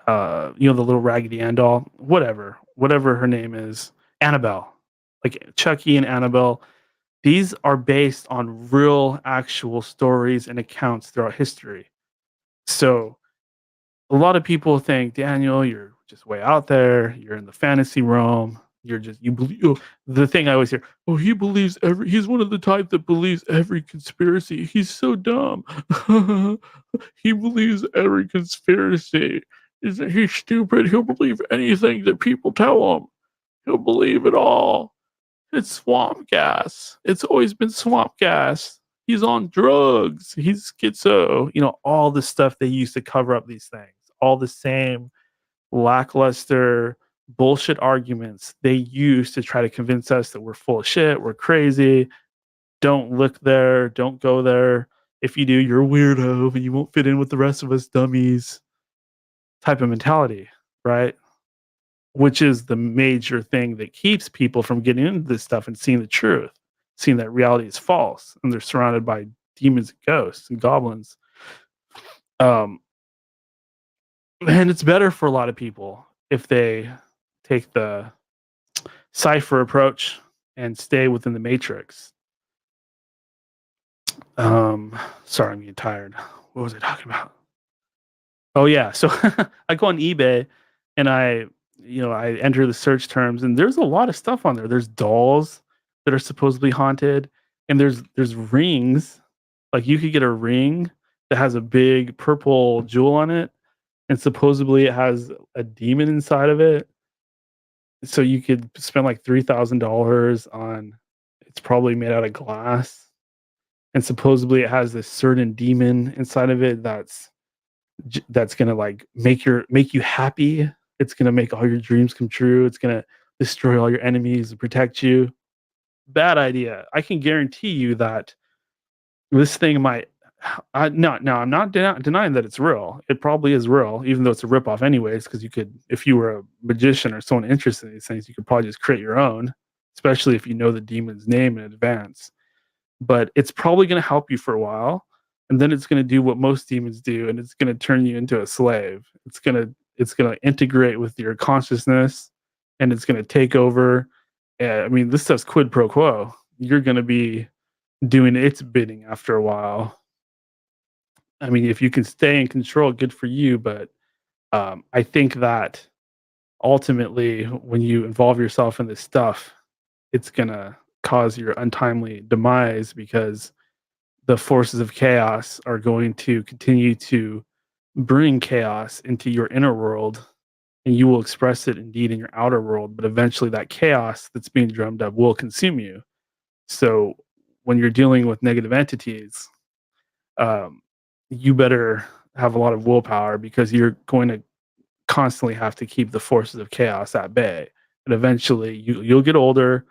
The little Raggedy Ann doll, whatever her name is, Annabelle. Like Chucky and Annabelle, These are based on real, actual stories and accounts throughout history. So a lot of people think, Daniel, you're just way out there. You're in the fantasy realm. You believe the thing I always hear. Oh, he's one of the type that believes every conspiracy. He's so dumb. He believes every conspiracy. Isn't he stupid? He'll believe anything that people tell him. He'll believe it all. It's swamp gas. It's always been swamp gas. He's on drugs. He's schizo. All the stuff they used to cover up these things. All the same lackluster bullshit arguments they use to try to convince us that we're full of shit, we're crazy, don't look there, don't go there. If you do, you're a weirdo and you won't fit in with the rest of us dummies type of mentality, right? Which is the major thing that keeps people from getting into this stuff and seeing the truth, seeing that reality is false and they're surrounded by demons and ghosts and goblins. And it's better for a lot of people if they take the cipher approach and stay within the matrix. Sorry, I'm getting tired. What was I talking about? Oh yeah, so I go on eBay and I enter the search terms, and there's a lot of stuff on there. There's dolls that are supposedly haunted, and there's rings. Like you could get a ring that has a big purple jewel on it, and supposedly it has a demon inside of it. So you could spend like $3,000 on. It's probably made out of glass, and supposedly it has this certain demon inside of it that's gonna like make you happy. It's gonna make all your dreams come true. It's gonna destroy all your enemies and protect you. Bad idea. I can guarantee you that this thing might. I'm not denying that it's real. It probably is real, even though it's a ripoff, anyways. Because you could, if you were a magician or someone interested in these things, you could probably just create your own, especially if you know the demon's name in advance. But it's probably going to help you for a while, and then it's going to do what most demons do, and it's going to turn you into a slave. It's going to integrate with your consciousness, and it's going to take over. I mean, this stuff's quid pro quo. You're going to be doing its bidding after a while. I mean, if you can stay in control, good for you. But I think that ultimately, when you involve yourself in this stuff, it's going to cause your untimely demise, because the forces of chaos are going to continue to bring chaos into your inner world, and you will express it indeed in your outer world. But eventually that chaos that's being drummed up will consume you. So when you're dealing with negative entities, you better have a lot of willpower, because you're going to constantly have to keep the forces of chaos at bay. And eventually you'll get older,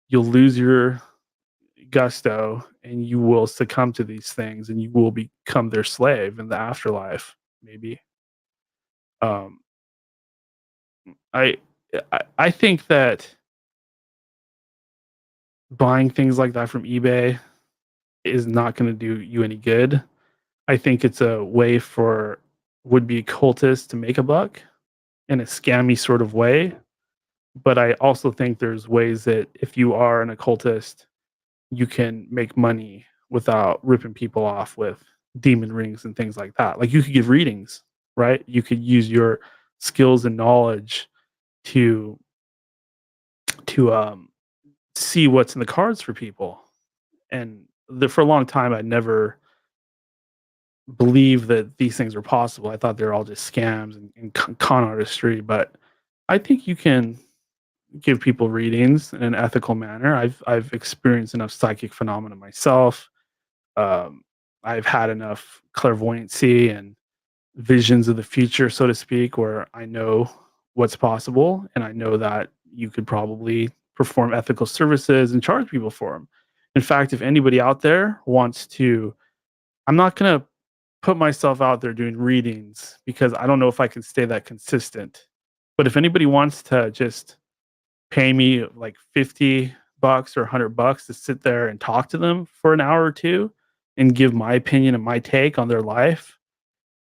you'll lose your gusto, and you will succumb to these things, and you will become their slave in the afterlife, maybe. I think that buying things like that from eBay is not going to do you any good. I think it's a way for would-be cultists to make a buck in a scammy sort of way. But I also think there's ways that if you are an occultist, you can make money without ripping people off with demon rings and things like that. Like you could give readings, right? You could use your skills and knowledge to see what's in the cards for people. And for a long time, I never believed that these things were possible. I thought they were all just scams and con artistry. But I think you can give people readings in an ethical manner. I've experienced enough psychic phenomena myself. I've had enough clairvoyancy and visions of the future, so to speak, where I know what's possible, and I know that you could probably perform ethical services and charge people for them. In fact, if anybody out there wants to, I'm not going to put myself out there doing readings because I don't know if I can stay that consistent. But if anybody wants to just pay me like $50 or $100 to sit there and talk to them for an hour or two and give my opinion and my take on their life,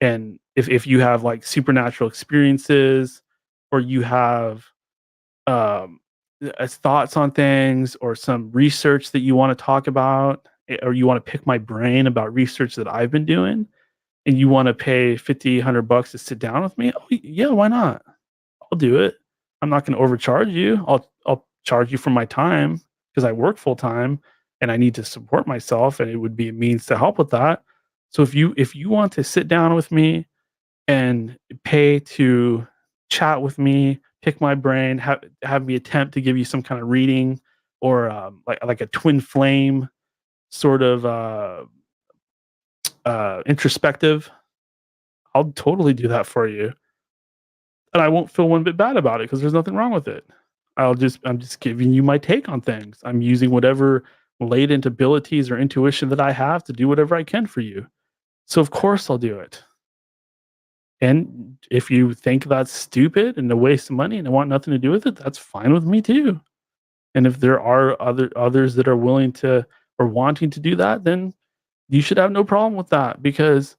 and if you have like supernatural experiences, or you have thoughts on things or some research that you want to talk about, or you want to pick my brain about research that I've been doing, and you want to pay $50-100 to sit down with me, oh yeah, why not? I'll do it. I'm not going to overcharge you. I'll charge you for my time because I work full time and I need to support myself, and it would be a means to help with that. So if you want to sit down with me and pay to chat with me, pick my brain, have me attempt to give you some kind of reading, or like a twin flame sort of introspective, I'll totally do that for you, and I won't feel one bit bad about it because there's nothing wrong with it. I'm just giving you my take on things. I'm using whatever latent abilities or intuition that I have to do whatever I can for you. So of course I'll do it. And if you think that's stupid and a waste of money and I want nothing to do with it, that's fine with me too. And if there are others that are willing to or wanting to do that, then you should have no problem with that, because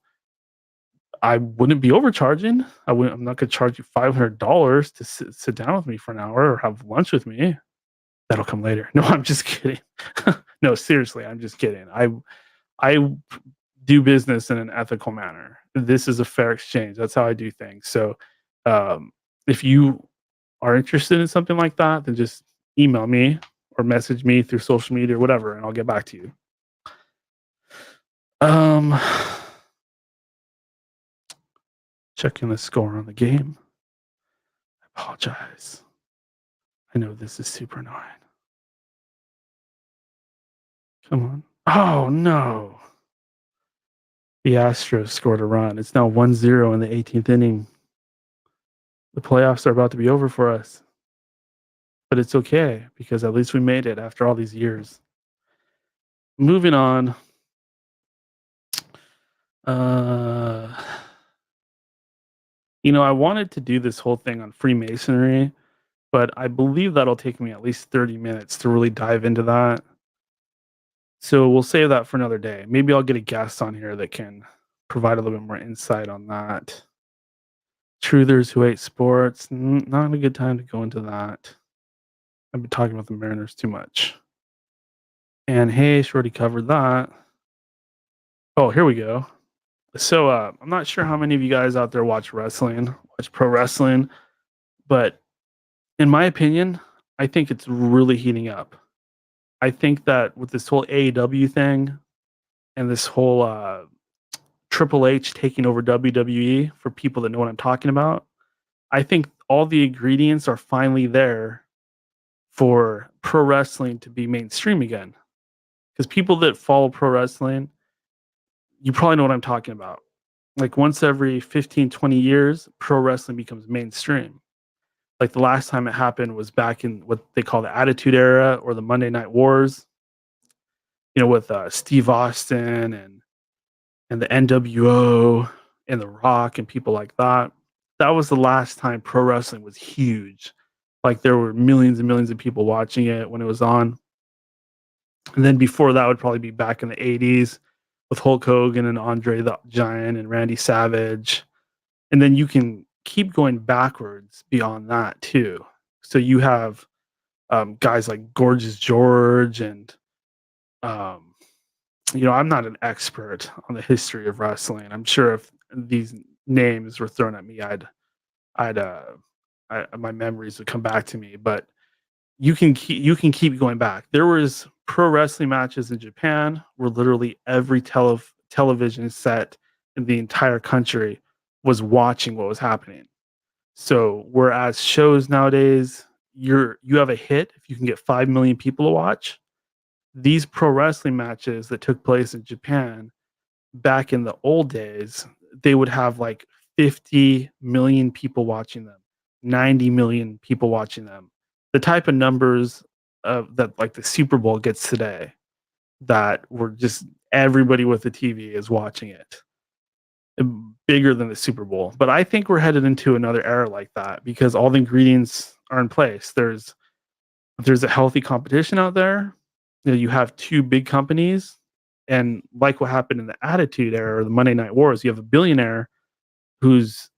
I wouldn't be overcharging. I'm not going to charge you $500 to sit down with me for an hour or have lunch with me. That'll come later. No, I'm just kidding. No, seriously, I'm just kidding. I do business in an ethical manner. This is a fair exchange. That's how I do things. So, if you are interested in something like that, then just email me or message me through social media or whatever, and I'll get back to you. Checking the score on the game. I apologize. I know this is super annoying. Come on. Oh, no. The Astros scored a run. It's now 1-0 in the 18th inning. The playoffs are about to be over for us. But it's okay, because at least we made it after all these years. Moving on. I wanted to do this whole thing on Freemasonry, but I believe that'll take me at least 30 minutes to really dive into that. So we'll save that for another day. Maybe I'll get a guest on here that can provide a little bit more insight on that. Truthers who hate sports, not a good time to go into that. I've been talking about the Mariners too much. And hey, already covered that. Oh, here we go. So I'm not sure how many of you guys out there watch pro wrestling, but in my opinion, I think it's really heating up. I think that with this whole AEW thing and this whole Triple H taking over WWE, for people that know what I'm talking about, I think all the ingredients are finally there for pro wrestling to be mainstream again. Because people that follow pro wrestling, you probably know what I'm talking about. Like once every 15, 20 years, pro wrestling becomes mainstream. Like the last time it happened was back in what they call the Attitude Era or the Monday Night Wars, with Steve Austin and the NWO and The Rock and people like that. That was the last time pro wrestling was huge. Like there were millions and millions of people watching it when it was on. And then before that would probably be back in the 80s with Hulk Hogan and Andre the Giant and Randy Savage. And then you can keep going backwards beyond that too. So you have guys like Gorgeous George and I'm not an expert on the history of wrestling. I'm sure if these names were thrown at me, my memories would come back to me. But you can keep going back. There was pro wrestling matches in Japan where literally every television set in the entire country was watching what was happening. So whereas shows nowadays, you have a hit if you can get 5 million people to watch. These pro wrestling matches that took place in Japan back in the old days, they would have like 50 million people watching them, 90 million people watching them. The type of numbers that like the Super Bowl gets today, that were just everybody with the TV is watching it. Bigger than the Super Bowl. But I think we're headed into another era like that because all the ingredients are in place. There's a healthy competition out there. You have two big companies, and like what happened in the Attitude Era or the Monday Night Wars, you have a billionaire who's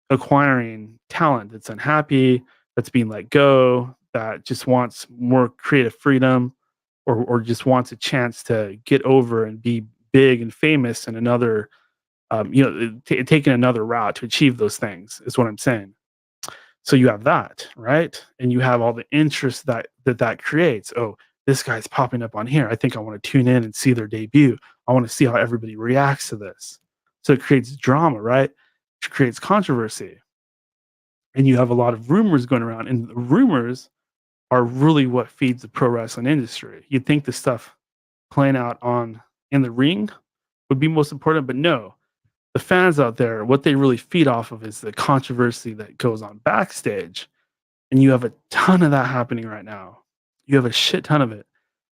acquiring talent that's unhappy, that's being let go, that just wants more creative freedom, or just wants a chance to get over and be big and famous in another, taking another route to achieve those things, is what I'm saying. So you have that, right? And you have all the interest that creates. Oh, this guy's popping up on here. I think I want to tune in and see their debut. I want to see how everybody reacts to this. So it creates drama, right? It creates controversy. And you have a lot of rumors going around, and the rumors are really what feeds the pro wrestling industry. You'd think the stuff playing out in the ring would be most important, but no. The fans out there, what they really feed off of is the controversy that goes on backstage. And you have a ton of that happening right now. You have a shit ton of it.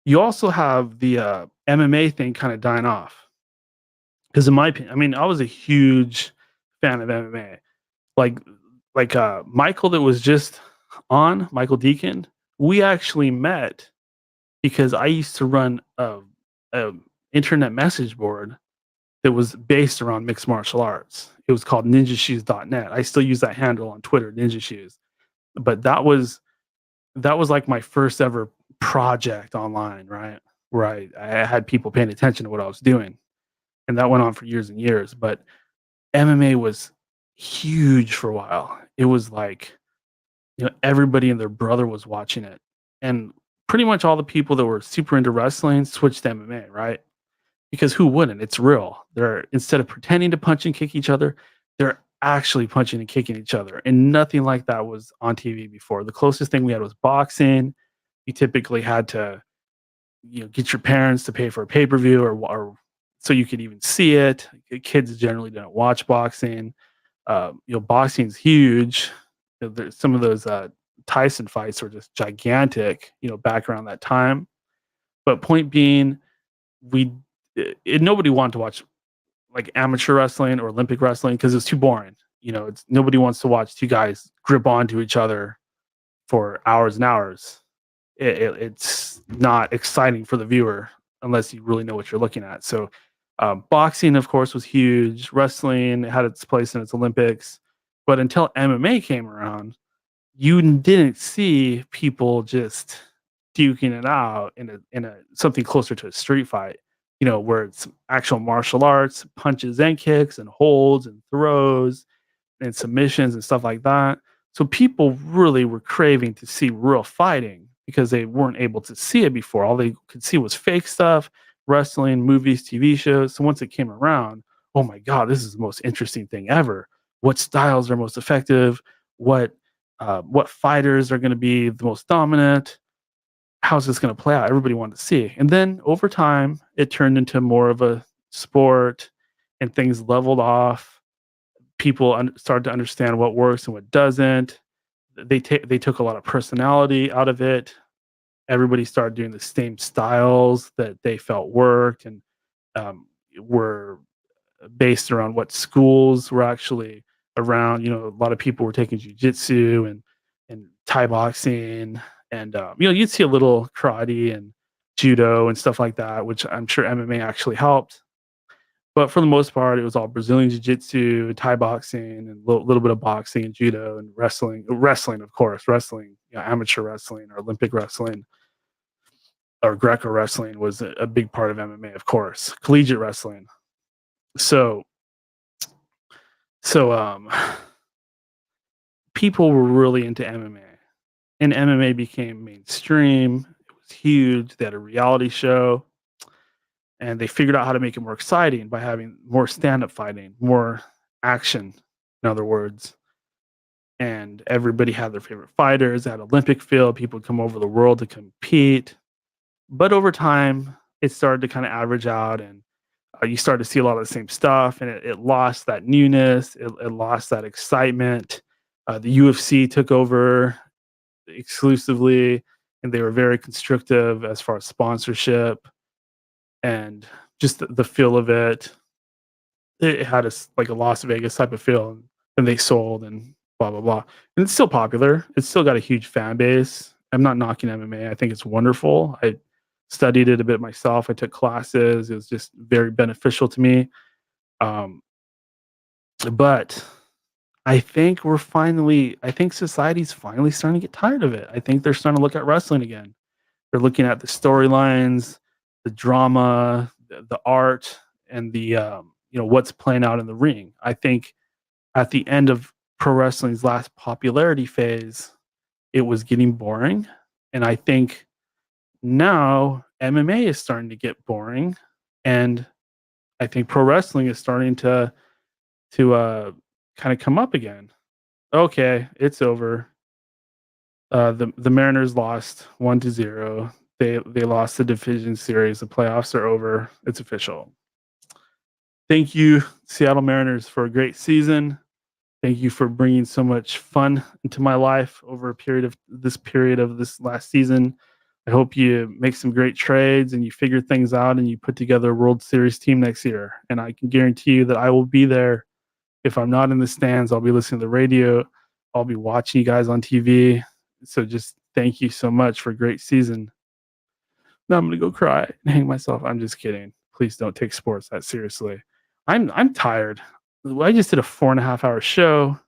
You also have the MMA thing kind of dying off. Because in my opinion, I mean, I was a huge fan of MMA. Like Michael that was just on, Michael Decon, we actually met because I used to run a internet message board that was based around mixed martial arts. It was called ninjashoes.net. I still use that handle on Twitter, Ninja Shoes. But that was like my first ever project online, right? Where I had people paying attention to what I was doing. And that went on for years and years. But MMA was huge for a while. It was like, everybody and their brother was watching it. And pretty much all the people that were super into wrestling switched to MMA, right? Because who wouldn't? It's real. They're, instead of pretending to punch and kick each other, they're actually punching and kicking each other. And nothing like that was on TV before. The closest thing we had was boxing. You typically had to, get your parents to pay for a pay-per-view or so you could even see it. Kids generally didn't watch boxing. Boxing's huge. There's some of those Tyson fights were just gigantic, back around that time. But point being, nobody wanted to watch like amateur wrestling or Olympic wrestling because it's too boring. Nobody wants to watch two guys grip onto each other for hours and hours. It's not exciting for the viewer unless you really know what you're looking at. So boxing, of course, was huge. Wrestling had its place in its Olympics. But until MMA came around, you didn't see people just duking it out in a something closer to a street fight, where it's actual martial arts, punches and kicks and holds and throws and submissions and stuff like that. So people really were craving to see real fighting because they weren't able to see it before. All they could see was fake stuff, wrestling, movies, TV shows. So once it came around, oh my God, this is the most interesting thing ever. What styles are most effective? What fighters are going to be the most dominant? How's this going to play out? Everybody wanted to see. And then over time, it turned into more of a sport and things leveled off. People started to understand what works and what doesn't. They took a lot of personality out of it. Everybody started doing the same styles that they felt worked and were based around what schools were actually around. A lot of people were taking jujitsu and Thai boxing, and you'd see a little karate and judo and stuff like that, which I'm sure MMA actually helped. But for the most part, it was all Brazilian jiu-jitsu, Thai boxing, and a little bit of boxing and judo and wrestling. Wrestling, of course, amateur wrestling or Olympic wrestling or Greco wrestling was a big part of MMA, of course. Collegiate wrestling. So people were really into MMA, and MMA became mainstream. It was huge. They had a reality show. And they figured out how to make it more exciting by having more stand-up fighting, more action, in other words. And everybody had their favorite fighters. They had Olympic feel. People would come over the world to compete. But over time, it started to kind of average out, and you started to see a lot of the same stuff, and it lost that newness. It lost that excitement. The UFC took over exclusively, and they were very constrictive as far as sponsorship. And just the feel of it, it had like a Las Vegas type of feel, and they sold and blah blah blah. And it's still popular. It's still got a huge fan base. I'm not knocking MMA. I think it's wonderful. I studied it a bit myself. I took classes. It was just very beneficial to me. But I think society's finally starting to get tired of it. I think they're starting to look at wrestling again. They're looking at the storylines, the drama, the art, and the what's playing out in the ring. I think at the end of pro wrestling's last popularity phase, it was getting boring, and I think now MMA is starting to get boring, and I think pro wrestling is starting to kind of come up again. Okay, it's over. The Mariners lost 1-0. They lost the division series. The playoffs are over. It's official. Thank you, Seattle Mariners, for a great season. Thank you for bringing so much fun into my life over a period of this last season. I hope you make some great trades and you figure things out and you put together a World Series team next year. And I can guarantee you that I will be there. If I'm not in the stands, I'll be listening to the radio. I'll be watching you guys on TV. So just thank you so much for a great season. Now I'm gonna go cry and hang myself. I'm just kidding. Please don't take sports that seriously. I'm tired. I just did a 4.5-hour show,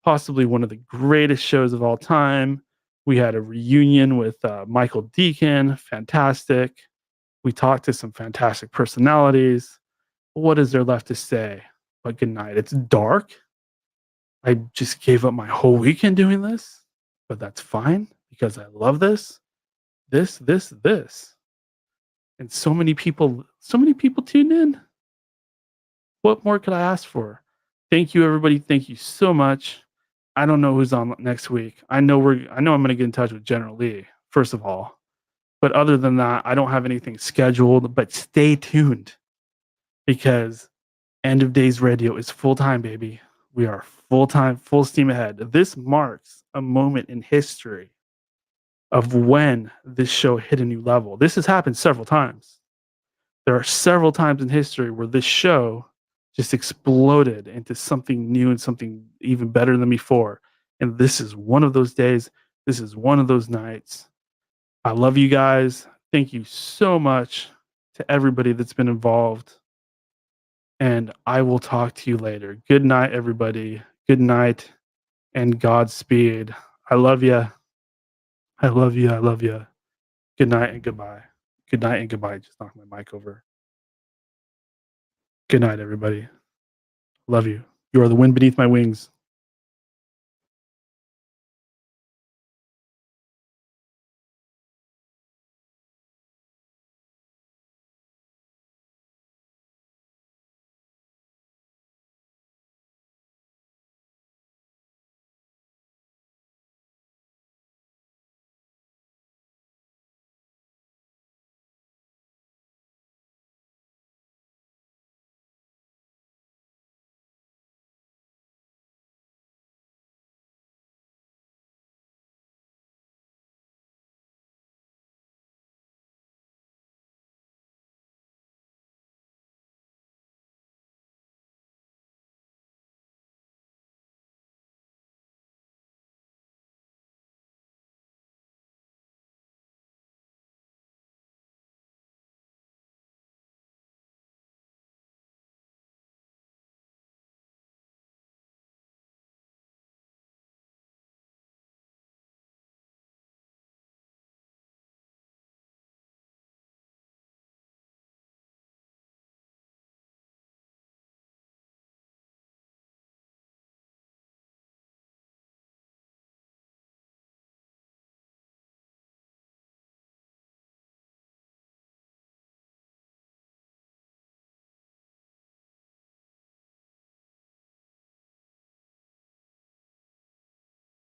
possibly one of the greatest shows of all time. We had a reunion with Michael Decon, fantastic. We talked to some fantastic personalities. What is there left to say? But good night. It's dark. I just gave up my whole weekend doing this, but that's fine because I love this. And so many people tuned in. What more could I ask for? Thank you, everybody. Thank you so much. I don't know who's on next week. I know I'm going to get in touch with General Lee, first of all. But other than that, I don't have anything scheduled. But stay tuned because End of Days Radio is full time, baby. We are full time, full steam ahead. This marks a moment in history of when this show hit a new level. This has happened several times. There are several times in history where this show just exploded into something new and something even better than before. And this is one of those days. This is one of those nights. I love you guys. Thank you so much to everybody that's been involved. And I will talk to you later. Good night, everybody. Good night and Godspeed. I love you. I love you. I love you. Good night and goodbye. Good night and goodbye. Just knock my mic over. Good night, everybody. Love you. You are the wind beneath my wings.